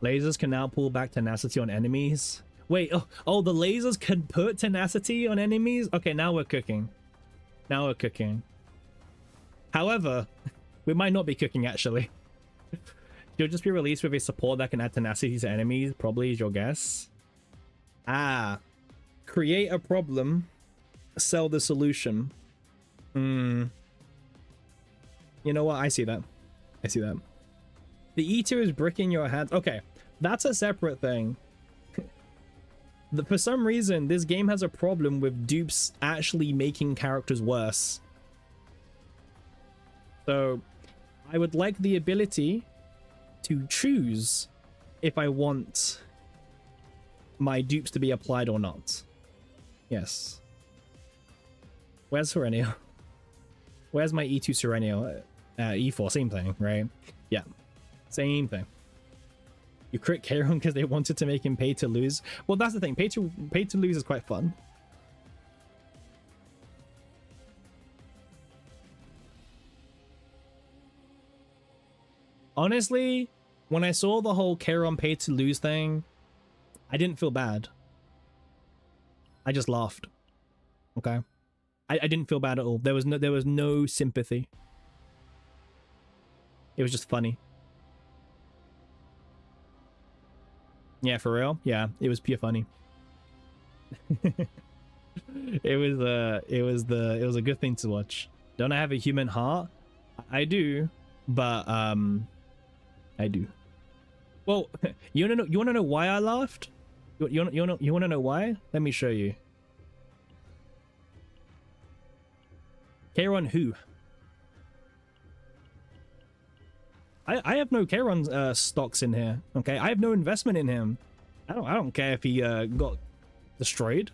Lasers can now pull back tenacity on enemies. Wait, oh, the lasers can put tenacity on enemies? Okay, now we're cooking. Now we're cooking. However, we might not be cooking actually. You'll just be released with a support that can add tenacity to enemies, probably is your guess. Ah. Create a problem, sell the solution. You know what? I see that. I see that. The E2 is bricking your hands. Okay, that's a separate thing. For some reason, this game has a problem with dupes actually making characters worse. So, I would like the ability to choose if I want my dupes to be applied or not. Yes. Where's Serenial? Where's my E2 Serenial? E4, same thing, right? Yeah. Same thing. You crit Kayron because they wanted to make him pay to lose. Well, that's the thing. Pay to lose is quite fun. Honestly, when I saw the whole Kayron pay to lose thing, I didn't feel bad. I just laughed. Okay. I didn't feel bad at all. There was no sympathy. It was just funny. Yeah, for real? Yeah, it was pure funny. it was a good thing to watch. Don't I have a human heart? I do, but I do. Well, you wanna know why I laughed? You wanna know why? Let me show you. Kayron who? I have no Kayron stocks in here. Okay, I have no investment in him. I don't care if he got destroyed.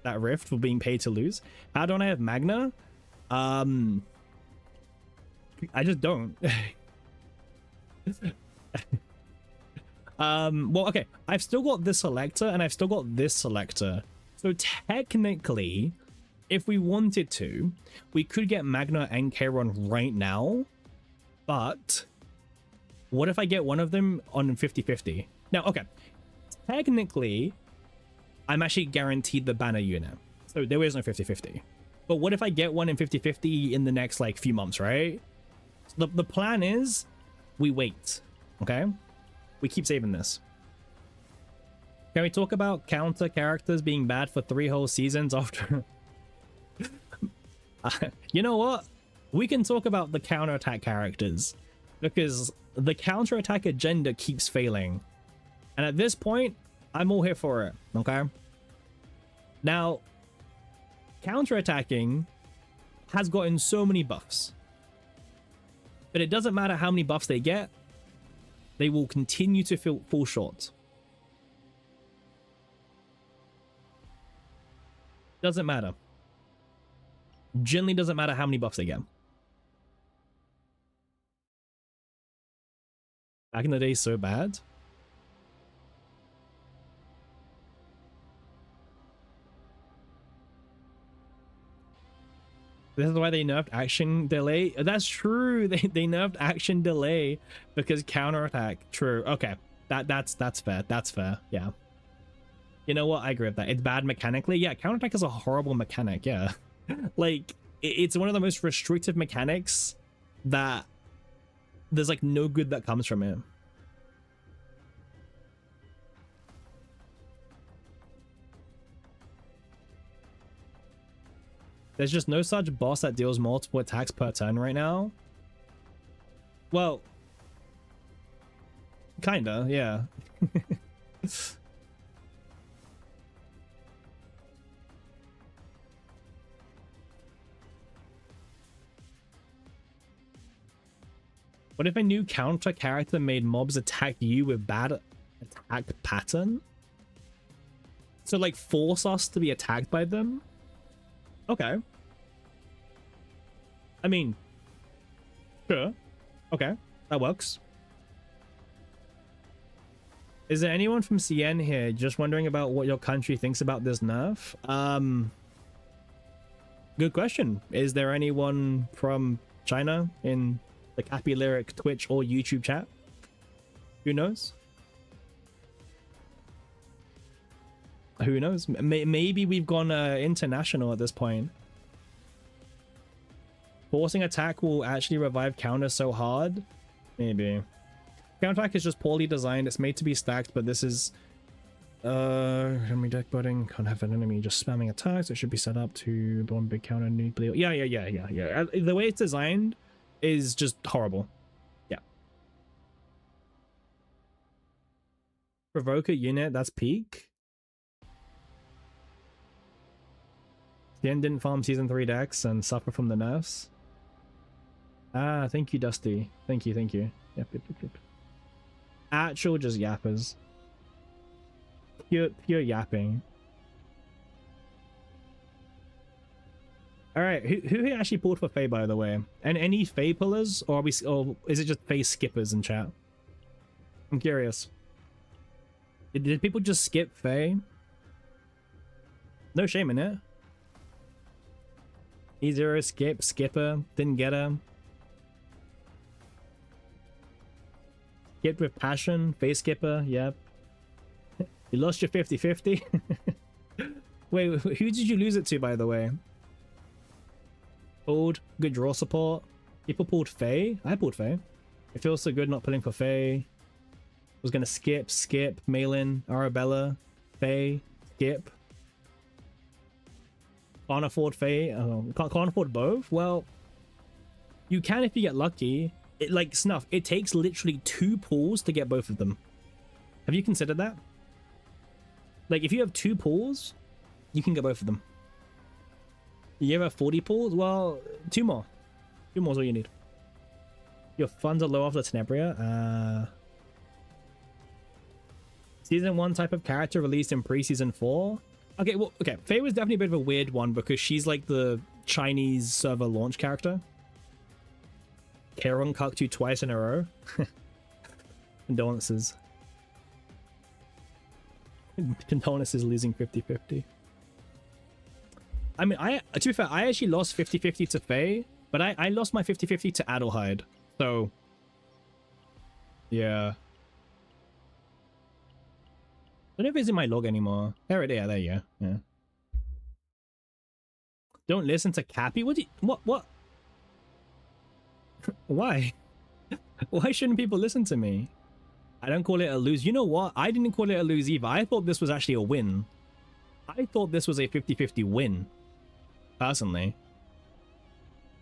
That rift for being paid to lose. How don't I have Magna? I just don't. Well, okay. I've still got this selector and I've still got this selector. So technically, if we wanted to, we could get Magna and Kayron right now, but what if I get one of them on 50-50? Now, okay, technically, I'm actually guaranteed the banner unit, so there is no 50-50. But what if I get one in 50-50 in the next like few months, right? So the plan is we wait, okay? We keep saving this. Can we talk about counter characters being bad for 3 whole seasons after? You know what? We can talk about the counterattack characters because the counterattack agenda keeps failing. And at this point, I'm all here for it, okay? Now, counterattacking has gotten so many buffs. But it doesn't matter how many buffs they get, they will continue to fall short. Doesn't matter. Generally doesn't matter how many buffs they get. Back in the day, so bad. This is why they nerfed action delay. That's true. They nerfed action delay because counterattack. True. Okay. That's fair. That's fair. Yeah. You know what? I agree with that. It's bad mechanically. Yeah, counterattack is a horrible mechanic. Yeah. Like, it's one of the most restrictive mechanics that there's like no good that comes from it. There's just no such boss that deals multiple attacks per turn right now. Well, kinda, yeah. What if a new counter character made mobs attack you with bad attack pattern? So like force us to be attacked by them? Okay. I mean, sure. Okay, that works. Is there anyone from CN here just wondering about what your country thinks about this nerf? Good question. Is there anyone from China in the Cappy Lyric Twitch or YouTube chat? Who knows? Who knows? Maybe we've gone international at this point. Forcing attack will actually revive counter so hard? Maybe. Counterattack is just poorly designed. It's made to be stacked, but this is... enemy deck budding. Can't have an enemy just spamming attacks. It should be set up to one big counter nuclear. Yeah. The way it's designed is just horrible. Yeah. Provoke a unit, that's peak. Tien didn't farm season 3 decks and suffer from the nerfs. Ah, thank you, Dusty. Thank you. Yep. Actual just yappers. Pure yapping. Alright, who actually pulled for Faye, by the way? And any Faye pullers? Or is it just Faye skippers in chat? I'm curious. Did people just skip Faye? No shame in it. E0 skipper, didn't get her. Skipped with passion, face skipper, yep. You lost your 50-50. Wait, who did you lose it to, by the way? Pulled, good draw support. People pulled Faye. I pulled Faye. It feels so good not pulling for Faye. Was gonna skip, Malin, Arabella, Faye, skip. Can't afford Faye. Can't afford both? Well, you can if you get lucky. Like Snuff, it takes literally 2 pulls to get both of them. Have you considered that? Like, if you have 2 pulls, you can get both of them. You have 40 pulls? Well, 2 more. 2 more is all you need. Your funds are low after Tenebria. Season 1 type of character released in pre-season 4. Okay, well, okay. Faye was definitely a bit of a weird one because she's like the Chinese server launch character. Kayron cucked you twice in a row. Condolences. Condolences losing 50-50. I mean, to be fair, I actually lost 50-50 to Faye, but I lost my 50-50 to Adelheid. So, yeah. I don't know if it's in my log anymore. There it is. Yeah, there you go. Yeah. Don't listen to Cappy? What? What? Why? Why shouldn't people listen to me? I don't call it a lose. You know what? I didn't call it a lose either. I thought this was actually a win. I thought this was a 50-50 win. Personally.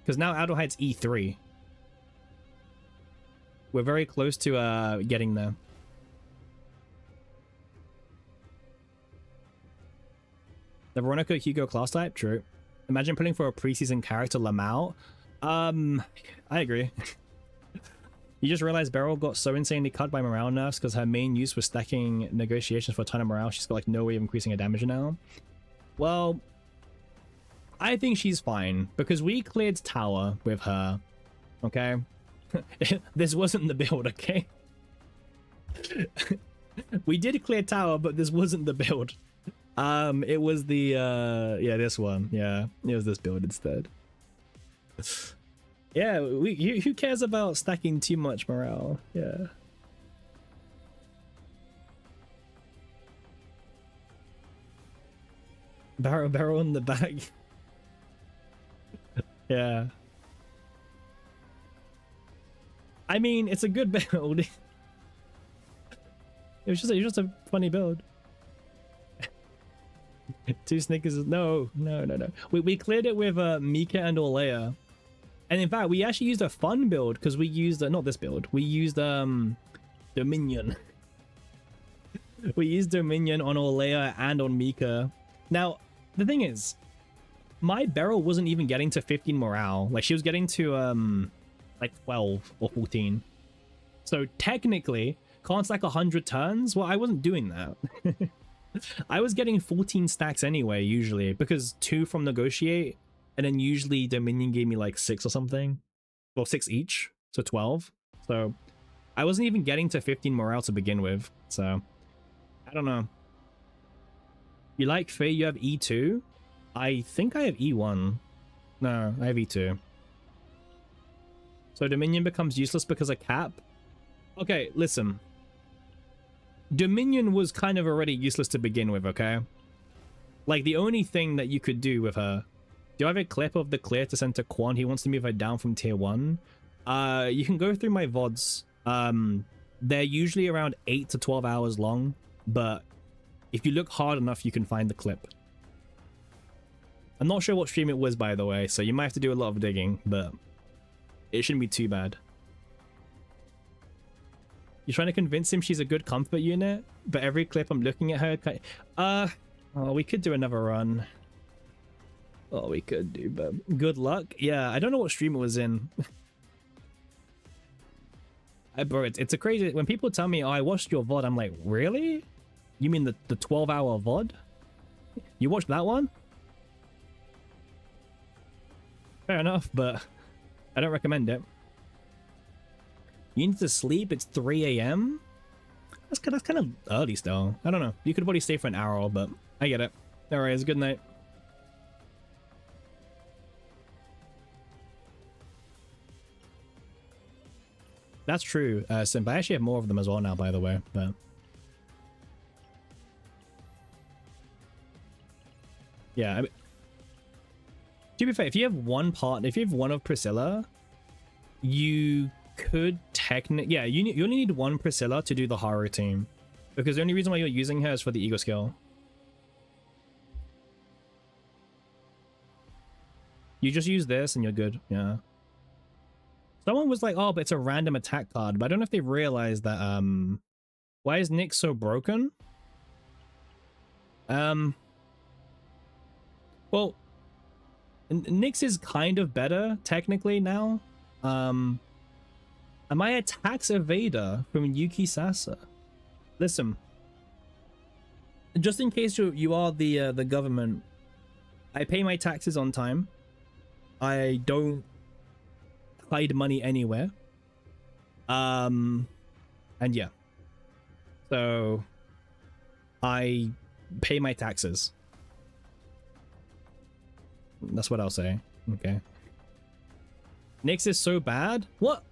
Because now Adelheid's E3. We're very close to getting there. The Veronica Hugo class type? True. Imagine putting for a preseason character Lamau. I agree. You just realized Beryl got so insanely cut by morale nerfs because her main use was stacking negotiations for a ton of morale. She's got like no way of increasing her damage now. Well, I think she's fine because we cleared tower with her. Okay? This wasn't the build, okay? We did clear tower, but this wasn't the build. It was the yeah, this one. Yeah, it was this build instead. Yeah, who cares about stacking too much morale? Yeah. Barrow in the back. Yeah. I mean, it's a good build. It was just a funny build. Two Snickers. No. We cleared it with Mika and Orlea. And in fact, we actually used a fun build because we used not this build. We used Dominion. We used Dominion on Orlea and on Mika. Now, the thing is, my Beryl wasn't even getting to 15 morale. Like she was getting to like 12 or 14. So technically, can't stack 100 turns. Well, I wasn't doing that. I was getting 14 stacks anyway, usually, because 2 from negotiate. And then usually Dominion gave me like 6 or something. Well, 6 each. So 12. So I wasn't even getting to 15 morale to begin with. So I don't know. You like Faye? You have E2? I think I have E1. No, I have E2. So Dominion becomes useless because of cap? Okay, listen. Dominion was kind of already useless to begin with, okay? Like the only thing that you could do with her. Do I have a clip of the clear to send to Quan? He wants to move her down from tier 1. You can go through my VODs. They're usually around 8 to 12 hours long, but if you look hard enough, you can find the clip. I'm not sure what stream it was, by the way, so you might have to do a lot of digging, but it shouldn't be too bad. You're trying to convince him she's a good comfort unit, but every clip I'm looking at her... Oh, we could do another run. Oh, we could do, but good luck. Yeah, I don't know what stream it was in. Bro, it's a crazy... When people tell me, oh, I watched your VOD, I'm like, really? You mean the 12-hour VOD? You watched that one? Fair enough, but I don't recommend it. You need to sleep? It's 3 a.m.? That's kind of early still. I don't know. You could probably stay for an hour, but I get it. Alright, good night. That's true, Simp. I actually have more of them as well now, by the way, but... Yeah, I mean... To be fair, if you have one part, if you have one of Priscilla, you could technically... Yeah, you only need one Priscilla to do the Haru team. Because the only reason why you're using her is for the ego skill. You just use this and you're good, yeah. Someone was like, oh, but it's a random attack card. But I don't know if they realized that, why is Nick so broken? Well, Nyx is kind of better, technically, now. And my attack's Evader from Yuki Sasa. Listen. Just in case you are the government, I pay my taxes on time. I don't hide money anywhere. And yeah. So I pay my taxes. That's what I'll say. Okay. Nyx is so bad? What?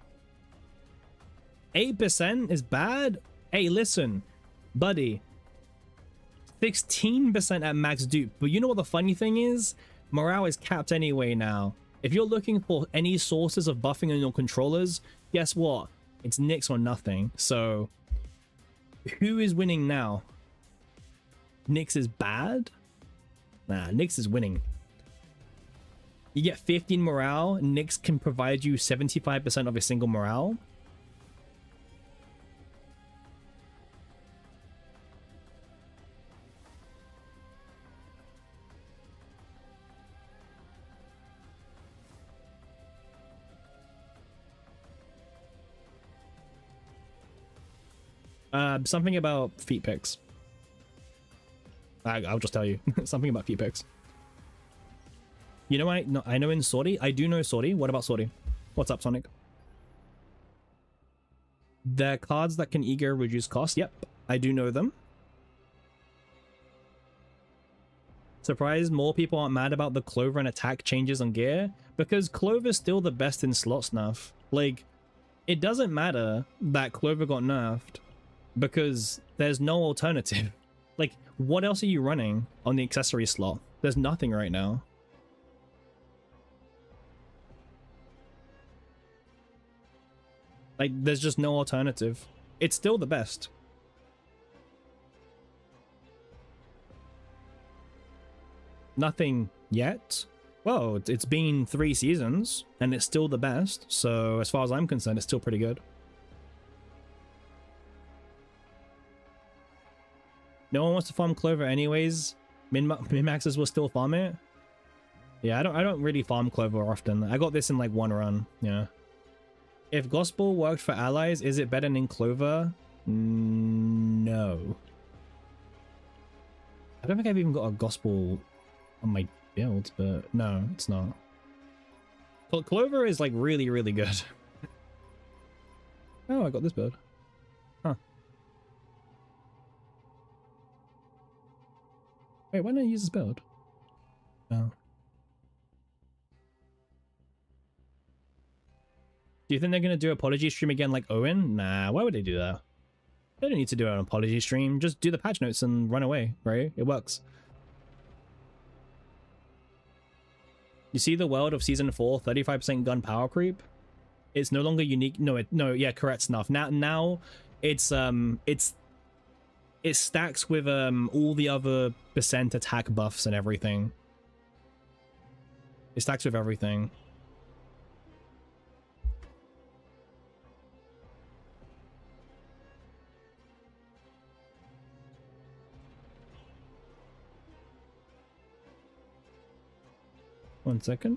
8% is bad? Hey, listen, buddy. 16% at max dupe. But you know what the funny thing is? Morale is capped anyway now. If you're looking for any sources of buffing on your controllers, guess what? It's Nyx or nothing. So, who is winning now? Nyx is bad? Nah, Nyx is winning. You get 15 morale, Nyx can provide you 75% of a single morale. Something about feet picks. I'll just tell you. Something about feet picks. You know, I know in Sortie. I do know Sortie. What about Sortie? What's up, Sonic? The cards that can ego reduce cost. Yep, I do know them. Surprised more people aren't mad about the Clover and attack changes on gear, because Clover's still the best in slot snuff. Like, it doesn't matter that Clover got nerfed because there's no alternative. Like, what else are you running on the accessory slot? There's nothing right now. Like, there's just no alternative. It's still the best. Nothing yet. Well, it's been 3 seasons and it's still the best. So as far as I'm concerned, it's still pretty good. No one wants to farm Clover anyways. Min-maxers will still farm it. Yeah, I don't really farm Clover often. I got this in like 1 run. Yeah. If Gospel worked for allies, is it better than Clover? No. I don't think I've even got a Gospel on my build, but no, it's not. Clover is like really, really good. Oh, I got this bird. Huh. Wait, why don't I use this build? Oh. Do you think they're going to do apology stream again like Owen? Nah, why would they do that? They don't need to do an apology stream. Just do the patch notes and run away, right? It works. You see the world of Season 4, 35% gun power creep? It's no longer unique. No, yeah, correct Snuff. Now it stacks with all the other percent attack buffs and everything. It stacks with everything. One second.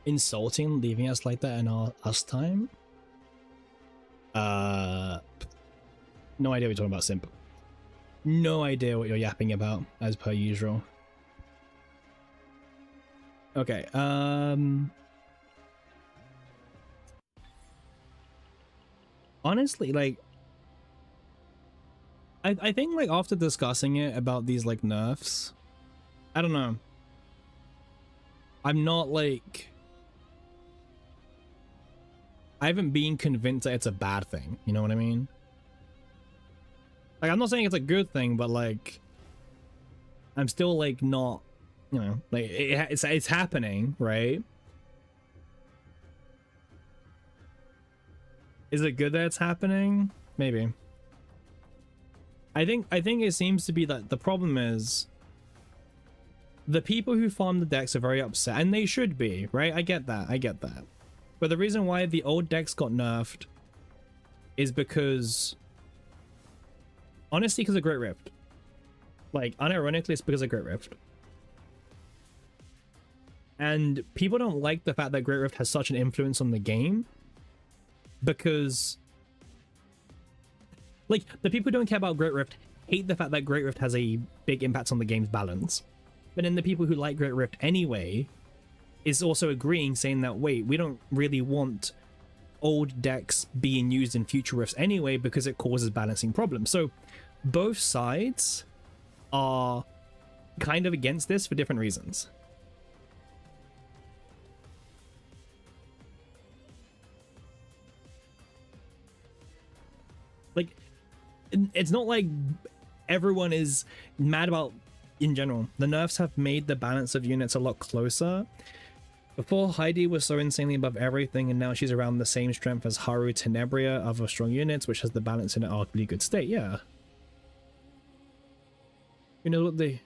Insulting, leaving us like that in our us time. No idea what you're talking about, simp. No idea what you're yapping about, as per usual. Okay, honestly, like, I think, like, after discussing it about these, like, nerfs, I don't know. I'm not, like, I haven't been convinced that it's a bad thing, you know what I mean? Like, I'm not saying it's a good thing, but, like, I'm still, like, not, you know, like, it's happening, right? Is it good that it's happening? Maybe. I think it seems to be that the problem is the people who farm the decks are very upset, and they should be, right? I get that. But the reason why the old decks got nerfed is because, honestly, because of Great Rift. Like, unironically, it's because of Great Rift. And people don't like the fact that Great Rift has such an influence on the game, because, like, the people who don't care about Great Rift hate the fact that Great Rift has a big impact on the game's balance. But then the people who like Great Rift anyway is also agreeing, saying that, wait, we don't really want old decks being used in future Rifts anyway because it causes balancing problems. So both sides are kind of against this for different reasons. Like, it's not like everyone is mad about, in general. The nerfs have made the balance of units a lot closer. Before, Heidi was so insanely above everything, and now she's around the same strength as Haru, Tenebria, other strong units, which has the balance in an arguably good state. Yeah. You know what they...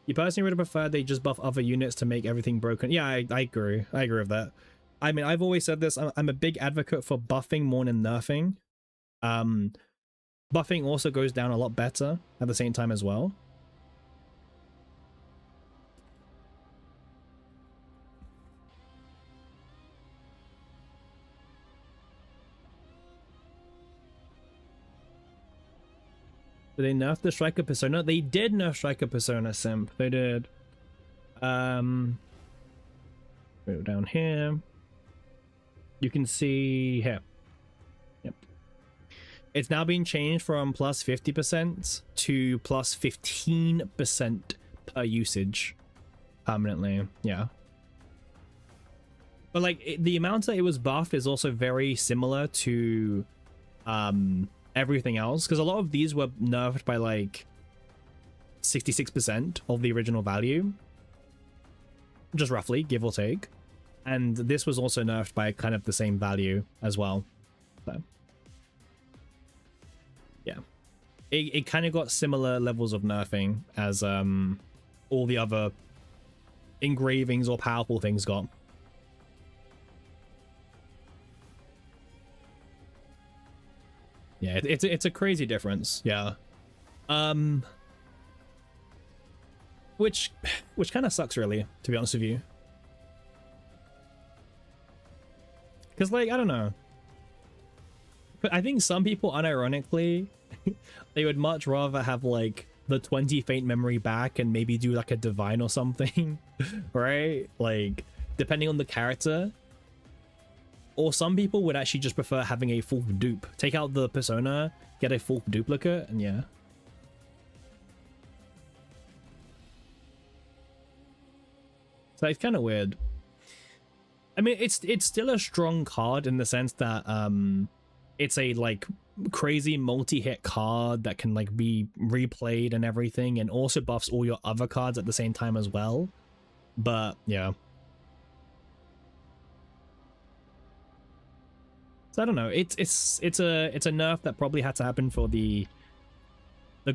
You personally would have preferred they just buff other units to make everything broken. Yeah, I agree. I agree with that. I mean, I've always said this. I'm a big advocate for buffing more than nerfing. Buffing also goes down a lot better at the same time as well. Did they nerf the Striker Persona? They did nerf Striker Persona, simp. They did. Go down here. You can see here. Yep. It's now been changed from plus 50% to plus 15% per usage permanently. Yeah. But like the amount that it was buffed is also very similar to everything else, because a lot of these were nerfed by like 66% of the original value, just roughly, give or take, and this was also nerfed by kind of the same value as well. So yeah, it kind of got similar levels of nerfing as all the other engravings or powerful things got. Yeah, it's a crazy difference. Yeah. Which kind of sucks, really, to be honest with you. Because, like, I don't know. But I think some people, unironically, they would much rather have, like, the 20 Faint Memory back and maybe do, like, a Divine or something, right? Like, depending on the character. Or some people would actually just prefer having a full dupe. Take out the persona, get a full duplicate, and yeah. So it's kind of weird. I mean, it's still a strong card in the sense that it's a like crazy multi-hit card that can like be replayed and everything, and also buffs all your other cards at the same time as well. But yeah. So I don't know. It's a nerf that probably had to happen for the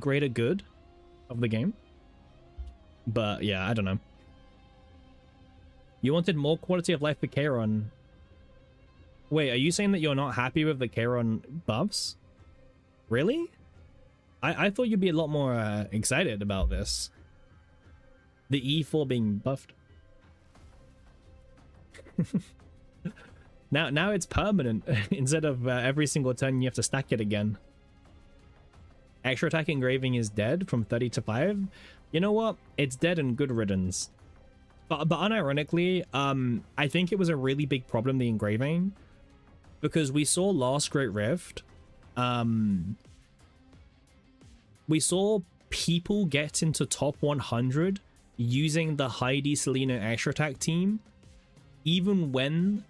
greater good of the game. But yeah, I don't know. You wanted more quality of life for Charon. Wait, are you saying that you're not happy with the Charon buffs? Really? I thought you'd be a lot more excited about this. The E4 being buffed. Now it's permanent. Instead of every single turn you have to stack it again. Extra attack engraving is dead from 30 to 5. You know what? It's dead and good riddance. But unironically, I think it was a really big problem, the engraving, because we saw last Great Rift, we saw people get into top 100 using the Heidi, Selena, extra attack team, even when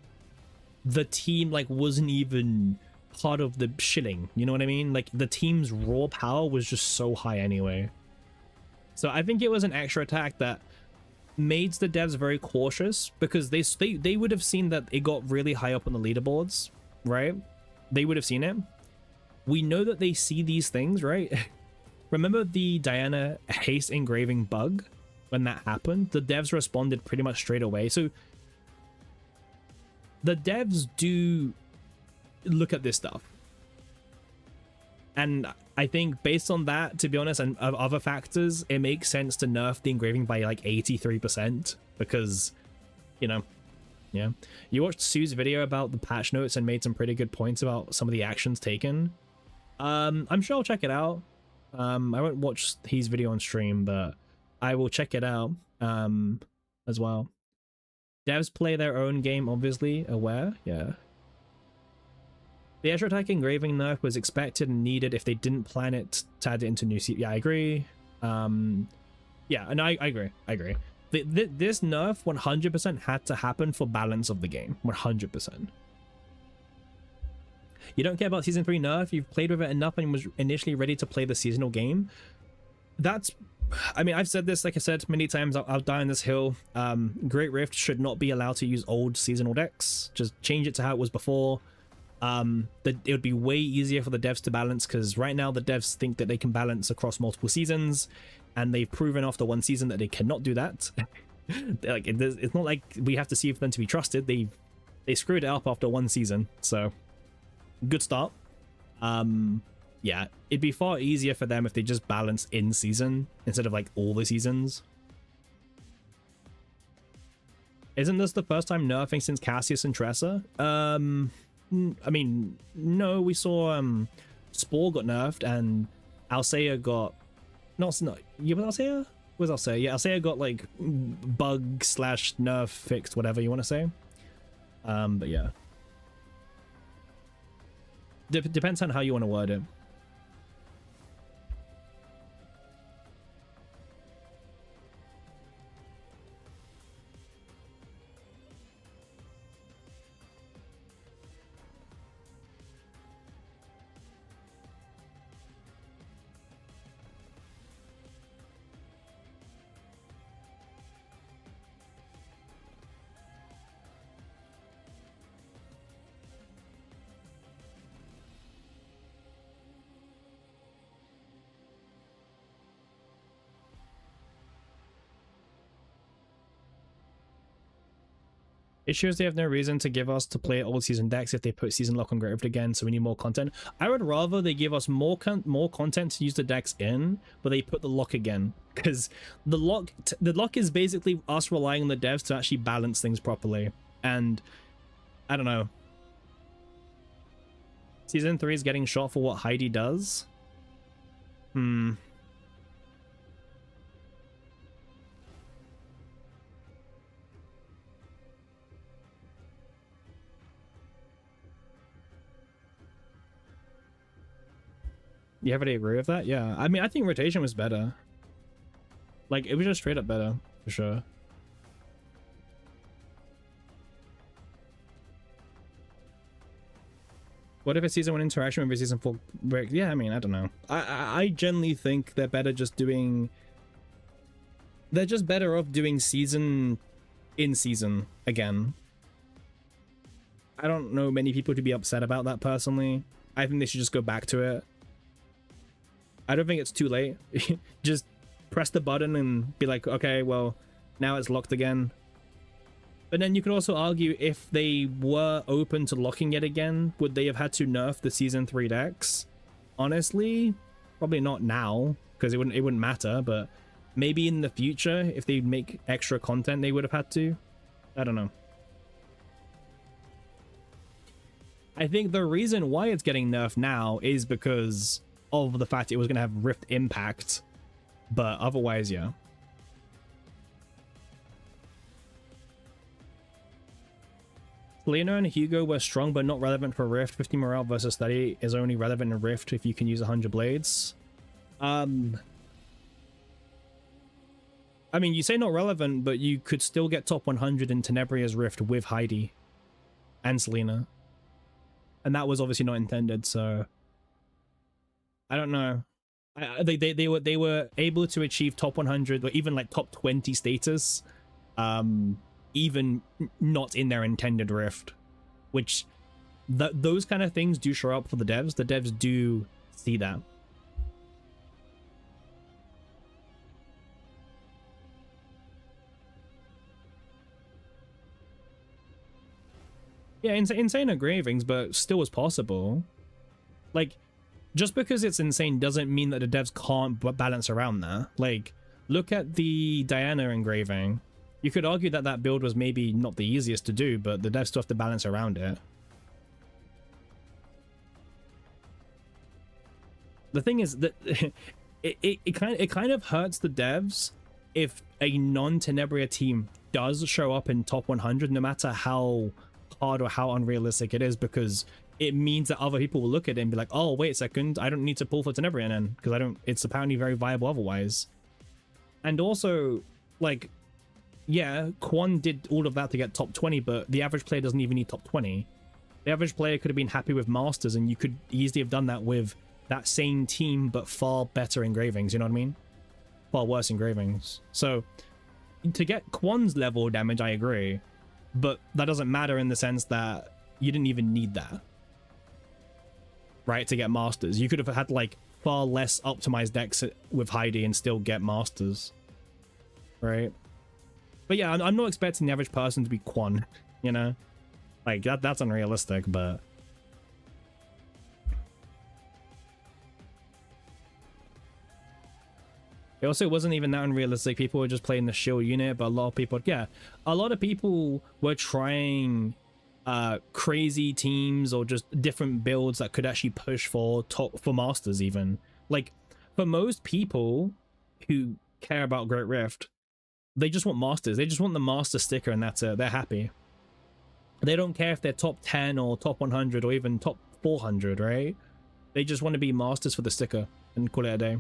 the team like wasn't even part of the shilling. You know what I mean? Like the team's raw power was just so high anyway. So I think it was an extra attack that made the devs very cautious, because they would have seen that it got really high up on the leaderboards, right? They would have seen it. We know that they see these things, right? Remember the Diana haste engraving bug? When that happened, the devs responded pretty much straight away. So the devs do look at this stuff, and I think based on that, to be honest, and of other factors, it makes sense to nerf the engraving by like 83%, because, you know, yeah. You watched Sue's video about the patch notes and made some pretty good points about some of the actions taken. I'm sure I'll check it out. I won't watch his video on stream, but I will check it out as well. Devs play their own game, obviously, aware, yeah. The extra attack engraving nerf was expected and needed if they didn't plan it to add it into new season. Yeah, I agree. Yeah, and I agree. This nerf 100% had to happen for balance of the game. 100%. You don't care about season 3 nerf? You've played with it enough and was initially ready to play the seasonal game? That's... I mean, I've said this, like I said many times, I'll die on this hill. Great Rift should not be allowed to use old seasonal decks. Just change it to how it was before. It would be way easier for the devs to balance, because right now the devs think that they can balance across multiple seasons, and they've proven after one season that they cannot do that. Like it's not like we have to see for them to be trusted. They screwed it up after one season, so good start. Yeah, it'd be far easier for them if they just balance in season instead of like all the seasons. Isn't this the first time nerfing since Cassius and Tressa? I mean, no, we saw Spore got nerfed and Alsea got yeah, was Alsea? Was Alsea? Yeah, Alsea got like bug / nerf fixed, whatever you want to say. But yeah, depends on how you want to word it. It shows they have no reason to give us to play old season decks if they put season lock on Great Rift again, so we need more content. I would rather they give us more content to use the decks in, but they put the lock again, because the lock is basically us relying on the devs to actually balance things properly. And I don't know. Season 3 is getting shot for what Heidi does. You heavily agree with that? Yeah. I mean, I think rotation was better. Like, it was just straight up better, for sure. What if a season 1 interaction with a season 4 break? Yeah, I mean, I don't know. I generally think they're better just doing... They're just better off doing season in season again. I don't know many people to be upset about that personally. I think they should just go back to it. I don't think it's too late. Just press the button and be like, okay, well, now it's locked again. But then you could also argue, if they were open to locking it again, would they have had to nerf the season 3 decks? Honestly, probably not now, because it wouldn't matter, but maybe in the future, if they make extra content, they would have had to. I don't know. I think the reason why it's getting nerfed now is because of the fact it was going to have Rift impact, but otherwise, yeah. Selena and Hugo were strong but not relevant for Rift. 50 morale versus 30 is only relevant in Rift if you can use 100 blades. I mean, you say not relevant, but you could still get top 100 in Tenebria's Rift with Heidi and Selena. And that was obviously not intended, so I don't know. They were able to achieve top 100 or even like top 20 status, even not in their intended Rift, which those kind of things do show up for the devs. The devs do see that. Yeah, insane engravings, but still is possible. Like, just because it's insane doesn't mean that the devs can't balance around that. Like, look at the Diana engraving. You could argue that that build was maybe not the easiest to do, but the devs still have to balance around it. The thing is that it kind of hurts the devs if a non-Tenebria team does show up in top 100, no matter how hard or how unrealistic it is, because it means that other people will look at it and be like, oh, wait a second, I don't need to pull for Tenebria then, because I don't, it's apparently very viable otherwise. And also, like, yeah, Kwon did all of that to get top 20, but the average player doesn't even need top 20. The average player could have been happy with Masters, and you could easily have done that with that same team, but far better engravings, you know what I mean? Far worse engravings. So, to get Kwon's level damage, I agree, but that doesn't matter in the sense that you didn't even need that, right, to get Masters. You could have had, like, far less optimized decks with Heidi and still get Masters, right? But yeah, I'm not expecting the average person to be Kwon, you know? Like, that's unrealistic, but... It also wasn't even that unrealistic. People were just playing the shield unit, but a lot of people... Yeah, a lot of people were trying crazy teams or just different builds that could actually push for Masters even. Like, for most people who care about Great Rift, they just want Masters. They just want the Master sticker and that's it. They're happy. They don't care if they're top 10 or top 100 or even top 400, right? They just want to be Masters for the sticker and call it a day.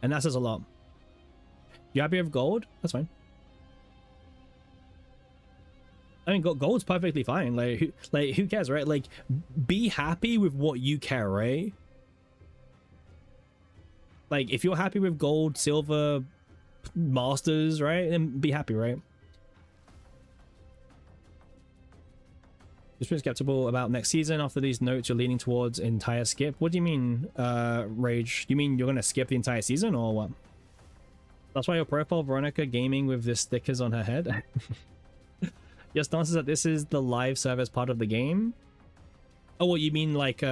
And that says a lot. You happy with gold? That's fine. I mean, gold's perfectly fine. Like who cares, right? Like, be happy with what you care, right? Like, if you're happy with gold, silver, Masters, right? Then be happy, right? You're skeptical about next season. After these notes, you're leaning towards entire skip. What do you mean, Rage? You mean you're gonna skip the entire season or what? That's why your profile, Veronica Gaming, with the stickers on her head. Your stance is that this is the live service part of the game? Oh, what you mean, like,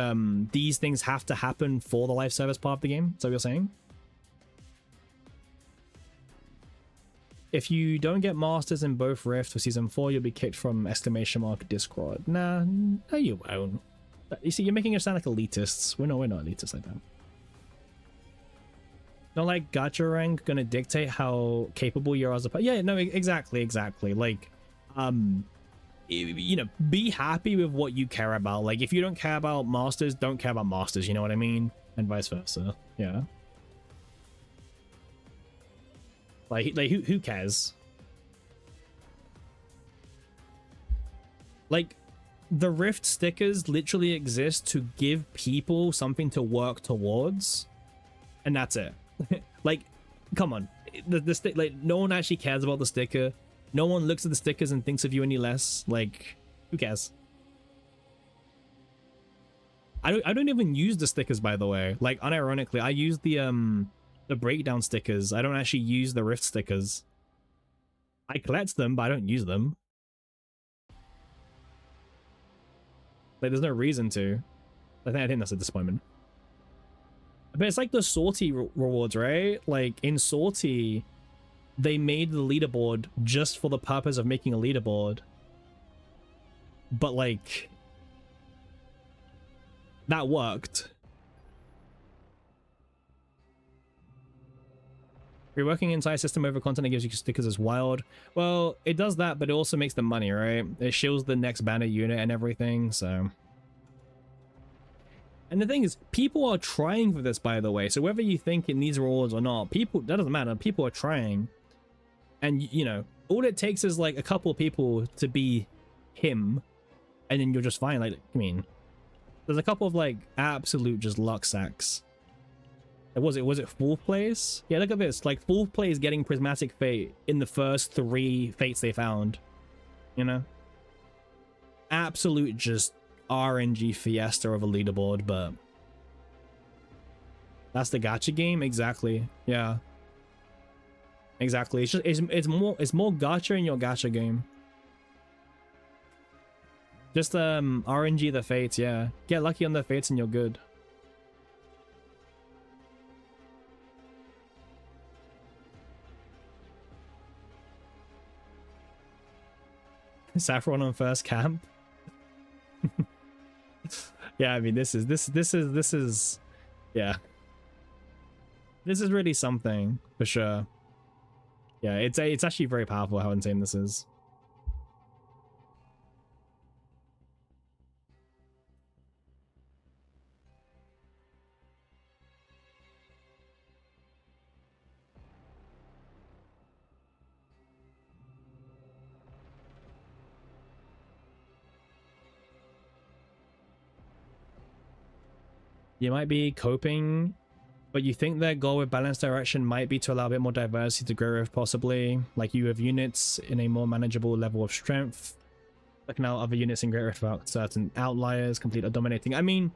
these things have to happen for the live service part of the game? Is that what you're saying? If you don't get Masters in both Rift for Season 4, you'll be kicked from !Discord. Nah, no you won't. You see, you're making us sound like elitists. We're not elitists like that. Not like gacha rank gonna dictate how capable you are as a player. Yeah, no, exactly. Like, you know, be happy with what you care about. Like, if you don't care about Masters, don't care about Masters, you know what I mean? And vice versa. Yeah. Like who cares? Like, the Rift stickers literally exist to give people something to work towards, and that's it. Like, come on, the stick, like, no one actually cares about the sticker. No one looks at the stickers and thinks of you any less. Like, who cares? I don't even use the stickers, by the way. Like, unironically, I use the breakdown stickers. I don't actually use the Rift stickers. I collect them, but I don't use them. Like, there's no reason to. I think that's a disappointment. But it's like the Sortie rewards, right? Like, in Sortie, they made the leaderboard just for the purpose of making a leaderboard. but like that worked. Reworking entire system over content that gives you stickers is wild. Well, it does that, but it also makes the money, right? It shields the next banner unit and everything, so. And the thing is, people are trying for this, by the way. So whether you think it needs rewards or not, people, that doesn't matter. People are trying. And, you know, all it takes is like a couple of people to be him, and then you're just fine. Like, I mean, there's a couple of like absolute just luck sacks. Was it fourth place? Yeah, look at this. Like fourth place getting Prismatic Fate in the first 3 fates they found. You know? Absolute just RNG fiesta of a leaderboard, but that's the gacha game? Exactly. Yeah. Exactly. It's just it's more gacha in your gacha game. Just RNG the fates, yeah. Get lucky on the fates and you're good. Saffron on first camp. Yeah, I mean this is yeah. This is really something for sure. Yeah, it's actually very powerful how insane this is. You might be coping, but you think their goal with balanced direction might be to allow a bit more diversity to grow with, possibly. Like you have units in a more manageable level of strength. Looking out other units in Great Rift without certain outliers, complete or dominating. I mean,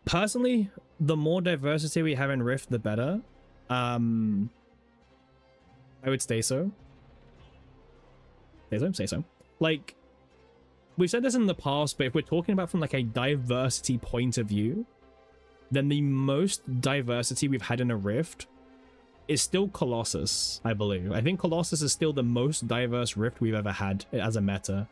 personally, the more diversity we have in Rift, the better. I would say so. Say so. Like, we've said this in the past, but if we're talking about from like a diversity point of view, then the most diversity we've had in a Rift is still Colossus, I believe. I think Colossus is still the most diverse Rift we've ever had as a meta.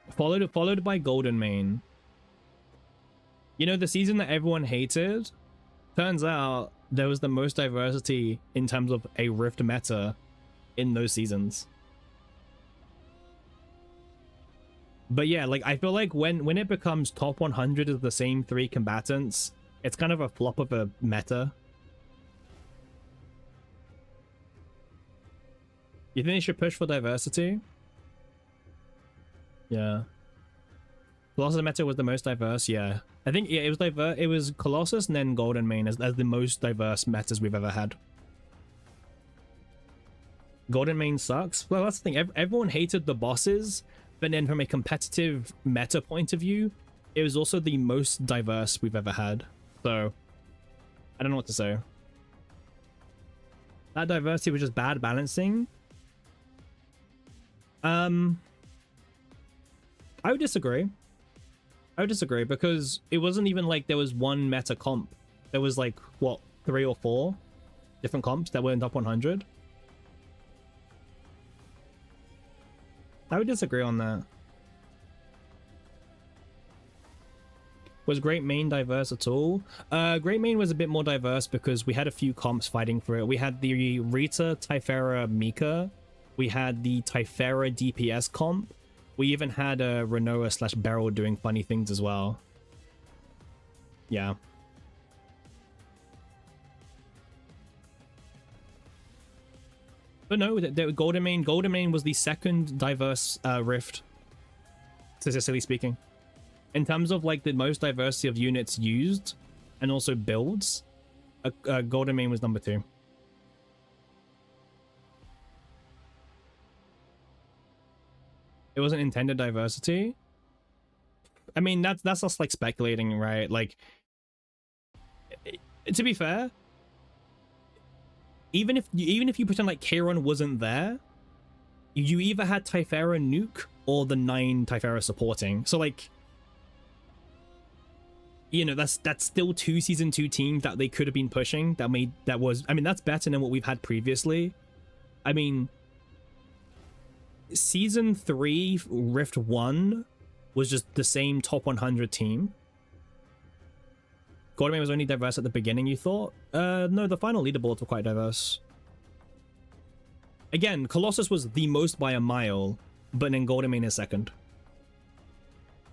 Followed by Golden Mane. You know, the season that everyone hated, turns out there was the most diversity in terms of a Rift meta in those seasons. But yeah, like I feel like when it becomes top 100 of the same 3 combatants, it's kind of a flop of a meta. You think they should push for diversity? Yeah. Colossus meta was the most diverse, yeah. I think yeah, it was Colossus and then Golden Mane as the most diverse metas we've ever had. Golden Mane sucks. Well, that's the thing. Everyone hated the bosses. But then from a competitive meta point of view, it was also the most diverse we've ever had. So, I don't know what to say. That diversity was just bad balancing. I would disagree. I would disagree because it wasn't even like there was one meta comp. There was like, what, 3 or 4 different comps that were in top 100? I would disagree on that. Was Great Mane diverse at all? Great Mane was a bit more diverse because we had a few comps fighting for it. We had the Rita, Typhera, Mika. We had the Typhera DPS comp. We even had a Renoa / Beryl doing funny things as well. Yeah. But no, the Golden Mane was the second diverse Rift, statistically speaking. In terms of like the most diversity of units used and also builds, Golden Mane was number 2. It wasn't intended diversity. I mean, that's us like speculating, right? Like, to be fair, even if you pretend like Kayron wasn't there, you either had Typhera nuke or the 9 Typhera supporting. So like, you know, that's still 2 season 2 teams that they could have been pushing. I mean, that's better than what we've had previously. I mean, Season 3 Rift 1 was just the same top 100 team. Goldemain was only diverse at the beginning, you thought? No, the final leaderboards were quite diverse. Again, Colossus was the most by a mile, but then Goldemain is second.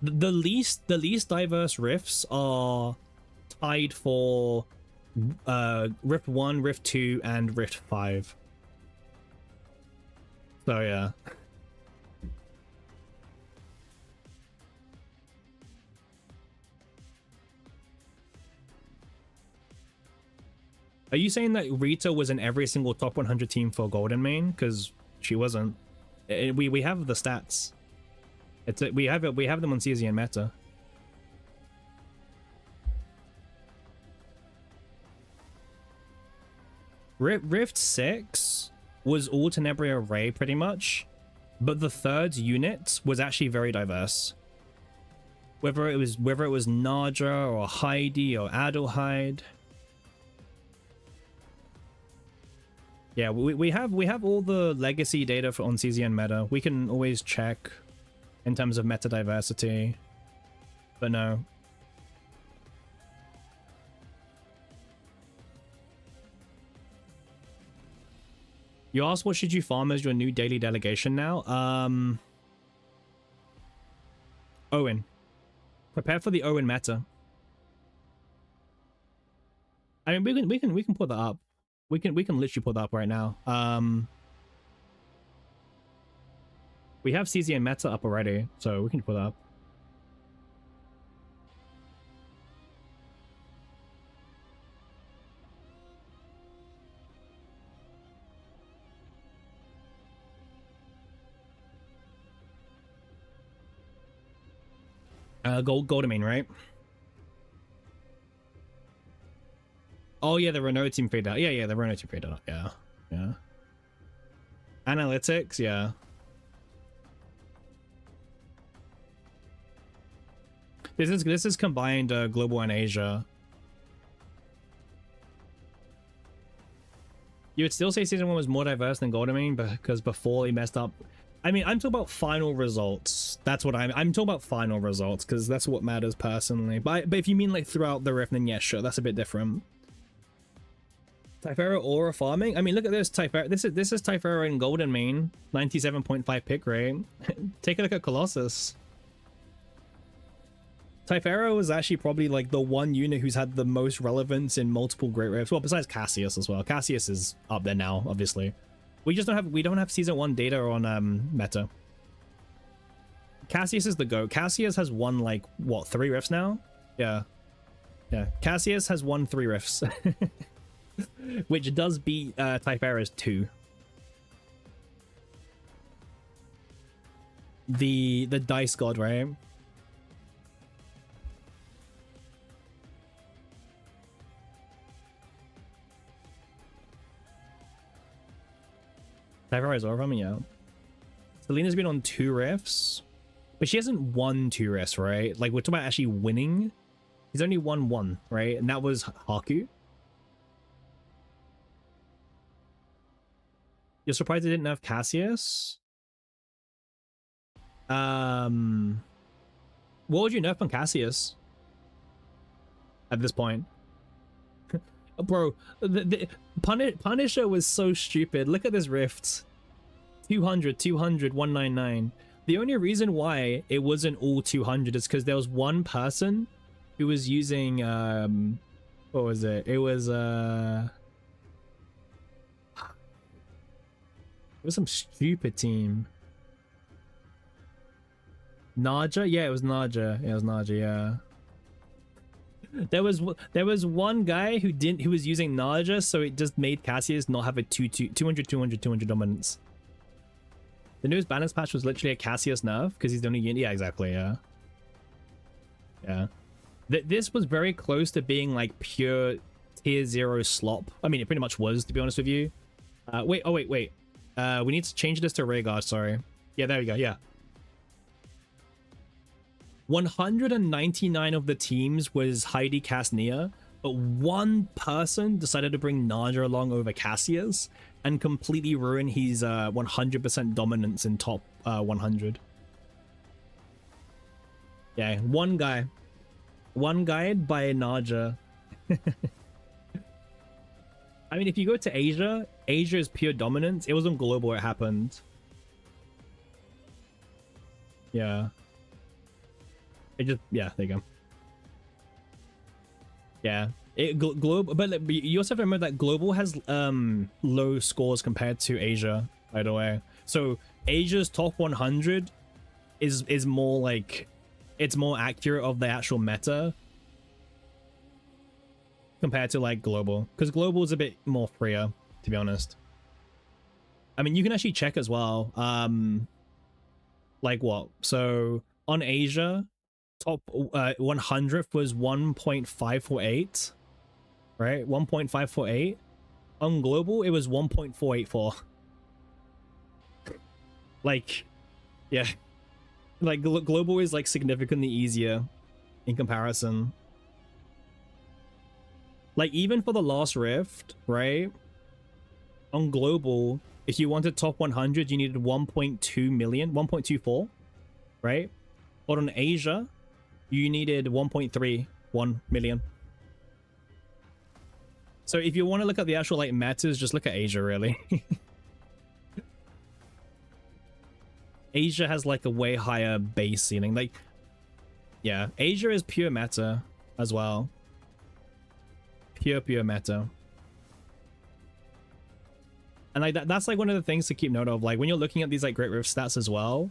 The least diverse rifts are tied for Rift 1, Rift 2, and Rift 5. So yeah. Are you saying that Rita was in every single top 100 team for Goldemain? Because she wasn't. We have the stats. We have them on CZ and Meta. Rift 6 was all Tenebria Ray pretty much, but the third unit was actually very diverse. Whether it was Naja or Heidi or Adelheid. Yeah, we have all the legacy data on CZN meta. We can always check in terms of meta diversity, but no. You asked what should you farm as your new daily delegation now? Owen. Prepare for the Owen meta. I mean, we can put that up. We can literally put that up right now. We have CZ and meta up already, so we can put that up. Goldemain, right? Oh yeah, the Renault team figured out. Yeah, the Renault team figured out. Yeah. Analytics, yeah. This is combined global and Asia. You would still say season 1 was more diverse than Goldemain because before he messed up. I mean, I'm talking about final results. That's what I'm talking about, final results, because that's what matters personally. But if you mean like throughout the rift, then yeah, sure, that's a bit different. Typhera aura farming. I mean, look at this Typhera. This is Typhera in Goldemain, 97.5 pick rate. Take a look at Colossus. Typhera was actually probably like the one unit who's had the most relevance in multiple great rifts. Well, besides Cassius as well. Cassius is up there now, obviously. We don't have season 1 data on meta. Cassius is the GOAT. Cassius has won like what, 3 rifts now? Yeah. Cassius has won 3 rifts. Which does beat Typhera's 2. The dice god, right? Typhera is over me, yeah. Selena's been on 2 rifts, but she hasn't won 2 rifts, right? Like, we're talking about actually winning. He's only won 1, right? And that was Haku. You're surprised they didn't have Cassius? What would you nerf on Cassius at this point? Bro, the Punisher was so stupid. Look at this rift. 200, 200, 199. The only reason why it wasn't all 200 is because there was one person who was using what was it? It was some stupid team. Naja? Yeah, it was Naja. Yeah, it was Naja, yeah. There was one guy who was using Naja, so it just made Cassius not have a 200 dominance. The newest balance patch was literally a Cassius nerf because he's the only unit. Yeah, exactly. Yeah. This was very close to being like pure tier 0 slop. I mean, it pretty much was, to be honest with you. Wait. We need to change this to Rhaegar. Sorry. Yeah, there we go. Yeah. 199 of the teams was Heidi Cass Nia, but one person decided to bring Naja along over Cassius, and completely ruin his 100% dominance in top 100. Yeah, one guy by Naja. I mean, if you go to Asia, Asia is pure dominance. It wasn't global, it happened. Yeah. It just, yeah, there you go. Yeah. Global, but you also have to remember that global has low scores compared to Asia, by the way. So Asia's top 100 is more like, it's more accurate of the actual meta compared to like global, because global is a bit more freer, to be honest. I mean, you can actually check as well. Like what? So on Asia, top 100th was 1.548, right? 1.548. On global, it was 1.484. Like, yeah, like global is like significantly easier in comparison. Like even for the last rift, right? On global, if you wanted top 100, you needed 1.2 million, 1.24, right? But on Asia, you needed 1.31 million. So if you want to look at the actual like matters, just look at Asia, really. Asia has like a way higher base ceiling. Like, yeah, Asia is pure meta as well. Pure meta. And like that's like one of the things to keep note of. Like when you're looking at these like Great Rift stats as well,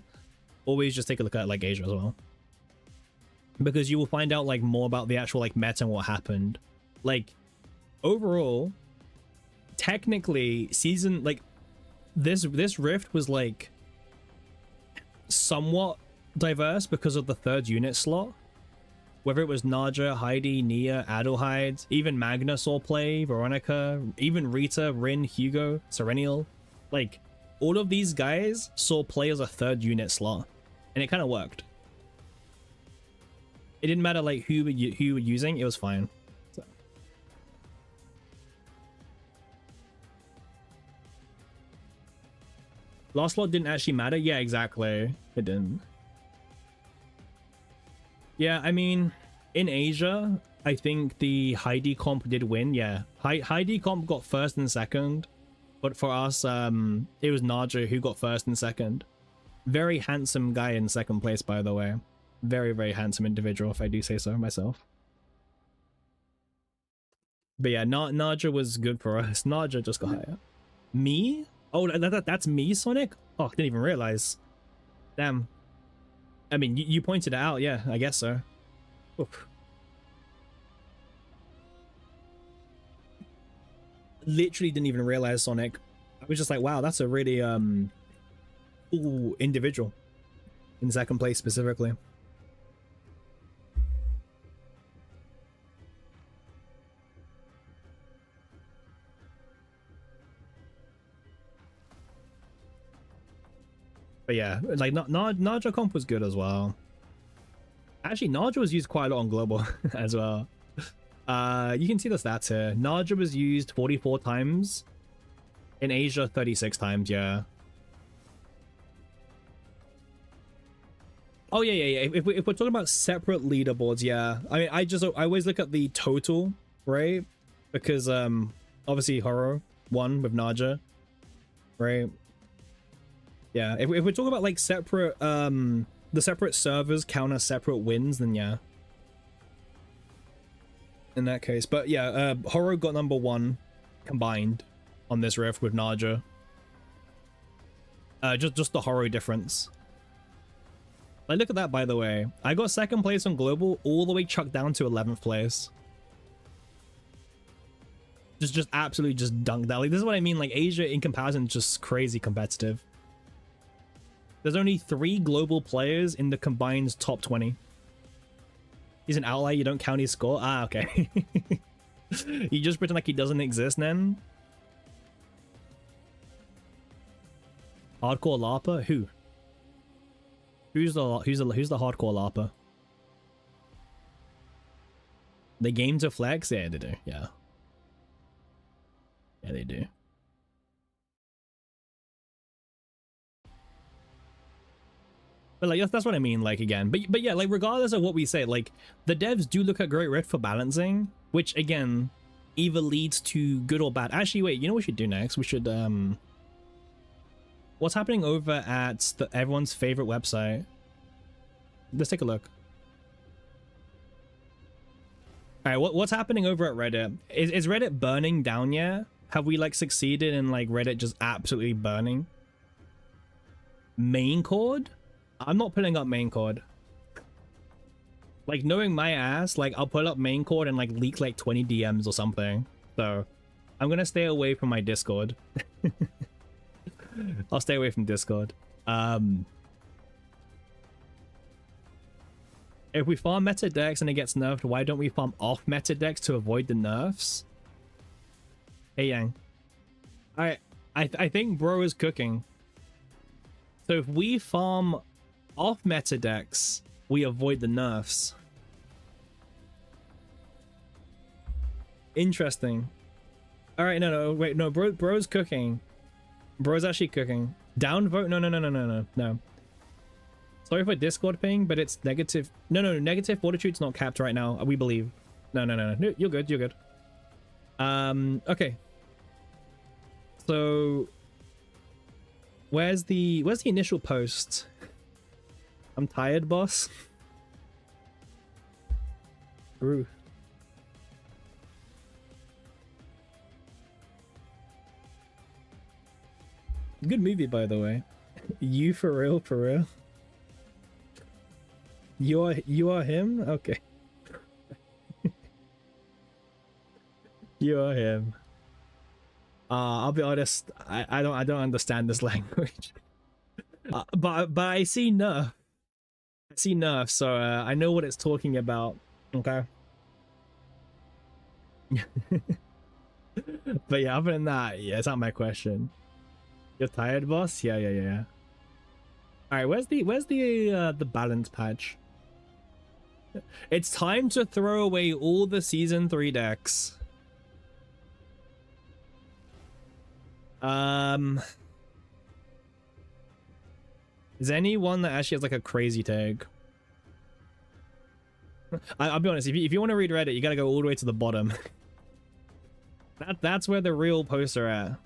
always just take a look at like Asia as well, because you will find out like more about the actual like meta and what happened. Like overall, technically season like this Rift was like somewhat diverse because of the third unit slot. Whether it was Naja, Heidi, Nia, Adelheid, even Magna saw play, Veronica, even Rita, Rin, Hugo, Serenial. Like, all of these guys saw play as a third unit slot. And it kind of worked. It didn't matter like who you were using, it was fine. So. Last slot didn't actually matter? Yeah, exactly. It didn't. Yeah, I mean, in Asia, I think the Heidi comp did win. Yeah, Heidi comp got first and second, but for us, it was Naja who got first and second. Very handsome guy in second place, by the way. Very, very handsome individual, if I do say so myself. But yeah, Naja was good for us. Naja just got higher. Me? Oh, that's me, Sonic? Oh, I didn't even realize. Damn. I mean, you pointed it out, yeah, I guess so. Oof. Literally didn't even realize Sonic. I was just like, wow, that's a really cool individual in second place specifically. But yeah, like Naja comp was good as well. Actually, Naja was used quite a lot on global as well. You can see the stats here. Naja was used 44 times. In Asia, 36 times, yeah. Oh, yeah. If we're talking about separate leaderboards, yeah. I mean, I always look at the total, right? Because, obviously, Horo won with Naja, right? Yeah, if we're talking about, like, separate, the separate servers count as separate wins, then yeah. In that case. But yeah, Horo got number 1 combined on this rift with Naja. Just the Horo difference. Like, look at that, by the way. I got second place on global, all the way chucked down to 11th place. Just absolutely just dunked that. Like, this is what I mean. Like, Asia in comparison is just crazy competitive. There's only 3 global players in the combined top 20. He's an outlier, you don't count his score? Ah, okay. You just pretend like he doesn't exist then? Hardcore LARPer? Who? Who's the hardcore LARPer? The game to flex? Yeah, they do. Yeah. Yeah, they do. But like that's what I mean, like again. But yeah, like regardless of what we say, like the devs do look at Great Rift for balancing, which again either leads to good or bad. Actually, wait, you know what we should do next? We should what's happening over at everyone's favorite website? Let's take a look. All right, what's happening over at Reddit? Is Reddit burning down yet? Have we like succeeded in like Reddit just absolutely burning? Main chord? I'm not putting up main chord. Like knowing my ass, like I'll put up main chord and like leak like 20 DMs or something. So I'm gonna stay away from my Discord. I'll stay away from Discord. If we farm meta decks and it gets nerfed, why don't we farm off meta decks to avoid the nerfs? Hey Yang. I think bro is cooking. So if we farm off meta decks, we avoid the nerfs. Interesting. All right, no, wait, no, bro's cooking. Bro's actually cooking. Downvote? No. Sorry for Discord ping, but it's negative. No, negative fortitude's not capped right now. We believe. No. You're good. Okay. So, where's the initial post? I'm tired, boss. Ooh. Good movie, by the way. You for real? You are him? Okay. You are him. I'll be honest, I don't understand this language. But I see nerf. So I know what it's talking about. Okay. But yeah, other than that, yeah, it's not my question. You're tired, boss? Yeah. All right, where's the balance patch? It's time to throw away all the season 3 decks. Is there anyone that actually has like a crazy tag? I'll be honest, if you want to read Reddit, you gotta go all the way to the bottom. That's where the real posts are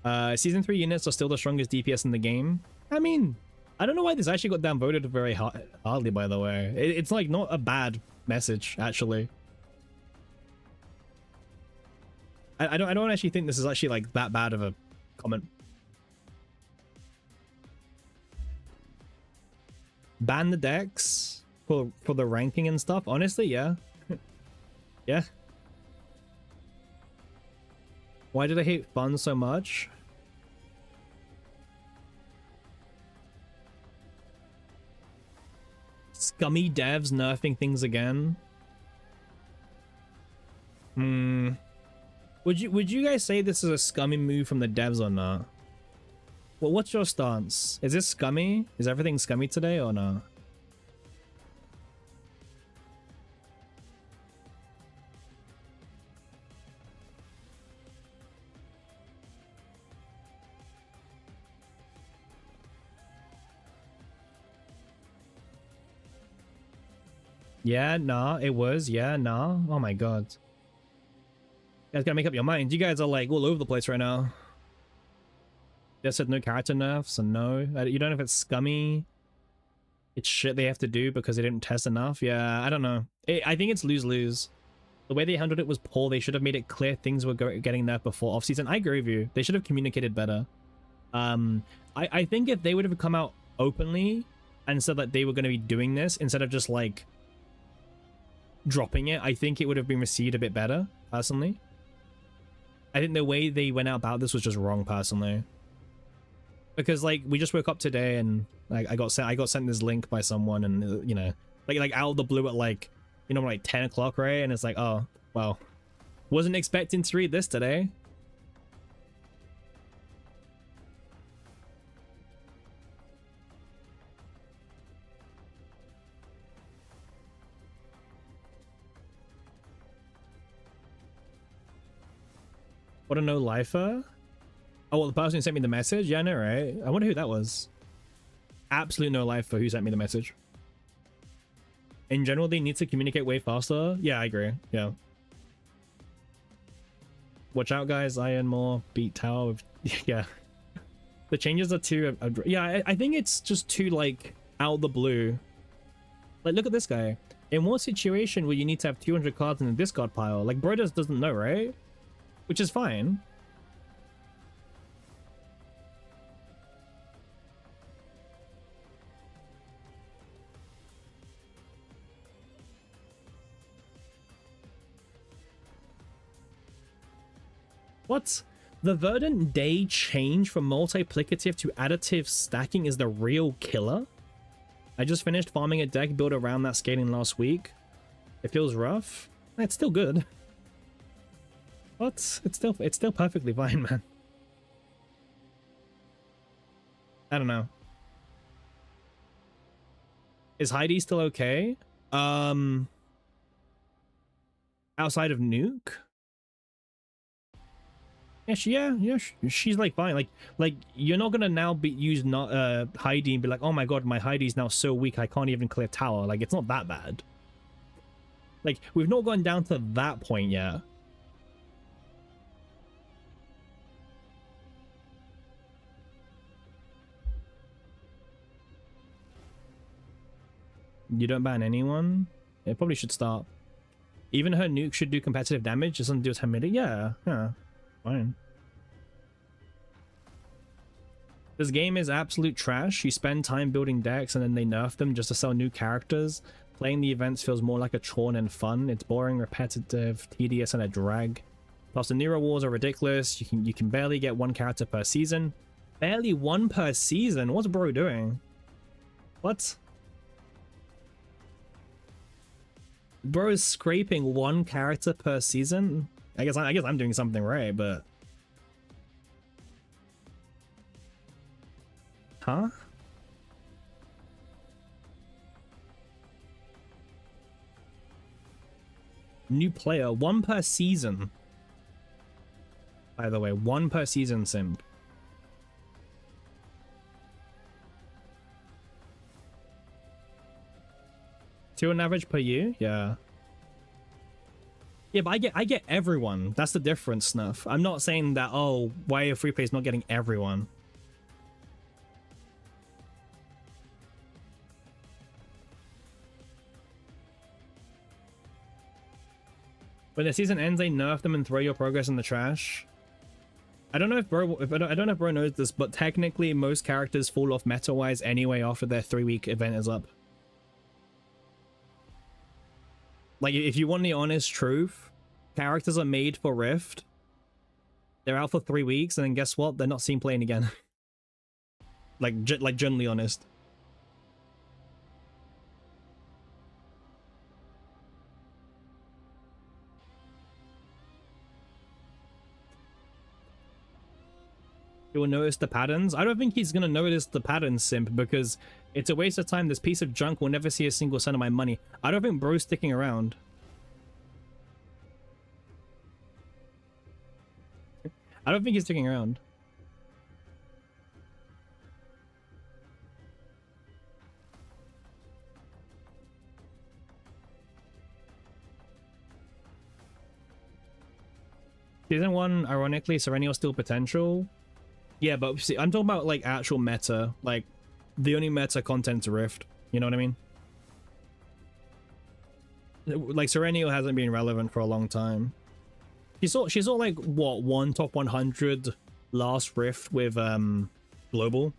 at. Season 3 units are still the strongest DPS in the game. I mean, I don't know why this actually got downvoted very hardly, by the way. It's like not a bad message, actually. I don't actually think this is actually like that bad of a comment. Ban the decks for the ranking and stuff. Honestly, yeah. Yeah. Why did I hate fun so much? Scummy devs nerfing things again. Would you guys say this is a scummy move from the devs or not? Well, what's your stance? Is this scummy? Is everything scummy today or not? Yeah, nah, it was. Yeah, nah. Oh my god. You guys gotta make up your mind. You guys are like all over the place right now. They said no character nerfs, and no. You don't know if it's scummy. It's shit they have to do because they didn't test enough. Yeah, I don't know. I think it's lose-lose. The way they handled it was poor. They should have made it clear things were getting nerfed before off-season. I agree with you. They should have communicated better. I think if they would have come out openly and said that they were going to be doing this instead of just like dropping it, I think it would have been received a bit better, personally. I think the way they went out about this was just wrong, personally. Because like we just woke up today and like I got sent this link by someone, and you know, like out of the blue at like, you know, like 10 o'clock, right? And it's like, oh well, wasn't expecting to read this today. What a no-lifer? Oh, well, the person who sent me the message? Yeah, I know, right? I wonder who that was. Absolute no life for who sent me the message. In general, they need to communicate way faster. Yeah, I agree. Yeah. Watch out, guys. Iron more. Beat tower. Yeah. The changes are too... yeah, I think it's just too, like, out the blue. Like, look at this guy. In what situation will you need to have 200 cards in the discard pile? Like, bro just doesn't know, right? Which is fine. What? The Verdant Day change from multiplicative to additive stacking is the real killer? I just finished farming a deck built around that scaling last week. It feels rough. It's still good. What? It's still perfectly fine, man. I don't know. Is Heidi still okay? Outside of Nuke? Yeah, she's like fine. Like you're not gonna now use not Heidi and be like, oh my god, my Heidi's now so weak I can't even clear tower. Like, it's not that bad. Like, we've not gone down to that point yet. You don't ban anyone? It probably should start. Even her nuke should do competitive damage. Doesn't do her mid. Yeah, fine. This game is absolute trash. You spend time building decks and then they nerf them just to sell new characters. Playing the events feels more like a chore than fun. It's boring, repetitive, tedious, and a drag. Plus, the new rewards are ridiculous. You can barely get one character per season. Barely one per season? What's bro doing? What? Bro is scraping one character per season? I guess I'm doing something right, but... Huh? New player, one per season. By the way, one per season, simp. 2 on average per year? Yeah. Yeah, but I get everyone. That's the difference, Snuff. I'm not saying that, oh, why are free plays not getting everyone? When the season ends, they nerf them and throw your progress in the trash. I don't know if bro, I don't know if bro knows this, but technically most characters fall off meta-wise anyway after their 3-week event is up. Like, if you want the honest truth, characters are made for Rift. They're out for 3 weeks, and then guess what? They're not seen playing again. like generally honest. He will notice the patterns. I don't think he's gonna notice the patterns, simp, because it's a waste of time. This piece of junk will never see a single cent of my money. I don't think bro's sticking around. I don't think he's sticking around. Season 1, ironically, Serennial's still potential. Yeah, but see, I'm talking about like actual meta, like the only meta content's Rift. You know what I mean? Like Serenial hasn't been relevant for a long time. She's all like what, one top 100 last Rift with global.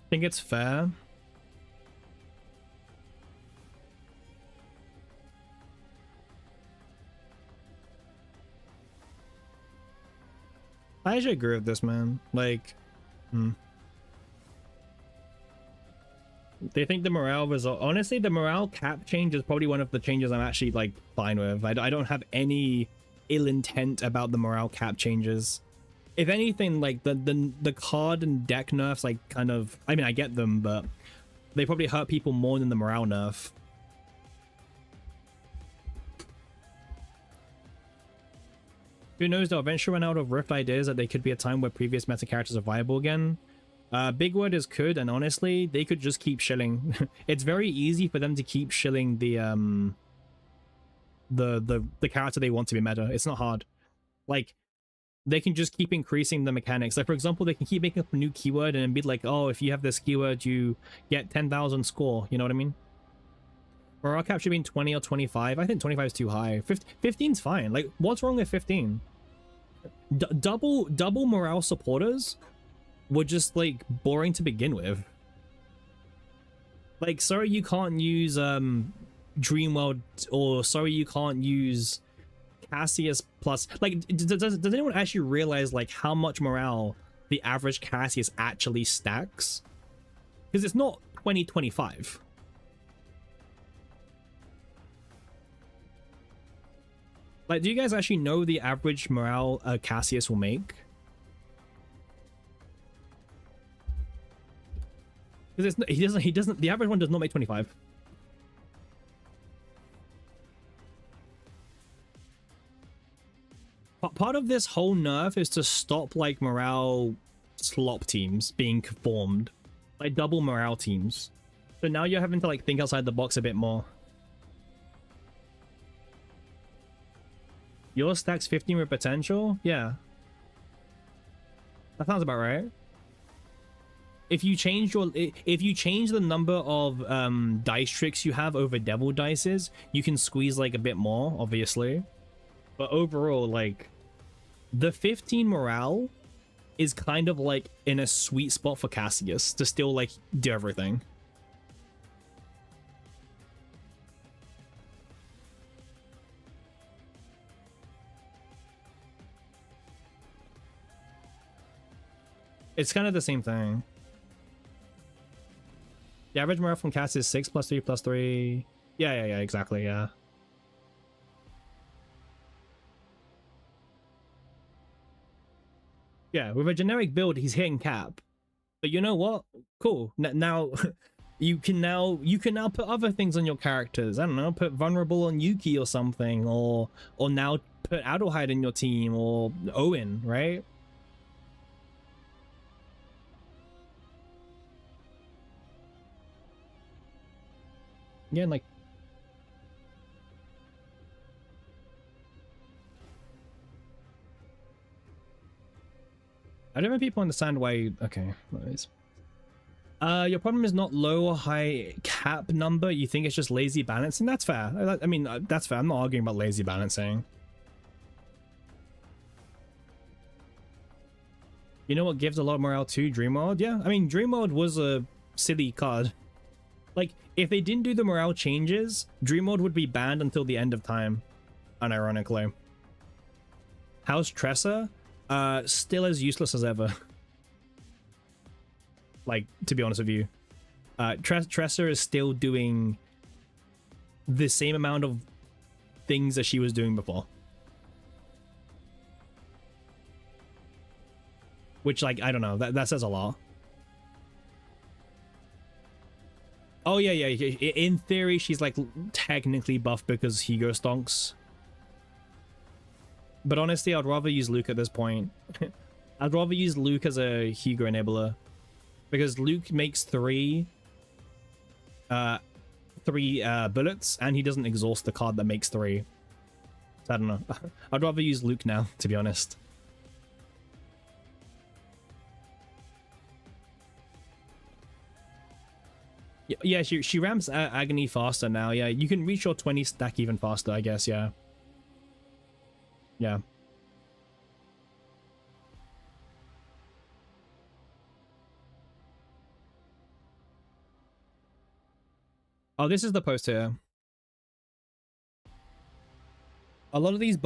I think it's fair. I actually agree with this, man. Like, they think the morale result. Honestly, the morale cap change is probably one of the changes I'm actually like fine with. I don't have any ill intent about the morale cap changes. If anything, like the card and deck nerfs, like kind of. I mean, I get them, but they probably hurt people more than the morale nerf. Who knows, they'll eventually run out of Rift ideas that they could be a time where previous meta characters are viable again. Big word is could, and honestly, they could just keep shilling. It's very easy for them to keep shilling the character they want to be meta. It's not hard. Like, they can just keep increasing the mechanics. Like, for example, they can keep making up a new keyword and be like, oh, if you have this keyword, you get 10,000 score. You know what I mean? Morale cap should be in 20 or 25. I think 25 is too high. 15's fine. Like, what's wrong with 15? Double morale supporters were just, like, boring to begin with. Like, sorry you can't use Dreamworld, or sorry you can't use Cassius plus. Like, does anyone actually realize, like, how much morale the average Cassius actually stacks? Because it's not 2025. Like, do you guys actually know the average morale Cassius will make? Because he doesn't. The average one does not make 25. Part of this whole nerf is to stop, like, morale slop teams being formed, like double morale teams. So now you're having to, like, think outside the box a bit more. Your stacks 15 with potential? Yeah. That sounds about right. If you change the number of dice tricks you have over devil dices, you can squeeze, like, a bit more, obviously. But overall, like, the 15 morale is kind of, like, in a sweet spot for Cassius to still, like, do everything. It's kind of the same thing. The average morale from Cass is 6 plus 3 plus 3. Yeah, exactly, yeah. Yeah, with a generic build, he's hitting cap. But you know what? Cool. Now, you can now put other things on your characters. I don't know, put vulnerable on Yuki or something, or now put Adelheid in your team, or Owen, right? Yeah, and like, I don't know if people understand why. Okay, anyways. Your problem is not low or high cap number. You think it's just lazy balancing. That's fair. I mean, that's fair. I'm not arguing about lazy balancing. You know what gives a lot of morale to Dreamworld? Yeah, I mean, Dreamworld was a silly card. Like, if they didn't do the morale changes, Dreamworld would be banned until the end of time, unironically. How's Tressa? Still as useless as ever. Like, to be honest with you. Tressa is still doing the same amount of things that she was doing before. Which, like, I don't know, that says a lot. Oh, yeah. In theory, she's, like, technically buffed because Hugo stonks. But honestly, I'd rather use Luke at this point. I'd rather use Luke as a Hugo enabler. Because Luke makes three bullets, and he doesn't exhaust the card that makes 3. So I don't know. I'd rather use Luke now, to be honest. Yeah, she ramps Agony faster now. Yeah, you can reach your 20 stack even faster, I guess. Yeah. Yeah. Oh, this is the post here. A lot of the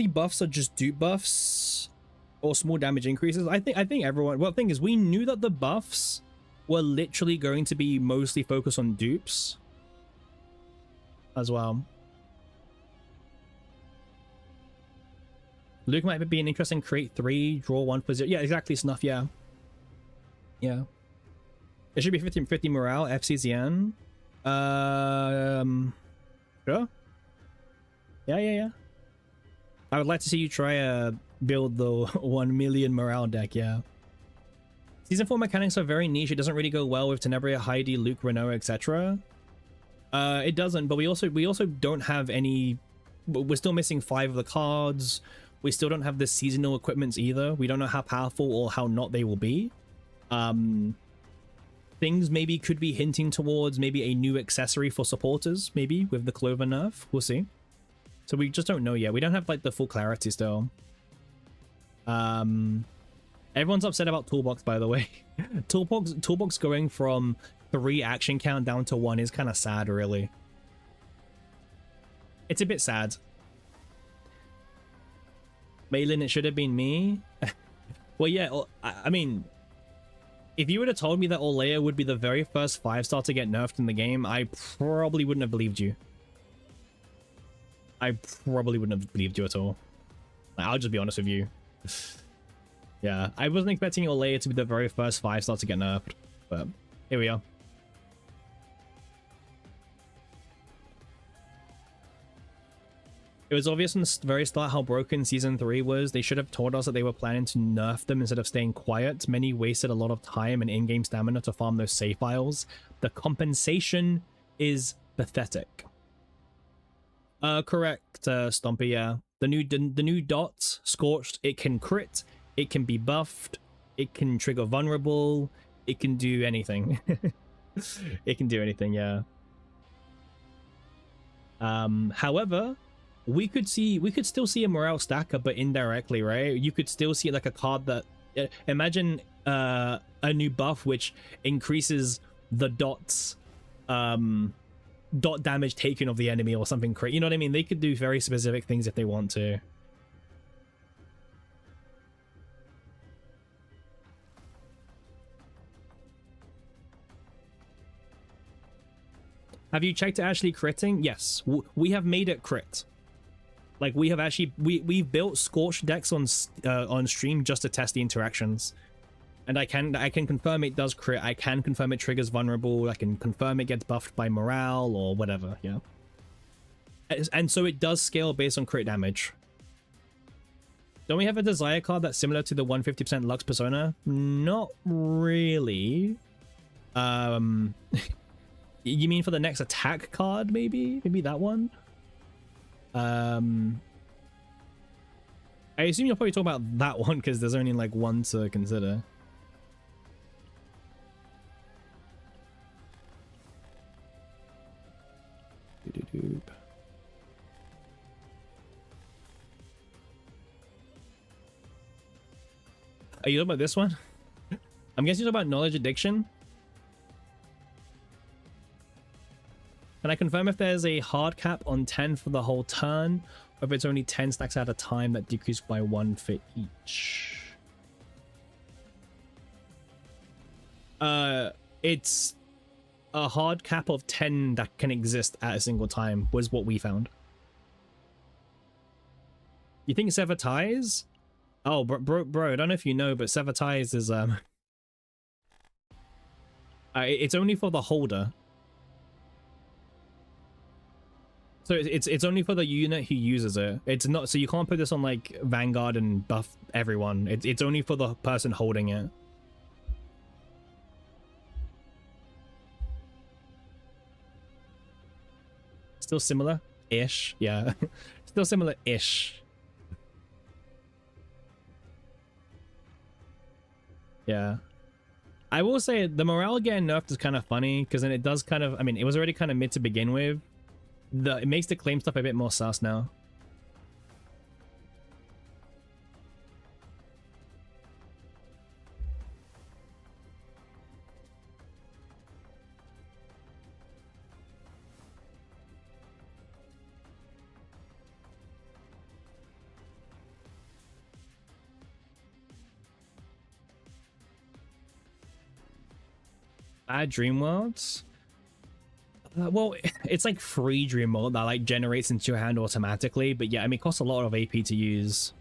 buffs are just dupe buffs or small damage increases. I think everyone. Well, the thing is, we knew that the buffs were literally going to be mostly focused on dupes as well. Luke might be an interesting create 3, draw 1 for 0. Yeah, exactly, Snuff. Yeah. It should be 50 morale, FCZN. Sure. Yeah. I would like to see you try build the 1 million morale deck, yeah. Season 4 mechanics are very niche. It doesn't really go well with Tenebria, Heidi, Luke, Renoa, etc. It doesn't, but we also don't have any. We're still missing 5 of the cards. We still don't have the seasonal equipments either. We don't know how powerful or how not they will be. Things maybe could be hinting towards maybe a new accessory for supporters, maybe with the Clover nerf. We'll see. So we just don't know yet. We don't have like the full clarity still. Everyone's upset about Toolbox, by the way. Toolbox going from 3 action count down to 1 is kind of sad, really. It's a bit sad. Malin, it should have been me. Well, yeah, I mean, if you would have told me that Olea would be the very first 5-star to get nerfed in the game, I probably wouldn't have believed you. I probably wouldn't have believed you at all. I'll just be honest with you. Yeah, I wasn't expecting Olea to be the very first 5-star to get nerfed, but here we are. It was obvious from the very start how broken Season 3 was. They should have told us that they were planning to nerf them instead of staying quiet. Many wasted a lot of time and in-game stamina to farm those save files. The compensation is pathetic. Correct, Stompy, yeah. The new dots, Scorched, it can crit, it can be buffed, it can trigger vulnerable, it can do anything. It can do anything, yeah. However, we could still see a morale stacker, but indirectly, right? You could still see like a card that imagine a new buff which increases the dots dot damage taken of the enemy or something crazy. You know what I mean? They could do very specific things if they want to. Have you checked it actually critting? Yes, we have made it crit. Like we have actually we've built Scorched decks on stream just to test the interactions, and I can confirm it does crit. I can confirm it triggers vulnerable. I can confirm it gets buffed by morale or whatever. Yeah, and so it does scale based on crit damage. Don't we have a desire card that's similar to the 150% Lux Persona? Not really. You mean for the next attack card, maybe? Maybe that one? I assume you're probably talking about that one because there's only like one to consider. Are you talking about this one? I'm guessing you're talking about Knowledge Addiction. Can I confirm if there's a hard cap on 10 for the whole turn, or if it's only 10 stacks at a time that decrease by 1 for each? It's a hard cap of 10 that can exist at a single time was what we found. You think Sever Ties? Oh, bro, I don't know if you know, but Sever Ties is it's only for the holder. So it's only for the unit who uses it. It's not, so you can't put this on like Vanguard and buff everyone. It's only for the person holding it. Still similar-ish, yeah. Still similar-ish. Yeah. I will say the morale getting nerfed is kind of funny because then it does kind of, I mean, it was already kind of mid to begin with. It makes the claim stuff a bit more sus now. Dream Worlds? Well, it's like free Dream World that like generates into your hand automatically, but yeah, I mean, it costs a lot of AP to use.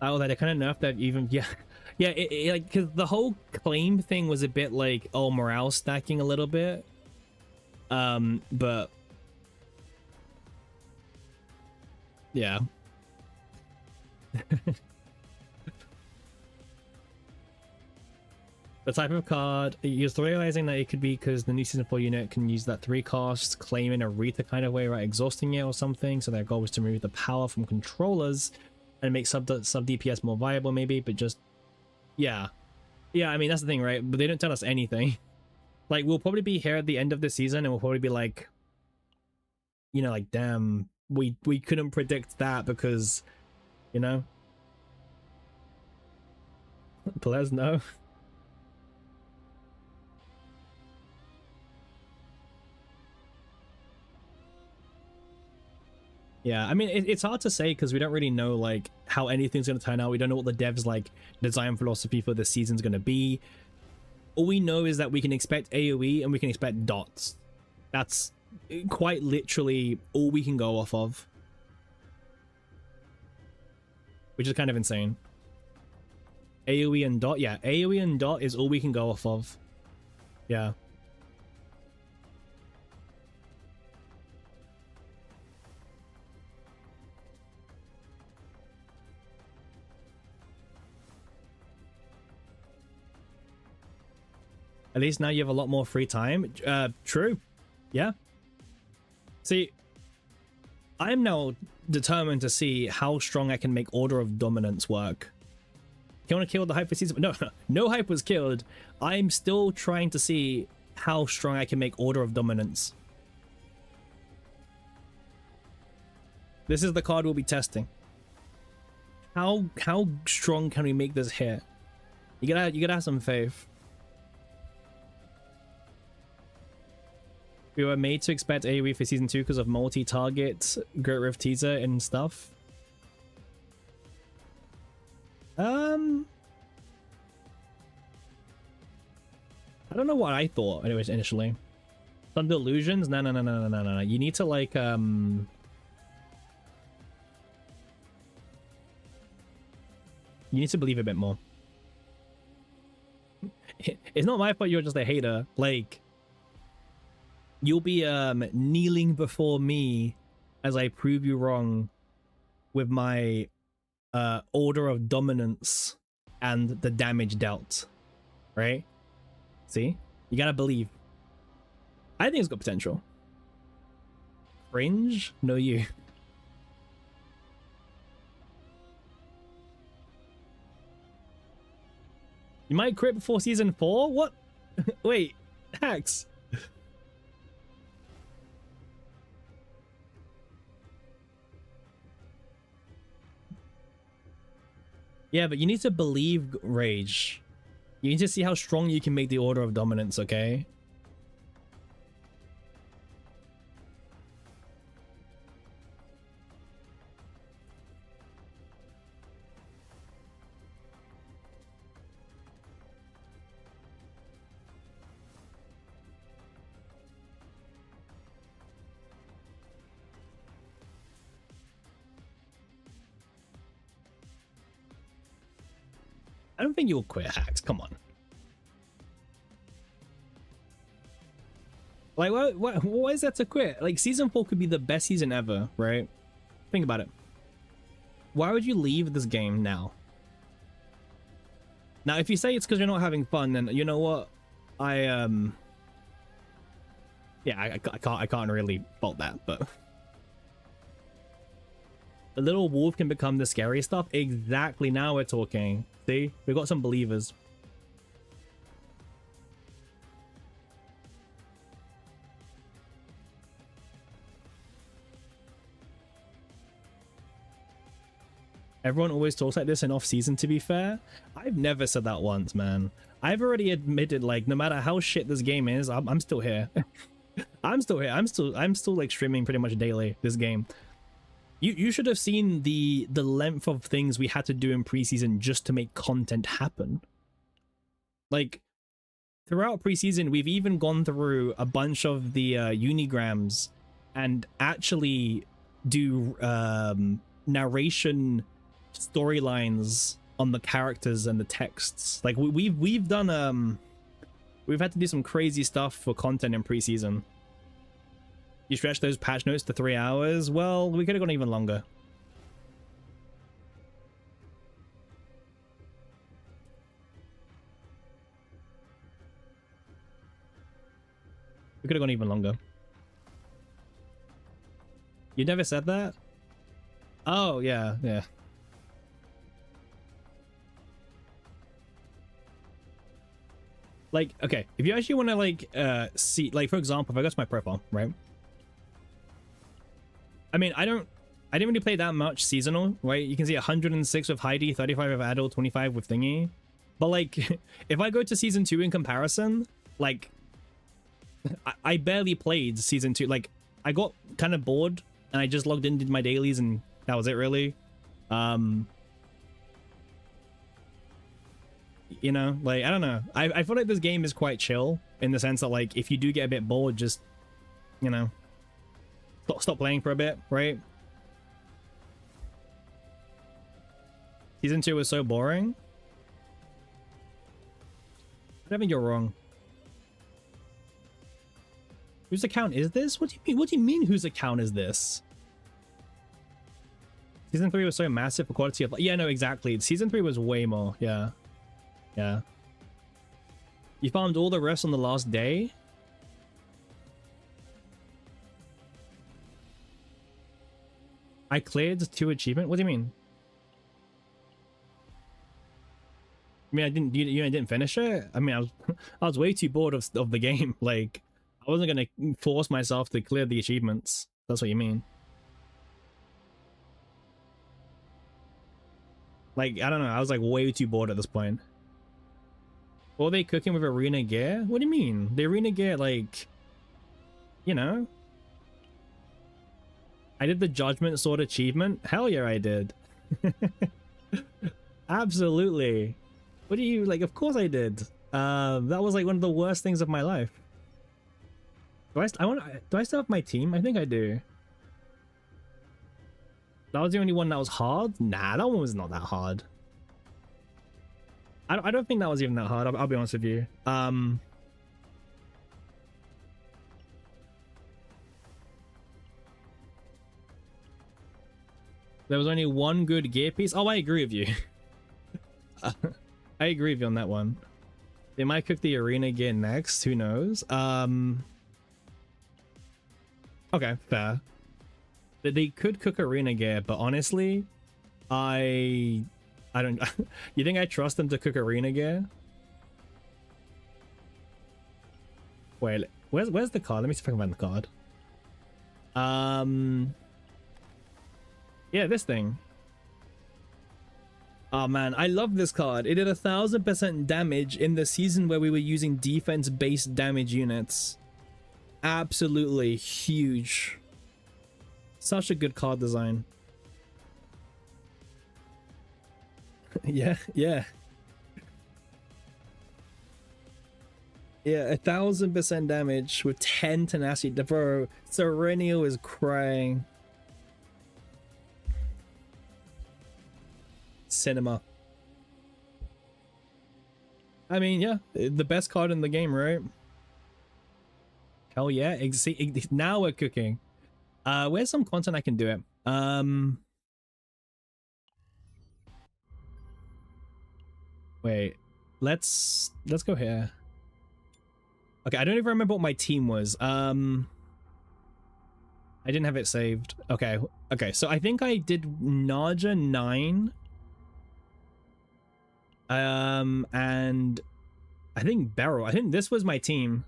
Oh, that they kind of nerfed that even. Yeah, yeah. Like, because the whole claim thing was a bit like, oh, morale stacking a little bit. But yeah. The type of card, you're realizing that it could be because the new season 4 unit can use that 3 cost, claim in a Rita kind of way, right? Exhausting it or something. So their goal was to remove the power from controllers and make sub DPS more viable, maybe. But just, yeah. Yeah, I mean, that's the thing, right? But they don't tell us anything. Like, we'll probably be here at the end of the season and we'll probably be like, you know, like, damn, we couldn't predict that because, you know. Please, no. Yeah, I mean, it's hard to say because we don't really know like how anything's going to turn out. We don't know what the devs like design philosophy for the season's going to be. All we know is that we can expect AoE and we can expect dots. That's quite literally all we can go off of, which is kind of insane. AoE and dot, yeah, AoE and dot is all we can go off of. Yeah. At least now you have a lot more free time. True. Yeah. See, I'm now determined to see how strong I can make Order of Dominance work. You want to kill the hype for season? No hype was killed. I'm still trying to see how strong I can make Order of Dominance. This is the card we'll be testing. How strong can we make this hit? You gotta have some faith. We were made to expect AoE for season 2 because of multi-target Great Rift teaser and stuff. I don't know what I thought anyways initially. Some delusions? No. You need to like you need to believe a bit more. It's not my fault you're just a hater. Like, you'll be kneeling before me as I prove you wrong with my Order of Dominance and the damage dealt, right? See, you gotta believe. I think it's got potential. Cringe? No, you. You might crit before season 4? What? Wait, hacks. Yeah, but you need to believe, Rage. You need to see how strong you can make the Order of Dominance, okay? I don't think you'll quit, hacks. Come on. Like, what is that to quit? Like, season 4 could be the best season ever, right? Think about it. Why would you leave this game now? Now, if you say it's because you're not having fun, then you know what? Yeah, I can't really fault that, but the little wolf can become the scary stuff. Exactly, now we're talking. See, we've got some believers. Everyone always talks like this in off season, to be fair. I've never said that once, man. I've already admitted, like, no matter how shit this game is, I'm still here. I'm still here. I'm still like streaming pretty much daily this game. You should have seen the length of things we had to do in preseason just to make content happen. Like, throughout preseason, we've even gone through a bunch of the unigrams and actually do narration storylines on the characters and the texts. Like we've done we've had to do some crazy stuff for content in preseason. You stretch those patch notes to 3 hours. Well, we could have gone even longer. We could have gone even longer. You never said that? Oh, yeah, yeah. Like, okay, if you actually want to, like, see, like, for example, if I go to my profile, right? I mean, I didn't really play that much seasonal, right? You can see 106 with Heidi, 35 with Adol, 25 with Thingy. But, like, if I go to season 2 in comparison, like, I barely played season 2. Like, I got kind of bored and I just logged in, did my dailies, and that was it, really. You know, like, I don't know. I feel like this game is quite chill in the sense that, like, if you do get a bit bored, just, you know, stop playing for a bit, right? Season 2 was so boring. I don't think you're wrong. Whose account is this? What do you mean? What do you mean whose account is this? Season 3 was so massive for quality of life. Yeah, no, exactly. Season 3 was way more. Yeah. Yeah. You farmed all the rest on the last day? I cleared 2 achievement? What do you mean? I mean, I didn't. You didn't finish it. I mean, I was way too bored of the game. Like, I wasn't gonna force myself to clear the achievements. That's what you mean. Like, I don't know. I was like way too bored at this point. What are they cooking with arena gear? What do you mean? The arena gear, like, you know. I did the Judgment Sword achievement. Hell yeah, I did. Absolutely. What do you, like, of course I did. That was like one of the worst things of my life. Do I still have my team? I think I do. That was the only one that was hard? Nah, that one was not that hard. I don't think that was even that hard. I'll be honest with you. There was only one good gear piece. Oh, I agree with you. I agree with you on that one. They might cook the arena gear next. Who knows? Okay, fair. They could cook arena gear, but honestly, I don't. You think I trust them to cook arena gear? Wait, where's the card? Let me see if I can find the card. Yeah, this thing. Oh man, I love this card. It did 1000% damage in the season where we were using defense-based damage units. Absolutely huge. Such a good card design. Yeah. Yeah, 1000% damage with 10 tenacity. Bro, Serenio is crying. Cinema. I mean, yeah, the best card in the game, right? Hell yeah. Now we're cooking. Where's some content I can do it? Wait, let's go here. Okay, I don't even remember what my team was. I didn't have it saved. Okay, so I think I did Naja 9. And I think Beryl. I think this was my team.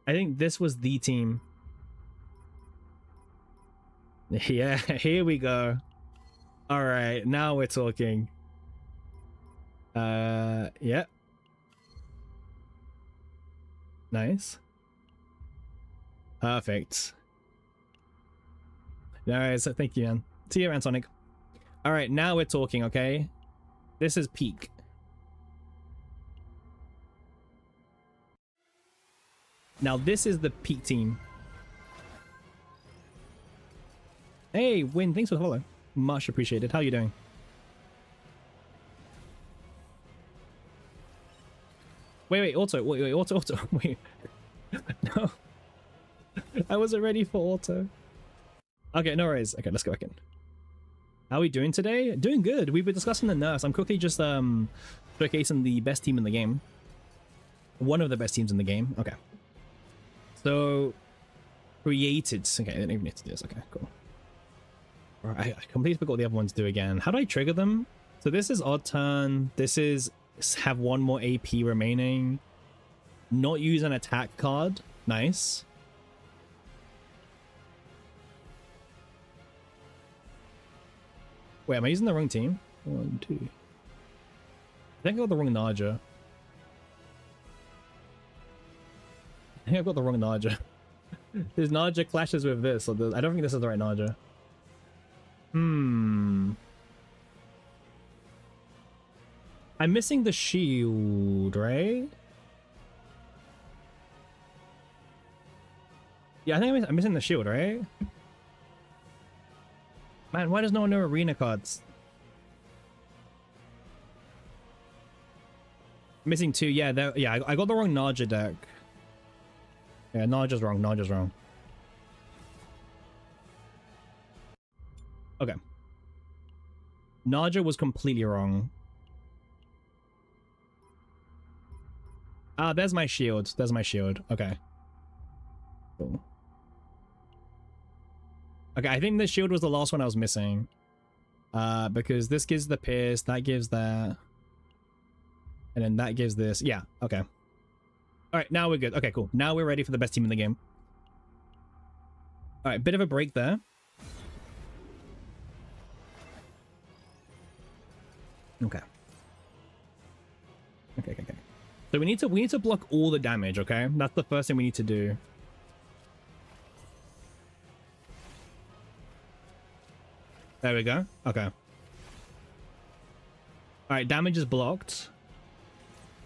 I think this was the team. Yeah, here we go. All right, now we're talking. Yeah. Nice. Perfect. All right, so thank you, man. See you around, Sonic. All right, now we're talking, okay? This is peak. Now this is the peak team. Hey, Win, thanks for the follow. Much appreciated. How you doing? Wait, auto. Wait, auto. Wait. No. I wasn't ready for auto. Okay, no worries. Okay, let's go back in. How are we doing today? Doing good. We were discussing the nerfs. I'm quickly just showcasing the best team in the game. One of the best teams in the game. Okay. So created. Okay, I didn't even need to do this. Okay, cool. Alright, I completely forgot what the other ones do again. How do I trigger them? So this is odd turn. This is have one more AP remaining. Not use an attack card. Nice. Wait, am I using the wrong team? 1, 2. I think I got the wrong Naja. I think I've got the wrong Naja. This Naja clashes with this, so I don't think this is the right Naja. I'm missing the shield, right? Yeah, I think I'm missing the shield, right? Man, why does no one know arena cards? Missing 2, yeah, I got the wrong Naja deck. Yeah, Naja's wrong, Naja's wrong. Okay. Naja was completely wrong. Ah, there's my shield. There's my shield. Okay. Cool. Okay, I think the shield was the last one I was missing. Because this gives the pierce, that gives that. And then that gives this. Yeah, okay. Alright, now we're good. Okay, cool. Now we're ready for the best team in the game. Alright, bit of a break there. Okay. Okay. So we need to block all the damage, okay? That's the first thing we need to do. There we go. Okay. Alright, damage is blocked.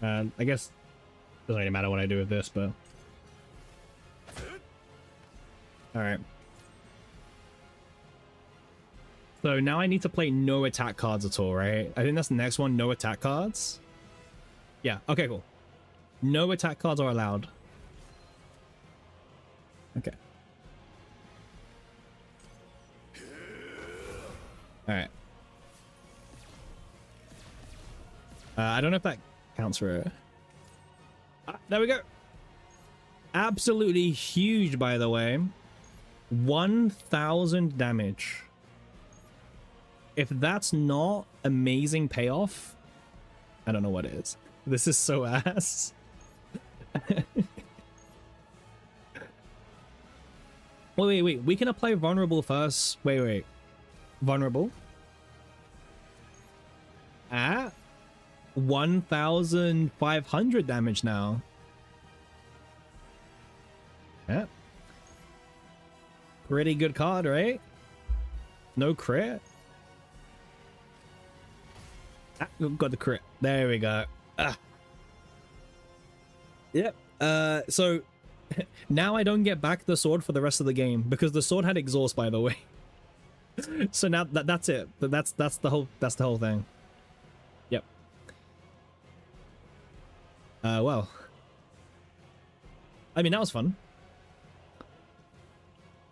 I guess doesn't really matter what I do with this, but alright. So now I need to play no attack cards at all, right? I think that's the next one, no attack cards. Yeah, okay, cool. No attack cards are allowed. Okay. Alright. I don't know if that counts for it. There we go. Absolutely huge, by the way. 1,000 damage. If that's not amazing payoff, I don't know what is. This is so ass. Wait. We can apply vulnerable first. Wait. Vulnerable. At 1,500 damage now. Yeah. Pretty good card, right? No crit. Got the crit. There we go. Yep. So now I don't get back the sword for the rest of the game because the sword had exhaust, by the way. So now that's it. That's the whole thing. Yep. Well. I mean, that was fun.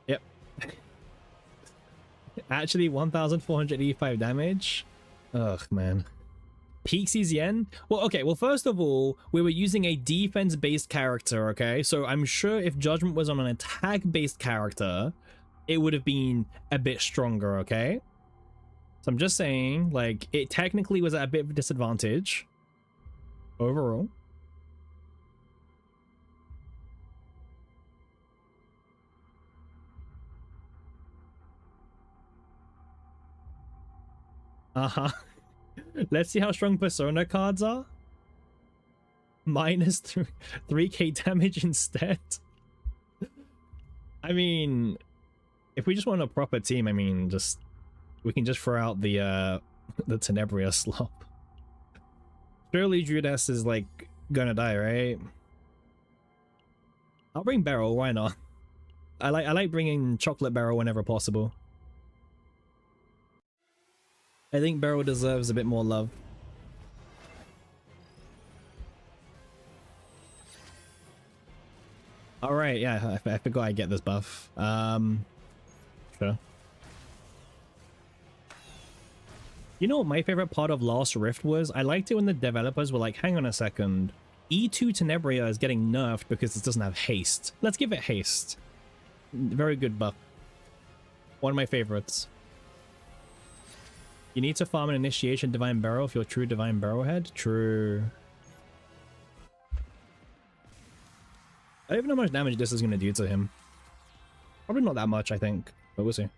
Yep. Actually, 1,485 damage. Ugh, man. Pixies Yen? Well, okay, well, first of all, we were using a defense-based character, okay? So I'm sure if Judgment was on an attack-based character, it would have been a bit stronger, okay? So I'm just saying, like, it technically was at a bit of a disadvantage overall. Uh-huh. Let's see how strong Persona cards are. Minus 3k damage instead. I mean, if we just want a proper team, I mean, we can just throw out the Tenebria slop. Surely Druidess is like gonna die, right? I'll bring Beryl, why not? I like bringing Chocolate Beryl whenever possible. I think Beryl deserves a bit more love. All right, yeah, I forgot I get this buff. Sure. You know what my favorite part of Last Rift was? I liked it when the developers were like, hang on a second. E2 Tenebria is getting nerfed because it doesn't have haste. Let's give it haste. Very good buff. One of my favorites. You need to farm an initiation Divine Barrow if you're true Divine Barrowhead. True. I don't even know how much damage this is going to do to him. Probably not that much, I think. But we'll see.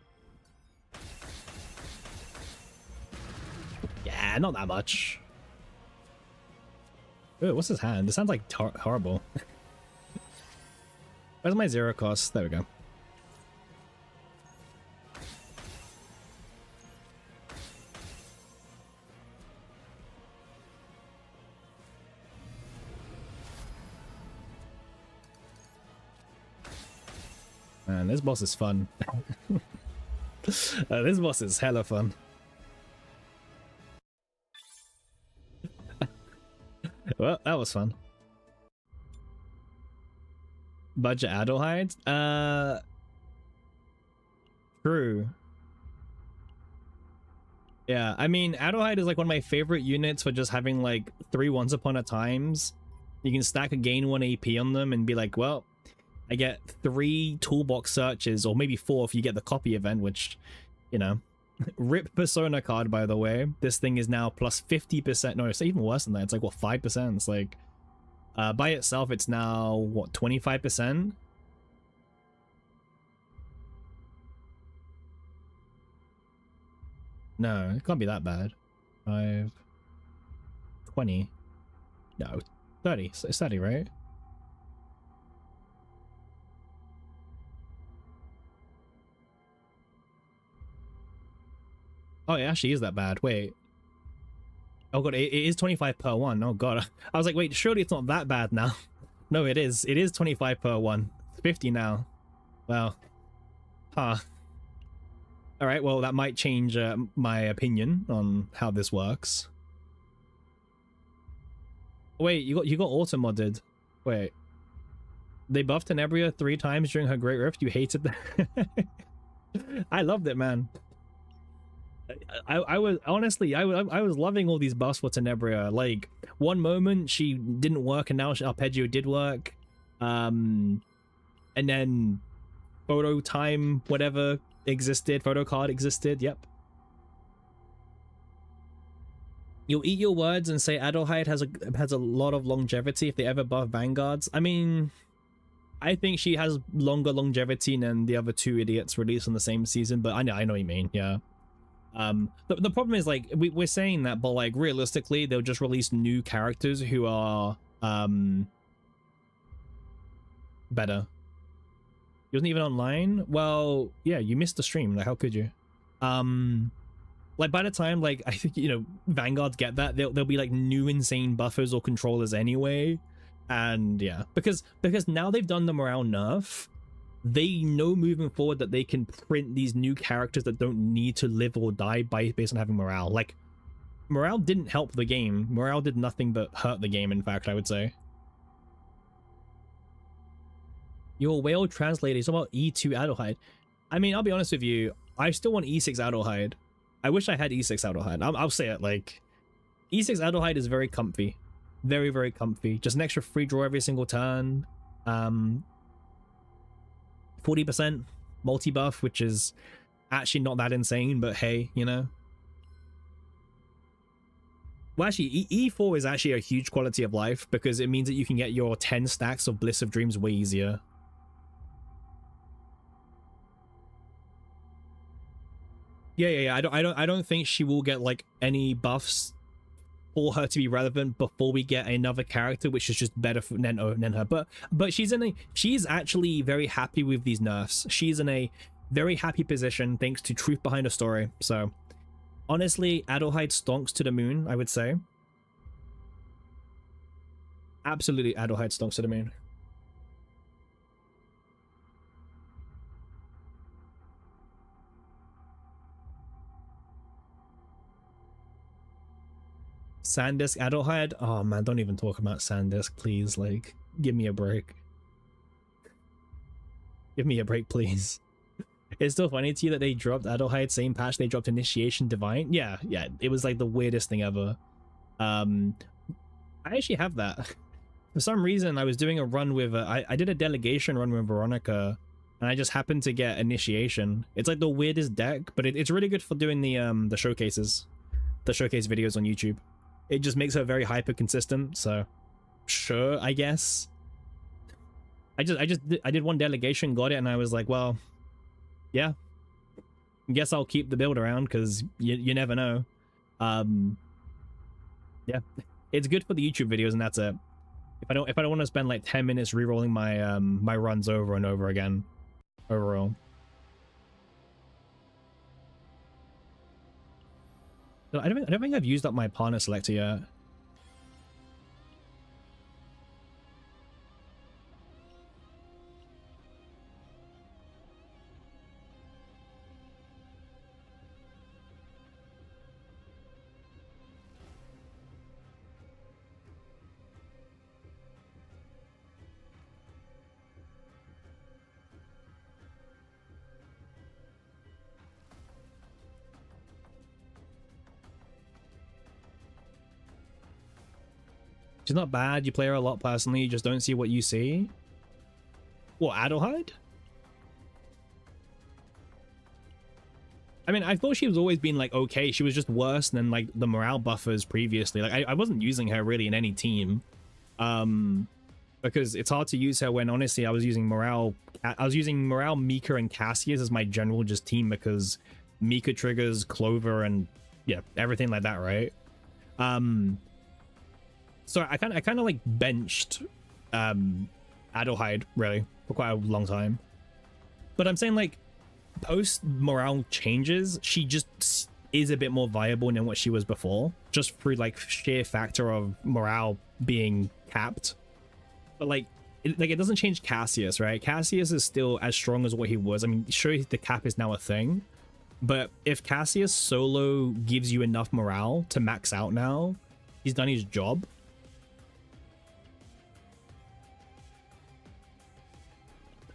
Yeah, not that much. Ooh, what's his hand? This sounds like horrible. Where's my 0 cost? There we go. Man, this boss is fun. This boss is hella fun. Well, that was fun. Budget Adelheid? True. Yeah, I mean, Adelheid is like one of my favorite units for just having like 3 Once Upon a Times. You can stack a gain 1 AP on them and be like, well, I get 3 toolbox searches, or maybe 4 if you get the copy event, which, you know. RIP Persona card, by the way. This thing is now plus 50%. No, it's even worse than that. It's like, what, 5%? It's like, by itself, it's now, what, 25%? No, it can't be that bad. 5, 20. No, 30. It's 30, right? Oh, it actually is that bad. Wait. Oh god, it is 25 per one. Oh god. I was like, wait, surely it's not that bad now. No, it is. It is 25 per one. It's 50 now. Wow. Huh. Alright, well, that might change my opinion on how this works. Wait, you got auto-modded. Wait. They buffed Tenebria 3 times during her Great Rift? You hated that? I loved it, man. I was honestly I was loving all these buffs for Tenebria. Like, one moment she didn't work and now Arpeggio did work, and then photo time whatever existed, photo card existed. Yep. You'll eat your words and say Adelheid has a lot of longevity if they ever buff Vanguards. I mean, I think she has longer longevity than the other 2 idiots released in the same season, but I know what you mean. Yeah. The problem is, like, we're saying that, but like realistically they'll just release new characters who are better. He wasn't even online. Well, yeah, you missed the stream. Like, how could you? Like, by the time, like, I think, you know, Vanguards get that, there'll be like new insane buffers or controllers anyway. And yeah, because now they've done the morale nerf, they know moving forward that they can print these new characters that don't need to live or die based on having morale. Like, morale didn't help the game. Morale did nothing but hurt the game, in fact, I would say. Your whale translator is about E2 Adelheid. I mean, I'll be honest with you, I still want E6 Adelheid. I wish I had E6 Adelheid. I'll say it, like, E6 Adelheid is very comfy. Very, very comfy. Just an extra free draw every single turn. 40% multi-buff, which is actually not that insane, but hey, you know. Well, actually, E4 is actually a huge quality of life because it means that you can get your 10 stacks of Bliss of Dreams way easier. Yeah. I don't think she will get like any buffs for her to be relevant before we get another character which is just better for than her. But she's actually very happy with these nerfs. She's in a very happy position thanks to truth behind the story. So honestly, Adelheid stonks to the moon, I would say. Absolutely, Adelheid stonks to the moon. SanDisk Adelheid. Oh man, don't even talk about SanDisk, please. Like, give me a break. Give me a break, please. It's still funny to you that they dropped Adelheid, same patch they dropped Initiation Divine. Yeah, it was like the weirdest thing ever. I actually have that. For some reason, I was doing a run with I did a delegation run with Veronica, and I just happened to get Initiation. It's like the weirdest deck, but it's really good for doing the showcases, the showcase videos on YouTube. It just makes her very hyper consistent. So, sure, I guess. I did one delegation, got it, and I was like, well, yeah, guess I'll keep the build around because you never know. Yeah, it's good for the YouTube videos, and that's it. If I don't want to spend like 10 minutes re-rolling my my runs over and over again, overall. I don't think I've used up my partner selector yet. She's not bad. You play her a lot personally. You just don't see what you see. What, Adelheid? I mean, I thought she was always been like okay. She was just worse than like the morale buffers previously. Like I wasn't using her really in any team, because it's hard to use her when honestly I was using morale. Mika and Cassius as my general just team because Mika triggers Clover and yeah everything like that, right? So I kind of like benched Adelheid really for quite a long time, but I'm saying like post morale changes she just is a bit more viable than what she was before, just through like sheer factor of morale being capped. But like it doesn't change Cassius, right? Cassius is still as strong as what he was. I mean, sure, the cap is now a thing, but if Cassius solo gives you enough morale to max out now, he's done his job.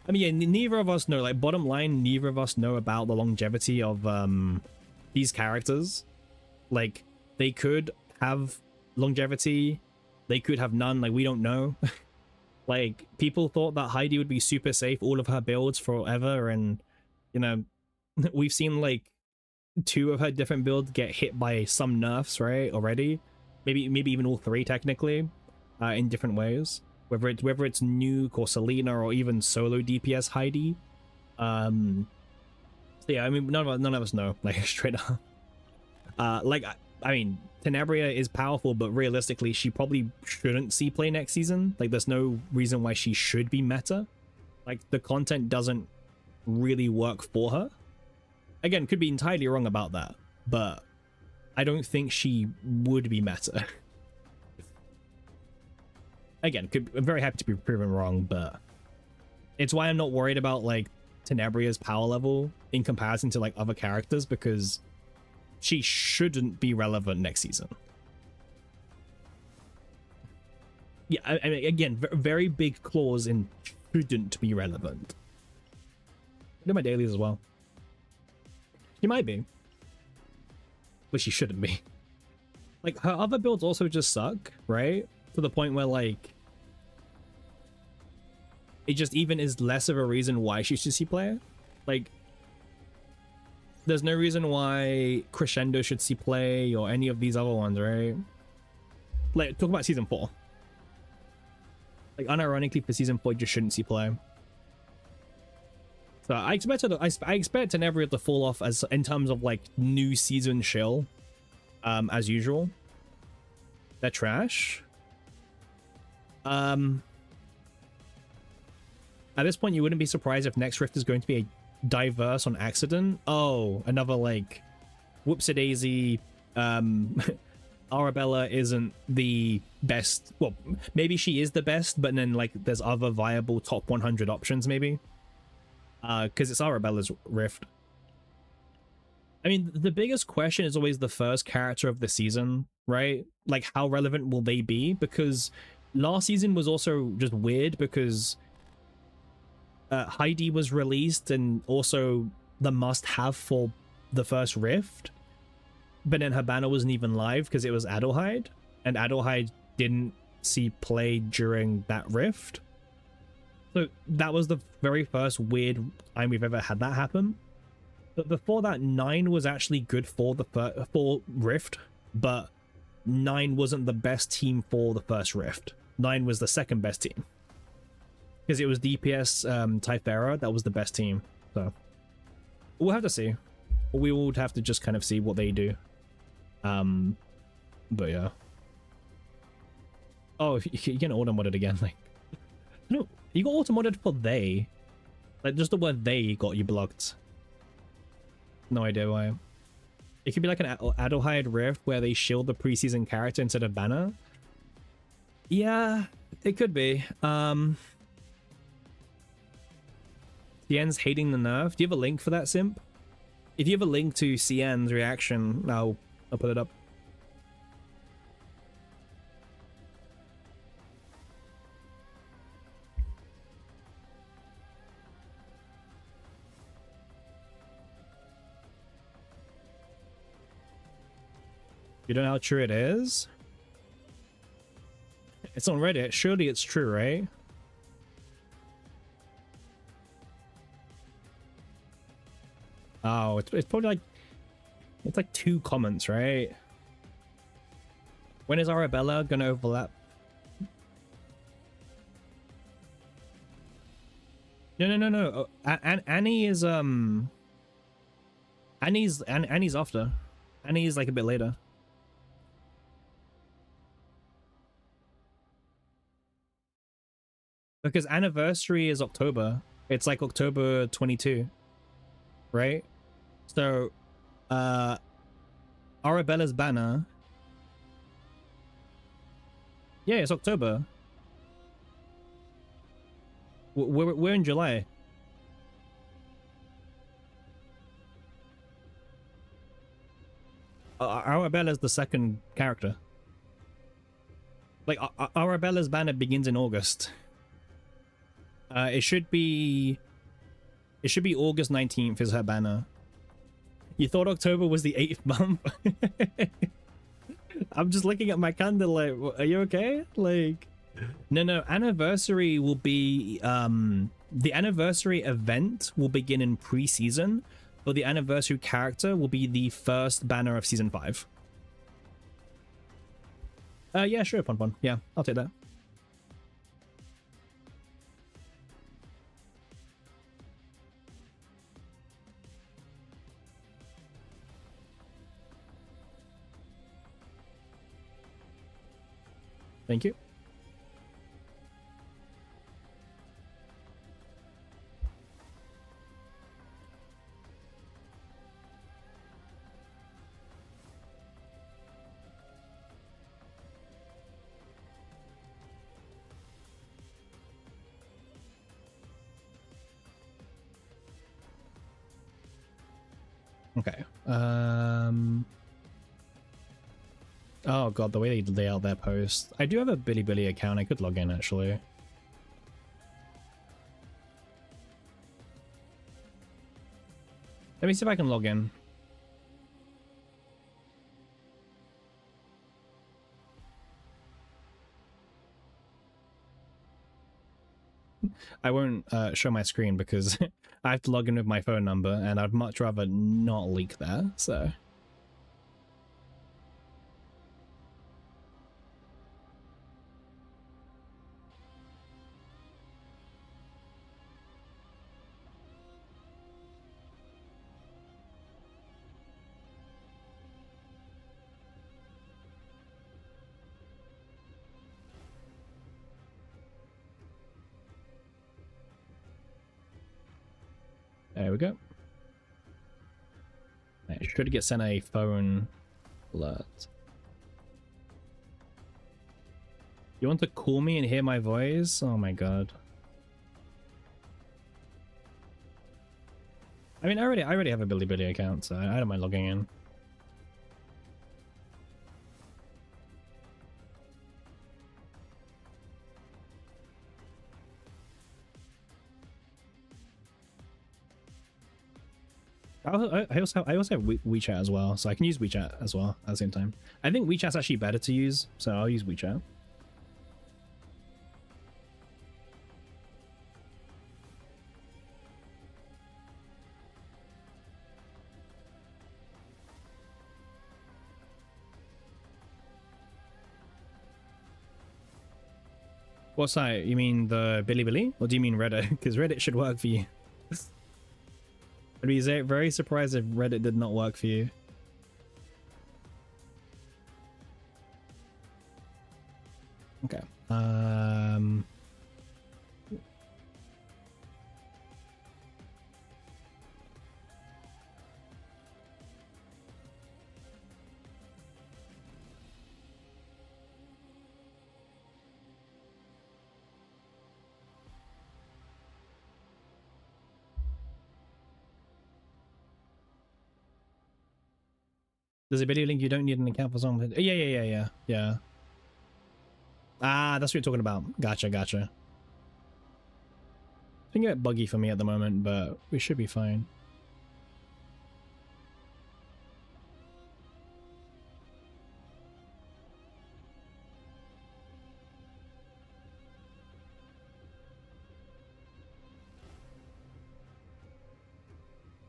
I mean, yeah, neither of us know, like, bottom line, neither of us know about the longevity of these characters. Like, they could have longevity, they could have none, like, we don't know. Like, people thought that Heidi would be super safe, all of her builds forever, and, you know, we've seen, like, 2 of her different builds get hit by some nerfs, right, already. Maybe even all 3, technically, in different ways. Whether it's Nuke or Selena or even solo DPS Heidi. So yeah, I mean none of us know, like, straight up. Like I mean Tenebria is powerful, but realistically she probably shouldn't see play next season. Like there's no reason why she should be meta. Like the content doesn't really work for her. Again, could be entirely wrong about that, but I don't think she would be meta. Again, I'm very happy to be proven wrong, but it's why I'm not worried about like Tenebria's power level in comparison to like other characters, because she shouldn't be relevant next season. Yeah, I mean, again, very big clause in shouldn't be relevant. I do my dailies as well. She might be, but she shouldn't be. Like her other builds also just suck, right? To the point where like it just even is less of a reason why she should see play. Like there's no reason why Crescendo should see play or any of these other ones, right? Like talk about season 4. Like unironically for season 4 you just shouldn't see play. So I expect Tenebria to fall off as in terms of like new season shill, as usual. They're trash. At this point, you wouldn't be surprised if next Rift is going to be a diverse on accident. Oh, another like whoopsie-daisy. Arabella isn't the best. Well, maybe she is the best, but then like there's other viable top 100 options maybe. Because it's Arabella's Rift. I mean, the biggest question is always the first character of the season, right? Like, how relevant will they be? Because last season was also just weird because Heidi was released and also the must-have for the first Rift, but then her banner wasn't even live because it was Adelheid, and Adelheid didn't see play during that Rift. So that was the very first weird time we've ever had that happen. But before that, 9 was actually good for for Rift, but 9 wasn't the best team for the first Rift. 9 was the second best team. Because it was DPS Typhera that was the best team. So we'll have to see. We will have to just kind of see what they do. But yeah. Oh, you can auto-mod it again. Like, no, you got auto-modded for they. Like, just the word they got you blocked. No idea why. It could be like an Adelheid Rift where they shield the preseason character instead of banner. Yeah, it could be. Cien's hating the nerf. Do you have a link for that, Simp? If you have a link to Cien's reaction, I'll put it up. You don't know how true it is? It's on Reddit. Surely it's true, right? Oh, it's probably like... It's like 2 comments, right? When is Arabella gonna overlap? No. Annie is, Annie's after. Annie's like a bit later. Because anniversary is October. It's like October 22. Right? So, Arabella's banner. Yeah, it's October. We're in July. Arabella's the second character. Like, Arabella's banner begins in August. It should be August 19th is her banner. You thought October was the 8th month? I'm just looking at my calendar like, are you okay? Like, no, anniversary will be, the anniversary event will begin in pre-season, but the anniversary character will be the first banner of season 5. Yeah, sure, Pon. Yeah, I'll take that. Thank you. Okay. Oh god, the way they lay out their post. I do have a Bilibili account. I could log in actually. Let me see if I can log in. I won't show my screen because I have to log in with my phone number and I'd much rather not leak that, so... There we go. I should get sent a phone alert. You want to call me and hear my voice? Oh my god. I mean, I already have a Bilibili account, so I don't mind logging in. I also have WeChat as well, so I can use WeChat as well at the same time. I think WeChat's actually better to use, so I'll use WeChat. What site? You mean the Bilibili, or do you mean Reddit? Because Reddit should work for you. I'd be very surprised if Reddit did not work for you. Okay. There's a video link. You don't need an account for something. Yeah. Ah, that's what you're talking about. Gotcha. It's been a bit buggy for me at the moment, but we should be fine.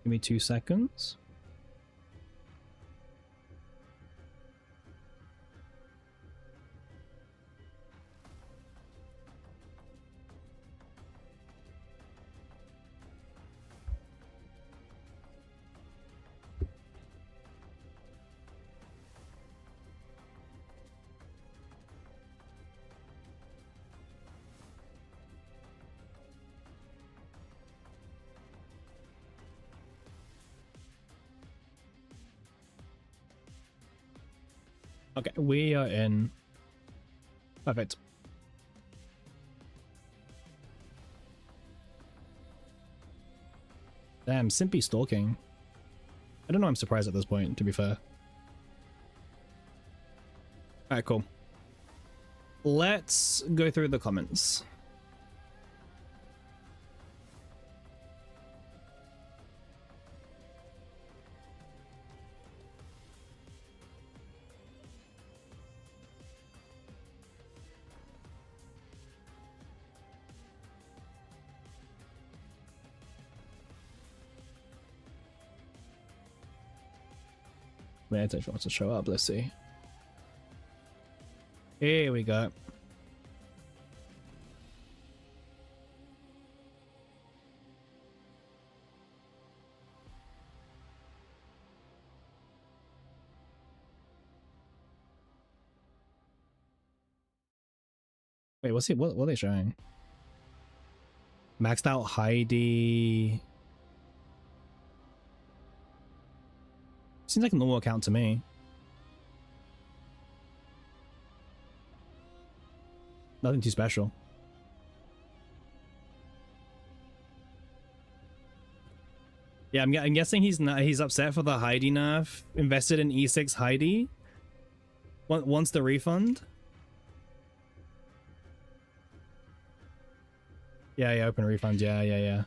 Give me 2 seconds. Okay, we are in. Perfect. Damn, Simpy stalking. I don't know, I'm surprised at this point, to be fair. Alright, cool. Let's go through the comments. Meditation wants to show up. Let's see. Here we go. Wait, what's it? What are they showing? Maxed out Heidi. Seems like a normal account to me. Nothing too special. Yeah, I'm guessing he's upset for the Heidi nerf. Invested in E6 Heidi. Wants the refund. Yeah, open refund. Yeah.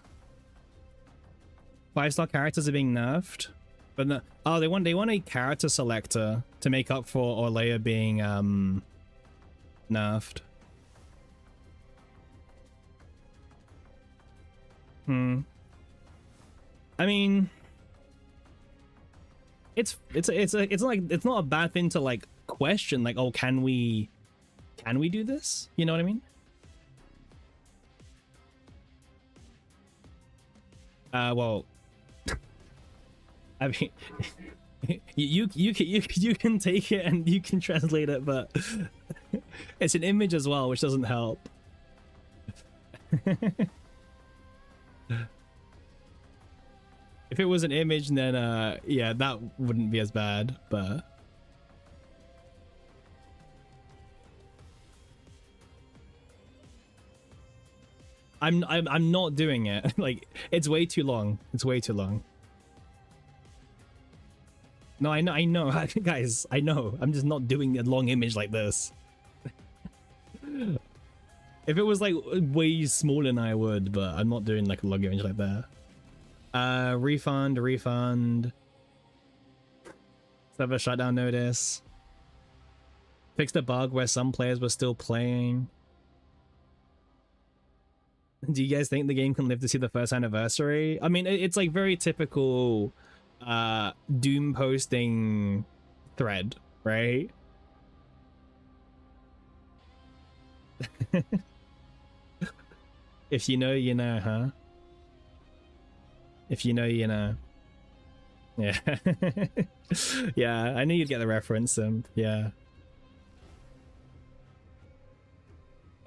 5-star characters are being nerfed. But no, oh, they want a character selector to make up for Orlea being nerfed. I mean, it's not a bad thing to like question, like, oh, can we do this? You know what I mean? Well, I mean, you can take it and you can translate it, but it's an image as well, which doesn't help. If it was an image, then yeah, that wouldn't be as bad, but I'm not doing it. Like, it's way too long. It's way too long. No, I know, guys, I know. I'm just not doing a long image like this. If it was like way smaller than I would, but I'm not doing like a long image like that. Refund. Server shutdown notice. Fixed a bug where some players were still playing. Do you guys think the game can live to see the first anniversary? I mean, it's like very typical Doom posting thread, right? If you know, you know, huh? If you know, you know. Yeah. Yeah, I knew you'd get the reference. Yeah.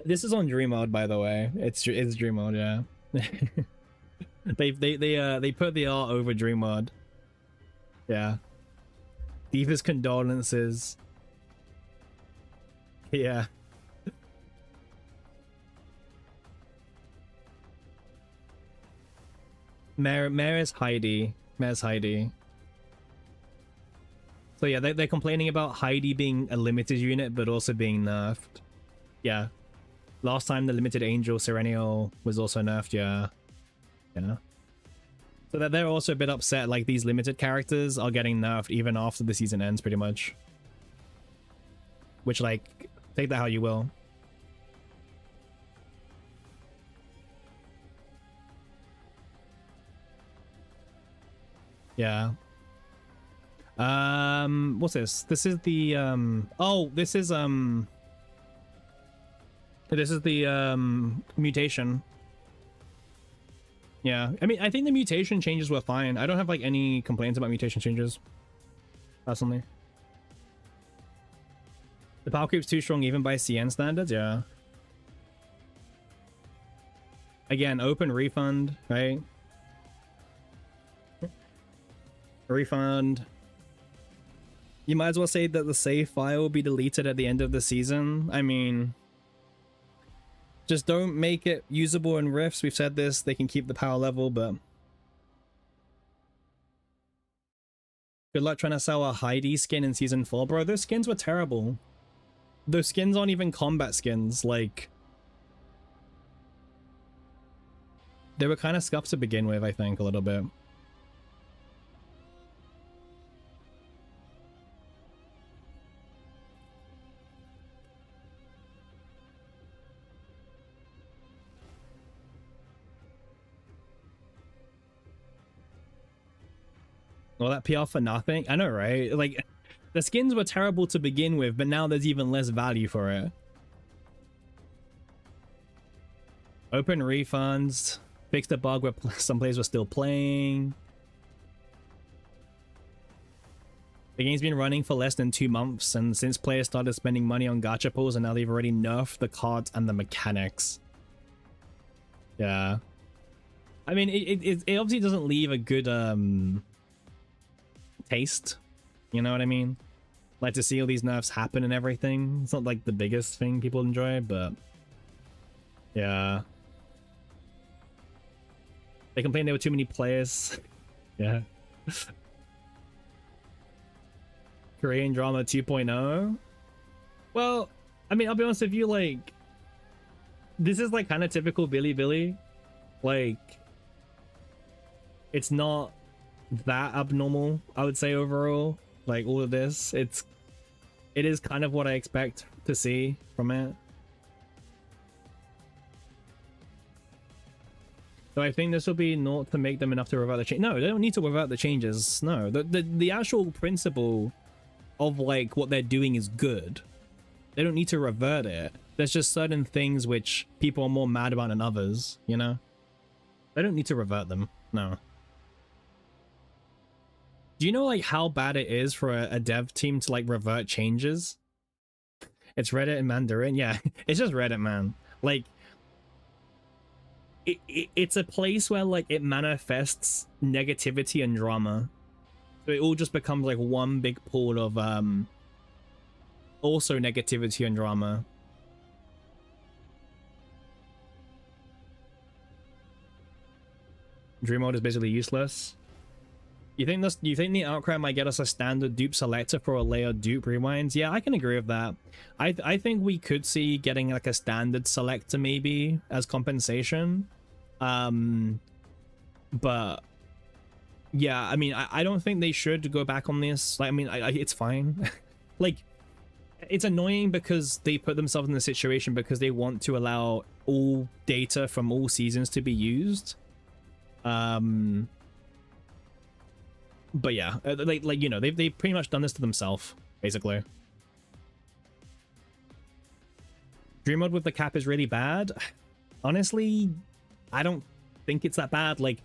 This is on Dreamworld, by the way. It's Dreamworld, yeah. They put the art over Dreamworld. Yeah. Deepest condolences. Yeah. Mayor's Heidi. Mayor's Heidi. So yeah, they're complaining about Heidi being a limited unit, but also being nerfed. Yeah. Last time the limited Angel Serennial was also nerfed, yeah. Yeah. So that they're also a bit upset, like these limited characters are getting nerfed even after the season ends, pretty much. Which, like, take that how you will. Yeah. What's this? This is the this is the mutation. Yeah, I mean, I think the mutation changes were fine. I don't have like any complaints about mutation changes personally. The power creep's too strong even by CN standards. Yeah, again, open refund, right? Refund. You might as well say that the save file will be deleted at the end of the season. I mean, just don't make it usable in Rifts. We've said this. They can keep the power level, but good luck trying to sell a Heidi skin in season 4, bro. Those skins were terrible. Those skins aren't even combat skins. Like, they were kind of scuffed to begin with, I think, a little bit. All that PR for nothing? I know, right? Like, the skins were terrible to begin with, but now there's even less value for it. Open refunds. Fixed a bug where some players were still playing. The game's been running for less than 2 months, and since players started spending money on gacha pulls, and now they've already nerfed the cards and the mechanics. Yeah. I mean, it obviously doesn't leave a good, taste, you know what I mean? Like, to see all these nerfs happen and everything, it's not like the biggest thing people enjoy, but yeah, they complained there were too many players. Yeah. Korean drama 2.0. Well, I mean, I'll be honest with you, like, this is like kind of typical Bilibili. Like, it's not that abnormal, I would say, overall. Like, all of this, it is kind of what I expect to see from it. So I think this will be not to make them enough to revert the change. No, they don't need to revert the changes. No, the actual principle of like what they're doing is good. They don't need to revert it. There's just certain things which people are more mad about than others, you know? They don't need to revert them. No. Do you know like how bad it is for a dev team to like revert changes? It's Reddit and Mandarin. Yeah, it's just Reddit, man. Like, it's a place where like it manifests negativity and drama. So it all just becomes like one big pool of also negativity and drama. Dream Mode is basically useless. You think this? You think the Outcry might get us a standard dupe selector for a layered dupe rewinds? Yeah, I can agree with that. I think we could see getting like a standard selector maybe as compensation. But yeah, I mean, I don't think they should go back on this. Like, I mean, it's fine. Like, it's annoying because they put themselves in the situation because they want to allow all data from all seasons to be used. But yeah, like you know, they've pretty much done this to themselves, basically. Dream mode with the cap is really bad. Honestly, I don't think it's that bad. Like,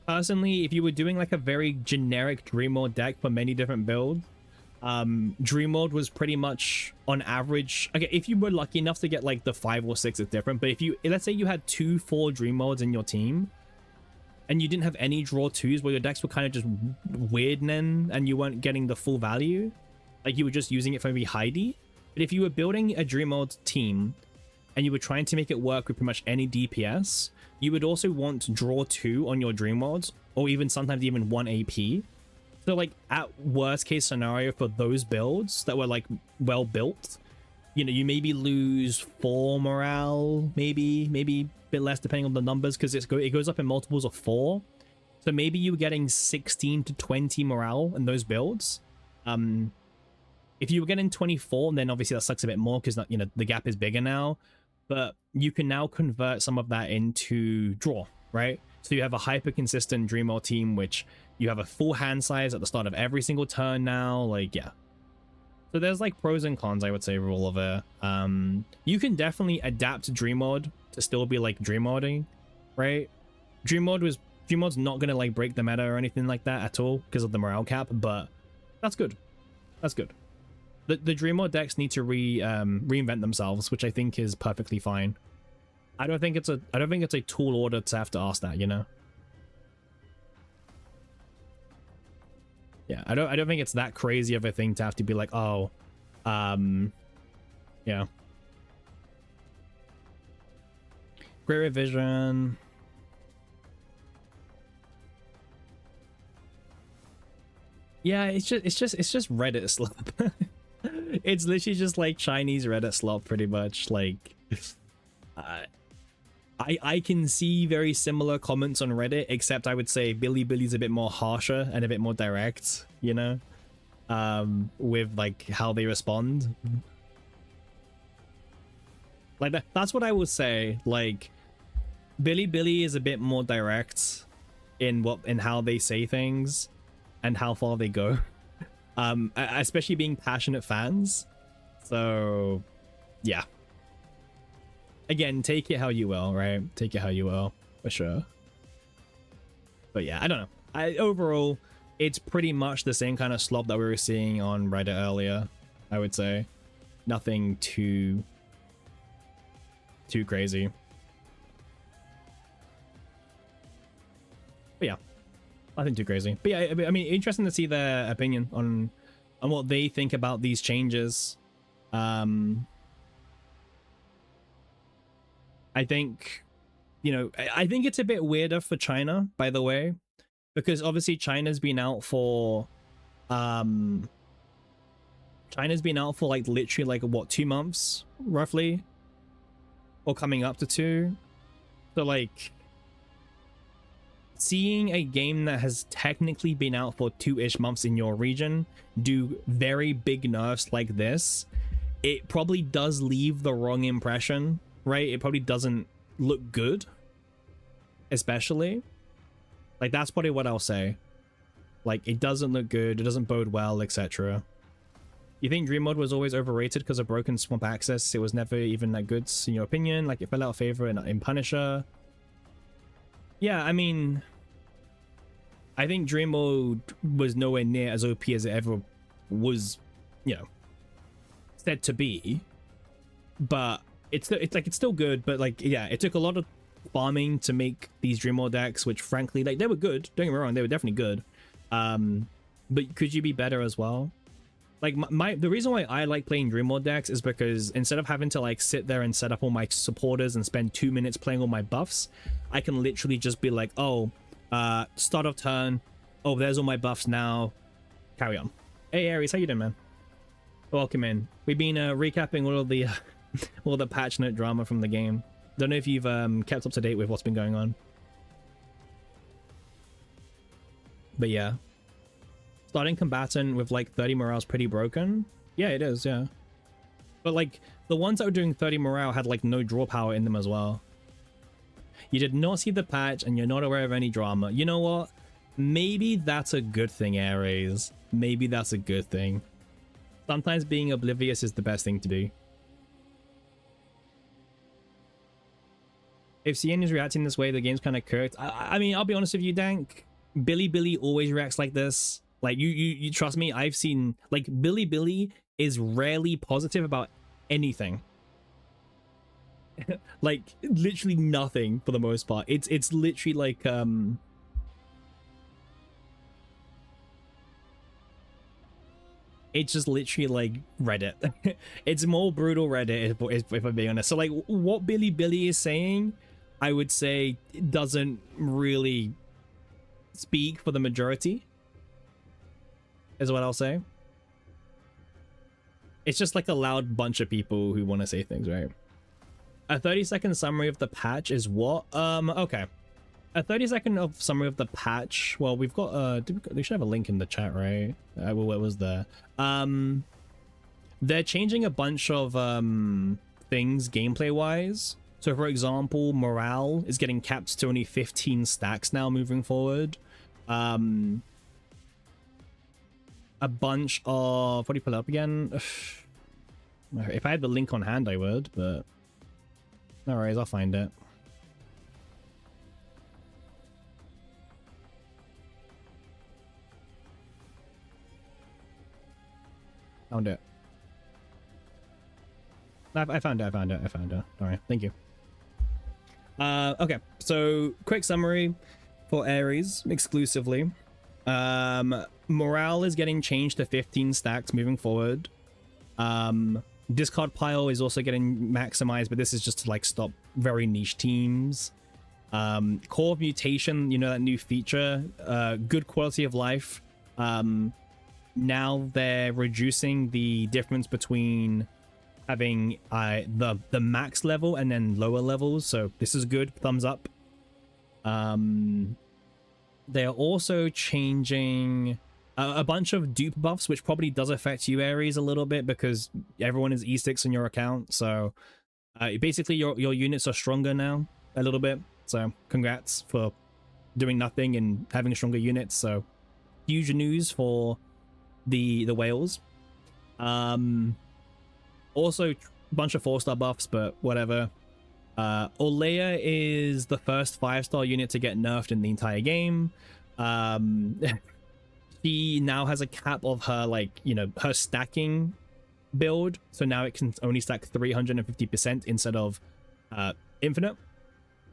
personally, if you were doing like a very generic dream mode deck for many different builds, dream mode was pretty much on average. Okay, if you were lucky enough to get like the 5 or 6, it's different. But if you, let's say you had 2-4 dream modes in your team, and you didn't have any draw 2s, where your decks were kind of just weird then, and you weren't getting the full value, like you were just using it for maybe Heidi. But if you were building a dream mode team and you were trying to make it work with pretty much any DPS, you would also want draw 2 on your dream mods, or even sometimes even 1 AP. So like at worst case scenario for those builds that were like well built, you know, you maybe lose 4 morale, maybe a bit less depending on the numbers, because it goes up in multiples of 4. So maybe you were getting 16 to 20 morale in those builds. If you were getting 24, then obviously that sucks a bit more because, you know, the gap is bigger now. But you can now convert some of that into draw, right? So you have a hyper consistent dream mode team, which you have a full hand size at the start of every single turn now. Like, yeah. So there's like pros and cons, I would say, for all of it. You can definitely adapt dream mode to still be like dream modding, right? Dream mod's not gonna like break the meta or anything like that at all because of the morale cap, but that's good. That's good. The dream mode decks need to reinvent themselves, which I think is perfectly fine. I don't think it's a tall order to have to ask that, you know. Yeah, I don't think it's that crazy of a thing to have to be like, oh, yeah. Great revision. Yeah, it's just Reddit slop. It's literally just like Chinese Reddit slop, pretty much. Like, I can see very similar comments on Reddit, except I would say Billy's a bit more harsher and a bit more direct, you know, with like how they respond. Like that's what I would say. Like, Billy is a bit more direct in how they say things and how far they go. Especially being passionate fans. So yeah. Again, take it how you will, right? Take it how you will, for sure. But yeah, I don't know. Overall, it's pretty much the same kind of slop that we were seeing on Reddit earlier, I would say. Nothing too crazy. But yeah, nothing too crazy. But yeah, I mean, interesting to see their opinion on what they think about these changes. I think, you know, I think it's a bit weirder for China, by the way, because obviously China's been out for like literally like what, 2 months roughly, or coming up to 2. So like, seeing a game that has technically been out for 2-ish months in your region do very big nerfs like this, it probably does leave the wrong impression, right? It probably doesn't look good, especially. Like, that's probably what I'll say. Like, it doesn't look good, it doesn't bode well, etc. You think Dream Mode was always overrated because of broken swamp access? It was never even that good, in your opinion? Like, it fell out of favor in Punisher? Yeah, I mean, I think Dream Mode was nowhere near as OP as it ever was, you know, said to be. But it's still good, but like, yeah, it took a lot of farming to make these Dream Mode decks, which frankly, like, they were good. Don't get me wrong, they were definitely good. But could you be better as well? Like the reason why I like playing Dream World decks is because instead of having to like sit there and set up all my supporters and spend 2 minutes playing all my buffs, I can literally just be like, oh, start of turn, oh, there's all my buffs now, carry on. Hey Aries, how you doing, man? Welcome in. We've been recapping all of the all the patch note drama from the game. Don't know if you've kept up to date with what's been going on, but yeah. Starting combatant with like 30 morale is pretty broken. Yeah, it is, yeah. But like the ones that were doing 30 morale had like no draw power in them as well. You did not see the patch and you're not aware of any drama. You know what? Maybe that's a good thing, Aries. Maybe that's a good thing. Sometimes being oblivious is the best thing to do. If CN is reacting this way, the game's kind of cooked. I mean, I'll be honest with you, Dank. Billy always reacts like this. Like you trust me, I've seen like Billy is rarely positive about anything. Like literally nothing for the most part. It's literally like it's just literally like Reddit. It's more brutal Reddit if I'm being honest. So like what Billy is saying, I would say doesn't really speak for the majority. Is what I'll say. It's just like a loud bunch of people who want to say things, right? A 30-second summary of the patch is what? Okay. A 30-second summary of the patch. Well, we've got they should have a link in the chat, right? Well, what was there? They're changing a bunch of things gameplay wise. So for example, morale is getting capped to only 15 stacks now moving forward. A bunch of, what do you pull up again? If I had the link on hand I would, but no worries, I'll find it. Found it. I found it. All right, thank you. Okay, so quick summary for Aries exclusively. Morale is getting changed to 15 stacks moving forward. Discard pile is also getting maximized, but this is just to like stop very niche teams. Core of Mutation, you know, that new feature, good quality of life. Now they're reducing the difference between having the max level and then lower levels, so this is good, thumbs up. They're also changing a bunch of dupe buffs, which probably does affect you, Aries, a little bit because everyone is E6 on your account. So basically your units are stronger now a little bit. So congrats for doing nothing and having stronger units. So huge news for the whales. Also a bunch of 4-star buffs, but whatever. Olea is the first 5-star unit to get nerfed in the entire game. She now has a cap of her, like, you know, her stacking build, so now it can only stack 350% instead of infinite,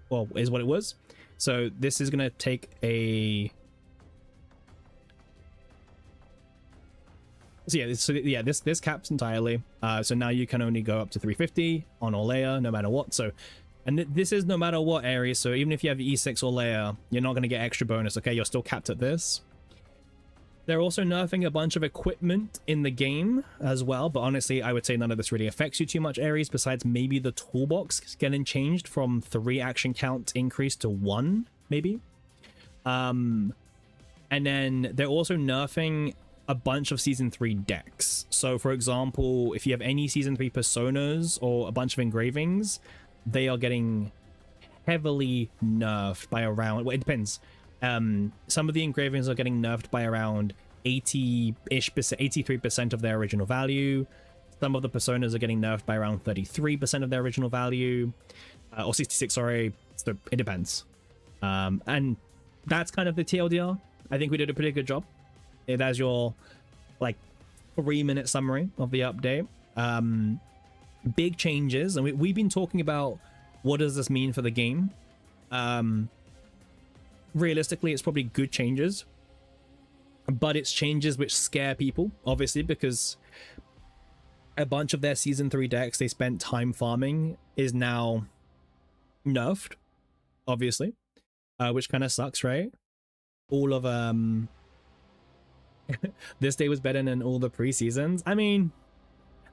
well, is what it was. So this is gonna take a this caps entirely, so now you can only go up to 350 on Olea no matter what. So, and this is no matter what area, so even if you have E6 Olea, you're not going to get extra bonus. Okay, you're still capped at this. They're also nerfing a bunch of equipment in the game as well, but honestly I would say none of this really affects you too much, Aries, besides maybe the toolbox getting changed from 3 action count increase to 1 maybe. And then they're also nerfing a bunch of season 3 decks. So for example, if you have any season 3 personas or a bunch of engravings, they are getting heavily nerfed by around, well, it depends. Some of the engravings are getting nerfed by around 80-ish percent, 83% of their original value. Some of the personas are getting nerfed by around 33% of their original value, or 66, sorry. So it depends. And that's kind of the TLDR. I think we did a pretty good job. That's your like 3-minute summary of the update. Big changes, and we've been talking about what does this mean for the game. Realistically, it's probably good changes. but it's changes which scare people, obviously, because a bunch of their season 3 decks they spent time farming is now nerfed, obviously, which kind of sucks, right? All of this day was better than all the pre-seasons. I mean,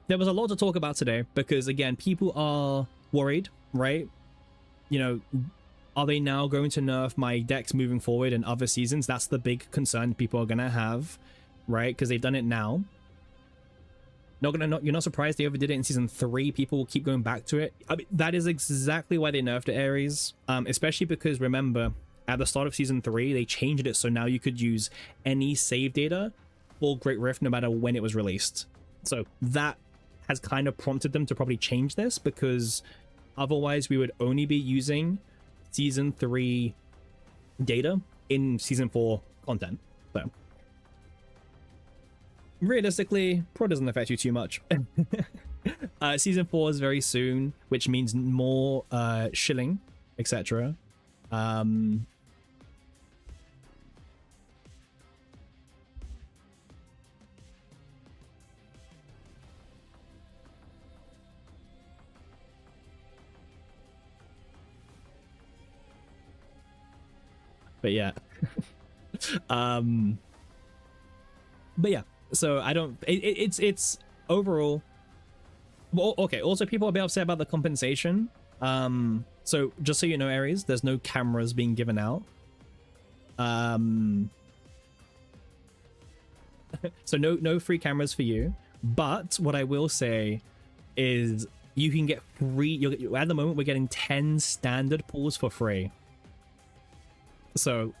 there was a lot to talk about today because, again, people are worried, right? You know, are they now going to nerf my decks moving forward in other seasons? That's the big concern people are gonna have, right? Because they've done it now. You're not surprised they overdid it in season 3. People will keep going back to it. I mean, that is exactly why they nerfed Ares, especially because, remember, at the start of season 3, they changed it so now you could use any save data for Great Rift no matter when it was released. So that has kind of prompted them to probably change this, because otherwise we would only be using season 3 data in season 4 content. So realistically, pro doesn't affect you too much. Season 4 is very soon, which means more shilling, etc. But yeah. But yeah, so I don't it's overall, well, okay, also people are a bit upset about the compensation. So just so you know, Ares, there's no cameras being given out. So no free cameras for you, but what I will say is you can get free, at the moment we're getting 10 standard pools for free. So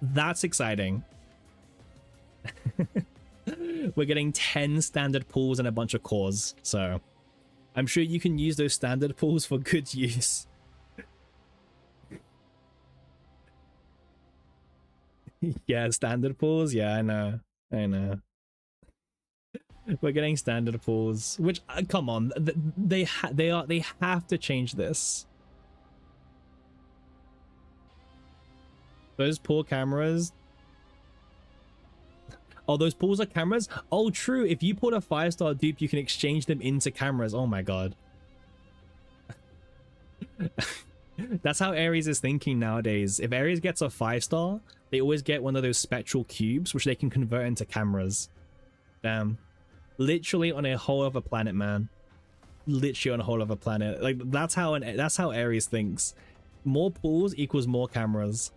that's exciting. We're getting 10 standard pools and a bunch of cores, so I'm sure you can use those standard pools for good use. Yeah, standard pools. Yeah, I know. We're getting standard pools, which come on, they have to change this. Those poor cameras. Oh, those pools are cameras? Oh, true. If you put a 5-star dupe, you can exchange them into cameras. Oh my god. That's how Ares is thinking nowadays. If Ares gets a 5-star, they always get one of those spectral cubes, which they can convert into cameras. Damn. Literally on a whole other planet, man. Literally on a whole other planet. Like, that's how Ares thinks. More pools equals more cameras.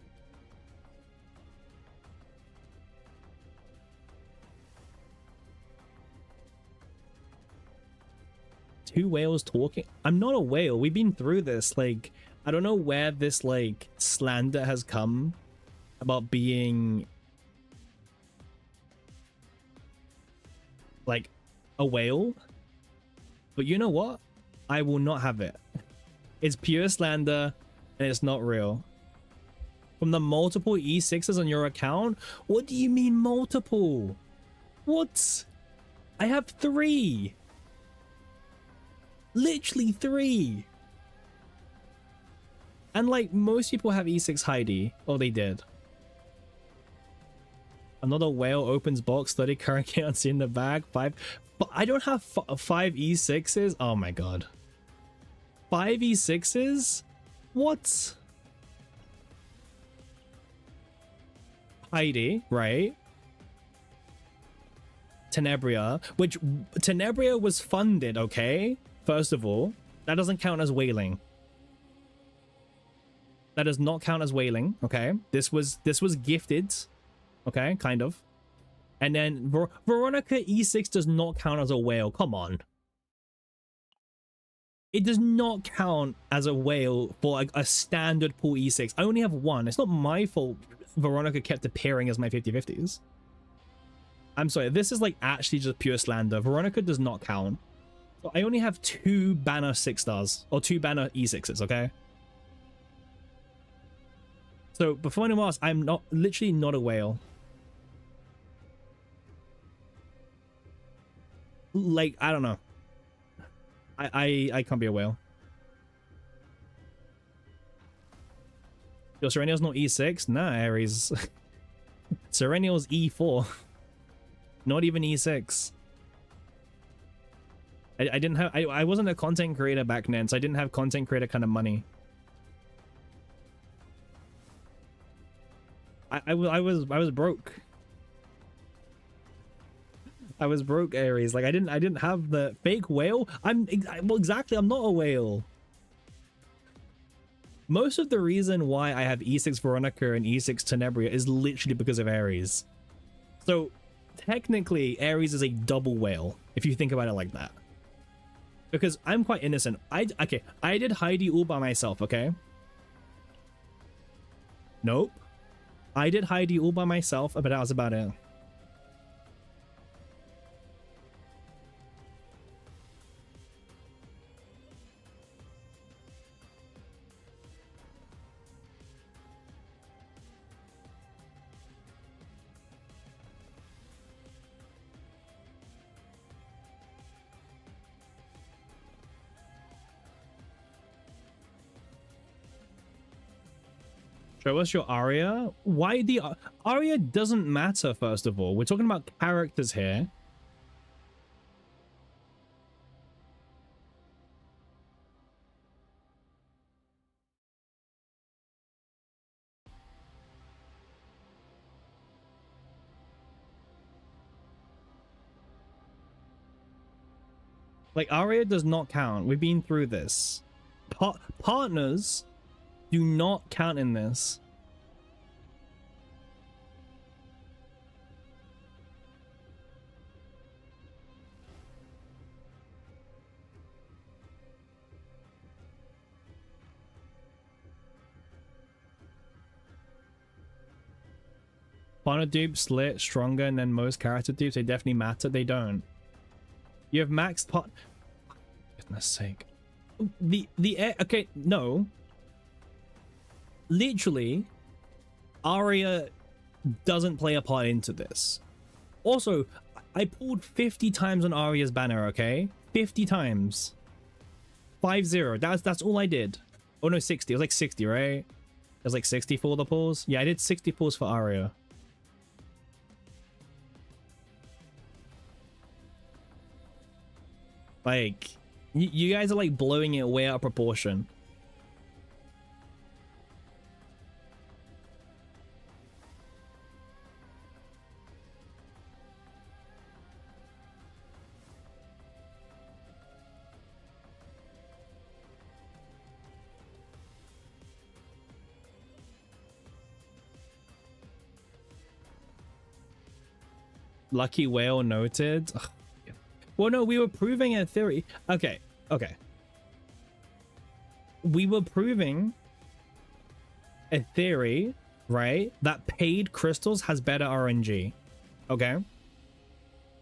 Two whales talking? I'm not a whale. We've been through this. Like, I don't know where this like slander has come about being like a whale, but you know what? I will not have it. It's pure slander and it's not real. From the multiple E6s on your account? What do you mean multiple? What? I have 3. Literally 3. And like most people have E6 Heidi. Oh, they did. Another whale opens box, 30 current counts in the bag. 5. But I don't have 5 E6s. Oh my god. 5 E6s? What? Heidi, right? Tenebria, which Tenebria was funded, okay? First of all, that doesn't count as whaling. That does not count as whaling, okay? This was gifted, okay? Kind of. And then Veronica E6 does not count as a whale. Come on. It does not count as a whale for like a standard pool E6. I only have 1. It's not my fault Veronica kept appearing as my 50/50s. I'm sorry, this is like actually just pure slander. Veronica does not count. So I only have 2 banner 6-stars, or 2 banner E6s, okay? So before anyone else, I'm not literally not a whale. Like, I don't know. I can't be a whale. Yo, Serenia's not E6? Nah, Ares. Serenial's E4. Not even E6. I didn't have, I wasn't a content creator back then, so I didn't have content creator kind of money. I was broke. I was broke, Aries. Like I didn't have the fake whale. Well, exactly, I'm not a whale. Most of the reason why I have E6 Veronica and E6 Tenebria is literally because of Aries. So technically Aries is a double whale if you think about it like that. Because I'm quite innocent. I did Heidi all by myself, okay? Nope. I did Heidi all by myself, but that was about it. Show us your Aria. Why the Aria doesn't matter, first of all. We're talking about characters here. Like, Aria does not count. We've been through this. Partners do not count in this. Partner dupes lit stronger than most character dupes. They definitely matter. They don't. You have maxed part. Goodness sake. Okay, no. Literally, Aria doesn't play a part into this. Also, I pulled 50 times on Aria's banner, okay? 50 times. 50. That's all I did. Oh no, 60. It was like 60, right? It was like 60 for the pulls. Yeah, I did 60 pulls for Aria. Like, you guys are like blowing it way out of proportion. Lucky whale noted. Ugh. Well, no, we were proving a theory. Okay. We were proving a theory, right? That paid crystals has better RNG. Okay.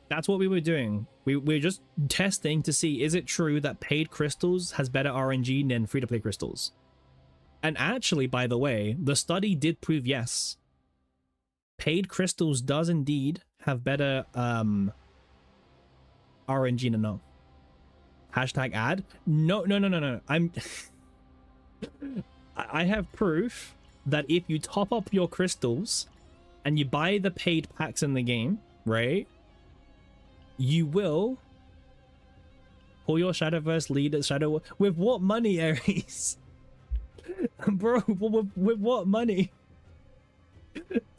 That's what we were doing. We're just testing to see, is it true that paid crystals has better RNG than free-to-play crystals? And actually, by the way, the study did prove yes. Paid crystals does indeed have better RNG than no. Hashtag ad. No. I'm I have proof that if you top up your crystals and you buy the paid packs in the game, right, you will pull your Shadowverse leader shadow with what money, Aries? Bro, with what money?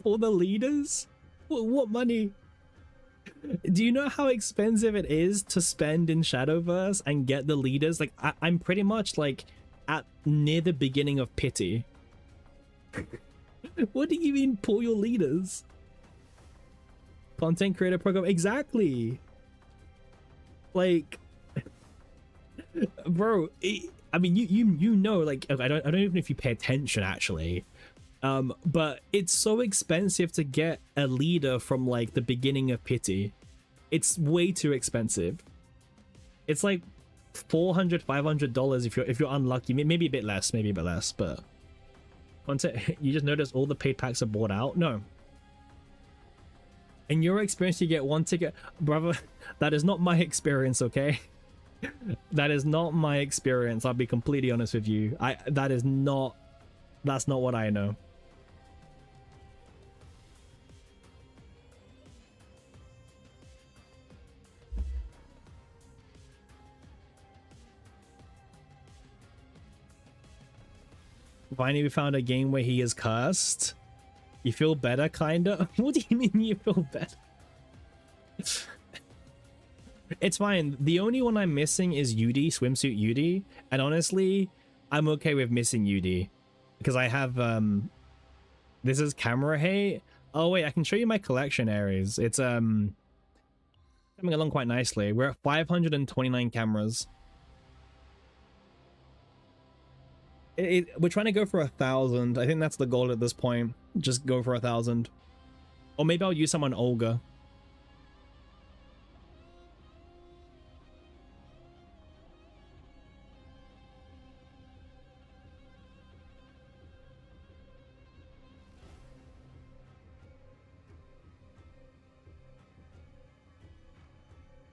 Pull the leaders? What money? Do you know how expensive it is to spend in Shadowverse and get the leaders? Like, I'm pretty much like at near the beginning of pity. What do you mean pull your leaders? Content creator program, exactly. Like, bro, I mean, you know, like, I don't even know if you pay attention actually. But it's so expensive to get a leader from like the beginning of pity. It's way too expensive. It's like $400-$500 if you're unlucky. Maybe a bit less, but you just notice all the paid packs are bought out. No, in your experience you get one ticket, brother. That is not my experience, okay? That is not my experience. I'll be completely honest with you. That's not what I know. Finally, we found a game where he is cursed. You feel better, kinda? What do you mean you feel better? It's fine. The only one I'm missing is UD, swimsuit UD. And honestly, I'm okay with missing UD. Because I have, this is camera hate. Oh wait, I can show you my collection areas. It's, coming along quite nicely. We're at 529 cameras. We're trying to go for 1,000. I think that's the goal at this point. Just go for 1,000. Or maybe I'll use some on Olga.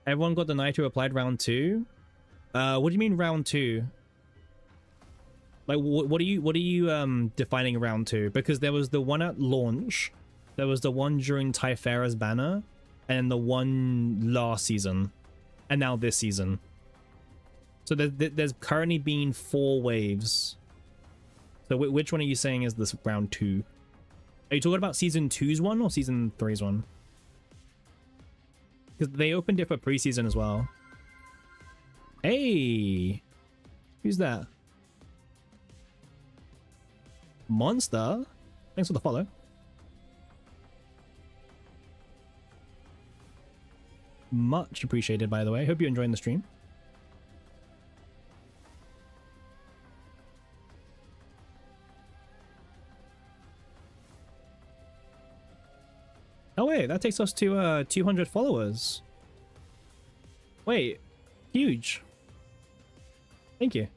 Everyone got the knight who applied round 2? What do you mean round 2? Like, what are you defining round 2? Because there was the one at launch, there was the one during Typhera's banner, and the one last season, and now this season. So there's currently been 4 waves. So which one are you saying is this round 2? Are you talking about season 2's one or season 3's one? Because they opened it for preseason as well. Hey, who's that? Monster, thanks for the follow. Much appreciated, by the way. Hope you're enjoying the stream. Oh wait, that takes us to 200 followers. Wait, huge. Thank you.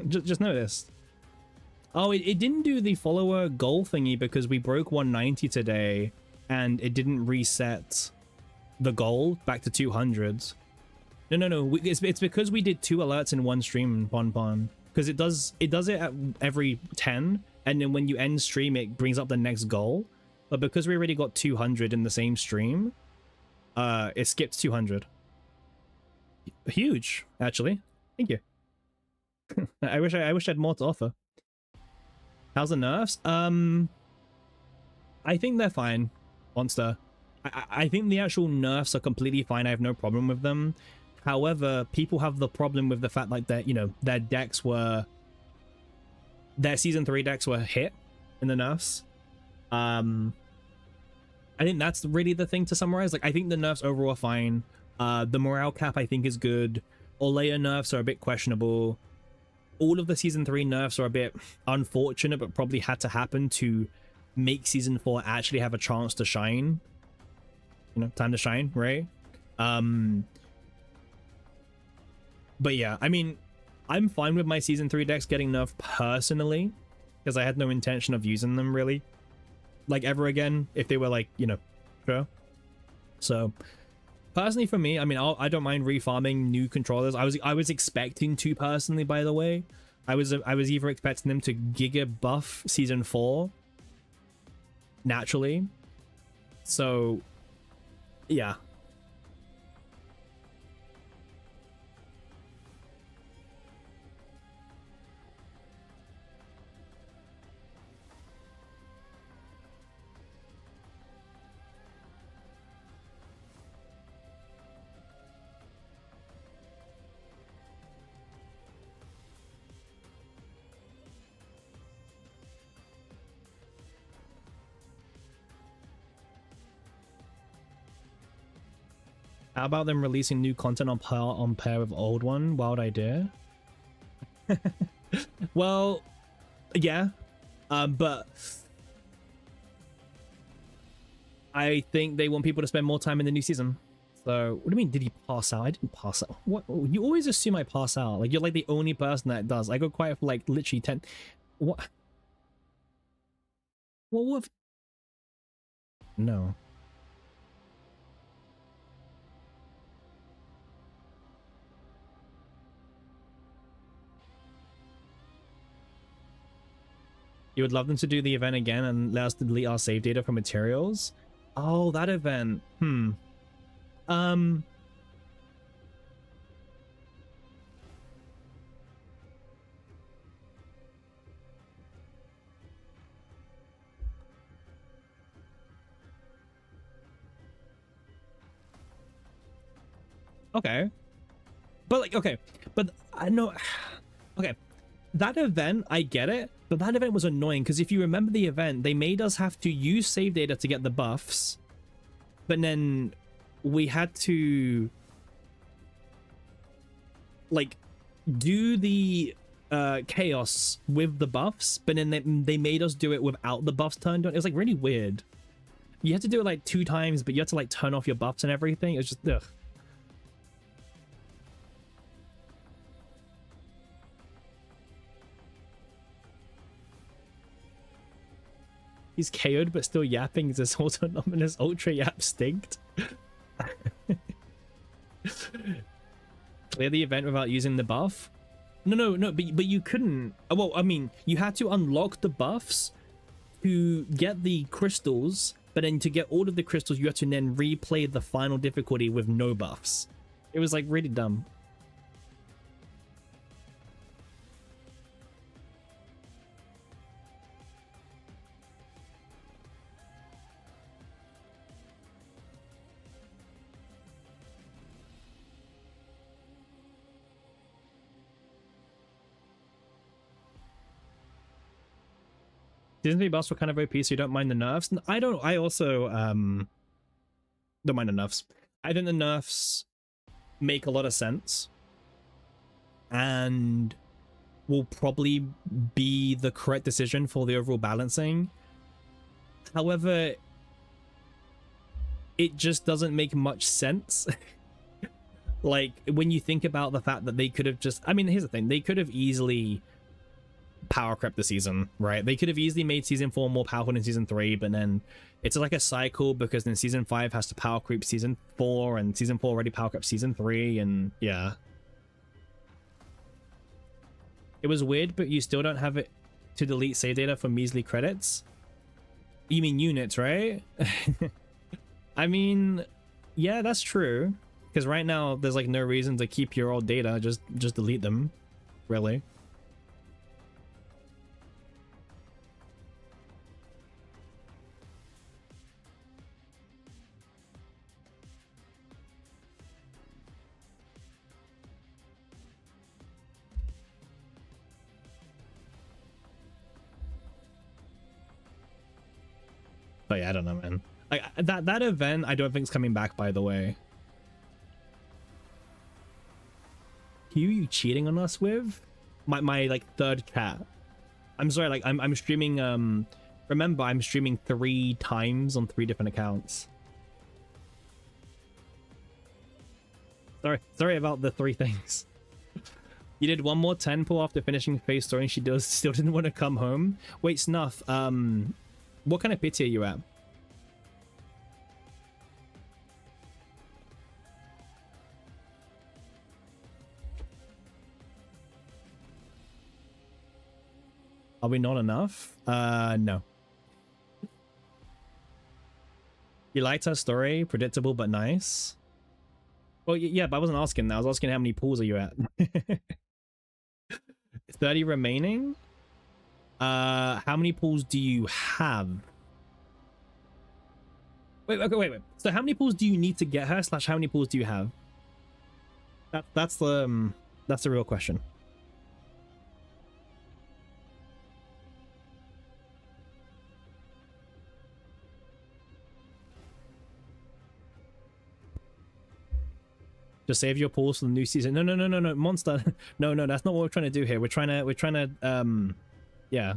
Just noticed. Oh, it didn't do the follower goal thingy because we broke 190 today and it didn't reset the goal back to 200. No. It's because we did 2 alerts in one stream, Bon. Because it does it at every 10, and then when you end stream, it brings up the next goal. But because we already got 200 in the same stream, it skipped 200. Huge, actually. Thank you. I wish I had more to offer. How's the nerfs? I think they're fine, Monster. I think the actual nerfs are completely fine. I have no problem with them. However, people have the problem with the fact like that, you know, their season 3 decks were hit in the nerfs. I think that's really the thing to summarize. Like, I think the nerfs overall are fine. The morale cap I think is good. Olaya nerfs are a bit questionable. All of the season 3 nerfs are a bit unfortunate, but probably had to happen to make season 4 actually have a chance to shine. You know, time to shine, right? But yeah, I mean, I'm fine with my season 3 decks getting nerfed personally, because I had no intention of using them really, like, ever again, if they were like, you know, sure. So personally for me, I mean, I don't mind refarming new controllers. I was expecting to, personally, by the way. I was either expecting them to giga buff season 4 naturally. So yeah. How about them releasing new content on pair with old one? Wild idea. Well, yeah, but I think they want people to spend more time in the new season. So what do you mean, did he pass out? I didn't pass out. What? You always assume I pass out. Like, you're like the only person that does. I go quiet for like literally 10. What? What? No. You would love them to do the event again and let us delete our save data for materials? Oh, that event. Okay. But like, okay, but I know, okay, that event, I get it, but that event was annoying because if you remember the event, they made us have to use save data to get the buffs, but then we had to like do the chaos with the buffs, but then they made us do it without the buffs turned on. It was like really weird. You had to do it like 2 times, but you had to like turn off your buffs and everything. It was just ugh. He's KO'd but still yapping. Is this autonomous ultra yap stinked? Clear the event without using the buff? No, but you couldn't. Well, I mean, you had to unlock the buffs to get the crystals, but then to get all of the crystals, you had to then replay the final difficulty with no buffs. It was like really dumb. Season 3 buffs were kind of OP, so you don't mind the nerfs. I also don't mind the nerfs. I think the nerfs make a lot of sense and will probably be the correct decision for the overall balancing. However, it just doesn't make much sense. Like, when you think about the fact that they could have just, I mean, here's the thing, they could have easily power crept the season, right? They could have easily made season 4 more powerful than season 3, but then it's like a cycle because then season 5 has to power creep season 4 and season 4 already power crept season 3, and yeah, it was weird. But you still don't have it to delete save data for measly credits. You mean units, right? I mean, yeah, that's true, because right now there's like no reason to keep your old data. Just delete them, really. But yeah, I don't know, man. Like that event, I don't think is coming back. By the way, who are you cheating on us with? My like third chat. I'm sorry. Like I'm streaming. Remember, I'm streaming 3 times on 3 different accounts. Sorry about the 3 things. You did one more 10 pull after finishing phase story, and she still didn't want to come home. Wait, Snuff. What kind of pity are you at? Are we not enough? No. You liked her story? Predictable but nice. Well, yeah, but I wasn't asking that. I was asking how many pools are you at? 30 remaining? How many pools do you have? Wait. So how many pools do you need to get her, / how many pools do you have? That's the real question. Just save your pools for the new season. No, monster. No, that's not what we're trying to do here. We're trying to yeah.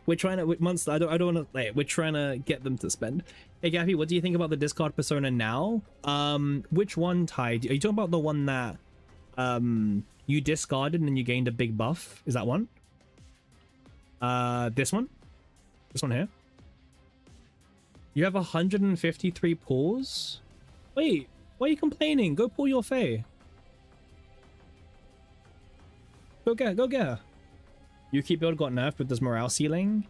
We're trying to, monster. I don't want to. Like, we're trying to get them to spend. Hey, Gaffy, what do you think about the discard persona now? Which one, Ty? Are you talking about the one that you discarded and then you gained a big buff? Is that one? This one? This one here? You have 153 pulls? Wait, why are you complaining? Go pull your Fae. Go get her. Yuki build got nerfed with this morale ceiling.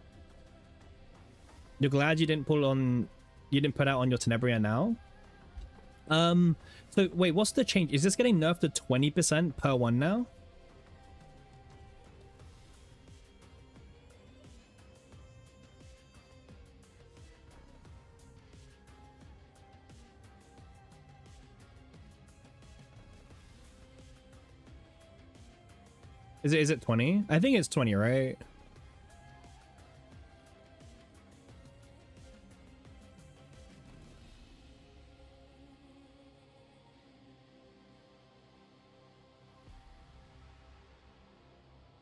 You're glad you didn't put out on your Tenebria now? So wait, what's the change? Is this getting nerfed to 20% per one now? Is it 20? I think it's 20, right?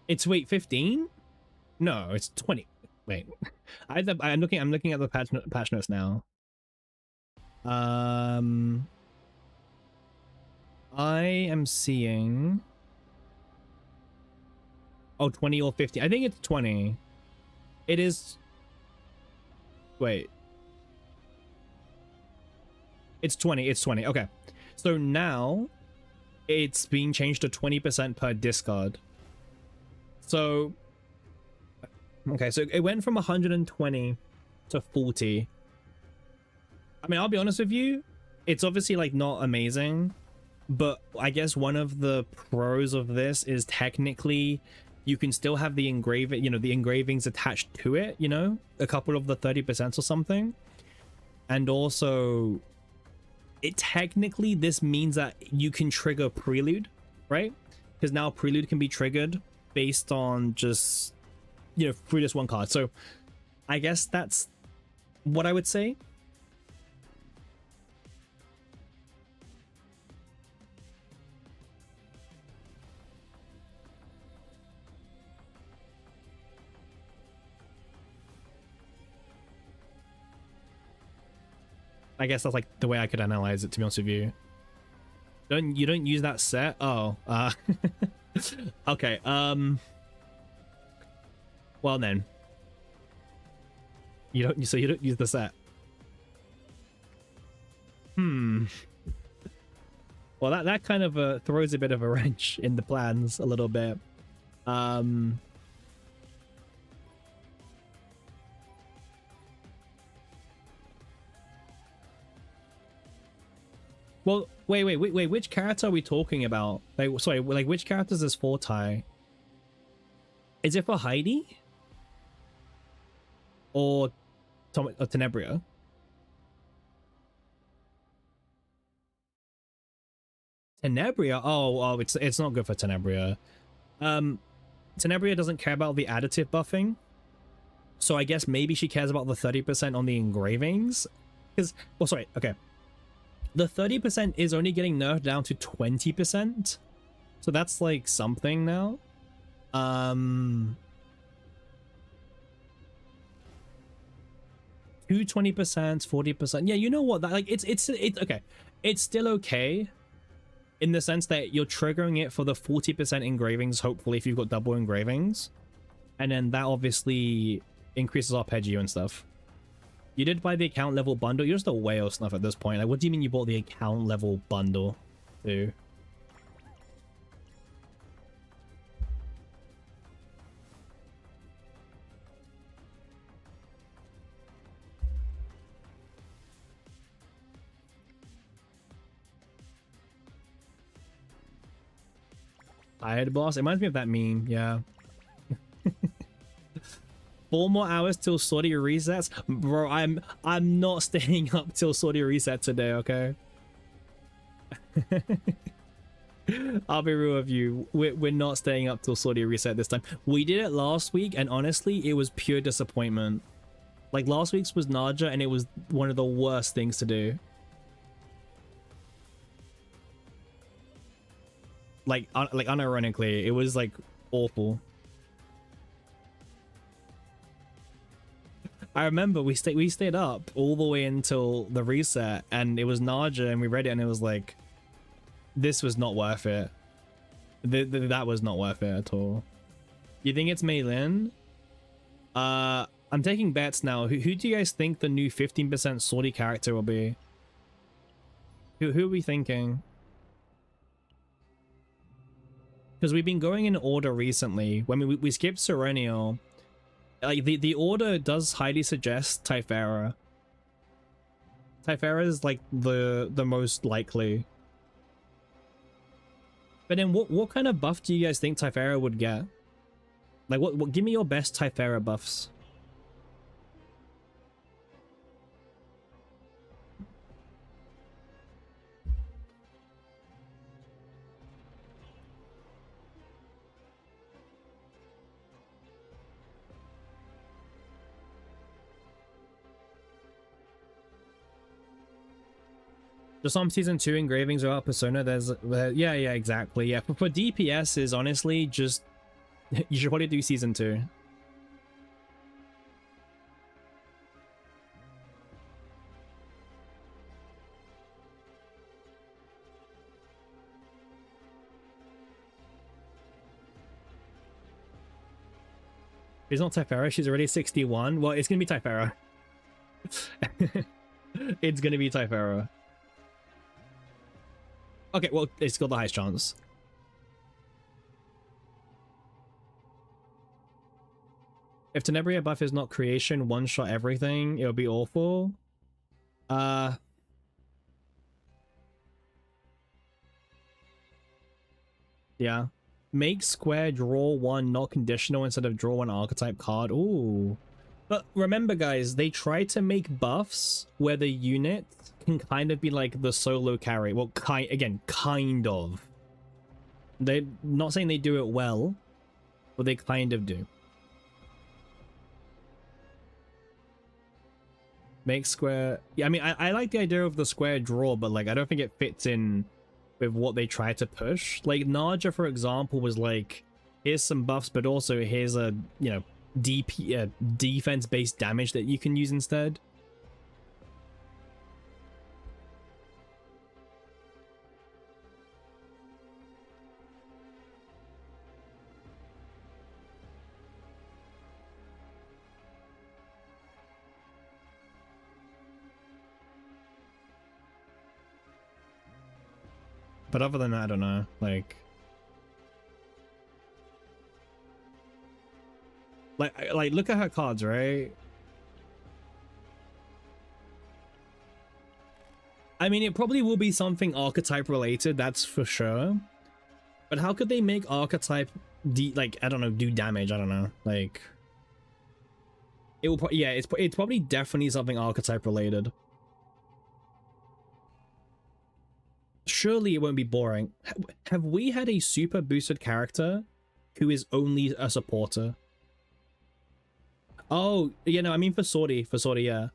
It's wait, 15? No, it's 20. Wait. I'm looking at the patch notes now. I am seeing 20 or 50. I think it's 20. It is. Wait. It's 20. It's 20. Okay. So now it's being changed to 20% per discard. So okay, so it went from 120 to 40. I mean, I'll be honest with you, it's obviously like not amazing, but I guess one of the pros of this is technically you can still have the engraving, you know, the engravings attached to it, you know, a couple of the 30% or something. And also it technically, this means that you can trigger Prelude, right? Because now Prelude can be triggered based on just, you know, through this one card. So I guess that's what I would say. I guess that's like the way I could analyze it, to be honest with you. You don't use that set? Oh, okay. Well then, you don't use the set. Well, that kind of throws a bit of a wrench in the plans a little bit. Well, wait, which character are we talking about? Like, sorry, like which characters is Fortai? Is it for Heidi? Or Tenebria? Tenebria? Oh, it's not good for Tenebria. Tenebria doesn't care about the additive buffing. So I guess maybe she cares about the 30% on the engravings. Because, well, sorry, okay. The 30% is only getting nerfed down to 20%. So that's like something now. 20%, 40%. Yeah, you know what? That like it's okay. It's still okay in the sense that you're triggering it for the 40% engravings, hopefully, if you've got double engravings. And then that obviously increases arpeggio and stuff. You did buy the account level bundle. You're just a whale snuff at this point. Like, what do you mean you bought the account level bundle too? Tired boss? It reminds me of that meme, yeah. 4 more hours till Saudi resets? Bro, I'm not staying up till Saudi reset today, okay? I'll be real with you. We're not staying up till Saudi reset this time. We did it last week, and honestly, it was pure disappointment. Like, last week's was Naja, and it was one of the worst things to do. Like unironically, it was like awful. I remember we stayed up all the way until the reset, and it was Naja, and we read it, and it was like, this was not worth it. That was not worth it at all. You think it's Mei Lin? I'm taking bets now. Who do you guys think the new 15% Saudi character will be? Who are we thinking? Because we've been going in order recently. When we skipped Serenial, like the order does highly suggest Typhara. Typhara is like the most likely. But then what kind of buff do you guys think Typhara would get? Like what give me your best Typhara buffs. For some season 2 engravings without persona, yeah, exactly. Yeah, for DPS is honestly just you should probably do season 2. She's not Typhara, she's already 61. Well, it's gonna be Typhara. It's gonna be Typhara. Okay, well, it's got the highest chance. If Tenebria buff is not creation, one-shot everything, it'll be awful. Yeah. Make square draw one not conditional instead of draw one archetype card. Ooh. But remember, guys, they try to make buffs where the unit can kind of be like the solo carry. Well, kind of. They're not saying they do it well, but they kind of do. Make square. Yeah, I mean, I like the idea of the square draw, but like, I don't think it fits in with what they try to push. Like, Naja, for example, was like, here's some buffs, but also here's a, you know, defense-based damage that you can use instead. But other than that, I don't know. Like, look at her cards, right? I mean, it probably will be something archetype related, that's for sure. But how could they make archetype I don't know, do damage? I don't know. Like, it will. Yeah, it's probably definitely something archetype related. Surely it won't be boring. Have we had a super boosted character who is only a supporter? Oh, you know, I mean for Sortie, yeah.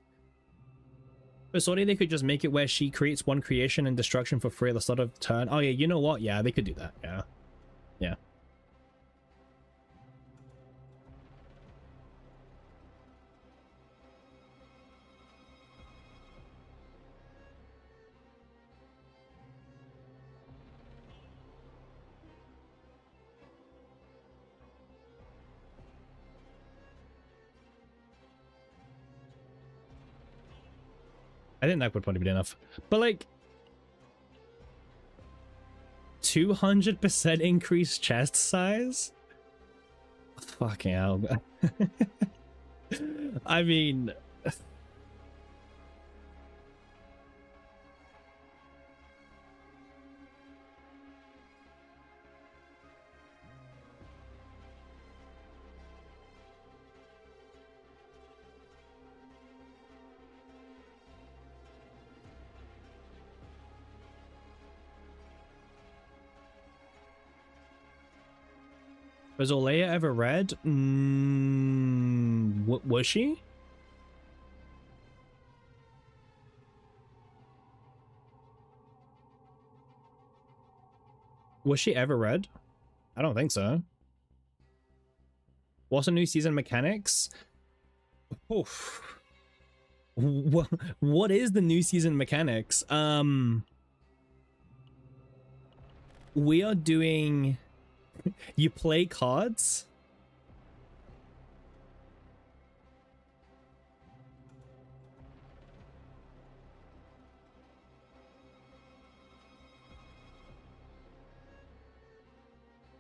For Sortie, they could just make it where she creates one creation and destruction for free at the start of the turn. Oh yeah, you know what? Yeah, they could do that. Yeah. Yeah. I think that would probably be enough. But like 200% increased chest size? Fucking hell. I mean, was Olea ever red? Was she? Was she ever red? I don't think so. What's the new season mechanics? Oof. What is the new season mechanics? We are doing... You play cards?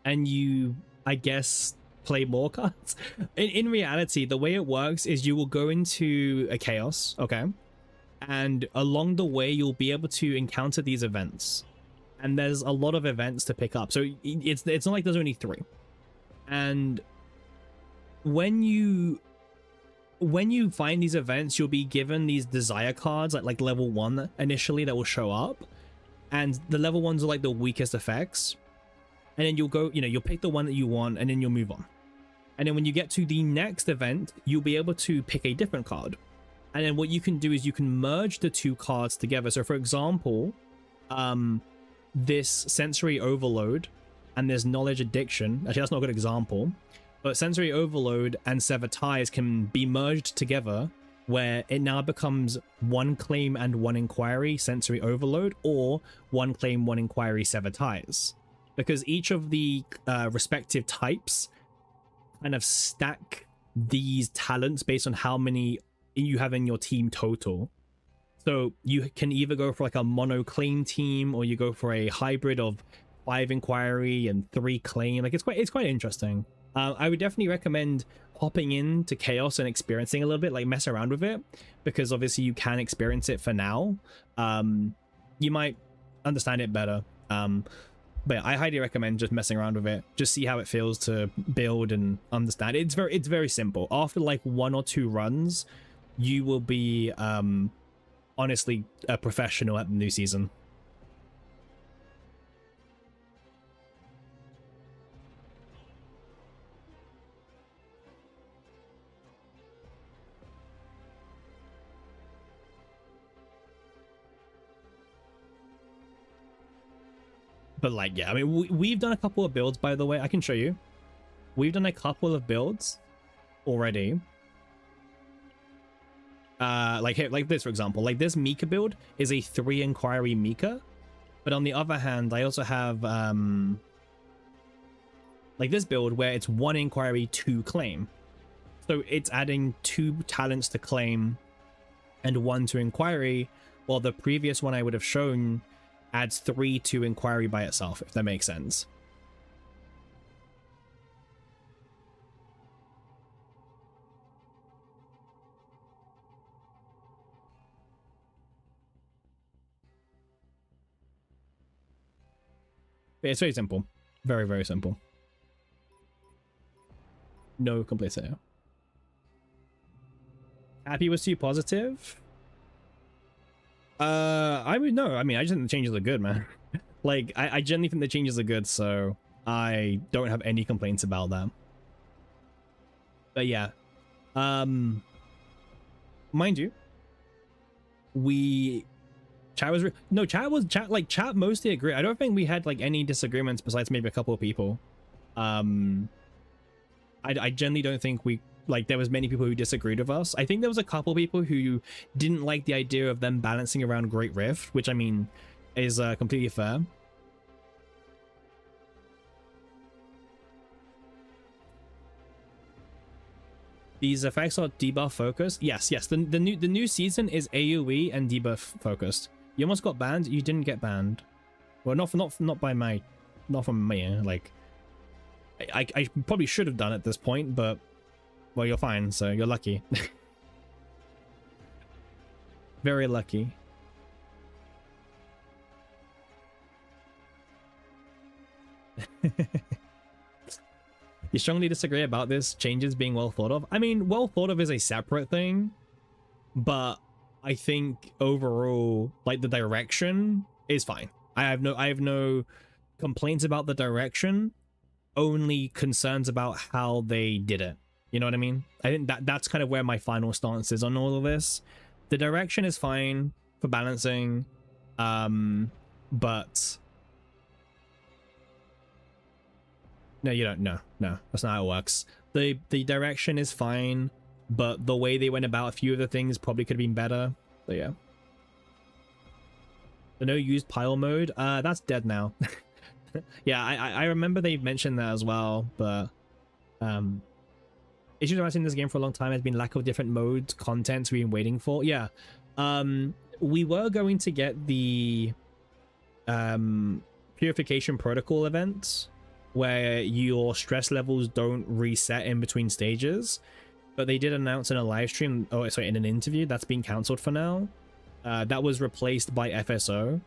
And you, I guess, play more cards? In reality, the way it works is you will go into a chaos, okay? And along the way, you'll be able to encounter these events. And there's a lot of events to pick up. So it's not like there's only 3. And when you find these events, you'll be given these desire cards like level 1 initially that will show up. And the level 1s are like the weakest effects. And then you'll go, you know, you'll pick the one that you want and then you'll move on. And then when you get to the next event, you'll be able to pick a different card. And then what you can do is you can merge the 2 cards together. So for example, this sensory overload and this knowledge addiction. Actually, that's not a good example, but sensory overload and sever ties can be merged together, where it now becomes one claim and one inquiry sensory overload, or one claim, one inquiry sever ties, because each of the respective types kind of stack these talents based on how many you have in your team total. So you can either go for like a mono claim team, or you go for a hybrid of 5 inquiry and 3 claim. Like it's quite interesting. I would definitely recommend hopping into Chaos and experiencing a little bit, like mess around with it, because obviously you can experience it for now. You might understand it better. But I highly recommend just messing around with it. Just see how it feels to build and understand. It's very simple. After like 1 or 2 runs, you will be honestly a professional at the new season. But like, yeah, I mean, we've done a couple of builds, by the way. I can show you. We've done a couple of builds already. Like here, like this, for example, like this Mika build is a 3 inquiry Mika. But on the other hand, I also have like this build where it's 1 inquiry, 2 claim. So it's adding 2 talents to claim and 1 to inquiry, while the previous one I would have shown adds 3 to inquiry by itself, if that makes sense. It's very simple. Very simple. No complaints there. Happy was too positive? I would know. I mean, I just think the changes are good, man. Like, I genuinely think the changes are good, so I don't have any complaints about that. But yeah. Mind you, chat mostly agreed. I don't think we had like any disagreements besides maybe a couple of people. I generally don't think there was many people who disagreed with us. I think there was a couple people who didn't like the idea of them balancing around Great Rift, which I mean is completely fair. These effects are debuff focused. Yes. The new season is AoE and debuff focused. You almost got banned. You didn't get banned. Well, not from me. Like, I probably should have done at this point, but well, you're fine. So you're lucky. Very lucky. You strongly disagree about this changes being well thought of? I mean, well thought of is a separate thing, but I think overall, like, the direction is fine. I have no complaints about the direction, only concerns about how they did it. You know what I mean? I think that's kind of where my final stance is on all of this. The direction is fine for balancing, but no, you don't. No, that's not how it works. The direction is fine, but the way they went about a few of the things probably could have been better. So yeah. The no used pile mode, that's dead now. Yeah, I remember they mentioned that as well, but issues around in this game for a long time has been lack of different modes, contents we've been waiting for. Yeah. We were going to get the purification protocol events where your stress levels don't reset in between stages, but they did announce in a live stream, in an interview, that's been cancelled for now. That was replaced by FSO.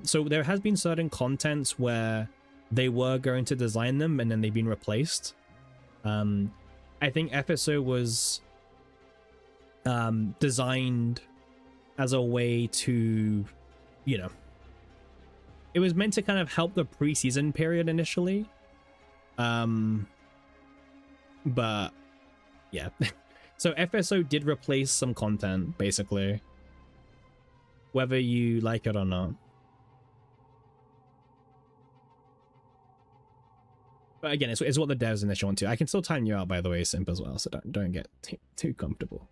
So there has been certain contents where they were going to design them and then they've been replaced. I think FSO was designed as a way to, you know, it was meant to kind of help the pre-season period initially. But yeah. So FSO did replace some content, basically, whether you like it or not. But again, it's what the devs initially want to. I can still time you out, by the way, Simp, as well, so don't get too comfortable.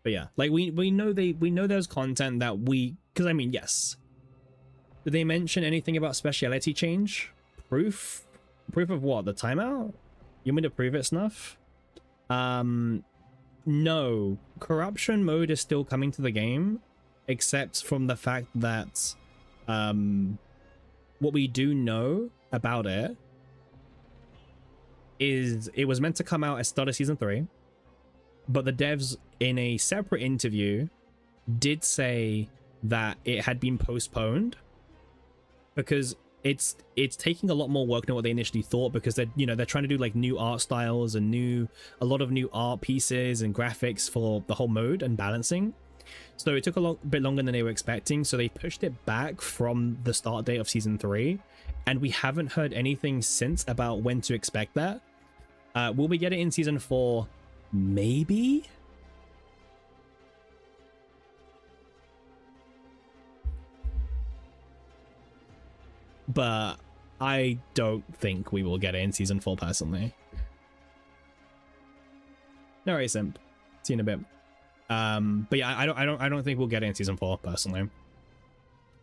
But yeah, like we know there's content that because I mean, yes. Did they mention anything about speciality change? Proof of what? The timeout? You want me to prove it, Snuff? No. Corruption mode is still coming to the game, except from the fact that what we do know about it is it was meant to come out at start of season 3, but the devs in a separate interview did say that it had been postponed because it's taking a lot more work than what they initially thought, because they're trying to do like new art styles and a lot of new art pieces and graphics for the whole mode and balancing. So it took a bit longer than they were expecting, so they pushed it back from the start date of season 3, and we haven't heard anything since about when to expect that. Will we get it in season 4? Maybe? But I don't think we will get it in season 4 personally. No worries, Simp. See you in a bit. But yeah, I don't think we'll get it in season 4 personally.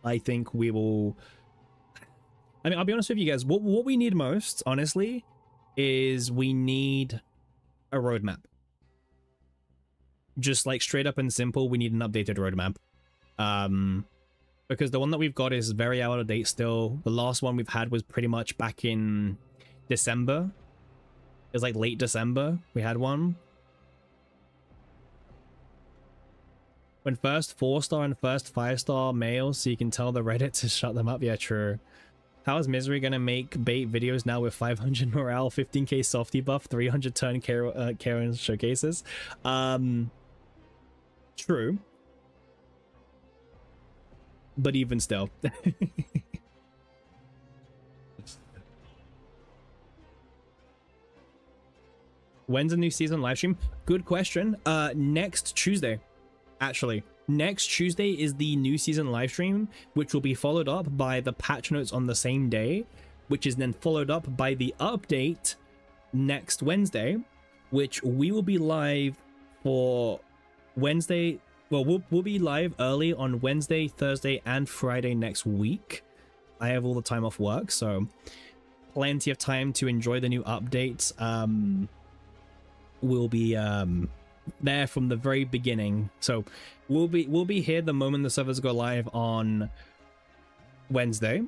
I think we will. I mean, I'll be honest with you guys. What we need most, honestly, is we need a roadmap. Just like straight up and simple, we need an updated roadmap. Because the one that we've got is very out of date still. The last one we've had was pretty much back in December. It was like late December we had one. When first 4-star and first 5-star males, so you can tell the Reddit to shut them up. Yeah, true. How is Misery gonna make bait videos now with 500 morale, 15k softy buff, 300 turn Karen showcases? True. But even still. When's the new season live stream? Good question. Next Tuesday. Actually, next Tuesday is the new season live stream, which will be followed up by the patch notes on the same day, which is then followed up by the update next Wednesday, which we will be live for Wednesday. Well, we'll be live early on Wednesday, Thursday, and Friday next week. I have all the time off work, so plenty of time to enjoy the new updates. We'll be there from the very beginning, so we'll be here the moment the servers go live on Wednesday,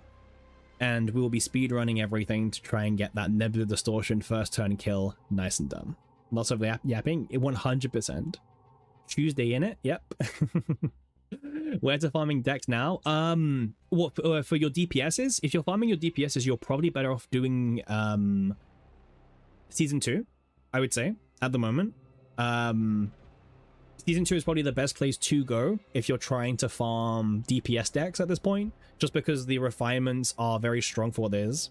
and we will be speed running everything to try and get that Nebula Distortion first turn kill nice and done. Lots of yapping. 100%. Tuesday in it. Yep. Where to farming decks now? What for your DPSs? If you're farming your DPSs, you're probably better off doing season 2, I would say, at the moment. Season 2 is probably the best place to go if you're trying to farm DPS decks at this point, just because the refinements are very strong for what it is.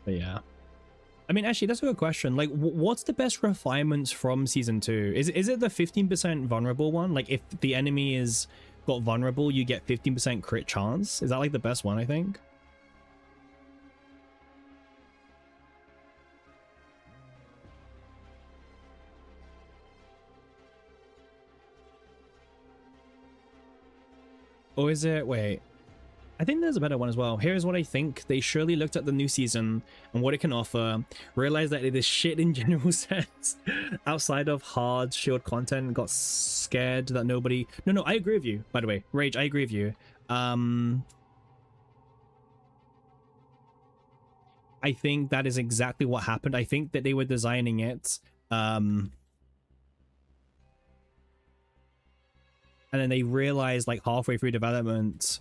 But yeah, I mean, actually, that's a good question. Like, what's the best refinements from season 2? Is it the 15% vulnerable one? Like, if the enemy is got vulnerable, you get 15% crit chance. Is that like the best one? I think. Or is it? Wait. I think there's a better one as well. Here's what I think. They surely looked at the new season and what it can offer, realized that it is shit in general sense outside of hard shield content, got scared that nobody... No, I agree with you, by the way. Rage, I agree with you. I think that is exactly what happened. I think that they were designing it, and then they realized like halfway through development...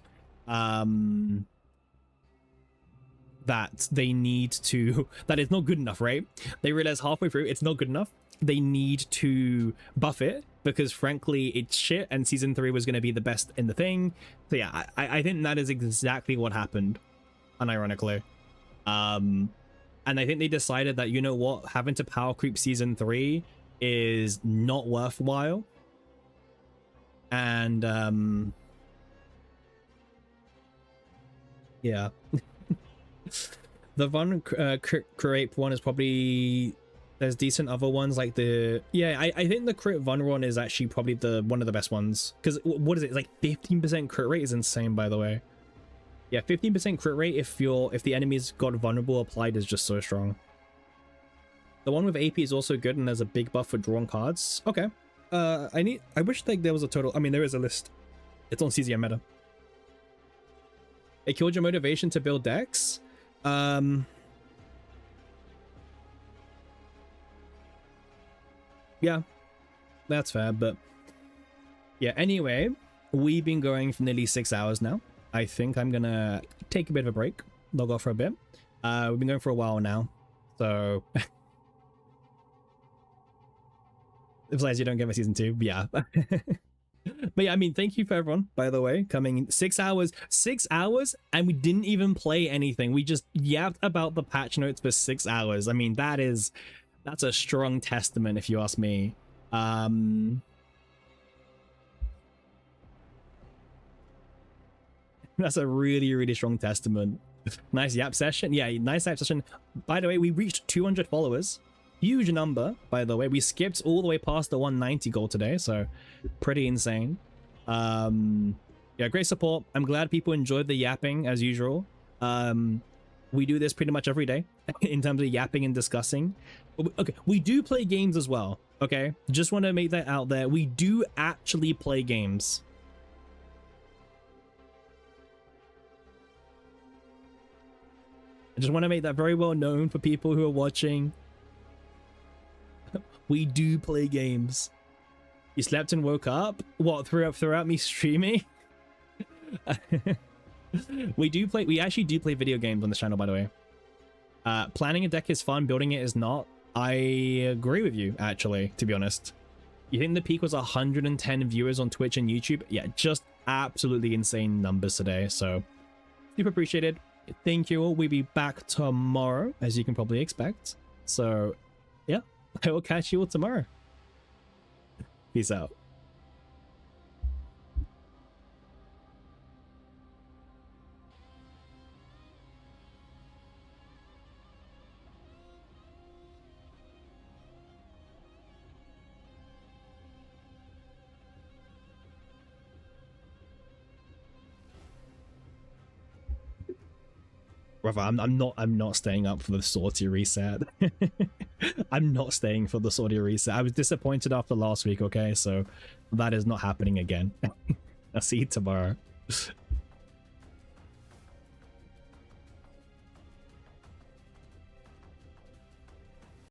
that they need to, that it's not good enough, right? They realize halfway through it's not good enough. They need to buff it because frankly it's shit, and season 3 was going to be the best in the thing. So yeah, I think that is exactly what happened, unironically. And I think they decided that, you know what, having to power creep season 3 is not worthwhile. And yeah. The Von Create one is probably, there's decent other ones like the, yeah, I think the crit Von one is actually probably the one of the best ones, because what is it, it's like 15% crit rate is insane, by the way. Yeah, 15% crit rate if the enemy's got vulnerable applied is just so strong. The one with AP is also good, and there's a big buff for drawn cards. Okay. I wish like there was a total, I mean there is a list. It's on CZM meta. It killed your motivation to build decks. Yeah, that's fair, but yeah, anyway, we've been going for nearly 6 hours now. I think I'm gonna take a bit of a break, log off for a bit. We've been going for a while now, so besides you don't get my season 2, but yeah. But yeah, I mean, thank you for everyone, by the way, coming 6 hours, and we didn't even play anything. We just yapped about the patch notes for 6 hours. I mean, that's a strong testament, if you ask me. That's a really, really strong testament. Nice yap session. Yeah, nice yap session. By the way, we reached 200 followers. Huge number, by the way. We skipped all the way past the 190 goal today, so pretty insane. Yeah, great support. I'm glad people enjoyed the yapping as usual. We do this pretty much every day in terms of yapping and discussing. Okay, we do play games as well. Okay, just want to make that out there. We do actually play games. I just want to make that very well known for people who are watching. We do play games. You slept and woke up? What, throughout me streaming? We actually do play video games on this channel, by the way. Planning a deck is fun, building it is not. I agree with you, actually, to be honest. You think the peak was 110 viewers on Twitch and YouTube? Yeah, just absolutely insane numbers today, so super appreciated. Thank you all. We'll be back tomorrow, as you can probably expect. So yeah, I will catch you all tomorrow. Peace out. Brother, I'm not staying up for the sortie reset. I'm not staying for the sortie reset. I was disappointed after last week, okay? So that is not happening again. I'll see you tomorrow.